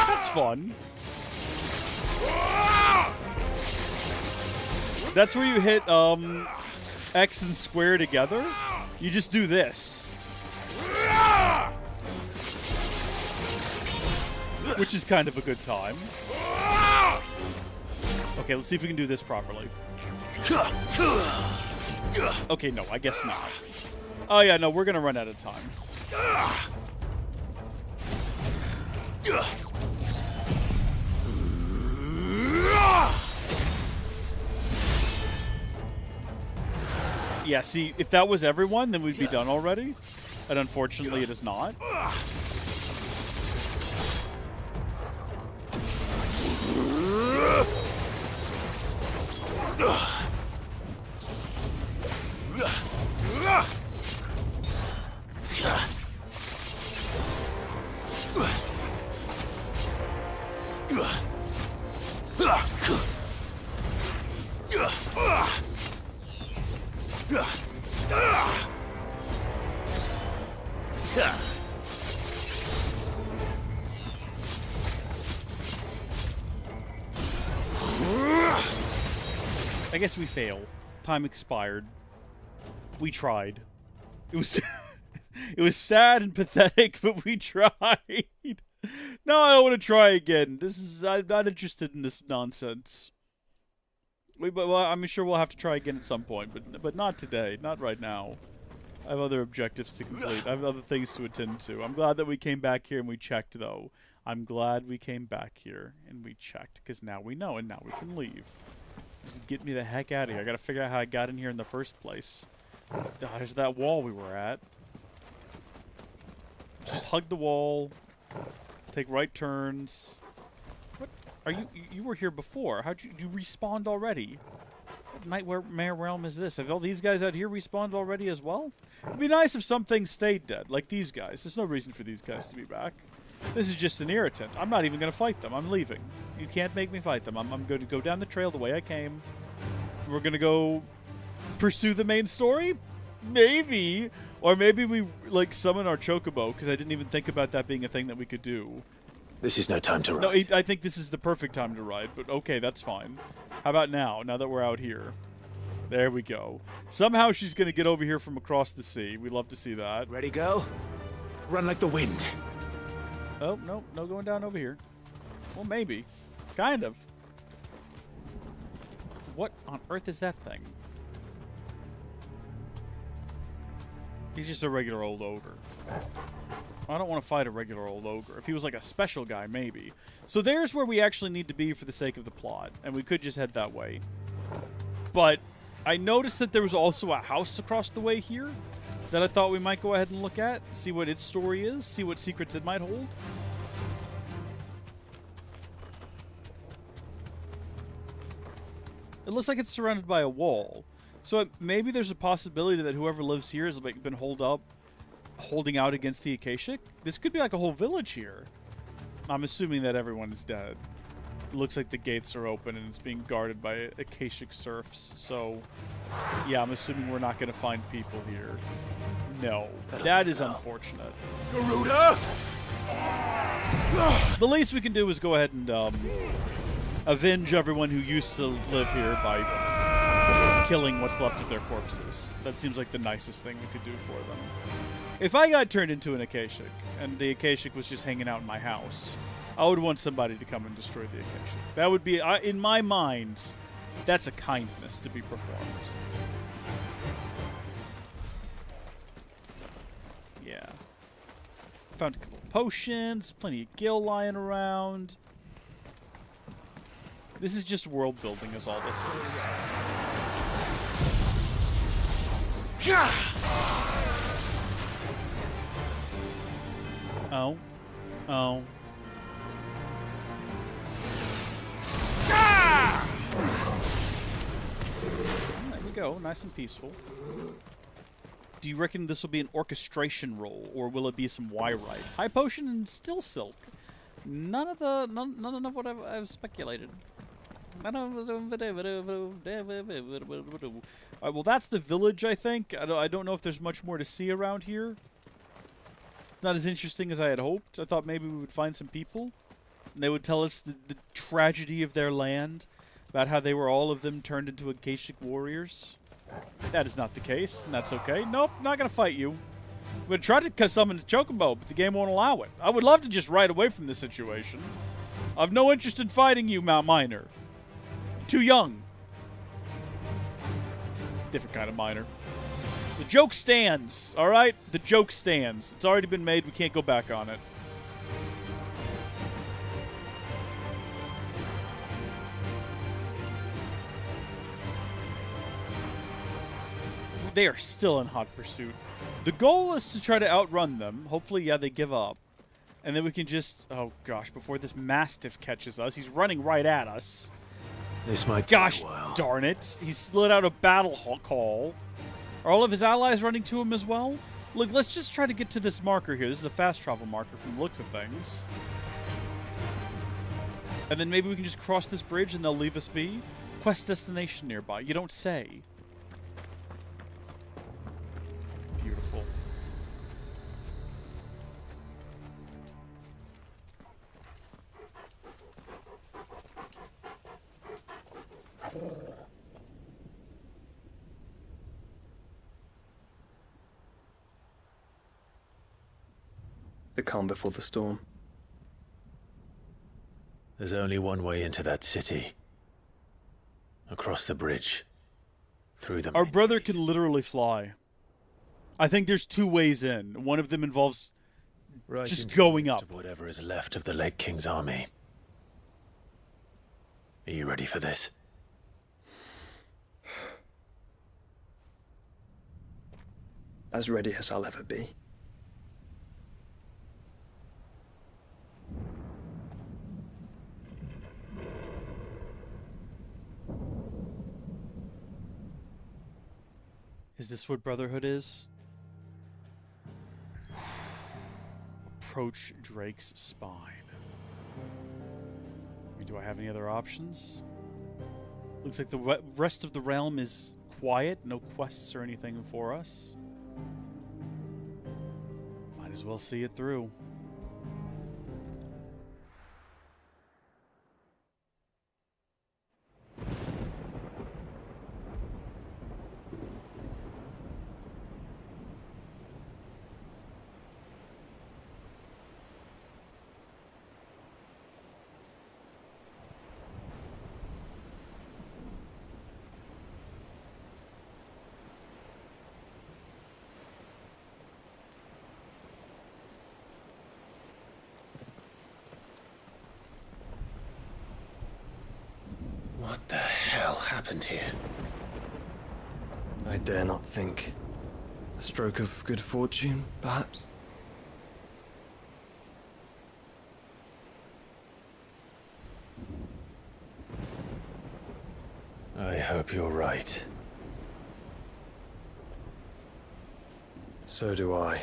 Speaker 1: That's fun. That's where you hit X and square together. You just do this. Which is kind of a good time. Okay, let's see if we can do this properly. Okay, no, I guess not. Oh yeah, no, we're gonna run out of time. Yeah, see, if that was everyone, then we'd be done already. And unfortunately, it is not. I guess we fail. Time expired. We tried. It was it was sad and pathetic, but we tried. No, I don't want to try again. I'm not interested in this nonsense. Well, I'm sure we'll have to try again at some point, but not today. Not right now. I have other objectives to complete. I have other things to attend to. I'm glad that we came back here and we checked, though. I'm glad we came back here and we checked, because now we know, and now we can leave. Just get me the heck out of here. I gotta figure out how I got in here in the first place. There's that wall we were at. Just hug the wall. Take right turns. Are you were here before? How'd you respawned already? What nightmare realm is this? Have all these guys out here respawned already as well? It'd be nice if some things stayed dead, like these guys. There's no reason for these guys to be back. This is just an irritant. I'm not even going to fight them. I'm leaving. You can't make me fight them. I'm going to go down the trail the way I came. We're going to go pursue the main story? Maybe. Or maybe we, like, summon our chocobo, because I didn't even think about that being a thing that we could do.
Speaker 12: This is no time to ride.
Speaker 1: No, I think this is the perfect time to ride, but okay, that's fine. How about now that we're out here? There we go. Somehow she's going to get over here from across the sea. We'd love to see that.
Speaker 12: Ready, go? Run like the wind.
Speaker 1: Oh, no going down over here. Well, maybe. Kind of. What on earth is that thing? He's just a regular old ogre. I don't want to fight a regular old ogre. If he was like a special guy, maybe. So there's where we actually need to be for the sake of the plot. And we could just head that way. But I noticed that there was also a house across the way here that I thought we might go ahead and look at. See what its story is. See what secrets it might hold. It looks like it's surrounded by a wall. So maybe there's a possibility that whoever lives here has been holding out against the Akashic. This could be like a whole village here. I'm assuming that everyone's dead. It looks like the gates are open and it's being guarded by Akashic serfs. So, yeah, I'm assuming we're not going to find people here. No. That is unfortunate.
Speaker 12: Garuda!
Speaker 1: The least we can do is go ahead and avenge everyone who used to live here by killing what's left of their corpses. That seems like the nicest thing we could do for them. If I got turned into an Akashic, and the Akashic was just hanging out in my house, I would want somebody to come and destroy the Akashic. That would be, in my mind, that's a kindness to be performed. Yeah. Found a couple of potions, plenty of gil lying around. This is just world building is all this is. Oh. Oh. There we go. Nice and peaceful. Do you reckon this will be an orchestration roll, or will it be some Y-Rite? High potion and still silk. None of what I've speculated. Alright, well, that's the village, I think. I don't know if there's much more to see around here. Not as interesting as I had hoped. I thought maybe we would find some people, and they would tell us the tragedy of their land, about how they were all of them turned into Akashic warriors. That is not the case, and that's okay. Nope, not gonna fight you. I'm gonna try to summon a chocobo, but the game won't allow it. I would love to just ride away from this situation. I've no interest in fighting you, Mount Minor. Too young. Different kind of minor. The joke stands, alright? The joke stands. It's already been made, we can't go back on it. They are still in hot pursuit. The goal is to try to outrun them. Hopefully, yeah, they give up. And then we can just... Oh, gosh, before this Mastiff catches us, he's running right at us.
Speaker 12: This might
Speaker 1: Gosh
Speaker 12: take a while.
Speaker 1: darn it. He slid out a battle call. Are all of his allies running to him as well? Look, let's just try to get to this marker here. This is a fast travel marker from the looks of things. And then maybe we can just cross this bridge and they'll leave us be. Quest destination nearby. You don't say. Beautiful.
Speaker 9: The calm before the storm.
Speaker 2: There's only one way into that city. Across the bridge. Through the...
Speaker 1: Our brother can literally fly. I think there's two ways in. One of them involves just going up.
Speaker 2: Of whatever is left of the Lake King's army. Are you ready for this?
Speaker 9: As ready as I'll ever be.
Speaker 1: Is this what Brotherhood is? Approach Drake's spine. I mean, do I have any other options? Looks like the rest of the realm is quiet. No quests or anything for us. Might as well see it through.
Speaker 9: What the hell happened here? I dare not think. A stroke of good fortune, perhaps?
Speaker 2: I hope you're right.
Speaker 9: So do I.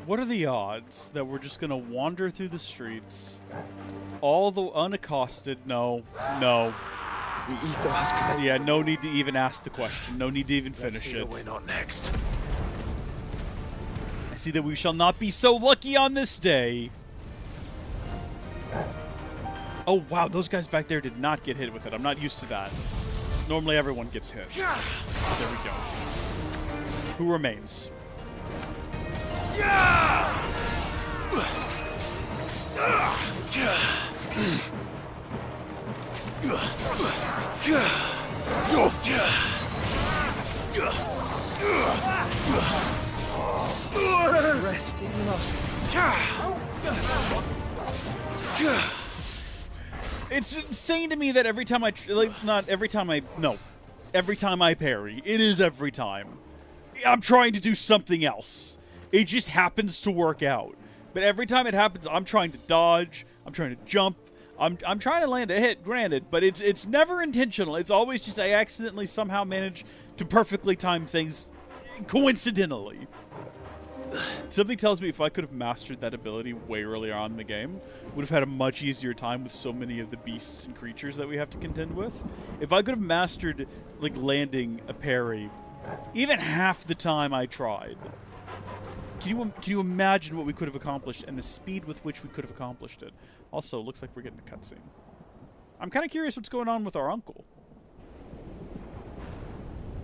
Speaker 1: What are the odds that we're just gonna wander through the streets, all the unaccosted? No.
Speaker 9: The ether has connected.
Speaker 1: Yeah, no need to even ask the question. No need to even finish it.
Speaker 2: We're not next.
Speaker 1: I see that we shall not be so lucky on this day. Oh, wow, those guys back there did not get hit with it. I'm not used to that. Normally everyone gets hit. There we go. Who remains?
Speaker 9: Rest in lust.
Speaker 1: It's insane to me that every time I every time I parry, it is every time. I'm trying to do something else. It just happens to work out. But every time it happens, I'm trying to dodge, I'm trying to jump, I'm trying to land a hit, granted, but it's never intentional. It's always just I accidentally somehow manage to perfectly time things coincidentally. Something tells me if I could have mastered that ability way earlier on in the game, would have had a much easier time with so many of the beasts and creatures that we have to contend with. If I could have mastered, like, landing a parry, even half the time I tried, can you imagine what we could have accomplished and the speed with which we could have accomplished it? Also, looks like we're getting a cutscene. I'm kind of curious what's going on with our uncle.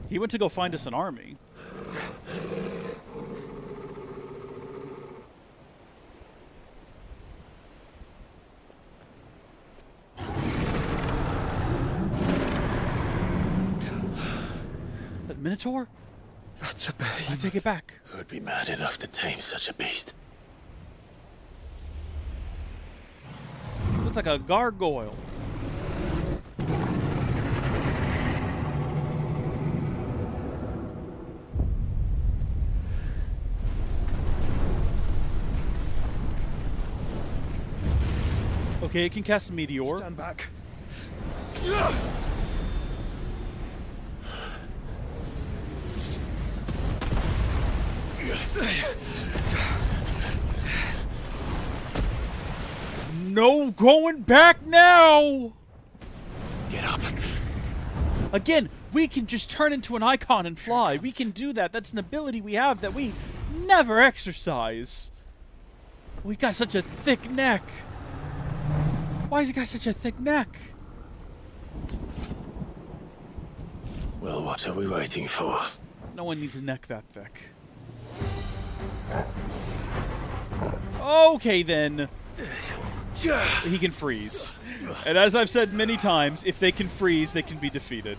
Speaker 1: He went to go find us an army. That Minotaur?
Speaker 9: That's a babe.
Speaker 1: I take it back.
Speaker 2: Who'd be mad enough to tame such a beast?
Speaker 1: Looks like a gargoyle. Okay, it can cast a meteor.
Speaker 9: Stand back.
Speaker 1: No going back now!
Speaker 2: Get up.
Speaker 1: Again, we can just turn into an icon and fly. We can do that. That's an ability we have that we never exercise. We got such a thick neck. Why has he got such a thick neck?
Speaker 2: Well, what are we waiting for?
Speaker 1: No one needs a neck that thick. Okay, then. He can freeze. And as I've said many times, if they can freeze, they can be defeated.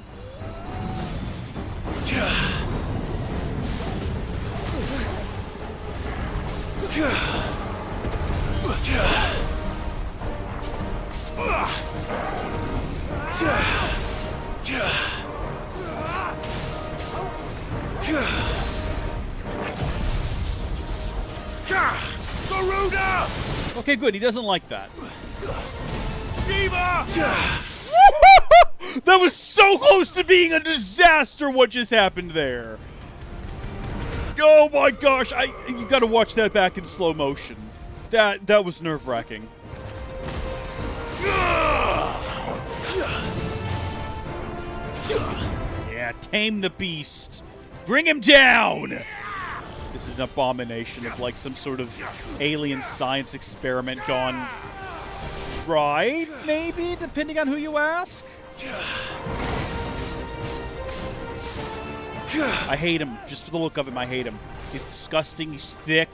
Speaker 1: Okay, good. He doesn't like that. That was so close to being a disaster what just happened there. Oh my gosh, you gotta watch that back in slow motion. That was nerve-wracking. Yeah, tame the beast. Bring him down! This is an abomination of like some sort of alien science experiment gone right, maybe, depending on who you ask. I hate him. Just for the look of him, I hate him. He's disgusting. He's thick.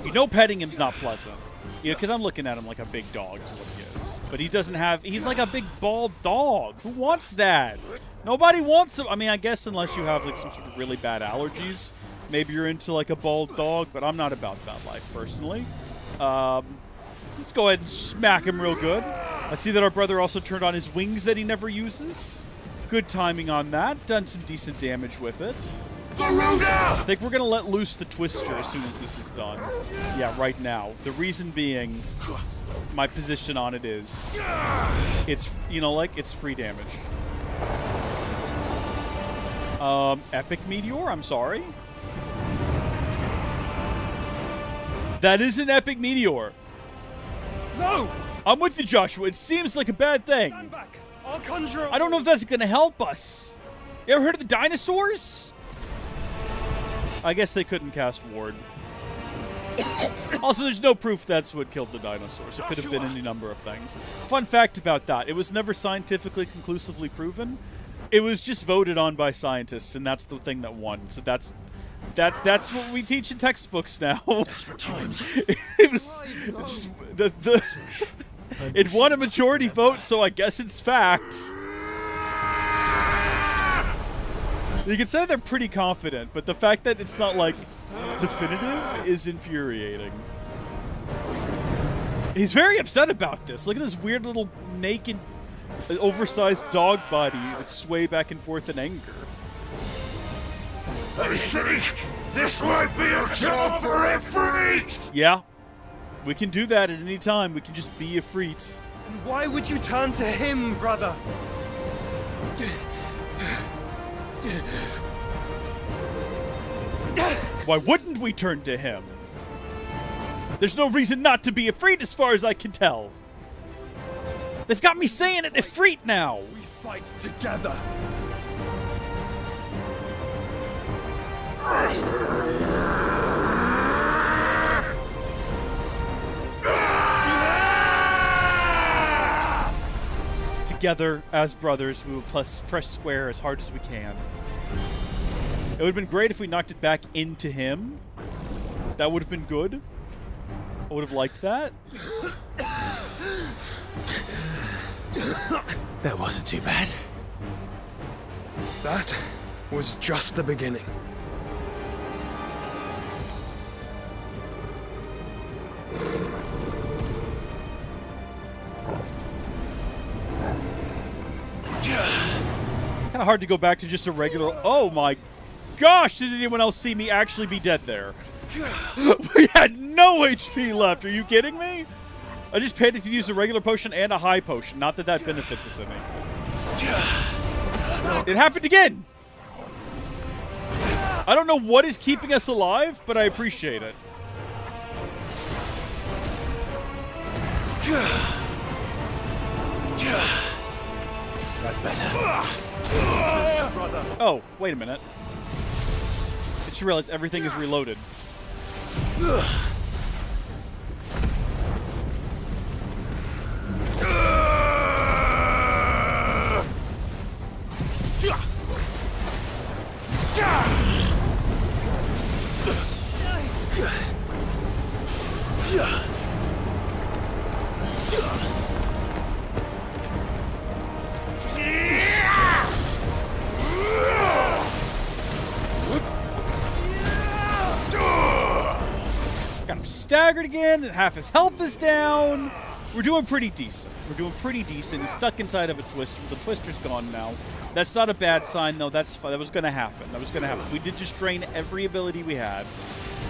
Speaker 1: You know petting him's not pleasant. Yeah, because I'm looking at him like a big dog is what he is. But he doesn't have... He's like a big bald dog. Who wants that? Nobody wants him. I mean, I guess unless you have like some sort of really bad allergies. Maybe you're into like a bald dog, but I'm not about that life, personally. Let's go ahead and smack him real good. I see that our brother also turned on his wings that he never uses. Good timing on that. Done some decent damage with it. I think we're going to let loose the Twister as soon as this is done. Yeah, right now. The reason being, my position on it is, it's, you know, like, it's free damage. Epic Meteor? I'm sorry. That is an Epic Meteor. No! I'm with you, Joshua. It seems like a bad thing.
Speaker 16: Stand back. I'll conjure.
Speaker 1: I don't know if that's going to help us. You ever heard of the dinosaurs? I guess they couldn't cast Ward. Also, there's no proof that's what killed the dinosaurs. It could have been any number of things. Fun fact about that, it was never scientifically conclusively proven. It was just voted on by scientists, and that's the thing that won. So that's what we teach in textbooks now. It was it won a majority vote, so I guess it's fact. You can say they're pretty confident, but the fact that it's not, like, definitive is infuriating. He's very upset about this. Look at this weird little naked, oversized dog body that sway back and forth in anger.
Speaker 13: I think this might be a job for Ifrit!
Speaker 1: Yeah. We can do that at any time. We can just be Ifrit.
Speaker 10: And why would you turn to him, brother?
Speaker 1: Why wouldn't we turn to him? There's no reason not to be Ifrit as far as I can tell. They've got me saying it Ifrit now.
Speaker 10: We fight together.
Speaker 1: Together, as brothers, we will press square as hard as we can. It would have been great if we knocked it back into him. That would have been good. I would have liked that.
Speaker 12: That wasn't too bad.
Speaker 9: That was just the beginning.
Speaker 1: Kind of hard to go back to just a regular... Oh my gosh, did anyone else see me actually be dead there? We had no HP left, are you kidding me? I just paid it to use a regular potion and a high potion, not that that benefits us any. It happened again! I don't know what is keeping us alive, but I appreciate it.
Speaker 12: That's better.
Speaker 1: Oh, wait a minute. I just realized everything is reloaded. Got him staggered again, half his health is down. We're doing pretty decent. He's stuck inside of a twister. The twister's gone now. That's not a bad sign, though. That's fine. That was going to happen. We did just drain every ability we had.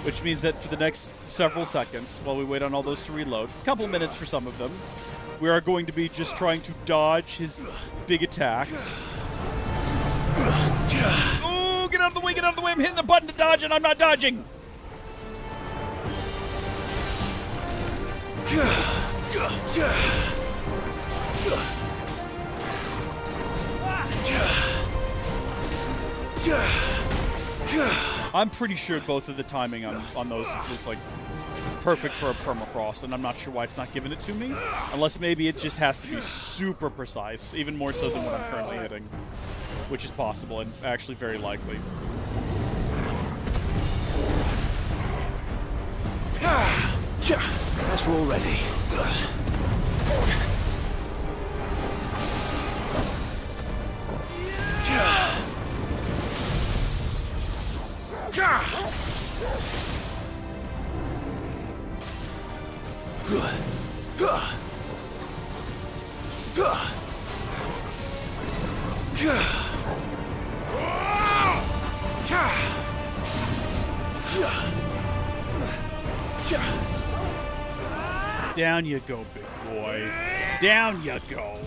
Speaker 1: which means that for the next several seconds, while we wait on all those to reload, a couple minutes for some of them, we are going to be just trying to dodge his big attacks. Oh, get out of the way, get out of the way. I'm hitting the button to dodge and I'm not dodging. I'm pretty sure both of the timing on those was like perfect for a permafrost, and I'm not sure why it's not giving it to me. Unless maybe it just has to be super precise, even more so than what I'm currently hitting. Which is possible, and actually very likely.
Speaker 12: Guess we're all ready.
Speaker 1: Down you go, big boy. Down you go.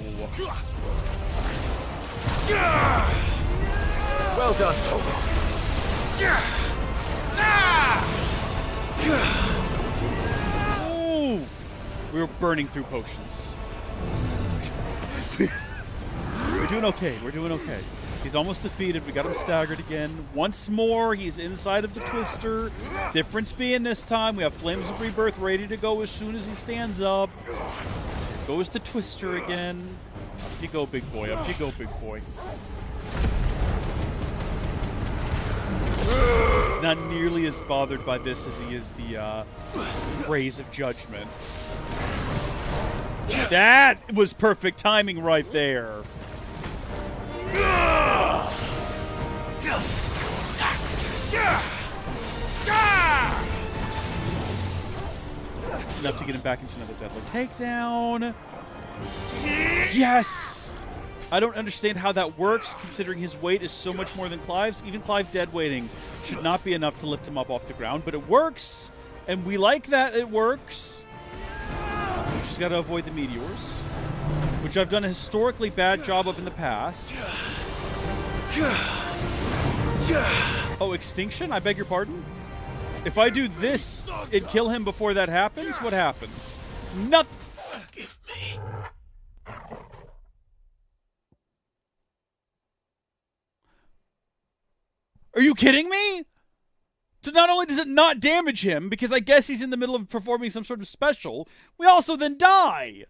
Speaker 12: Well done, Togo.
Speaker 1: Ooh, we were burning through potions. We're doing okay. We're doing okay. He's almost defeated. We got him staggered again. Once more, he's inside of the Twister. Difference being this time, we have Flames of Rebirth ready to go as soon as he stands up. Goes the Twister again. Up you go, big boy. Up you go, big boy. He's not nearly as bothered by this as he is the Rays of Judgment. That was perfect timing right there. Enough to get him back into another deadly takedown. Yes! I don't understand how that works, considering his weight is so much more than Clive's. Even Clive dead weighting should not be enough to lift him up off the ground, but it works, and we like that it works. We just gotta avoid the meteors, which I've done a historically bad job of in the past. Oh, extinction? I beg your pardon? If I do this and kill him before that happens, what happens? Nothing.
Speaker 12: Forgive me.
Speaker 1: Are you kidding me? So not only does it not damage him, because I guess he's in the middle of performing some sort of special, we also then die.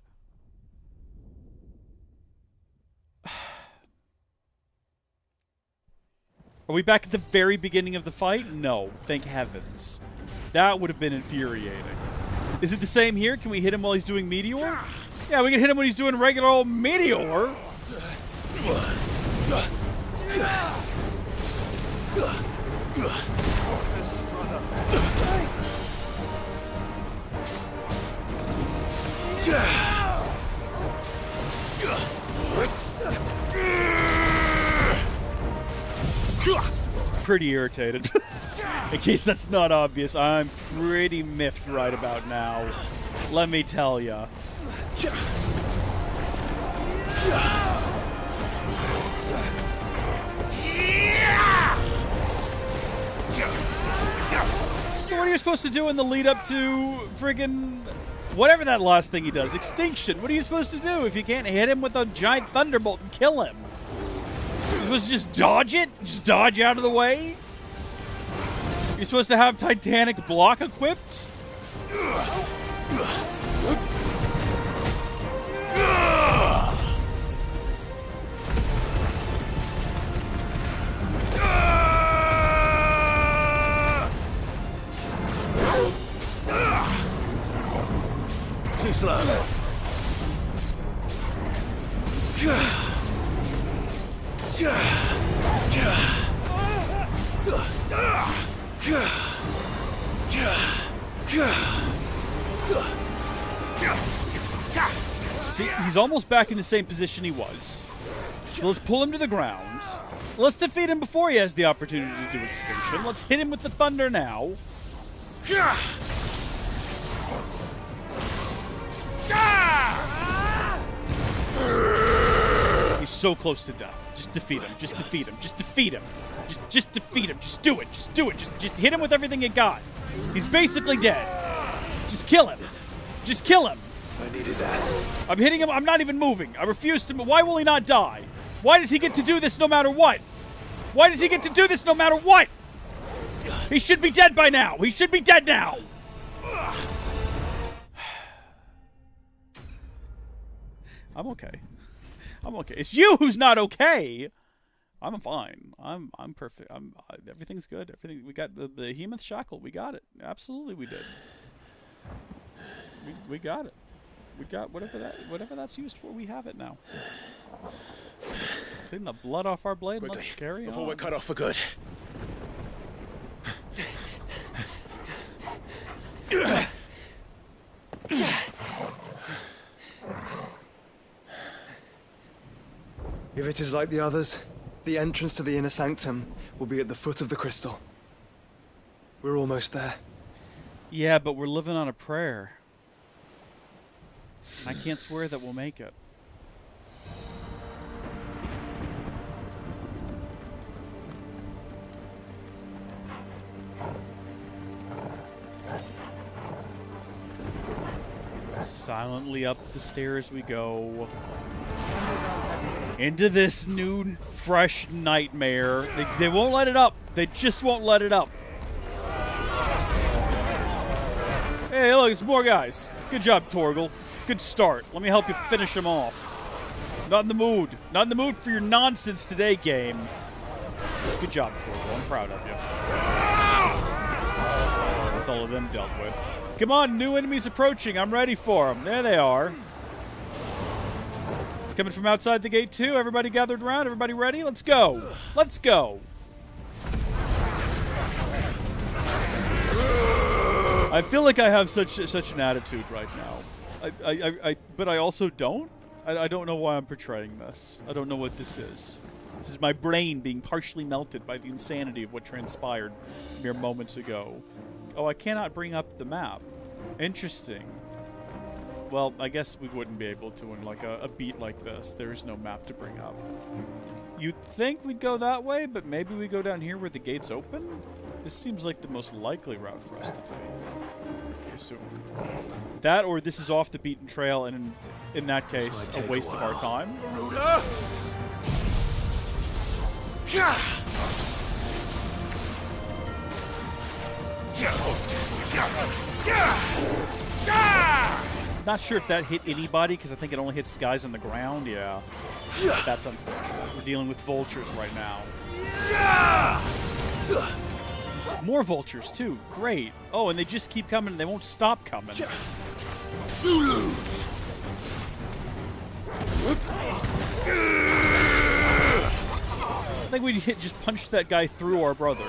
Speaker 1: Are we back at the very beginning of the fight? No, thank heavens. That would have been infuriating. Is it the same here? Can we hit him while he's doing Meteor? Yeah, we can hit him when he's doing regular old Meteor. Pretty irritated. In case that's not obvious, I'm pretty miffed right about now. Let me tell ya. So what are you supposed to do in the lead up to friggin' whatever that last thing he does? Extinction. What are you supposed to do if you can't hit him with a giant thunderbolt and kill him? You're supposed to just dodge it? Just dodge out of the way? You're supposed to have Titanic block equipped?
Speaker 12: Too slow.
Speaker 1: See, he's almost back in the same position he was. So let's pull him to the ground. Let's defeat him before he has the opportunity to do extinction. Let's hit him with the thunder now. He's so close to death. Just defeat him. Just defeat him. Just defeat him. Just defeat him. Just do it. Just do it. Just hit him with everything you got. He's basically dead. Just kill him. Just kill him.
Speaker 2: I needed that.
Speaker 1: I'm hitting him. I'm not even moving. I refuse to. Why will he not die? Why does he get to do this no matter what? Why does he get to do this no matter what? He should be dead by now. He should be dead now. I'm okay. I'm okay. It's you who's not okay. I'm fine. I'm perfect. Everything's good. Everything. We got the behemoth shackle. We got it. Absolutely, we did. We got it. We got whatever that's used for. We have it now. Clean the blood off our blade. And let's carry on.
Speaker 12: Before we're cut off for good.
Speaker 9: If it is like the others, the entrance to the inner sanctum will be at the foot of the crystal. We're almost there.
Speaker 1: Yeah, but we're living on a prayer. I can't swear that we'll make it. Silently up the stairs we go. Into this new, fresh nightmare. They won't let it up. They just won't let it up. Hey, look, it's more guys. Good job, Torgal. Good start. Let me help you finish them off. Not in the mood. Not in the mood for your nonsense today, game. Good job, Torgal. I'm proud of you. That's all of them dealt with. Come on, new enemies approaching. I'm ready for them. There they are. Coming from outside the gate, too. Everybody gathered around. Everybody ready? Let's go. Let's go. I feel like I have such an attitude right now. But I also don't. I don't know why I'm portraying this. I don't know what this is. This is my brain being partially melted by the insanity of what transpired mere moments ago. Oh, I cannot bring up the map. Interesting. Well, I guess we wouldn't be able to in like a beat like this. There's no map to bring up. You'd think we'd go that way, but maybe we go down here where the gate's open? This seems like the most likely route for us to take. I assume. That or this is off the beaten trail, and in that case, a waste of our time. Not sure if that hit anybody, because I think it only hits guys on the ground. Yeah. That's unfortunate. We're dealing with vultures right now. More vultures, too. Great. Oh, and they just keep coming, and they won't stop coming.
Speaker 13: Zulus!
Speaker 1: I think we just punched that guy through our brother.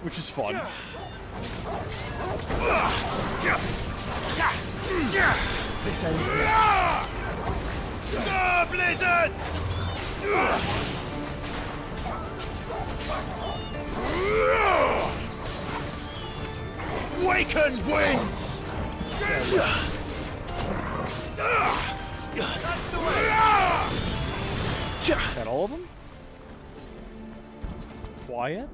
Speaker 1: Which is fun.
Speaker 13: This ends Blizzard! Wakened winds! That's the way!
Speaker 1: Is that all of them? Quiet?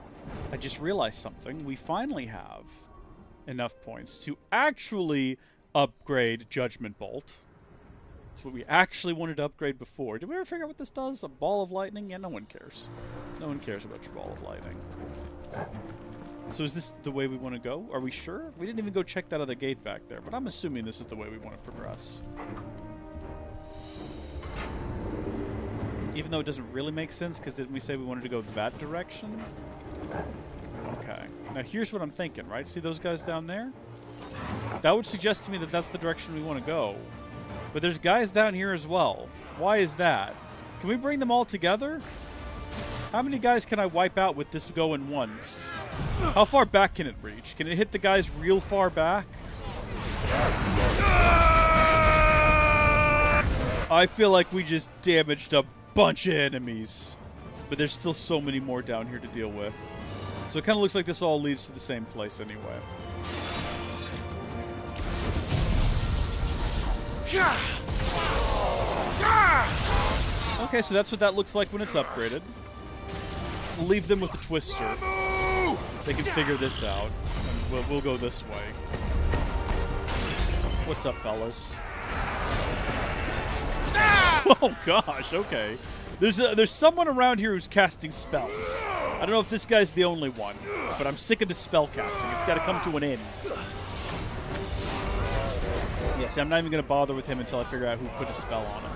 Speaker 1: I just realized something. We finally have enough points to actually upgrade Judgment Bolt. That's what we actually wanted to upgrade before. Did we ever figure out what this does? A ball of lightning? Yeah, no one cares. No one cares about your ball of lightning. So is this the way we want to go? Are we sure? We didn't even go check that other gate back there, but I'm assuming this is the way we want to progress. Even though it doesn't really make sense, because didn't we say we wanted to go that direction? Okay. Now here's what I'm thinking, right? See those guys down there? That would suggest to me that that's the direction we want to go. But there's guys down here as well. Why is that? Can we bring them all together? How many guys can I wipe out with this going once? How far back can it reach? Can it hit the guys real far back? I feel like we just damaged a bunch of enemies. But there's still so many more down here to deal with. So it kind of looks like this all leads to the same place anyway. Okay, so that's what that looks like when it's upgraded. We'll leave them with the twister. They can figure this out. And we'll go this way. What's up, fellas? Oh gosh, okay. There's someone around here who's casting spells. I don't know if this guy's the only one, but I'm sick of the spell casting. It's got to come to an end. Yes, I'm not even going to bother with him until I figure out who put a spell on him.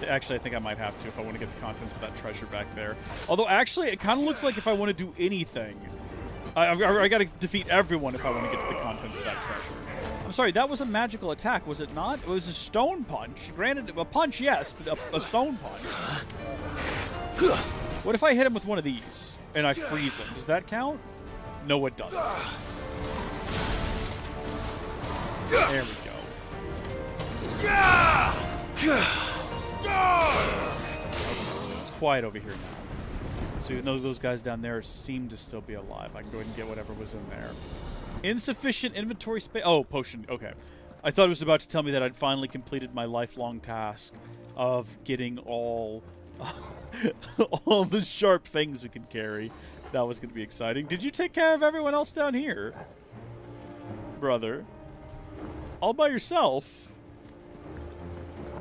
Speaker 1: Actually, I think I might have to if I want to get the contents of that treasure back there. Although, actually, it kind of looks like if I want to do anything, I got to defeat everyone if I want to get to the contents of that treasure. I'm sorry, that was a magical attack, was it not? It was a stone punch. Granted, a punch, yes, but a stone punch. What if I hit him with one of these and I freeze him? Does that count? No, it doesn't. There we go. It's quiet over here now. So even though those guys down there seem to still be alive, I can go ahead and get whatever was in there. Insufficient inventory space. Oh, potion. Okay. I thought it was about to tell me that I'd finally completed my lifelong task of getting all the sharp things we can carry. That was going to be exciting. Did you take care of everyone else down here? Brother. All by yourself?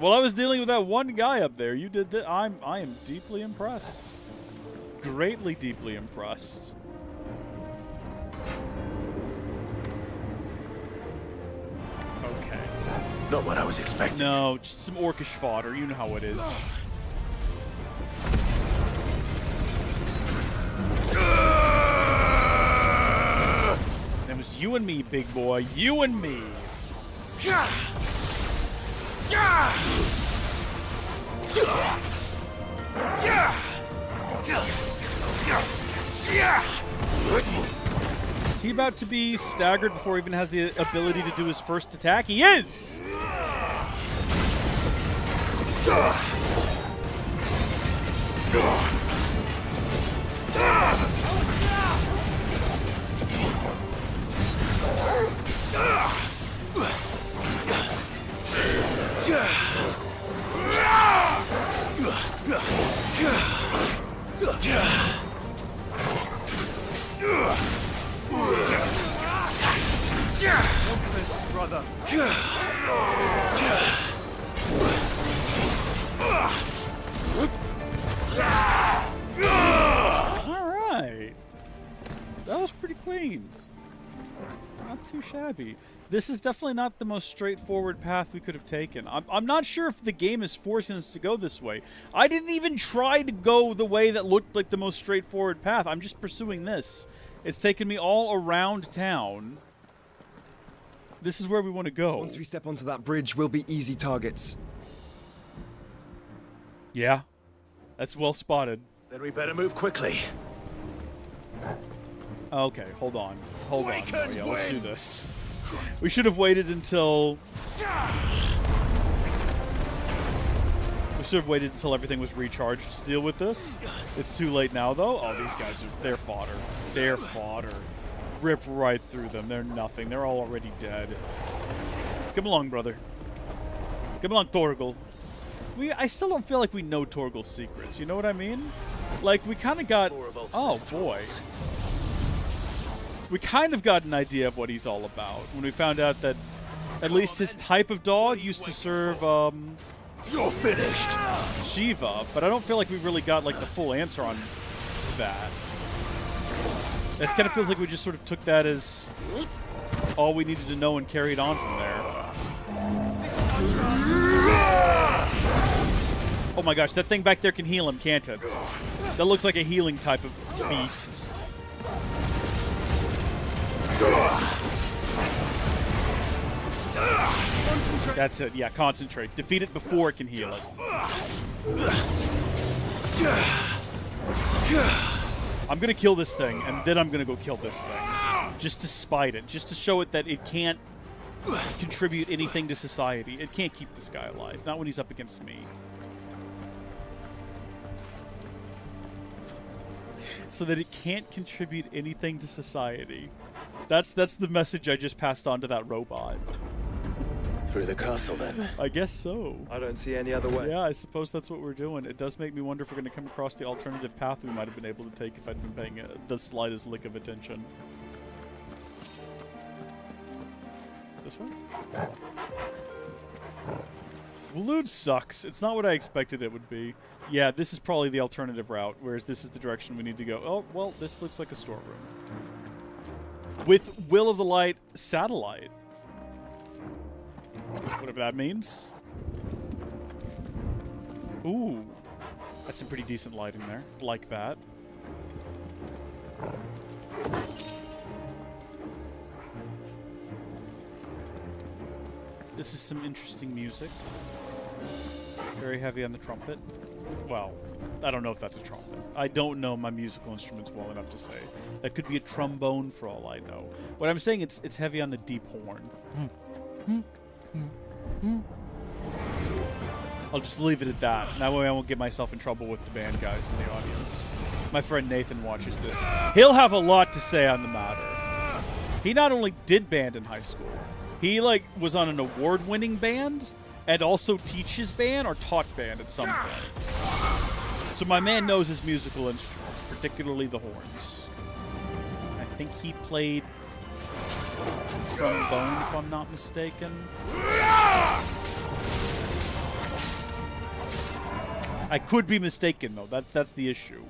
Speaker 1: Well, I was dealing with that one guy up there. You did that. I am deeply impressed. Greatly, deeply impressed. Okay.
Speaker 12: Not what I was expecting.
Speaker 1: No, just some orcish fodder. You know how it is. It was you and me, big boy. You and me. Is he about to be staggered before he even has the ability to do his first attack? He is!
Speaker 5: This, brother.
Speaker 1: Alright. That was pretty clean. Not too shabby. This is definitely not the most straightforward path we could have taken. I'm not sure if the game is forcing us to go this way. I didn't even try to go the way that looked like the most straightforward path. I'm just pursuing this. It's taken me all around town. This is where we want to go.
Speaker 5: Once we step onto that bridge, we'll be easy targets.
Speaker 1: Yeah. That's well spotted.
Speaker 12: Then we better move quickly.
Speaker 1: Okay, hold on. Hold on. Oh, yeah, let's do this. We should have waited until... We should have waited until everything was recharged to deal with this. It's too late now, though. Oh, these guys they're fodder. They're fodder. Rip right through them. They're nothing. They're all already dead. Come along, brother. Come along, Torgal. I still don't feel like we know Torgal's secrets. You know what I mean? Like, we kind of got... Oh, boy. We kind of got an idea of what he's all about when we found out that at least his type of dog used to serve,
Speaker 12: You're finished!
Speaker 1: Shiva, but I don't feel like we really got, like, the full answer on that. It kind of feels like we just sort of took that as all we needed to know and carried on from there. Oh my gosh, that thing back there can heal him, can't it? That looks like a healing type of beast. That's it, yeah, concentrate. Defeat it before it can heal it. I'm gonna kill this thing, and then I'm gonna go kill this thing. Just to spite it, just to show it that it can't contribute anything to society. It can't keep this guy alive, not when he's up against me. so that it can't contribute anything to society. That's the message I just passed on to that robot.
Speaker 2: Through the castle, then?
Speaker 1: I guess so.
Speaker 5: I don't see any other way.
Speaker 1: Yeah, I suppose that's what we're doing. It does make me wonder if we're going to come across the alternative path we might have been able to take if I'd been paying the slightest lick of attention. This way? Waloed sucks. It's not what I expected it would be. Yeah, this is probably the alternative route, whereas this is the direction we need to go. Oh, well, this looks like a storeroom. With Will of the Light satellite. Whatever that means. Ooh. That's some pretty decent lighting there. Like that. This is some interesting music. Very heavy on the trumpet. Well, I don't know if that's a trumpet. I don't know my musical instruments well enough to say. That could be a trombone for all I know. What I'm saying, it's heavy on the deep horn. I'll just leave it at that. That way I won't get myself in trouble with the band guys in the audience. My friend Nathan watches this. He'll have a lot to say on the matter. He not only did band in high school, he was on an award-winning band and also teaches band or taught band at some point. So my man knows his musical instruments, particularly the horns. I think he played trombone, if I'm not mistaken. I could be mistaken, though. That's the issue.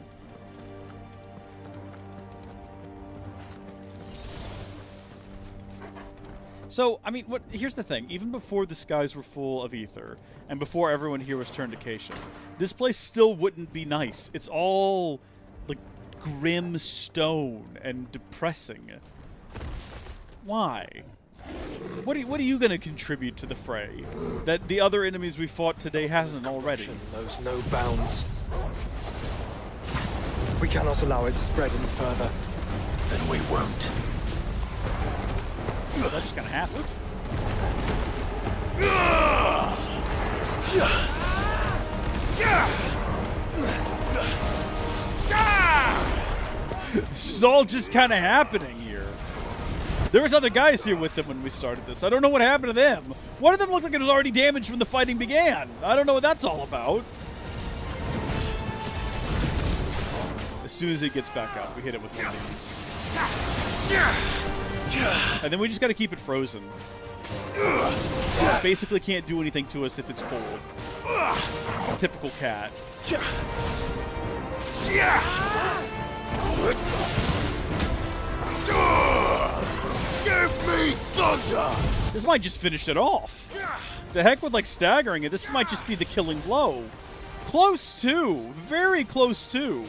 Speaker 1: So, I mean, here's the thing. Even before the skies were full of ether, and before everyone here was turned to Cation, this place still wouldn't be nice. It's all, grim stone and depressing. Why? What are you going to contribute to the fray that the other enemies we fought today hasn't already?
Speaker 5: Knows no bounds. We cannot allow it to spread any further.
Speaker 12: Then we won't.
Speaker 1: That's just gonna happen. This is all just kind of happening here. There was other guys here with them when we started this. I don't know what happened to them. One of them looked like it was already damaged when the fighting began. I don't know what that's all about. As soon as it gets back up, we hit it with one of these. And then we just gotta keep it frozen. It basically can't do anything to us if it's cold. Typical cat.
Speaker 12: Give me thunder!
Speaker 1: This might just finish it off. To heck with staggering it, this might just be the killing blow. Close to. Very close to.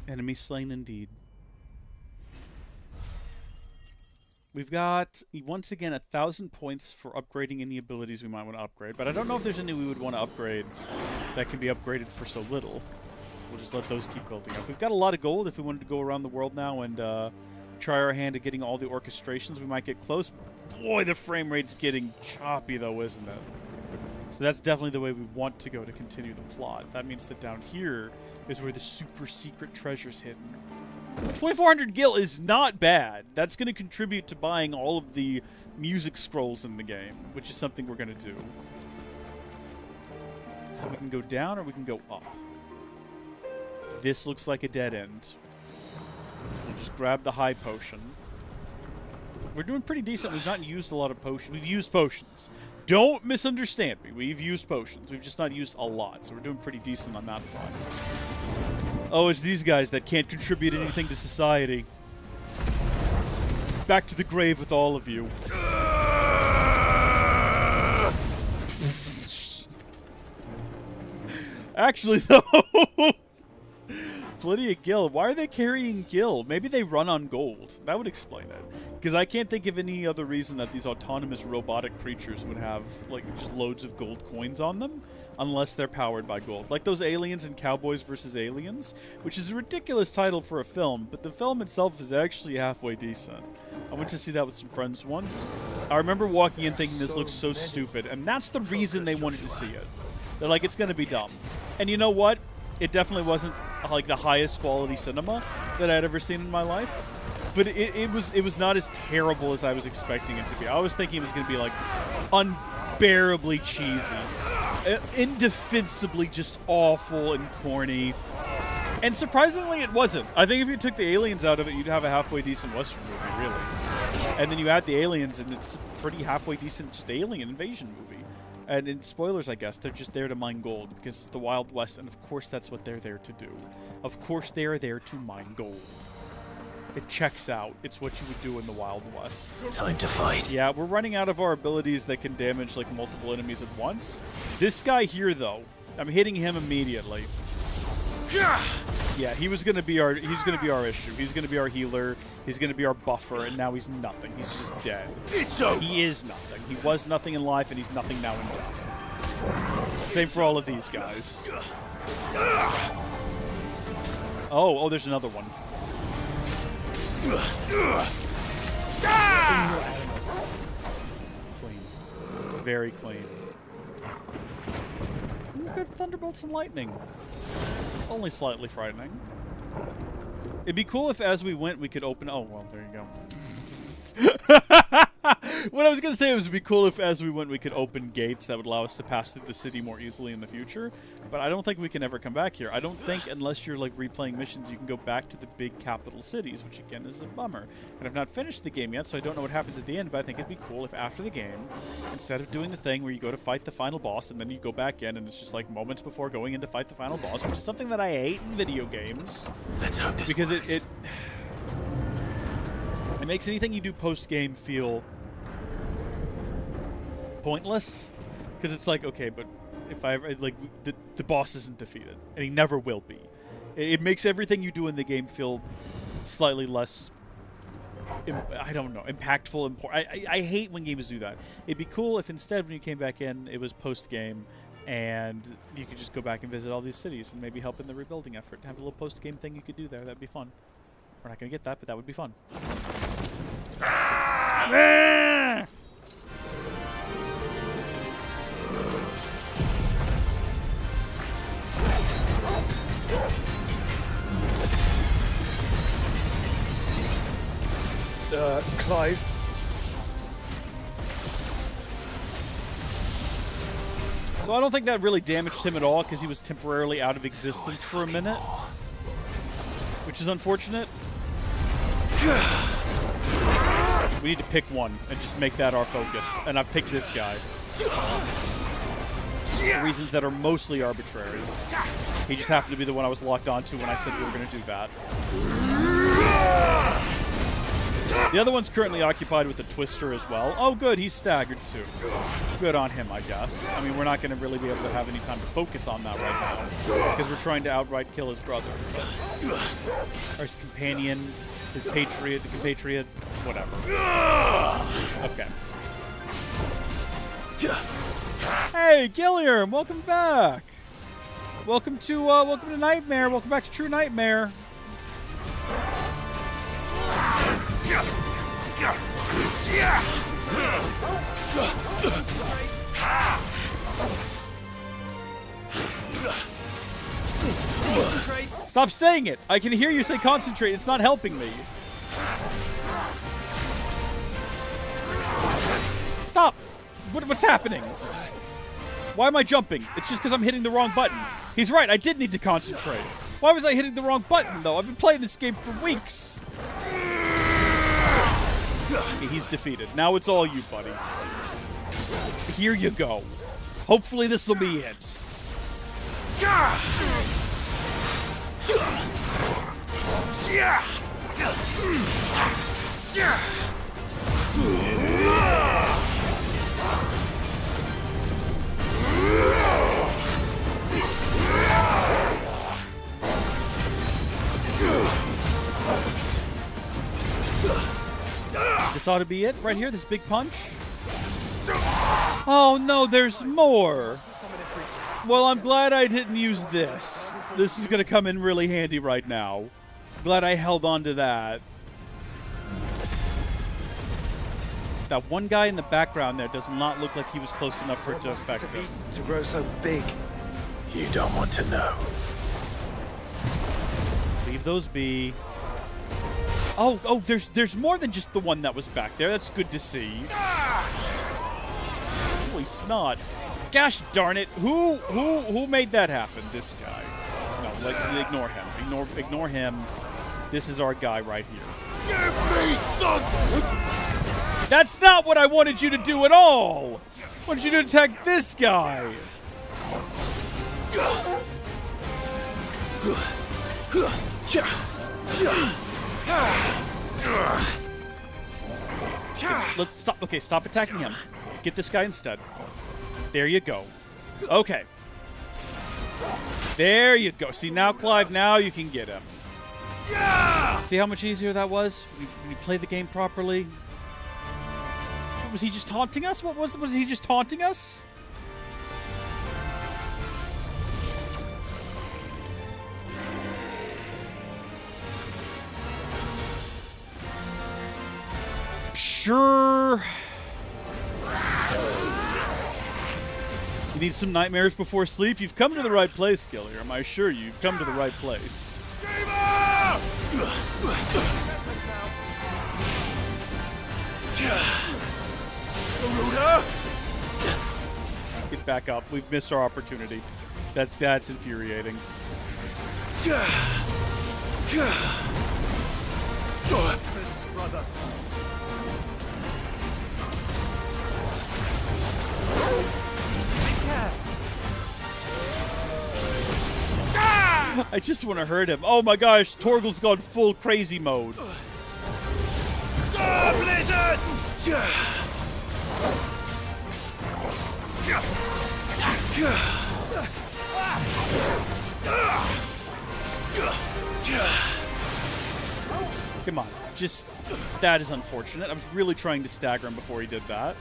Speaker 1: Enemy slain indeed. We've got, once again, 1,000 points for upgrading any abilities we might want to upgrade, but I don't know if there's any we would want to upgrade that can be upgraded for so little. So we'll just let those keep building up. We've got a lot of gold if we wanted to go around the world now and try our hand at getting all the orchestrations. We might get close. Boy, the frame rate's getting choppy, though, isn't it? So that's definitely the way we want to go to continue the plot. That means that down here is where the super secret treasure's hidden. 2,400 gil is not bad. That's going to contribute to buying all of the music scrolls in the game, which is something we're going to do. So we can go down or we can go up. This looks like a dead end. So we'll just grab the high potion. We're doing pretty decent. We've not used a lot of potions. We've used potions. Don't misunderstand me. We've used potions. We've just not used a lot, so we're doing pretty decent on that front. Oh, it's these guys that can't contribute anything to society. Back to the grave with all of you. Actually, though, Lydia Gill. Why are they carrying Gill? Maybe they run on gold. That would explain it. Because I can't think of any other reason that these autonomous robotic creatures would have, like, just loads of gold coins on them, unless they're powered by gold. Like those Aliens and Cowboys vs. Aliens, which is a ridiculous title for a film, but the film itself is actually halfway decent. I went to see that with some friends once. I remember walking in thinking this looks so stupid, and that's the reason they wanted to see it. They're like, it's gonna be dumb. And you know what? It definitely wasn't like the highest quality cinema that I'd ever seen in my life, but it was not as terrible as I was expecting it to be. I was thinking it was gonna be like unbearably cheesy, indefensibly just awful and corny. And surprisingly, it wasn't. I think if you took the aliens out of it, you'd have a halfway decent Western movie, really. And then you add the aliens, and it's a pretty halfway decent just alien invasion movie. And in spoilers, I guess, they're just there to mine gold because it's the Wild West, and of course that's what they're there to do. Of course they are there to mine gold. It checks out. It's what you would do in the Wild West.
Speaker 12: Time to fight.
Speaker 1: Yeah, we're running out of our abilities that can damage like multiple enemies at once. This guy here, though, I'm hitting him immediately. Yeah, he's gonna be our issue. He's gonna be our healer. He's gonna be our buffer, and now he's nothing. He's just dead. He is nothing. He was nothing in life, and he's nothing now in death. Same for all of these guys. Oh, there's another one. Clean. Very clean. Ooh, good thunderbolts and lightning. Only slightly frightening. It'd be cool if as we went we could open... Oh, well, there you go. What I was going to say was it'd be cool if as we went we could open gates that would allow us to pass through the city more easily in the future. But I don't think we can ever come back here. I don't think, unless you're like replaying missions, you can go back to the big capital cities, which again is a bummer. And I've not finished the game yet, so I don't know what happens at the end, but I think it'd be cool if after the game, instead of doing the thing where you go to fight the final boss and then you go back in and it's just like moments before going in to fight the final boss, which is something that I hate in video games.
Speaker 12: Let's hope this
Speaker 1: because
Speaker 12: works.
Speaker 1: it makes anything you do post-game feel pointless, because it's like, okay, but if I ever, like, the boss isn't defeated, and he never will be. It makes everything you do in the game feel slightly less, I don't know, impactful, important. I hate when games do that. It'd be cool if instead when you came back in, it was post-game, and you could just go back and visit all these cities and maybe help in the rebuilding effort. Have a little post-game thing you could do there. That'd be fun. We're not going to get that, but that would be fun.
Speaker 5: Clive?
Speaker 1: So I don't think that really damaged him at all because he was temporarily out of existence for a minute, which is unfortunate. We need to pick one and just make that our focus, and I've picked this guy. For reasons that are mostly arbitrary. He just happened to be the one I was locked onto when I said we were going to do that. The other one's currently occupied with a twister as well. Oh, good, he's staggered too. Good on him, I guess. I mean, we're not going to really be able to have any time to focus on that right now because we're trying to outright kill his brother. Or his companion, his patriot, the compatriot, whatever. Okay. Hey, Gilliam, welcome back. Welcome to Nightmare. Welcome back to True Nightmare. Stop saying it. I can hear you say concentrate. It's not helping me. Stop. What's happening? Why am I jumping? It's just because I'm hitting the wrong button. He's right. I did need to concentrate. Why was I hitting the wrong button, though? I've been playing this game for weeks. Okay, he's defeated. Now it's all you, buddy. Here you go. Hopefully this will be it. This ought to be it right here, this big punch. Oh no, there's more. Well, I'm glad I didn't use this. This is gonna come in really handy right now. Glad I held on to that. That one guy in the background there does not look like he was close enough for it to affect him.
Speaker 5: To grow so big.
Speaker 2: You don't want to know.
Speaker 1: Leave those be. Oh, there's more than just the one that was back there. That's good to see. Holy snot. Gosh darn it. Who made that happen? This guy. No, ignore him. Ignore him. This is our guy right here.
Speaker 4: Give me thunder!
Speaker 1: That's not what I wanted you to do at all! I wanted you to attack this guy! Let's stop. Okay, stop attacking him. Get this guy instead. There you go. Okay. There you go. See, now, Clive, now you can get him. See how much easier that was when you play the game properly? Was he just taunting us? Was he just taunting us? Sure. You need some nightmares before sleep? You've come to the right place, Gilliam. I assure you, you've come to the right place. Get back up. We've missed our opportunity. That's infuriating.
Speaker 4: Brother.
Speaker 1: I just want to hurt him. Oh my gosh, Torgal's gone full crazy mode.
Speaker 4: Blizzard!
Speaker 1: Come on, just... That is unfortunate. I was really trying to stagger him before he did that.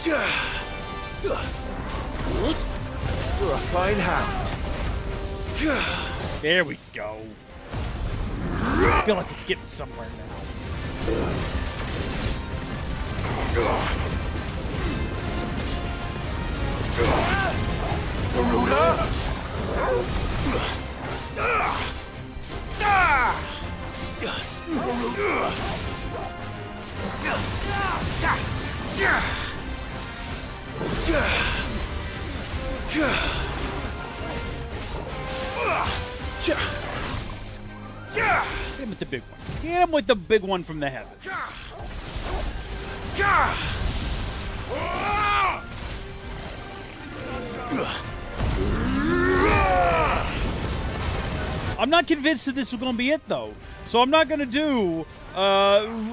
Speaker 12: You're a fine hound.
Speaker 1: There we go. I feel like we're getting somewhere Hit him with the big one. Hit him with the big one from the heavens. I'm not convinced that this is going to be it, though. So I'm not going to do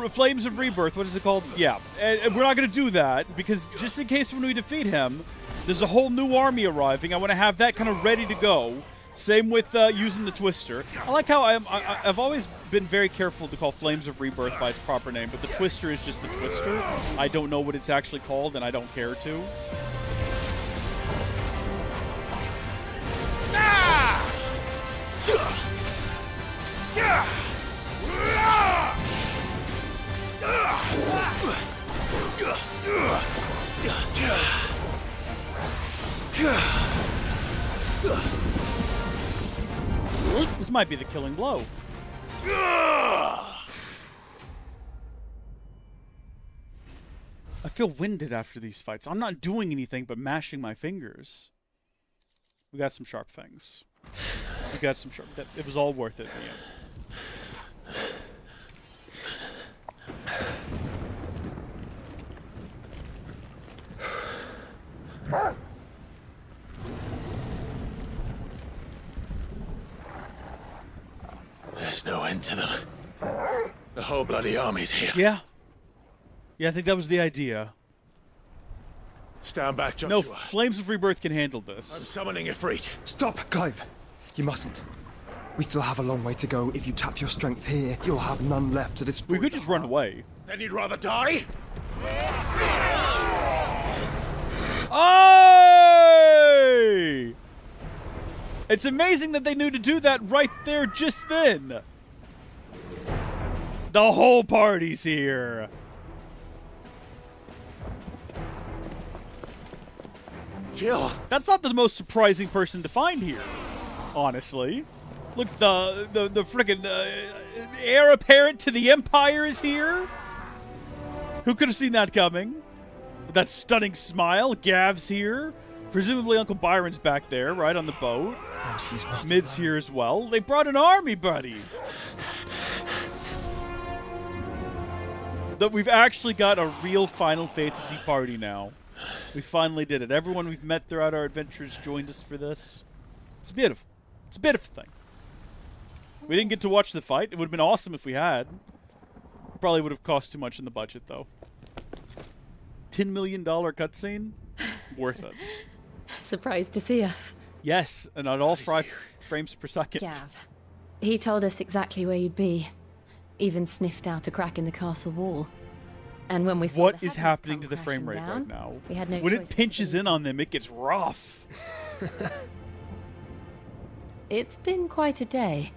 Speaker 1: Flames of Rebirth. What is it called? Yeah. And we're not going to do that, because just in case when we defeat him, there's a whole new army arriving. I want to have that kind of ready to go. Same with using the Twister. I like how I've always been very careful to call Flames of Rebirth by its proper name, but the Twister is just the Twister. I don't know what it's actually called, and I don't care to. This might be the killing blow. I feel winded after these fights. I'm not doing anything but mashing my fingers. We got some sharp things. We got some sharp... It was all worth it in the end.
Speaker 12: There's no end to them. The whole bloody army's here.
Speaker 1: Yeah. Yeah, I think that was the idea.
Speaker 12: Stand back, Joshua.
Speaker 1: No, Flames of Rebirth can handle this.
Speaker 12: I'm summoning Ifrit.
Speaker 17: Stop, Clive. You mustn't.
Speaker 5: We still have a long way to go. If you tap your strength here, you'll have none left to destroy.
Speaker 1: We could just run away.
Speaker 4: Then you'd rather die?
Speaker 1: Oh! It's amazing that they knew to do that right there just then. The whole party's here.
Speaker 4: Jill.
Speaker 1: That's not the most surprising person to find here, honestly. Look, the frickin' heir apparent to the Empire is here. Who could have seen that coming? With that stunning smile, Gav's here. Presumably Uncle Byron's back there, right on the boat.
Speaker 5: Oh, she's not
Speaker 1: Mid's here as well. They brought an army, buddy. That we've actually got a real Final Fantasy party now. We finally did it. Everyone we've met throughout our adventures joined us for this. It's beautiful. It's a beautiful thing. We didn't get to watch the fight. It would have been awesome if we had. Probably would have cost too much in the budget, though. $10 million cutscene? Worth it.
Speaker 14: Surprised to see us.
Speaker 1: Yes, and at all 5 frames per second.
Speaker 14: Gav. He told us exactly where you'd be. Even sniffed out a crack in the castle wall. And when we saw
Speaker 1: What
Speaker 14: the
Speaker 1: is
Speaker 14: heavens
Speaker 1: happening
Speaker 14: come
Speaker 1: to the frame rate
Speaker 14: crashing
Speaker 1: right
Speaker 14: down,
Speaker 1: now?
Speaker 14: we had no
Speaker 1: When
Speaker 14: choice
Speaker 1: it
Speaker 14: but
Speaker 1: pinches
Speaker 14: to
Speaker 1: in on them, it gets rough.
Speaker 14: It's been quite a day.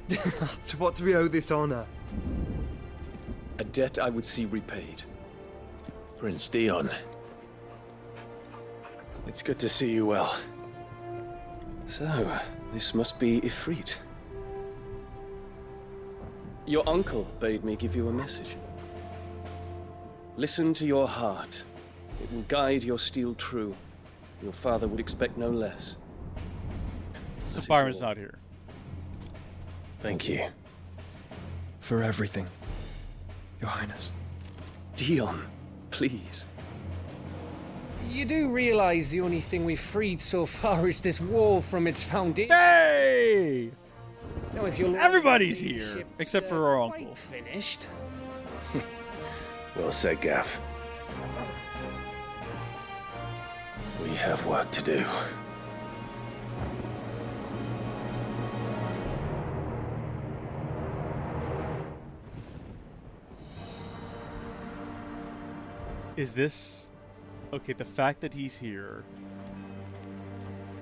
Speaker 5: To what do we owe this honor?
Speaker 18: A debt I would see repaid.
Speaker 12: Prince Dion. It's good to see you well.
Speaker 18: So, this must be Ifrit. Your uncle bade me give you a message. Listen to your heart. It will guide your steel true. Your father would expect no less.
Speaker 1: So Byron's not here.
Speaker 12: Thank you.
Speaker 5: For everything, Your Highness.
Speaker 18: Dion, please.
Speaker 10: You do realize the only thing we've freed so far is this wall from its foundation?
Speaker 1: Hey!
Speaker 10: Now, if you're
Speaker 1: Everybody's here, except for our uncle.
Speaker 10: Finished.
Speaker 12: Well said, Gav. We have work to do.
Speaker 1: Is this... Okay, the fact that he's here...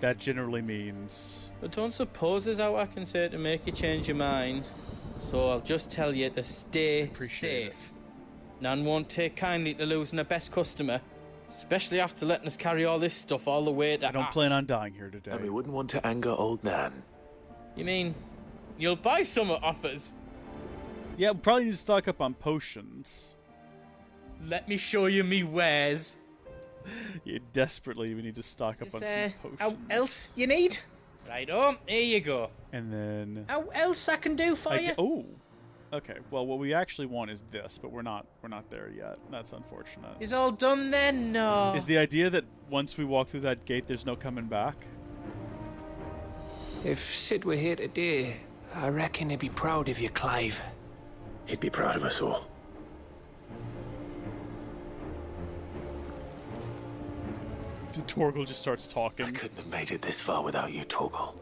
Speaker 1: That generally means...
Speaker 22: I don't suppose there's out I can say to make you change your mind. So I'll just tell you to stay safe. Nan won't take kindly to losing her best customer. Especially after letting us carry all this stuff all the way to...
Speaker 1: I don't plan on dying here today.
Speaker 12: And we wouldn't want to anger old Nan.
Speaker 22: You mean, you'll buy some off us?
Speaker 1: Yeah, we'll probably need to stock up on potions.
Speaker 22: Let me show you me wares.
Speaker 1: Yeah, desperately, we need to stock up on some potions.
Speaker 22: How else you need? Right on, here you go.
Speaker 1: And then...
Speaker 22: How else I can do for you?
Speaker 1: Oh! Okay, well, what we actually want is this, but we're not there yet. That's unfortunate.
Speaker 22: Is all done then? No.
Speaker 1: Is the idea that once we walk through that gate, there's no coming back?
Speaker 10: If Sid were here today, I reckon he'd be proud of you, Clive.
Speaker 12: He'd be proud of us all.
Speaker 1: Torgal just starts talking.
Speaker 12: I couldn't have made it this far without you, Torgal.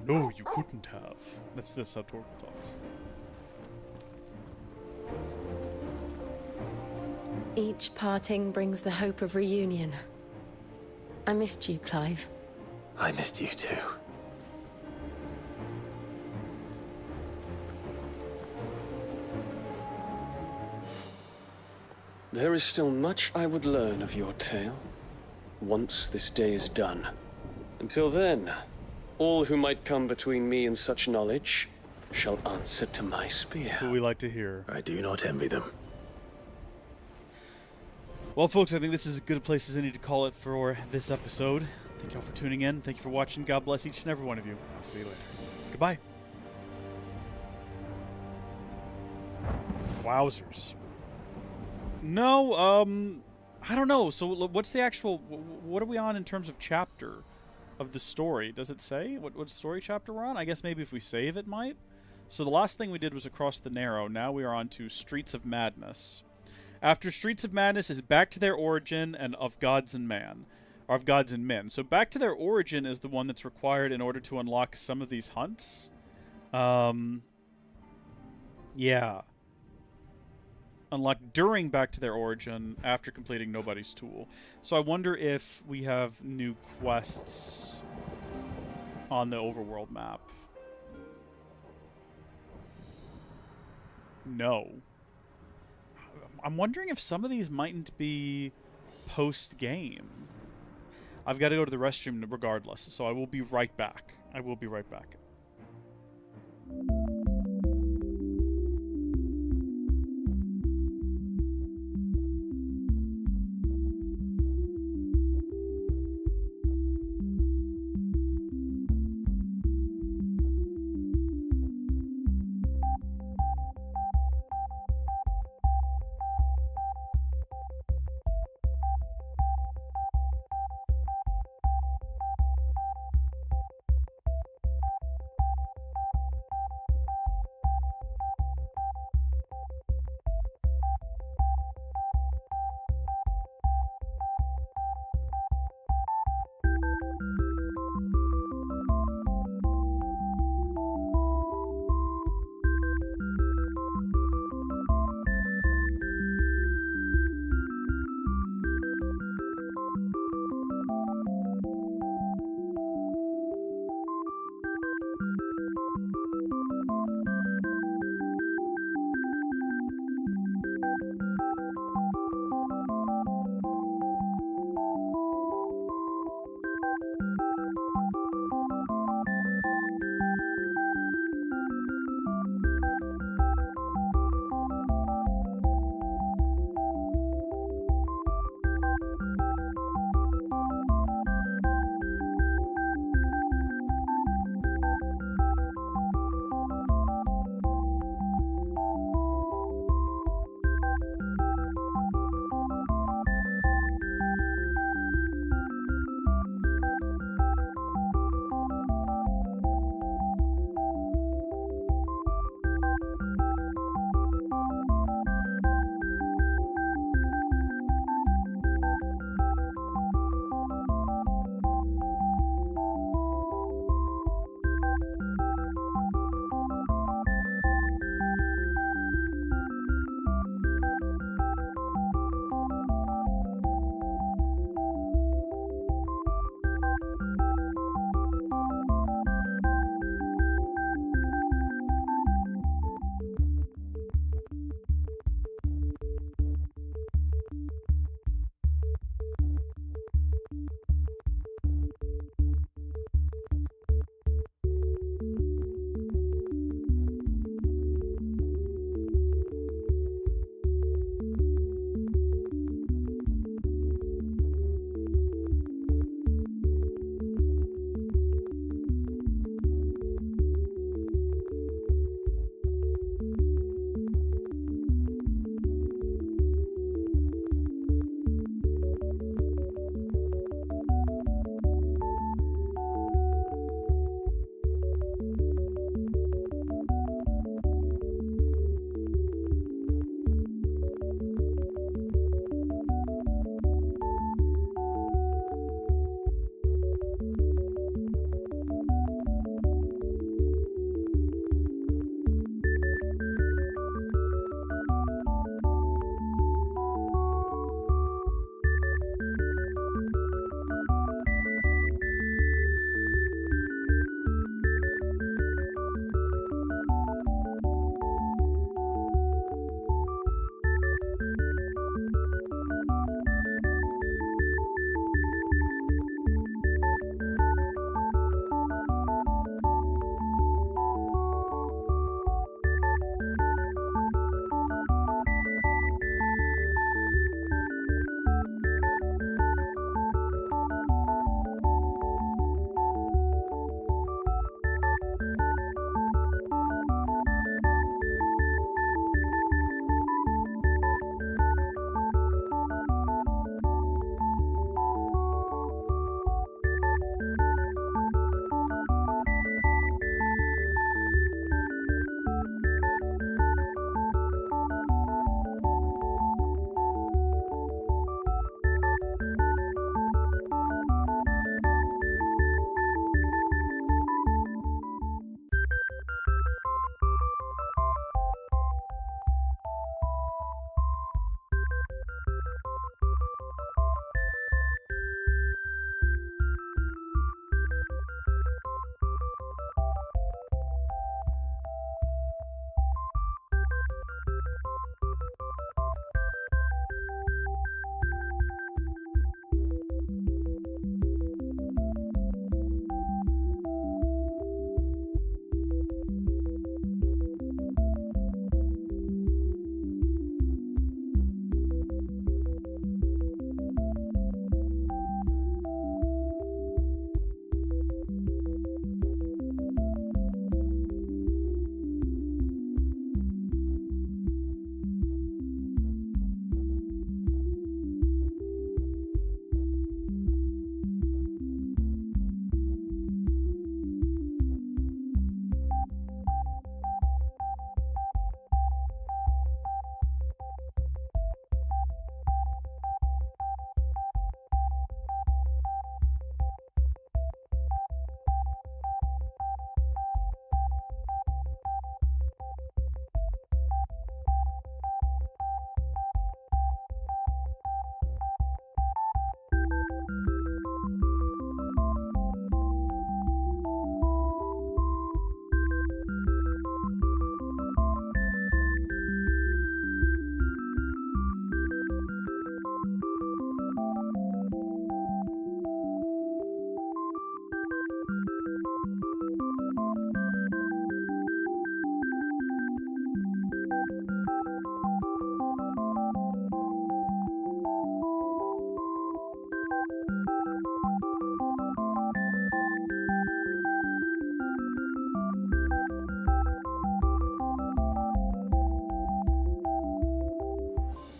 Speaker 1: No, you couldn't have. That's how Torgal talks.
Speaker 14: Each parting brings the hope of reunion. I missed you, Clive.
Speaker 12: I missed you too.
Speaker 18: There is still much I would learn of your tale, once this day is done. Until then, all who might come between me and such knowledge shall answer to my spear.
Speaker 1: That's what we like to hear.
Speaker 12: I do not envy them.
Speaker 1: Well, folks, I think this is as good a place as any to call it for this episode. Thank you all for tuning in. Thank you for watching. God bless each and every one of you. I'll see you later. Goodbye. Wowzers. No, I don't know. So what's the actual... What are we on in terms of chapter of the story? Does it say what story chapter we're on? I guess maybe if we save it might. So the last thing we did was Across the Narrow. Now we are on to Streets of Madness. After Streets of Madness is Back to Their Origin and Of Gods and Man. Or of gods and men. So back to their origin is the one that's required in order to unlock some of these hunts. Yeah. Unlocked during Back to Their Origin after completing Nobody's Tool. So I wonder if we have new quests on the overworld map. No. I'm wondering if some of these mightn't be post-game. I've got to go to the restroom regardless, so I will be right back. I will be right back.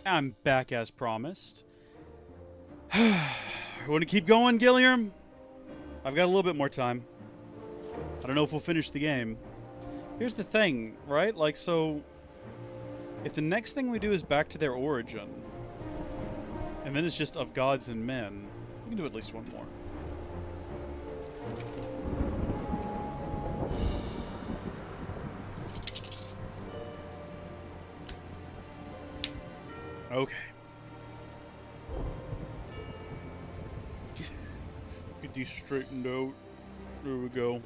Speaker 1: I'm back as promised. Want to keep going, Gilliam? I've got a little bit more time. I don't know if we'll finish the game. Here's the thing, right? Like, so... if the next thing we do is back to their origin, and then it's just of gods and men, we can do at least one more. Okay. Get these straightened out. There we go.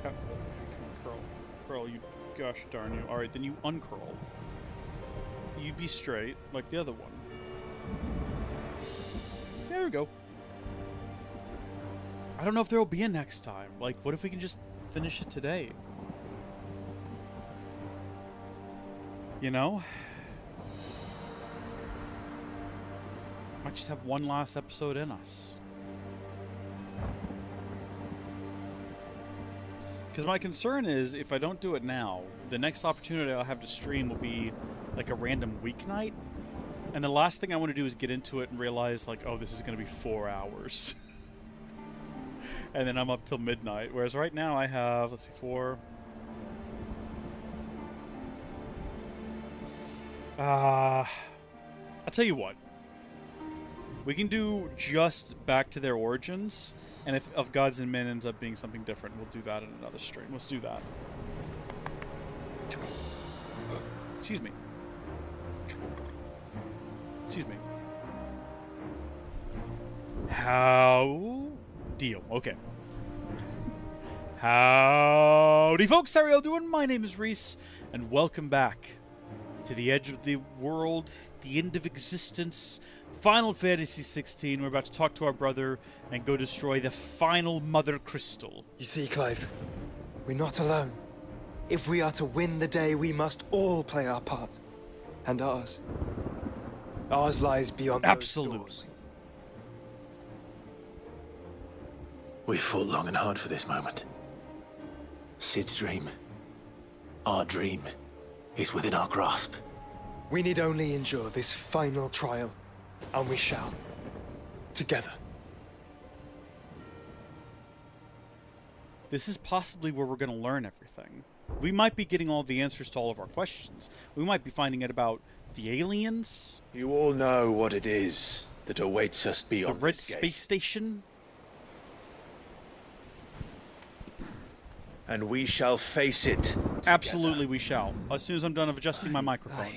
Speaker 1: Come on, curl. Curl, you gosh darn you. Alright, then you uncurl. You be straight, like the other one. There we go. I don't know if there will be a next time. Like, what if we can just finish it today? You know? Might just have one last episode in us. Because my concern is, if I don't do it now, the next opportunity I'll have to stream will be like a random weeknight. And the last thing I want to do is get into it and realize, like, oh, this is going to be 4 hours. And then I'm up till midnight. Whereas right now I have, let's see, 4... I'll tell you what. We can do just back to their origins, and if of Gods and Men ends up being something different, we'll do that in another stream. Let's do that. Excuse me. Excuse me. How... Deal. Okay. Howdy, folks. How are y'all doing? My name is Reese, and welcome back to the edge of the world, the end of existence, Final Fantasy XVI. We're about to talk to our brother and go destroy the final Mother Crystal.
Speaker 5: You see, Clive, we're not alone. If we are to win the day, we must all play our part. And ours. Ours lies beyond
Speaker 1: Absolutely.
Speaker 5: Those doors.
Speaker 12: We fought long and hard for this moment. Sid's dream, our dream, is within our grasp.
Speaker 5: We need only endure this final trial, and we shall. Together.
Speaker 1: This is possibly where we're going to learn everything. We might be getting all the answers to all of our questions. We might be finding out about the aliens.
Speaker 12: You all know what it is that awaits us beyond
Speaker 1: the Red
Speaker 12: this gate.
Speaker 1: Space Station.
Speaker 12: And we shall face it together.
Speaker 1: Absolutely we shall. As soon as I'm done adjusting my microphone.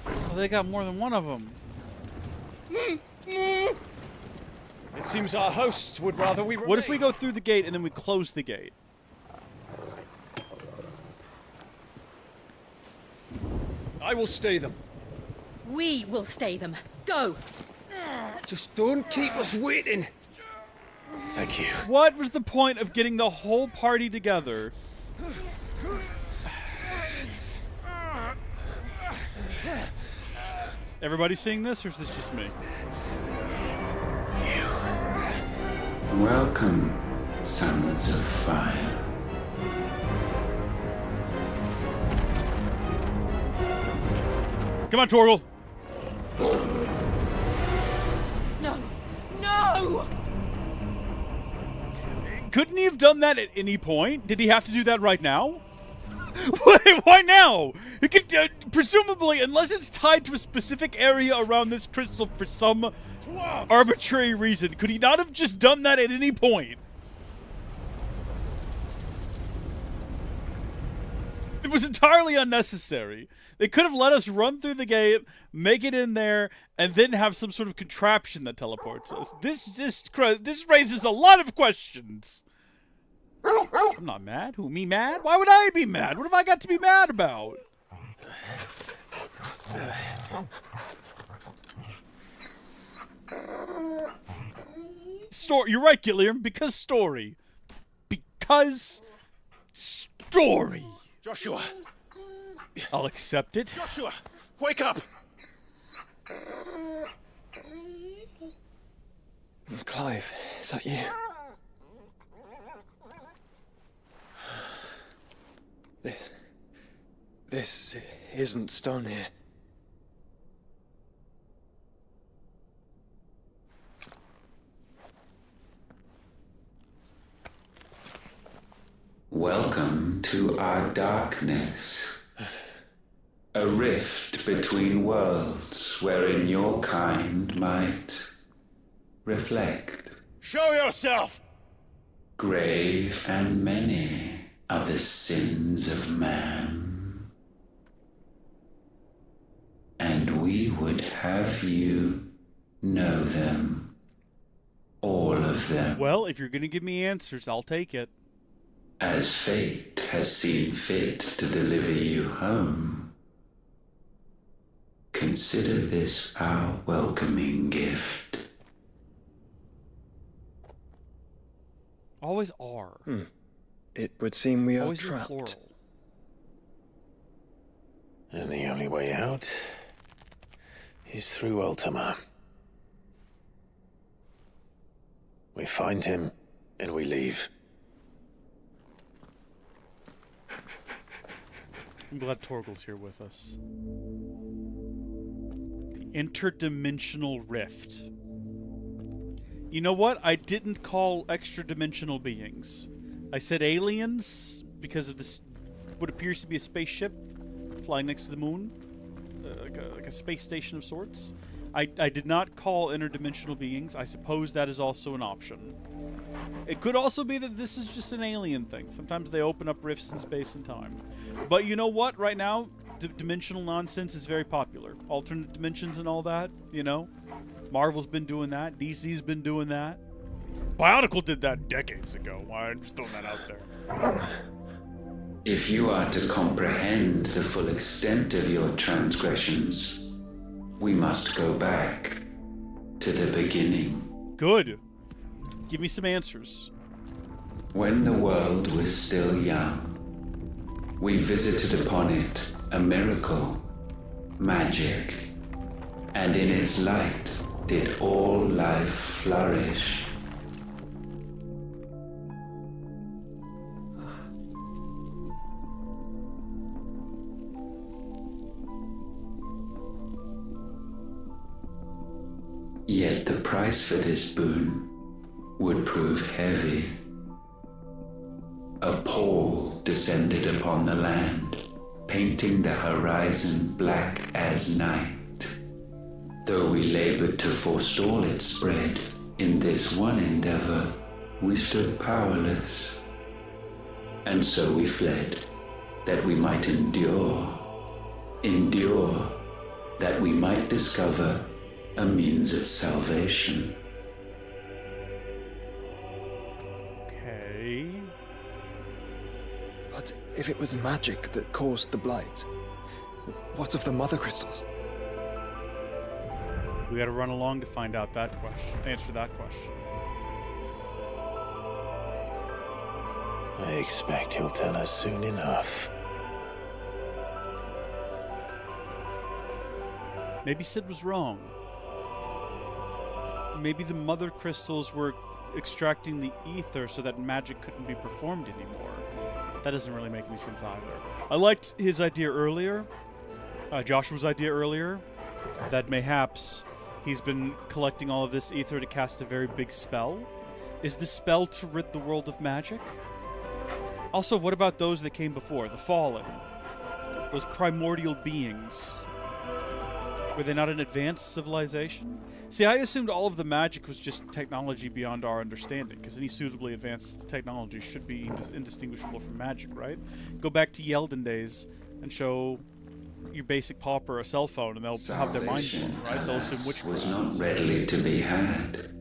Speaker 1: Oh, they got more than one of them.
Speaker 10: It seems our hosts would rather we remain.
Speaker 1: What if we go through the gate and then we close the gate?
Speaker 10: I will stay them.
Speaker 15: We will stay them. Go!
Speaker 10: Just don't keep us waiting.
Speaker 12: Thank you.
Speaker 1: What was the point of getting the whole party together? Everybody seeing this, or is this just me?
Speaker 13: Welcome, sons of fire.
Speaker 1: Come on, Torgal.
Speaker 15: No! No!
Speaker 1: Couldn't he have done that at any point? Did he have to do that right now? Why now? He could, presumably, unless it's tied to a specific area around this crystal for some arbitrary reason, could he not have just done that at any point? It was entirely unnecessary. They could have let us run through the gate, make it in there, and then have some sort of contraption that teleports us. This raises a lot of questions. I'm not mad. Who, me mad? Why would I be mad? What have I got to be mad about? You're right, Gilliam. Because story. Because story.
Speaker 12: Joshua.
Speaker 1: I'll accept it.
Speaker 12: Joshua, wake up.
Speaker 5: Clive, is that you? This isn't stone here.
Speaker 19: Welcome to our darkness. A rift between worlds wherein your kind might reflect.
Speaker 4: Show yourself!
Speaker 19: Grave and many are the sins of man. And we would have you know them. All of them.
Speaker 1: Well, if you're going to give me answers, I'll take it.
Speaker 19: As fate has seen fit to deliver you home, consider this our welcoming gift.
Speaker 1: Always are.
Speaker 5: It would seem we are
Speaker 1: Always in
Speaker 5: trapped.
Speaker 1: plural.
Speaker 2: And the only way out is through Ultima. We find him, and we leave.
Speaker 1: I'm glad Torgal's here with us. The interdimensional rift. You know what? I didn't call extra-dimensional beings. I said aliens because of this, what appears to be a spaceship flying next to the moon, like a space station of sorts. I did not call interdimensional beings. I suppose that is also an option. It could also be that this is just an alien thing. Sometimes they open up rifts in space and time. But you know what? Right now, dimensional nonsense is very popular. Alternate dimensions and all that, you know? Marvel's been doing that. DC's been doing that. Bionicle did that decades ago. I'm just throwing that out there.
Speaker 19: If you are to comprehend the full extent of your transgressions, we must go back to the beginning.
Speaker 1: Good. Give me some answers.
Speaker 19: When the world was still young, we visited upon it a miracle, magic, and in its light did all life flourish. Yet the price for this boon would prove heavy. A pall descended upon the land, painting the horizon black as night. Though we labored to forestall its spread, in this one endeavor we stood powerless. And so we fled, that we might endure, that we might discover a means of salvation.
Speaker 1: Okay.
Speaker 5: But if it was magic that caused the blight, what of the mother crystals?
Speaker 1: We gotta run along to find out that question. Answer that question.
Speaker 2: I expect he'll tell us soon enough.
Speaker 1: Maybe Sid was wrong. Maybe the mother crystals were extracting the ether so that magic couldn't be performed anymore. That doesn't really make any sense either. I liked his idea earlier, Joshua's idea earlier, that mayhaps he's been collecting all of this ether to cast a very big spell. Is the spell to rid the world of magic? Also, what about those that came before? The Fallen? Those primordial beings? Were they not an advanced civilization? See, I assumed all of the magic was just technology beyond our understanding, because any suitably advanced technology should be indistinguishable from magic, right? Go back to Yelden days and show your basic pauper a cell phone, and they'll have their mind blown, right? They'll assume witchcraft.
Speaker 19: Was not readily to be had.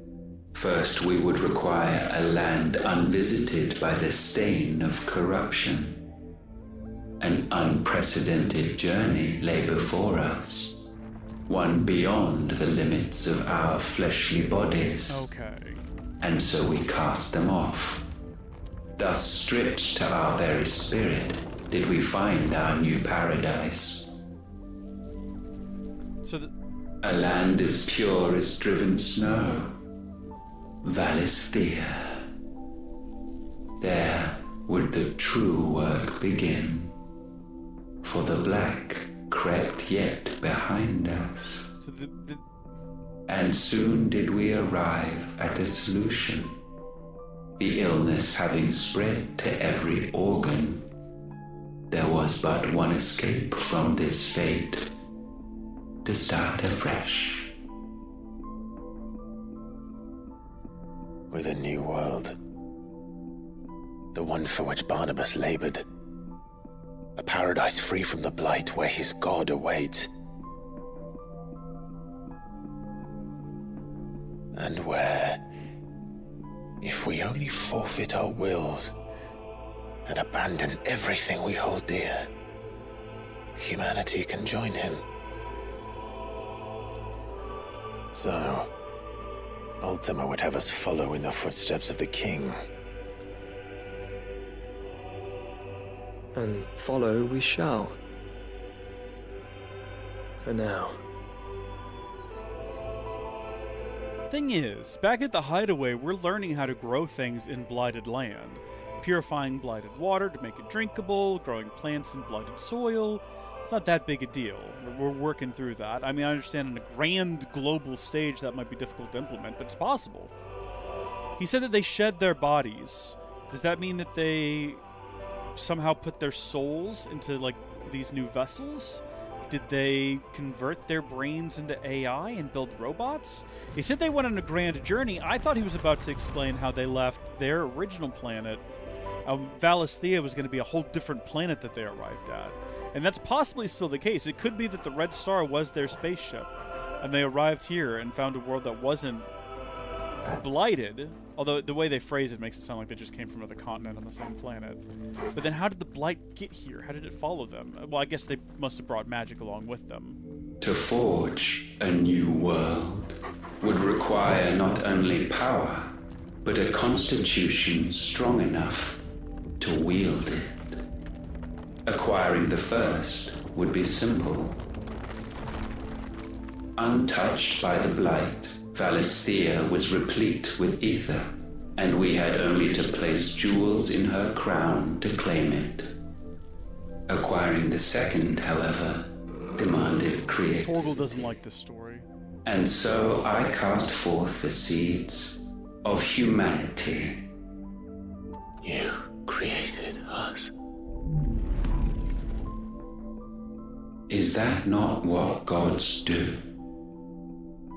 Speaker 19: First, we would require a land unvisited by the stain of corruption. An unprecedented journey lay before us. One beyond the limits of our fleshly bodies.
Speaker 1: Okay.
Speaker 19: And so we cast them off. Thus, stripped to our very spirit, did we find our new paradise.
Speaker 1: So
Speaker 19: a land as pure as driven snow. Valisthea. There would the true work begin, for the black crept yet behind us.
Speaker 1: So
Speaker 19: And soon did we arrive at a solution. The illness having spread to every organ, there was but one escape from this fate, to start afresh.
Speaker 2: With a new world. The one for which Barnabas labored. A paradise free from the blight where his God awaits. And where, if we only forfeit our wills and abandon everything we hold dear, humanity can join him. So, Ultima would have us follow in the footsteps of the king.
Speaker 5: And follow we shall. For now.
Speaker 1: Thing is, back at the hideaway, we're learning how to grow things in blighted land. Purifying blighted water to make it drinkable, growing plants in blighted soil. It's not that big a deal. We're working through that. I mean, I understand in a grand global stage that might be difficult to implement, but it's possible. He said that they shed their bodies. Does that mean that they somehow put their souls into, like, these new vessels? Did they convert their brains into AI and build robots? He said they went on a grand journey. I thought he was about to explain how they left their original planet. Valisthea was going to be a whole different planet that they arrived at. And that's possibly still the case. It could be that the Red Star was their spaceship, and they arrived here and found a world that wasn't blighted. Although the way they phrase it makes it sound like they just came from another continent on the same planet. But then how did the blight get here? How did it follow them? Well, I guess they must have brought magic along with them.
Speaker 19: To forge a new world would require not only power, but a constitution strong enough to wield it. Acquiring the first would be simple. Untouched by the blight, Valisthea was replete with ether, and we had only to place jewels in her crown to claim it. Acquiring the second, however, demanded creativity.
Speaker 1: Torgal doesn't like this story.
Speaker 19: And so I cast forth the seeds of humanity.
Speaker 2: You created us.
Speaker 19: Is that not what gods do?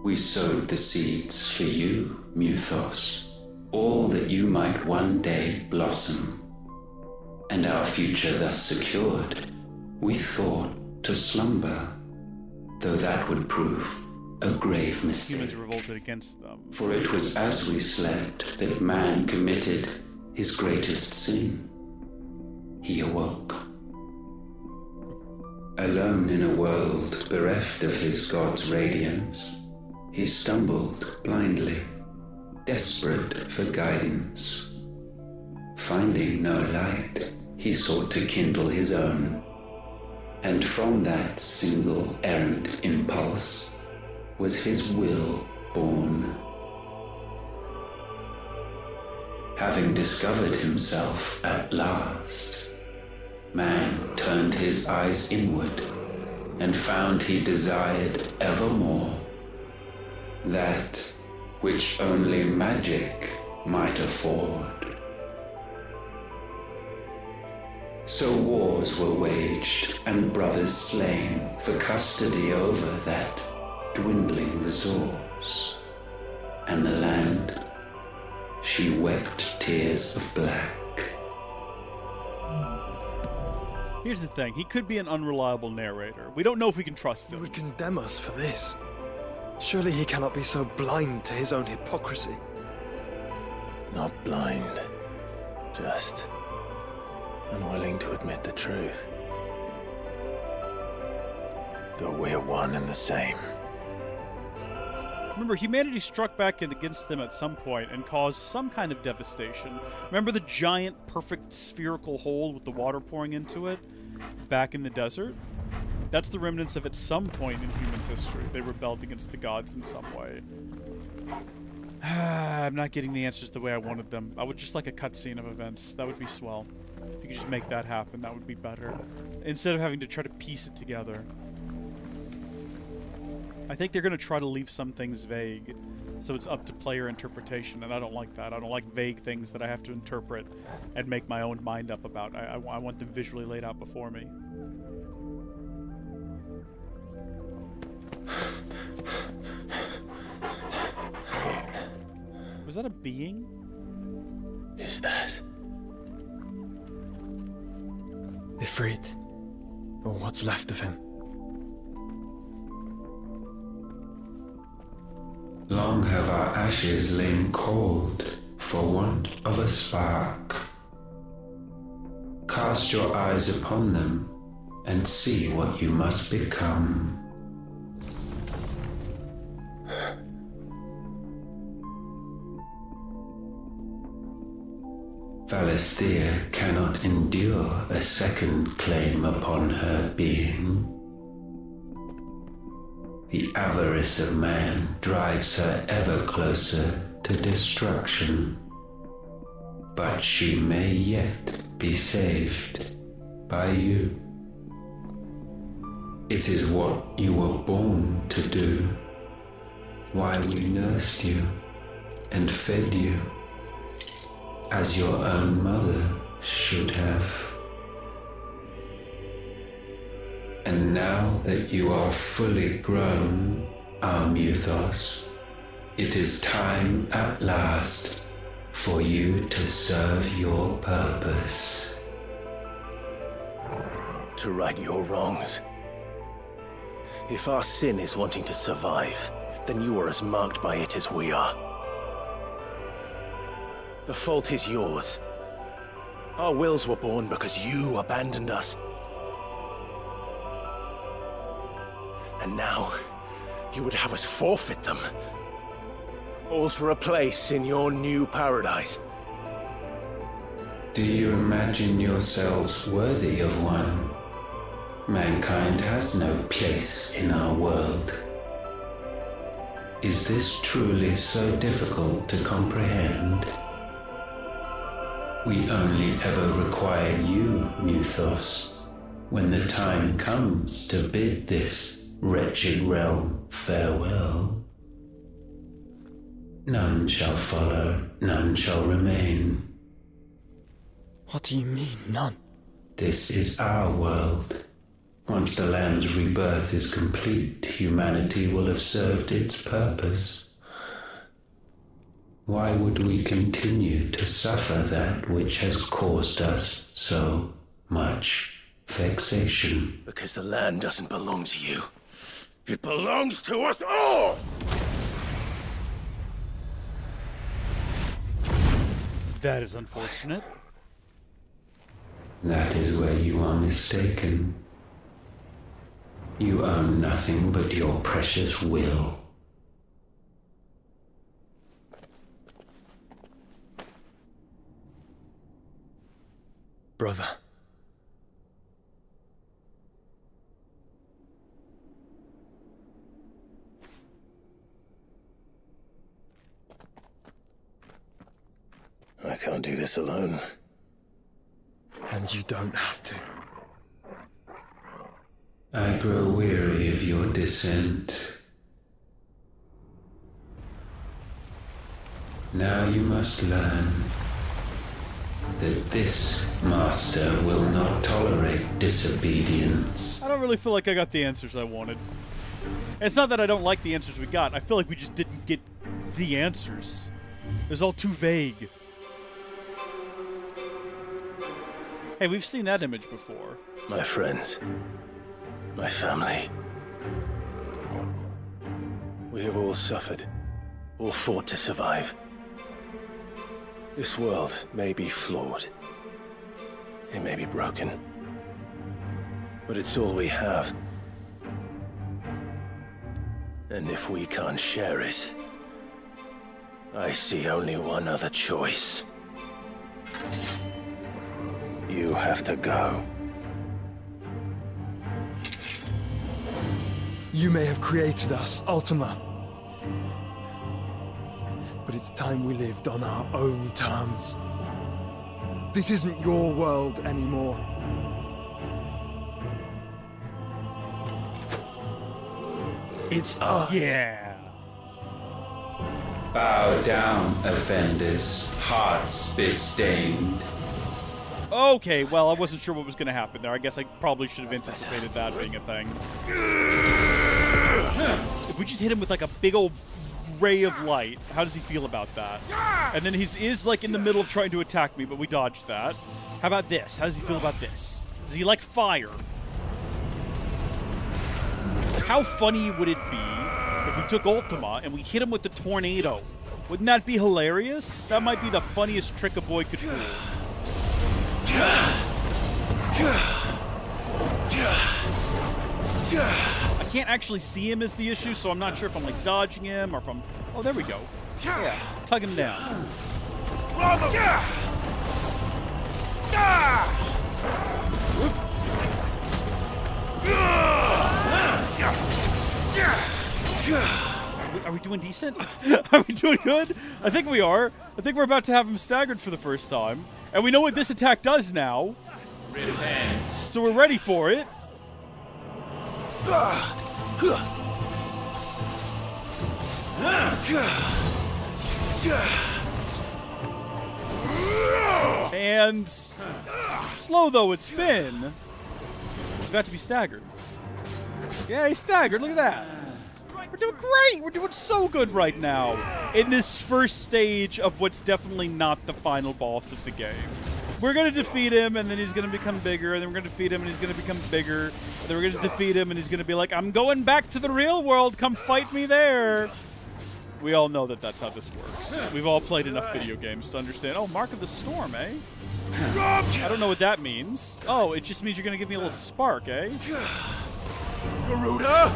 Speaker 19: We sowed the seeds for you, Muthos, all that you might one day blossom. And our future thus secured, we thought to slumber, though that would prove a grave mistake.
Speaker 1: Humans revolted against them.
Speaker 19: For it was as we slept that man committed his greatest sin. He awoke. Alone in a world bereft of his god's radiance, he stumbled blindly, desperate for guidance. Finding no light, he sought to kindle his own, and from that single errant impulse was his will born. Having discovered himself at last, man turned his eyes inward and found he desired evermore that which only magic might afford. So wars were waged and brothers slain for custody over that dwindling resource, and the land, she wept tears of black.
Speaker 1: Here's the thing, he could be an unreliable narrator. We don't know if we can trust him.
Speaker 5: He would condemn us for this. Surely he cannot be so blind to his own hypocrisy.
Speaker 2: Not blind, just unwilling to admit the truth. Though we're one and the same.
Speaker 1: Remember, humanity struck back against them at some point and caused some kind of devastation. Remember the giant, perfect spherical hole with the water pouring into it back in the desert? That's the remnants of at some point in humans' history. They rebelled against the gods in some way. I'm not getting the answers the way I wanted them. I would just like a cutscene of events. That would be swell. If you could just make that happen, that would be better. Instead of having to try to piece it together. I think they're going to try to leave some things vague, so it's up to player interpretation, and I don't like that. I don't like vague things that I have to interpret and make my own mind up about. I want them visually laid out before me. Was that a being?
Speaker 12: Is that?
Speaker 5: Ifrit. Or what's left of him.
Speaker 19: Long have our ashes lain cold for want of a spark. Cast your eyes upon them and see what you must become. Valisthea cannot endure a second claim upon her being. The avarice of man drives her ever closer to destruction. But she may yet be saved by you. It is what you were born to do, why we nursed you and fed you, as your own mother should have. And now that you are fully grown, our Muthos, it is time at last for you to serve your purpose.
Speaker 12: To right your wrongs. If our sin is wanting to survive, then you are as marked by it as we are. The fault is yours. Our wills were born because you abandoned us. And now, you would have us forfeit them. All for a place in your new paradise.
Speaker 19: Do you imagine yourselves worthy of one? Mankind has no place in our world. Is this truly so difficult to comprehend? We only ever require you, Muthos, when the time comes to bid this wretched realm farewell. None shall follow, none shall remain.
Speaker 5: What do you mean, none?
Speaker 19: This is our world. Once the land's rebirth is complete, humanity will have served its purpose. Why would we continue to suffer that which has caused us so much vexation?
Speaker 12: Because the land doesn't belong to you. It belongs to us all!
Speaker 1: That is unfortunate.
Speaker 19: That is where you are mistaken. You own nothing but your precious will.
Speaker 5: Brother.
Speaker 12: I can't do this alone.
Speaker 5: And you don't have to.
Speaker 19: I grow weary of your dissent. Now you must learn that this master will not tolerate disobedience.
Speaker 1: I don't really feel like I got the answers I wanted. It's not that I don't like the answers we got. I feel like we just didn't get the answers. It was all too vague. Hey, we've seen that image before.
Speaker 12: My friends. My family. We have all suffered. All fought to survive. This world may be flawed. It may be broken. But it's all we have. And if we can't share it, I see only one other choice. You have to go.
Speaker 5: You may have created us, Ultima. but it's time we lived on our own terms. This isn't your world anymore.
Speaker 19: It's us.
Speaker 1: Yeah.
Speaker 19: Bow down, offenders, hearts be stained.
Speaker 1: Okay, well, I wasn't sure what was going to happen there. I guess I probably should have anticipated that being a thing. If we just hit him with like a big old ray of light, how does he feel about that? And then he is like in the middle of trying to attack me, but we dodged that. How about this? How does he feel about this? Does he like fire? How funny would it be if we took Ultima and we hit him with the tornado? Wouldn't that be hilarious? That might be the funniest trick a boy could pull. I can't actually see him is the issue, so I'm not sure if I'm like dodging him or if I'm... Oh, there we go. Yeah, tug him down. Are we doing decent? Are we doing good? I think we are. I think we're about to have him staggered for the first time. And we know what this attack does now.
Speaker 19: Repent.
Speaker 1: So we're ready for it. And slow though it's been, he's about to be staggered. Yeah, he's staggered. Look at that. We're doing great. We're doing so good right now in this first stage of what's definitely not the final boss of the game. We're going to defeat him, and then he's going to become bigger, and then we're going to defeat him, and he's going to become bigger, and then we're going to defeat him, and he's going to be like, I'm going back to the real world. Come fight me there. We all know that that's how this works. We've all played enough video games to understand. Oh, Mark of the Storm, eh? I don't know what that means. Oh, it just means you're going to give me a little spark, eh?
Speaker 4: Garuda!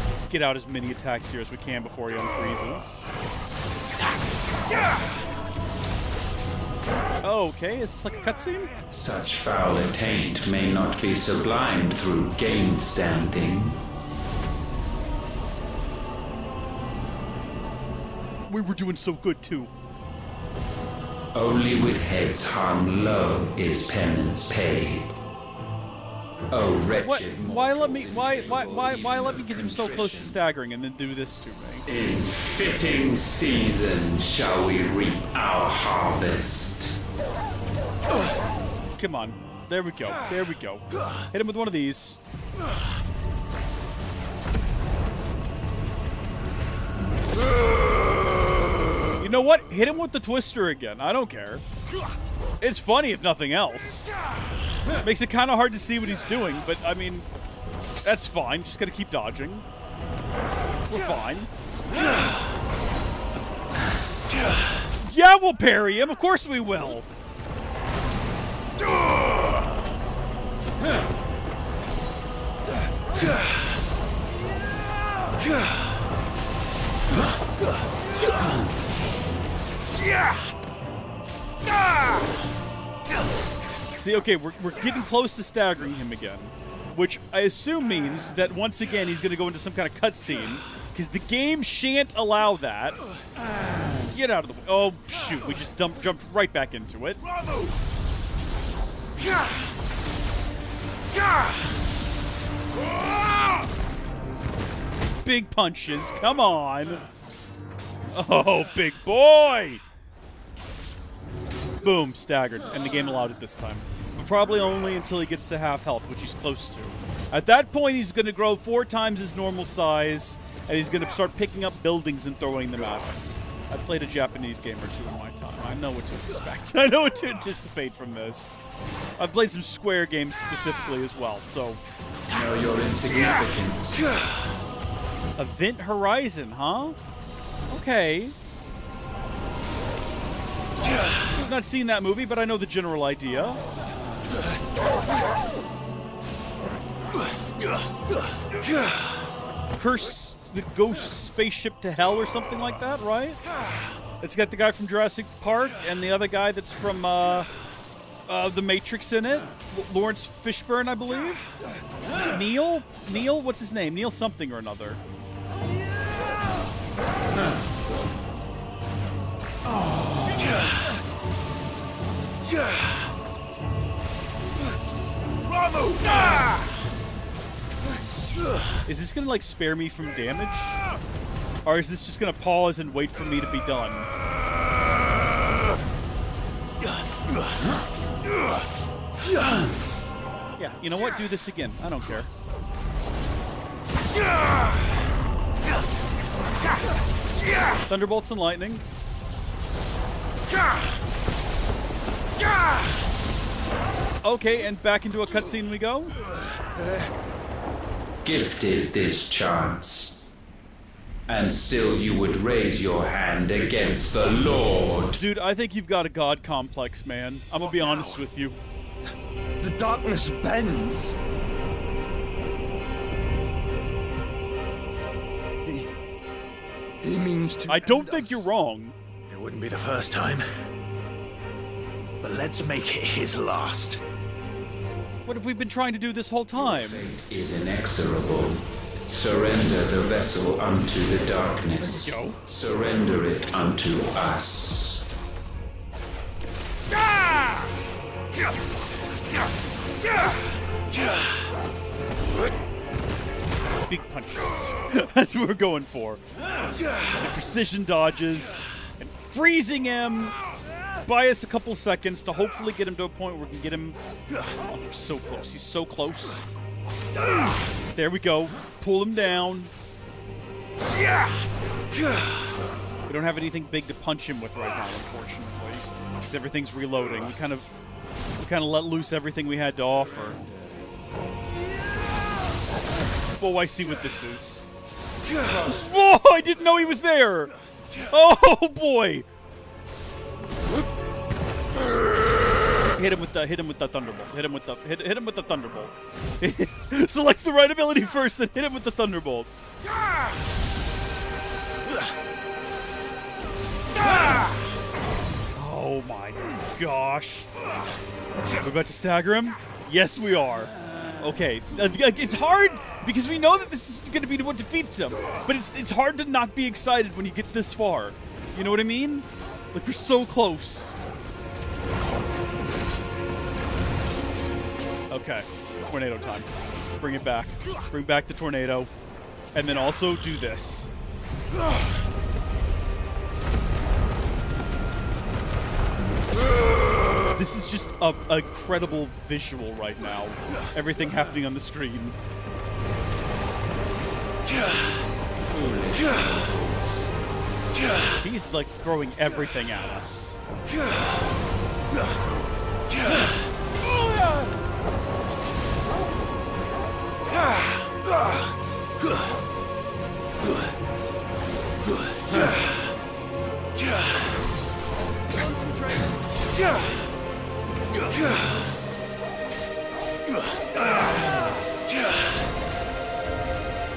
Speaker 1: Let's get out as many attacks here as we can before he unfreezes. Okay, is this like a cutscene?
Speaker 19: Such foul attaint may not be sublimed through game standing.
Speaker 1: We were doing so good too.
Speaker 19: Only with heads hung low is penance paid. Oh, wretched.
Speaker 1: What? Why let me get him so close to staggering and then do this to me?
Speaker 19: In fitting season shall we reap our harvest.
Speaker 1: Come on. There we go. There we go. Hit him with one of these. You know what? Hit him with the twister again. I don't care. It's funny if nothing else. Makes it kind of hard to see what he's doing, but I mean, that's fine. Just gotta keep dodging. We're fine. Yeah, we'll parry him. Of course we will. See, okay, we're getting close to staggering him again, which I assume means that once again he's going to go into some kind of cutscene, because the game shan't allow that. Get out of the way. Oh, shoot, we just jumped right back into it. Big punches, come on. Oh, big boy. Boom, staggered, and the game allowed it this time. But probably only until he gets to half health, which he's close to. At that point, he's going to grow 4 times his normal size, and he's going to start picking up buildings and throwing them at us. I played a Japanese game or two in my time. I know what to expect. I know what to anticipate from this. I've played some Square games specifically as well, so...
Speaker 19: Know your insignificance.
Speaker 1: Event Horizon, huh? Okay. I've not seen that movie, but I know the general idea. Curse the ghost spaceship to hell or something like that, right? It's got the guy from Jurassic Park and the other guy that's from, The Matrix in it. Lawrence Fishburne, I believe. Neil? Neil? What's his name? Neil something or another. Is this gonna like spare me from damage? Or is this just gonna pause and wait for me to be done? Yeah, you know what? Do this again. I don't care. Thunderbolts and lightning. Okay, and back into a cutscene we go.
Speaker 19: Gifted this chance. And still you would raise your hand against the Lord.
Speaker 1: Dude, I think you've got a god complex, man. I'm gonna be honest with you.
Speaker 5: The darkness bends. He means to.
Speaker 1: I don't think you're wrong.
Speaker 12: It wouldn't be the first time. But let's make it his last.
Speaker 1: What have we been trying to do this whole time?
Speaker 19: Fate is inexorable. Surrender the vessel unto the darkness.
Speaker 1: Go.
Speaker 19: Surrender it unto us.
Speaker 1: Big punches. That's what we're going for. And precision dodges. And freezing him. To buy us a couple seconds to hopefully get him to a point where we can get him. Oh, we're so close. He's so close. There we go. Pull him down. We don't have anything big to punch him with right now, unfortunately, because everything's reloading. We kind of let loose everything we had to offer. Oh, I see what this is. Whoa! I didn't know he was there. Oh boy! Hit him with the thunderbolt. Hit him with the thunderbolt. Select the right ability first, then hit him with the thunderbolt. Oh my gosh. We're about to stagger him? Yes, we are. Okay. It's hard because we know that this is going to be what defeats him, but it's hard to not be excited when you get this far. You know what I mean? Like, we're so close. Okay, tornado time. Bring it back. Bring back the tornado. And then also do this. This is just a incredible visual right now. Everything happening on the screen. He's like throwing everything at us.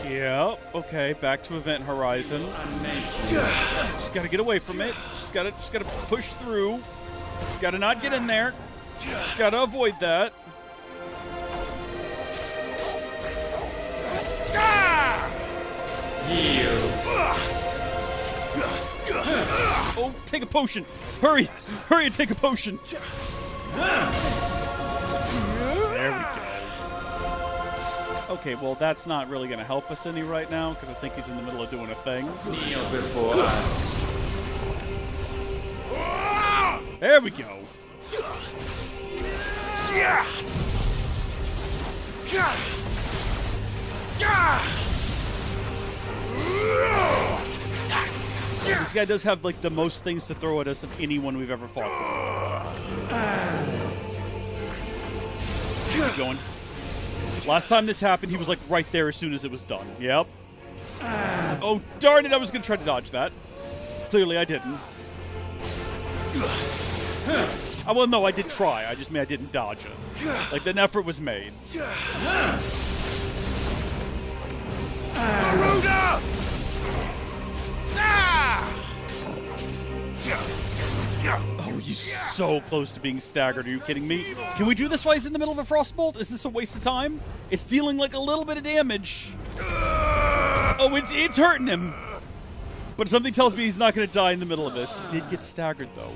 Speaker 1: Yeah, okay, back to Event Horizon. Just gotta get away from it. Just gotta push through. Gotta not get in there. Gotta avoid that. Oh, take a potion! Hurry! Hurry and take a potion! There we go. Okay, well, that's not really going to help us any right now, because I think he's in the middle of doing a thing.
Speaker 19: Kneel before us.
Speaker 1: There we go. This guy does have, like, the most things to throw at us of anyone we've ever fought before. Keep going. Last time this happened, he was, like, right there as soon as it was done. Yep. Oh, darn it, I was going to try to dodge that. Clearly, I didn't. Well, no, I did try. I just mean I didn't dodge it. Like, an effort was made.
Speaker 4: Maruda!
Speaker 1: Oh, Oh, he's so close to being staggered. Are you kidding me? Can we do this while he's in the middle of a frostbolt? Is this a waste of time? It's dealing like a little bit of damage. Oh, it's hurting him. But something tells me he's not going to die in the middle of this. He did get staggered, though.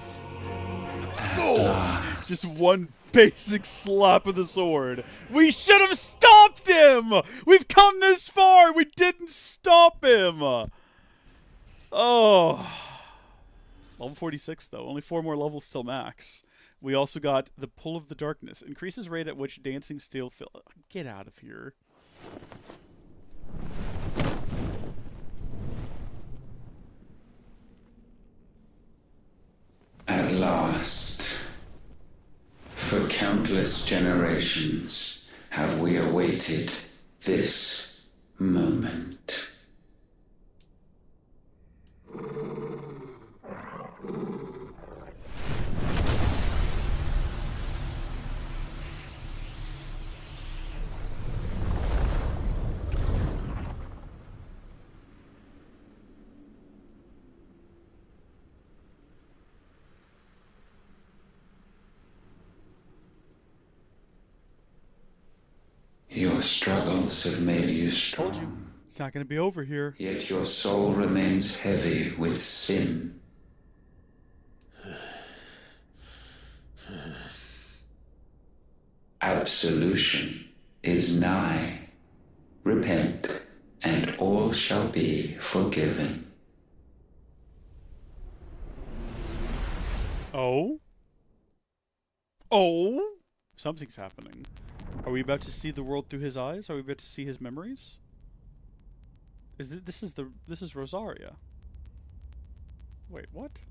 Speaker 1: Oh, just one basic slap of the sword. We should have stopped him! We've come this far! We didn't stop him! Oh. Level 46, though. Only 4 more levels till max. We also got the Pull of the Darkness. Increases rate at which dancing steel fill... Get out of here.
Speaker 19: At last, for countless generations, have we awaited this moment. Your struggles have made you strong.
Speaker 1: Told you. It's not going to be over here.
Speaker 19: Yet your soul remains heavy with sin. Absolution is nigh. Repent, and all shall be forgiven.
Speaker 1: Oh? Oh? Something's happening. Are we about to see the world through his eyes? Are we about to see his memories? This is Rosaria. Wait, what?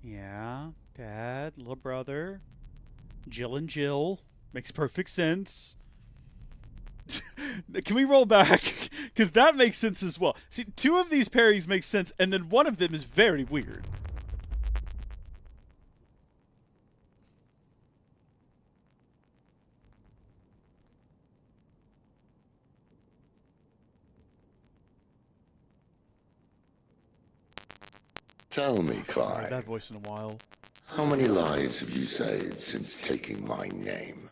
Speaker 1: Yeah, Dad, little brother, Jill and Jill. Makes perfect sense. Can we roll back? Because that makes sense as well. See, 2 of these pairings make sense, and then one of them is very weird.
Speaker 3: Tell me,
Speaker 1: I've heard
Speaker 3: Clive,
Speaker 1: that voice in a while.
Speaker 3: how many lives have you saved since taking my name?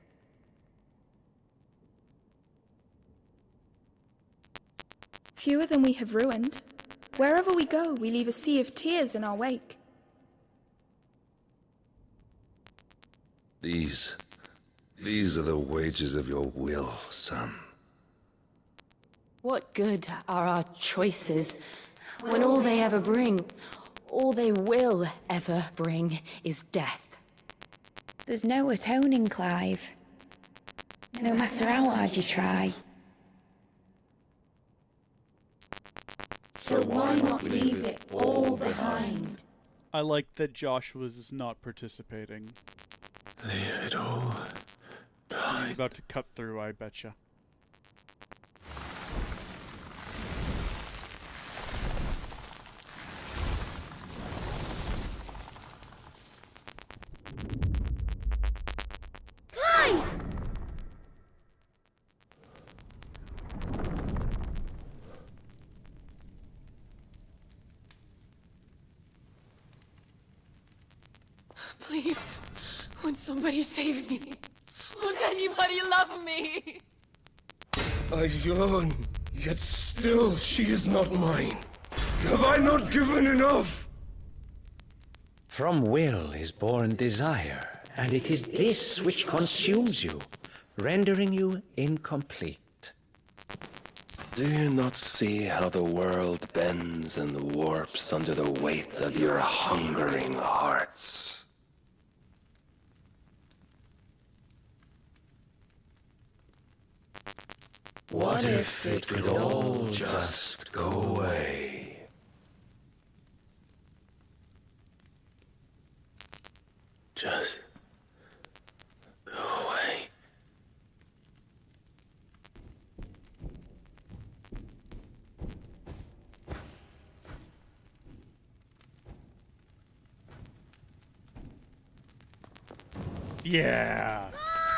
Speaker 21: Fewer than we have ruined. Wherever we go, we leave a sea of tears in our wake.
Speaker 13: These are the wages of your will, son.
Speaker 14: What good are our choices when all they ever bring, all they will ever bring, is death?
Speaker 6: There's no atoning, Clive. No matter how hard you try. So why not leave it all behind?
Speaker 1: I like that Josh was not participating.
Speaker 3: Leave it all
Speaker 1: He's about to cut through, I betcha.
Speaker 6: Clive!
Speaker 15: Please, won't somebody save me? Won't anybody love me?
Speaker 13: I yearn, yet still she is not mine. Have I not given enough?
Speaker 23: From will is born desire, and it is this which consumes you, rendering you incomplete.
Speaker 24: Do you not see how the world bends and warps under the weight of your hungering hearts? What if it could all just go away? Just go away.
Speaker 1: Yeah!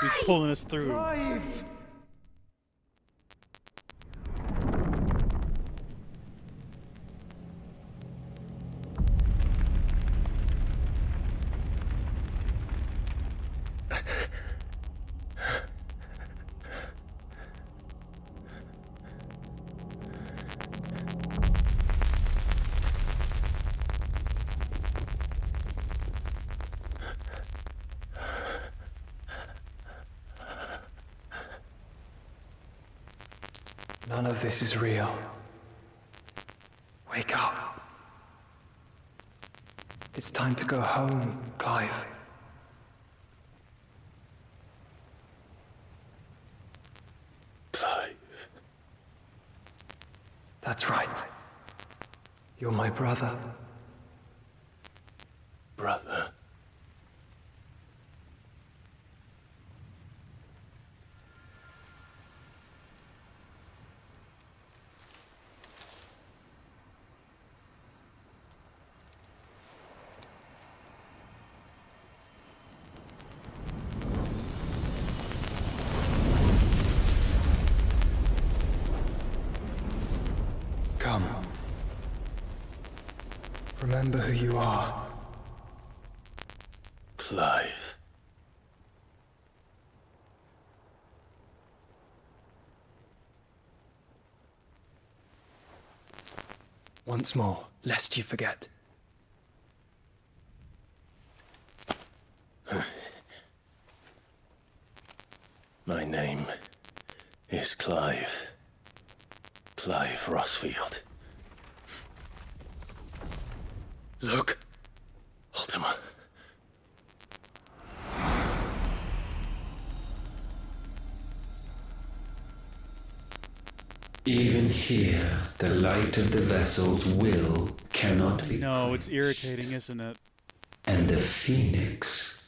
Speaker 1: He's pulling us through.
Speaker 5: None of this is real. Wake up. It's time to go home, Clive.
Speaker 24: Clive.
Speaker 5: That's right. You're my brother.
Speaker 24: Brother.
Speaker 5: Come. Remember who you are.
Speaker 24: Clive.
Speaker 5: Once more, lest you forget.
Speaker 24: My name is Clive. Clive Rossfield. Look, Ultima.
Speaker 19: Even here, the light of the vessel's will cannot be
Speaker 1: No, it's irritating, isn't it?
Speaker 19: And the Phoenix,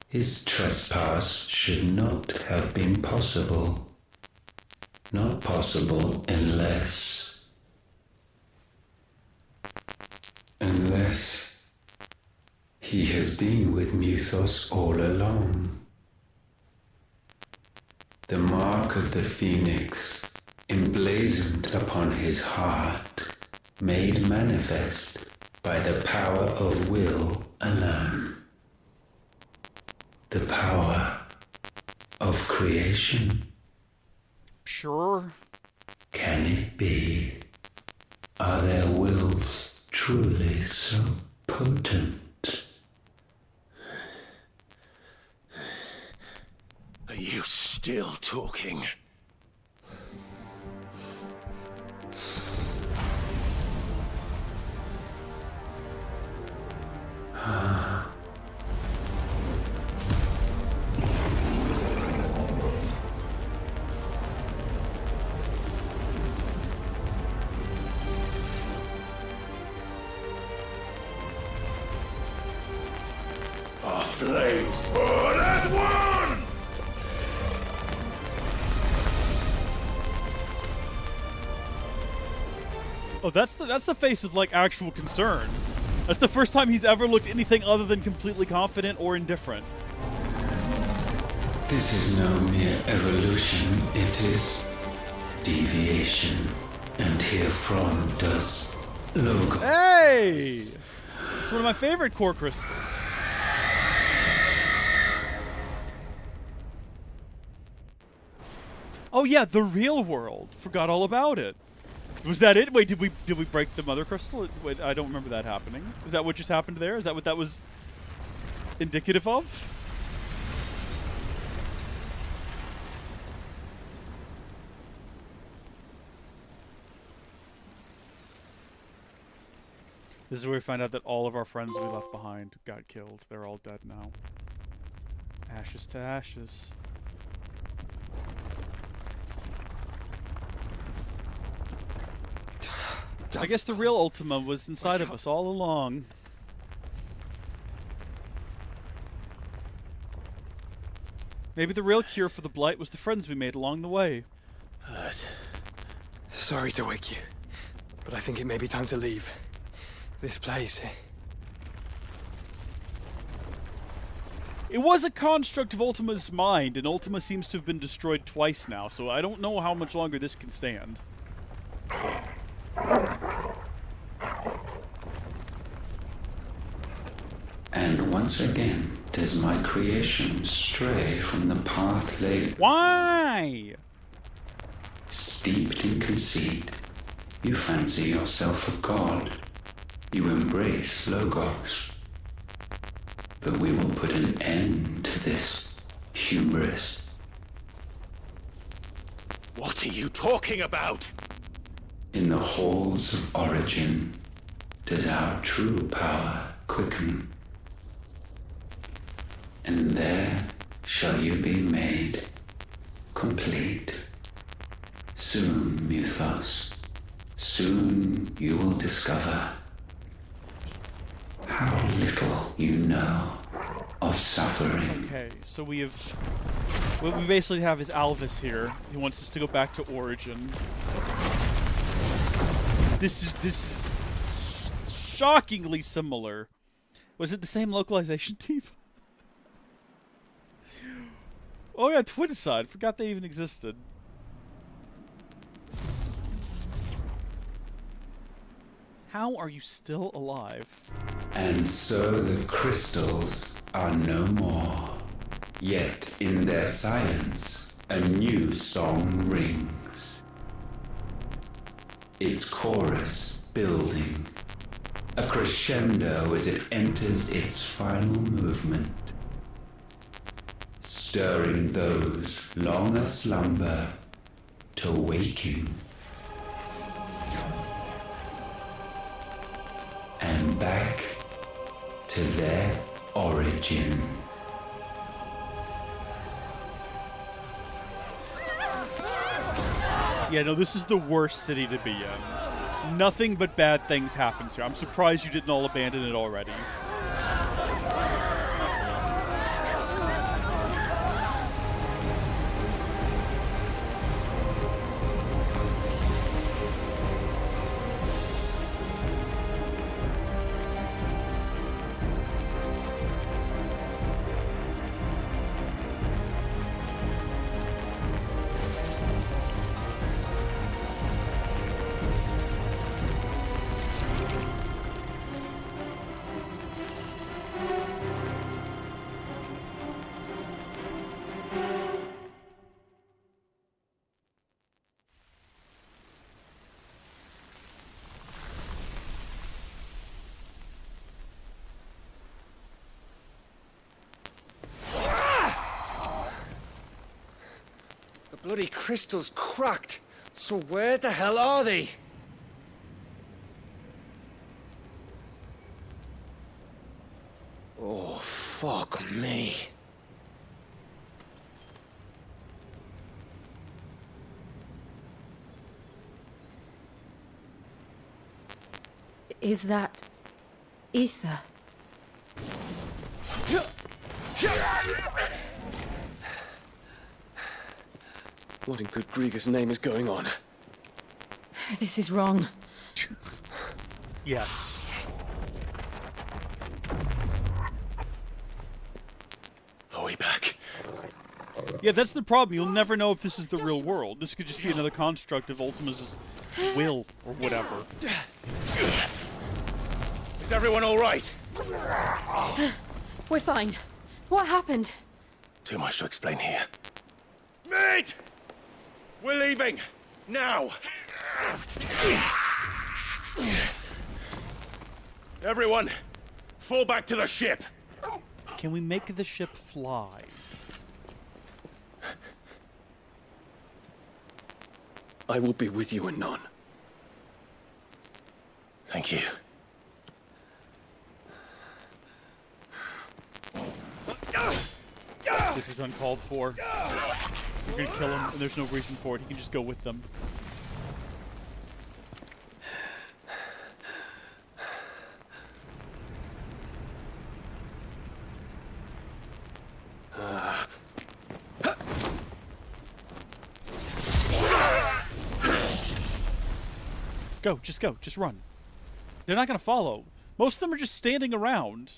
Speaker 19: his trespass should not have been possible. Not possible unless he has been with Muthos all along. The mark of the Phoenix, emblazoned upon his heart, made manifest by the power of will alone. The power of creation.
Speaker 1: Sure.
Speaker 19: Can it be? Are their wills truly so potent?
Speaker 12: Are you still talking?
Speaker 4: Our flames burn as one!
Speaker 1: Oh, that's the face of, like, actual concern. That's the first time he's ever looked anything other than completely confident or indifferent.
Speaker 19: This is no mere evolution, it is deviation. And herefrom does Logos.
Speaker 1: Hey! It's one of my favorite core crystals. Oh yeah, the real world. Forgot all about it. Was that it? Wait, did we break the mother crystal? Wait, I don't remember that happening. Is that what just happened there? Is that what that was indicative of? This is where we find out that all of our friends we left behind got killed. They're all dead now. Ashes to ashes. I guess the real Ultima was inside of us all along. Maybe the real cure for the Blight was the friends we made along the way.
Speaker 5: Sorry to wake you, but I think it may be time to leave. This place.
Speaker 1: It was a construct of Ultima's mind, and Ultima seems to have been destroyed twice now, so I don't know how much longer this can stand.
Speaker 19: And once again does my creation stray from the path laid.
Speaker 1: Why?
Speaker 19: Steeped in conceit, you fancy yourself a god. You embrace Logos. But we will put an end to this hubris.
Speaker 12: What are you talking about?
Speaker 19: In the halls of origin does our true power quicken. And there shall you be made complete. Soon, Mythos, soon you will discover how little you know of suffering.
Speaker 1: Okay, so we have... What we basically have is Alvis here. He wants us to go back to Origin. This is shockingly similar. Was it the same localization team? Oh yeah, Twittercide. Forgot they even existed. How are you still alive?
Speaker 19: And so the crystals are no more. Yet in their silence, a new song rings. Its chorus building, a crescendo as it enters its final movement, stirring those long aslumber to waking. And back to their origin.
Speaker 1: Yeah, no, this is the worst city to be in. Nothing but bad things happens here. I'm surprised you didn't all abandon it already.
Speaker 10: Bloody crystal's cracked. So where the hell are they? Oh, fuck me.
Speaker 14: Is that ether?
Speaker 18: What in good Grieger's name is going on?
Speaker 14: This is wrong.
Speaker 1: Yes.
Speaker 12: Are we back?
Speaker 1: Yeah, that's the problem. You'll never know if this is the real world. This could just be another construct of Ultima's will or whatever.
Speaker 12: Is everyone all right?
Speaker 14: We're fine. What happened?
Speaker 12: Too much to explain here. Mate! We're leaving! Now! Everyone, fall back to the ship!
Speaker 1: Can we make the ship fly?
Speaker 18: I will be with you anon.
Speaker 12: Thank you.
Speaker 1: This is uncalled for. We're gonna kill him, and there's no reason for it. He can just go with them. Go, just run. They're not gonna follow. Most of them are just standing around.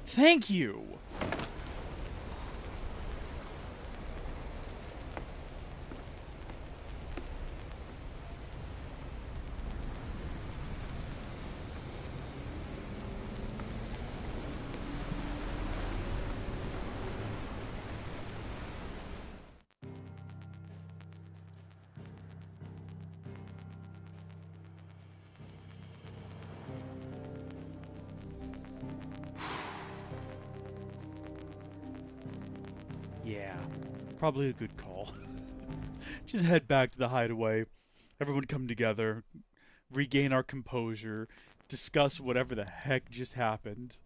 Speaker 1: Thank you! Yeah, probably a good call. just head back to the hideaway. Everyone come together, regain our composure, discuss whatever the heck just happened.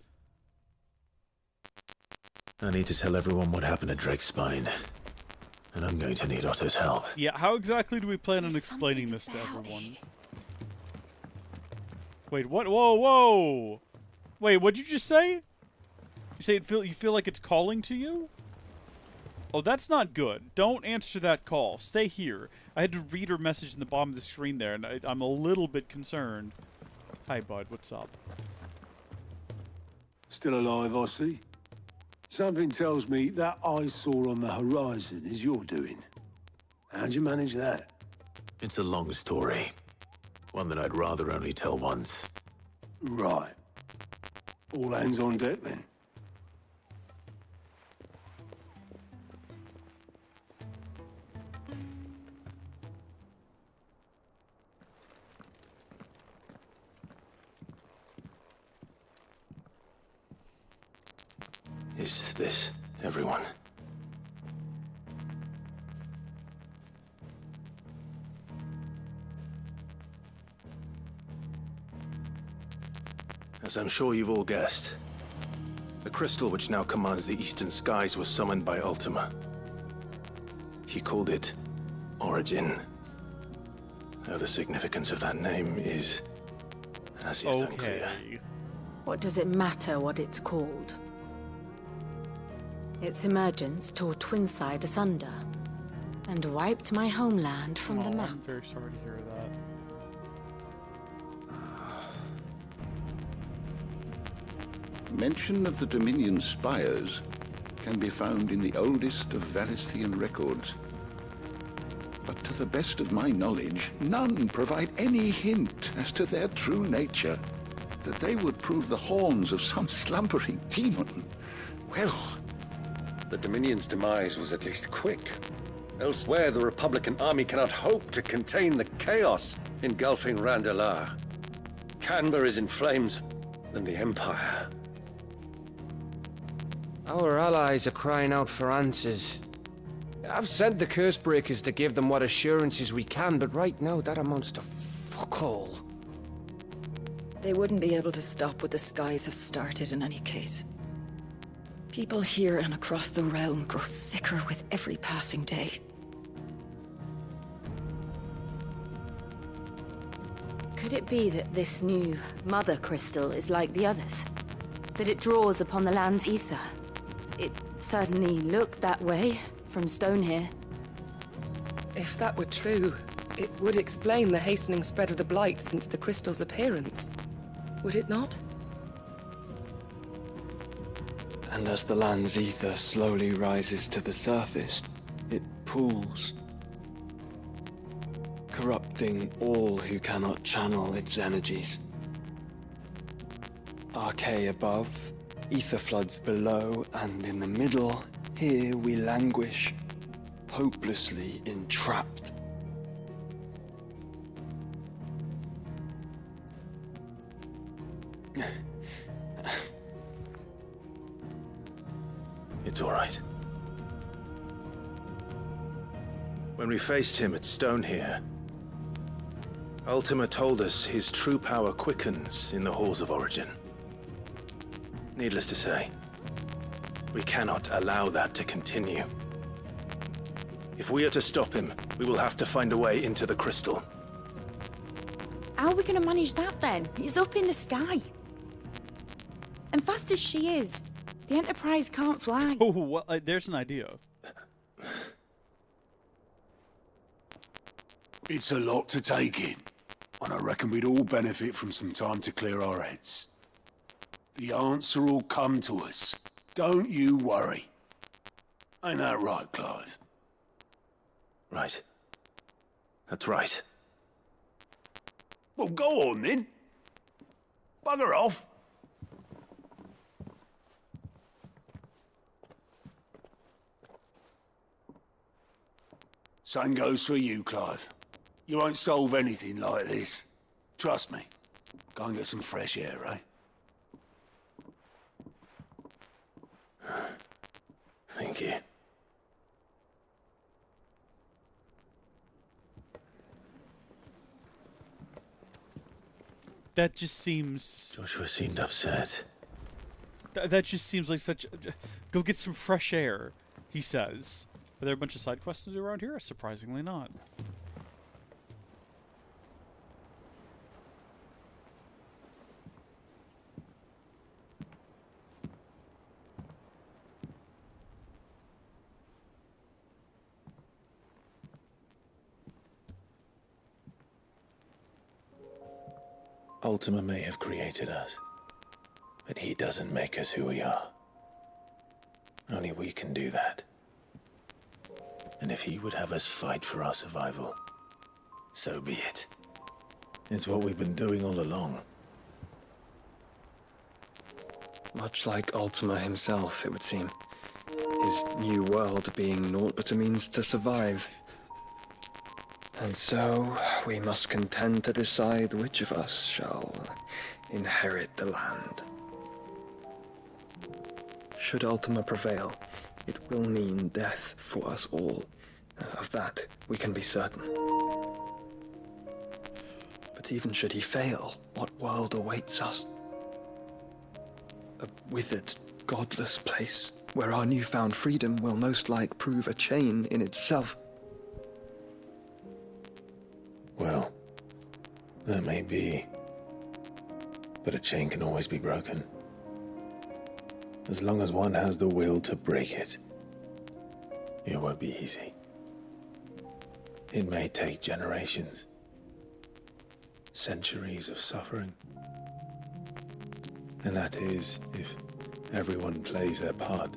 Speaker 2: I need to tell everyone what happened at Drake's Spine. And I'm going to need Otto's help.
Speaker 1: Yeah, how exactly do we plan on explaining this to everyone? Wait, what? Whoa, whoa! Wait, what'd you just say? You say you feel like it's calling to you? Oh, that's not good. Don't answer that call. Stay here. I had to read her message in the bottom of the screen there, and I'm a little bit concerned. Hi, bud. What's up?
Speaker 4: Still alive, I see. Something tells me that eyesore on the horizon is your doing. How'd you manage that?
Speaker 2: It's a long story. One that I'd rather only tell once.
Speaker 4: Right. All hands on deck, then.
Speaker 2: Is this everyone? As I'm sure you've all guessed, the crystal which now commands the eastern skies was summoned by Ultima. He called it Origin. Though the significance of that name is as yet unclear.
Speaker 14: What does it matter what it's called? Its emergence tore Twinside asunder and wiped my homeland from the map.
Speaker 1: I'm very sorry to hear that.
Speaker 3: Mention of the Dominion spires can be found in the oldest of Valisthian records. But to the best of my knowledge, none provide any hint as to their true nature, that they would prove the horns of some slumbering demon. Well,
Speaker 24: the Dominion's demise was at least quick. Elsewhere, the Republican army cannot hope to contain the chaos engulfing Randalar. Canberra is in flames, and the Empire.
Speaker 10: Our allies are crying out for answers. I've sent the Cursebreakers to give them what assurances we can, but right now that amounts to fuck all.
Speaker 7: They wouldn't be able to stop what the skies have started in any case. People here and across the realm grow sicker with every passing day.
Speaker 14: Could it be that this new Mother Crystal is like the others? That it draws upon the land's ether? It certainly looked that way from stone here.
Speaker 8: If that were true, it would explain the hastening spread of the Blight since the crystal's appearance. Would it not?
Speaker 9: And as the land's ether slowly rises to the surface, it pools, corrupting all who cannot channel its energies. Archay above, ether floods below, and in the middle, here we languish, hopelessly entrapped.
Speaker 2: It's all right. When we faced him at Stone here, Ultima told us his true power quickens in the halls of Origin. Needless to say, we cannot allow that to continue. If we are to stop him, we will have to find a way into the crystal.
Speaker 6: How are we going to manage that then? It's up in the sky. And fast as she is, the Enterprise can't fly.
Speaker 1: Oh, well, there's an idea.
Speaker 4: It's a lot to take in, and I reckon we'd all benefit from some time to clear our heads. The answer will come to us. Don't you worry. Ain't that right, Clive?
Speaker 2: Right. That's right.
Speaker 4: Well, go on then. Bugger off. Same goes for you, Clive. You won't solve anything like this. Trust me. Go and get some fresh air, eh?
Speaker 2: Thank you.
Speaker 1: That just seems...
Speaker 2: Joshua seemed upset.
Speaker 1: That just seems like such... Go get some fresh air, he says. Are there a bunch of side quests to do around here? Surprisingly not.
Speaker 2: Ultima may have created us, but he doesn't make us who we are. Only we can do that. And if he would have us fight for our survival, so be it. It's what we've been doing all along.
Speaker 9: Much like Ultima himself, it would seem. His new world being naught but a means to survive. And so, we must contend to decide which of us shall inherit the land. Should Ultima prevail, it will mean death for us all. Of that, we can be certain. But even should he fail, what world awaits us? A withered, godless place, where our newfound freedom will most like prove a chain in itself.
Speaker 2: Well, that may be. But a chain can always be broken. As long as one has the will to break it. It won't be easy. It may take generations. Centuries of suffering. And that is, if everyone plays their part.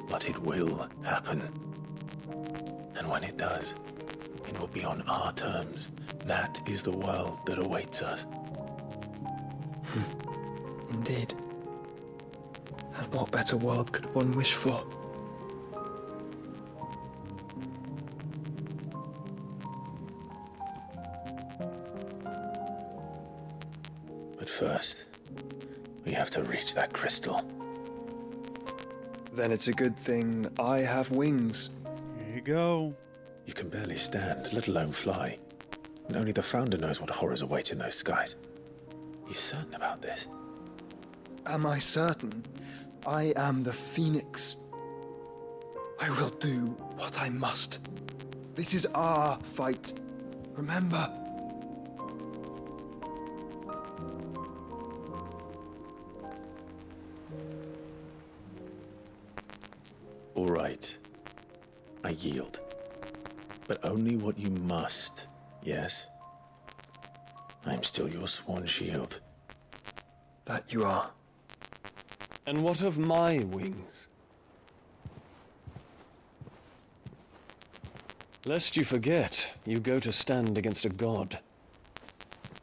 Speaker 2: But it will happen. And when it does, it will be on our terms. That is the world that awaits us.
Speaker 9: Indeed. And what better world could one wish for?
Speaker 2: But first, we have to reach that crystal.
Speaker 9: Then it's a good thing I have wings.
Speaker 1: Here you go.
Speaker 2: You can barely stand, let alone fly. And only the Founder knows what horrors await in those skies. You certain about this?
Speaker 9: Am I certain? I am the Phoenix. I will do what I must. This is our fight. Remember?
Speaker 2: All right. I yield. But only what you must, yes? I'm still your sworn shield.
Speaker 9: That you are.
Speaker 18: And what of my wings? Lest you forget, you go to stand against a god.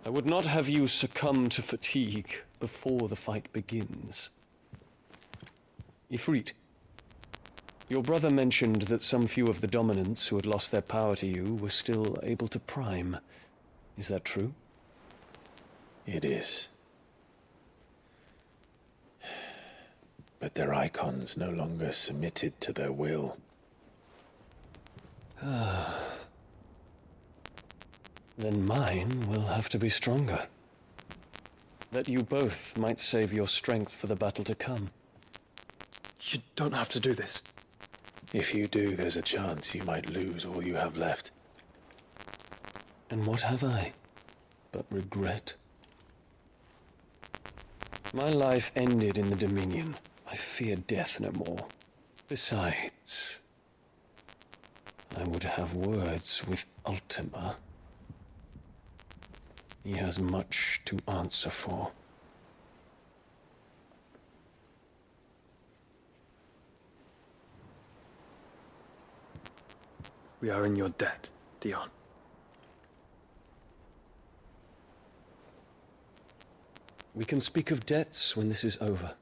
Speaker 18: I would not have you succumb to fatigue before the fight begins. Ifrit, your brother mentioned that some few of the dominants who had lost their power to you were still able to prime. Is that true?
Speaker 2: It is. But their icons no longer submitted to their will.
Speaker 18: Then mine will have to be stronger. That you both might save your strength for the battle to come.
Speaker 9: You don't have to do this.
Speaker 2: If you do, there's a chance you might lose all you have left.
Speaker 18: And what have I but regret? My life ended in the Dominion. I fear death no more. Besides, I would have words with Ultima. He has much to answer for.
Speaker 9: We are in your debt, Dion.
Speaker 18: We can speak of debts when this is over.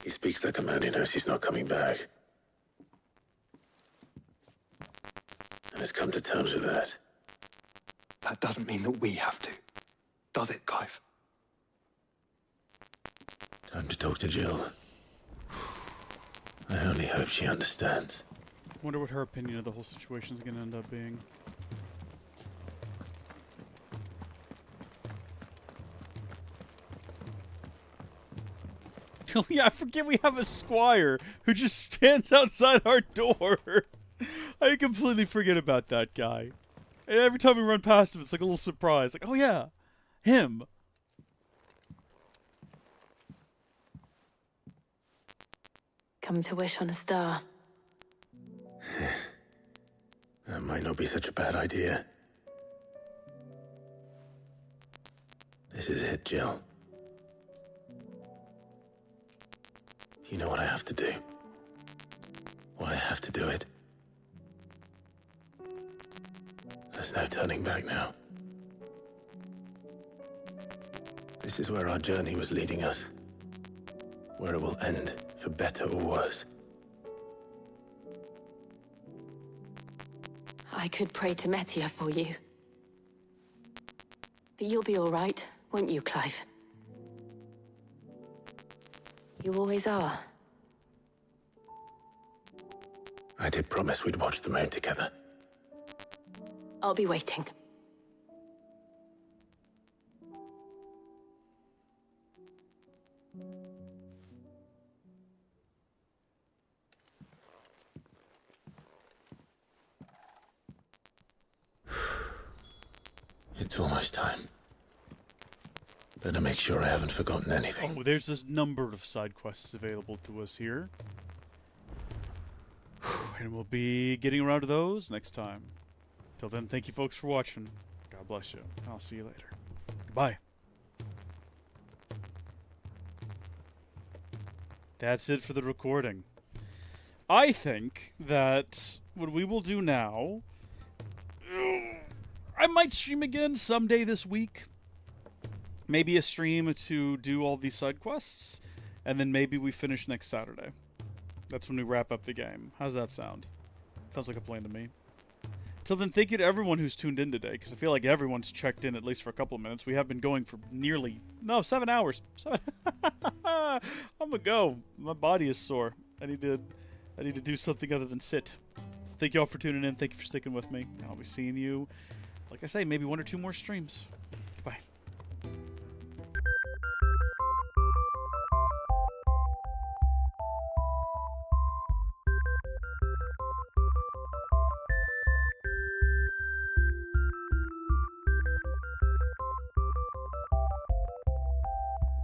Speaker 2: He speaks like a man who knows he's not coming back. And has come to terms with that.
Speaker 9: That doesn't mean that we have to. does it, Clive?
Speaker 2: Time to talk to Jill. I only hope she understands.
Speaker 1: Wonder what her opinion of the whole situation is going to end up being. Oh yeah, I forget we have a squire who just stands outside our door. I completely forget about that guy. And every time we run past him, it's like a little surprise. Like, oh yeah, him.
Speaker 14: Come to wish on a star.
Speaker 2: That might not be such a bad idea. This is it, Jill. You know what I have to do. Why I have to do it. There's no turning back now. This is where our journey was leading us. Where it will end, for better or worse.
Speaker 14: I could pray to Metia for you. But you'll be all right, won't you, Clive? You always are.
Speaker 2: I did promise we'd watch the moon together.
Speaker 14: I'll be waiting.
Speaker 2: It's almost time. Better make sure I haven't forgotten anything.
Speaker 1: Oh, there's this number of side quests available to us here. And we'll be getting around to those next time. Till then, thank you folks for watching. God bless you. I'll see you later. Goodbye. That's it for the recording. I think that what we will do now... I might stream again someday this week. Maybe a stream to do all these side quests. And then maybe we finish next Saturday. That's when we wrap up the game. How's that sound? Sounds like a plan to me. Till then, thank you to everyone who's tuned in today, because I feel like everyone's checked in at least for a couple of minutes. We have been going for nearly... No, 7 hours. I'm gonna go. My body is sore. I need to do something other than sit. So thank you all for tuning in. Thank you for sticking with me. I'll be seeing you, like I say, maybe 1 or 2 more streams. Bye.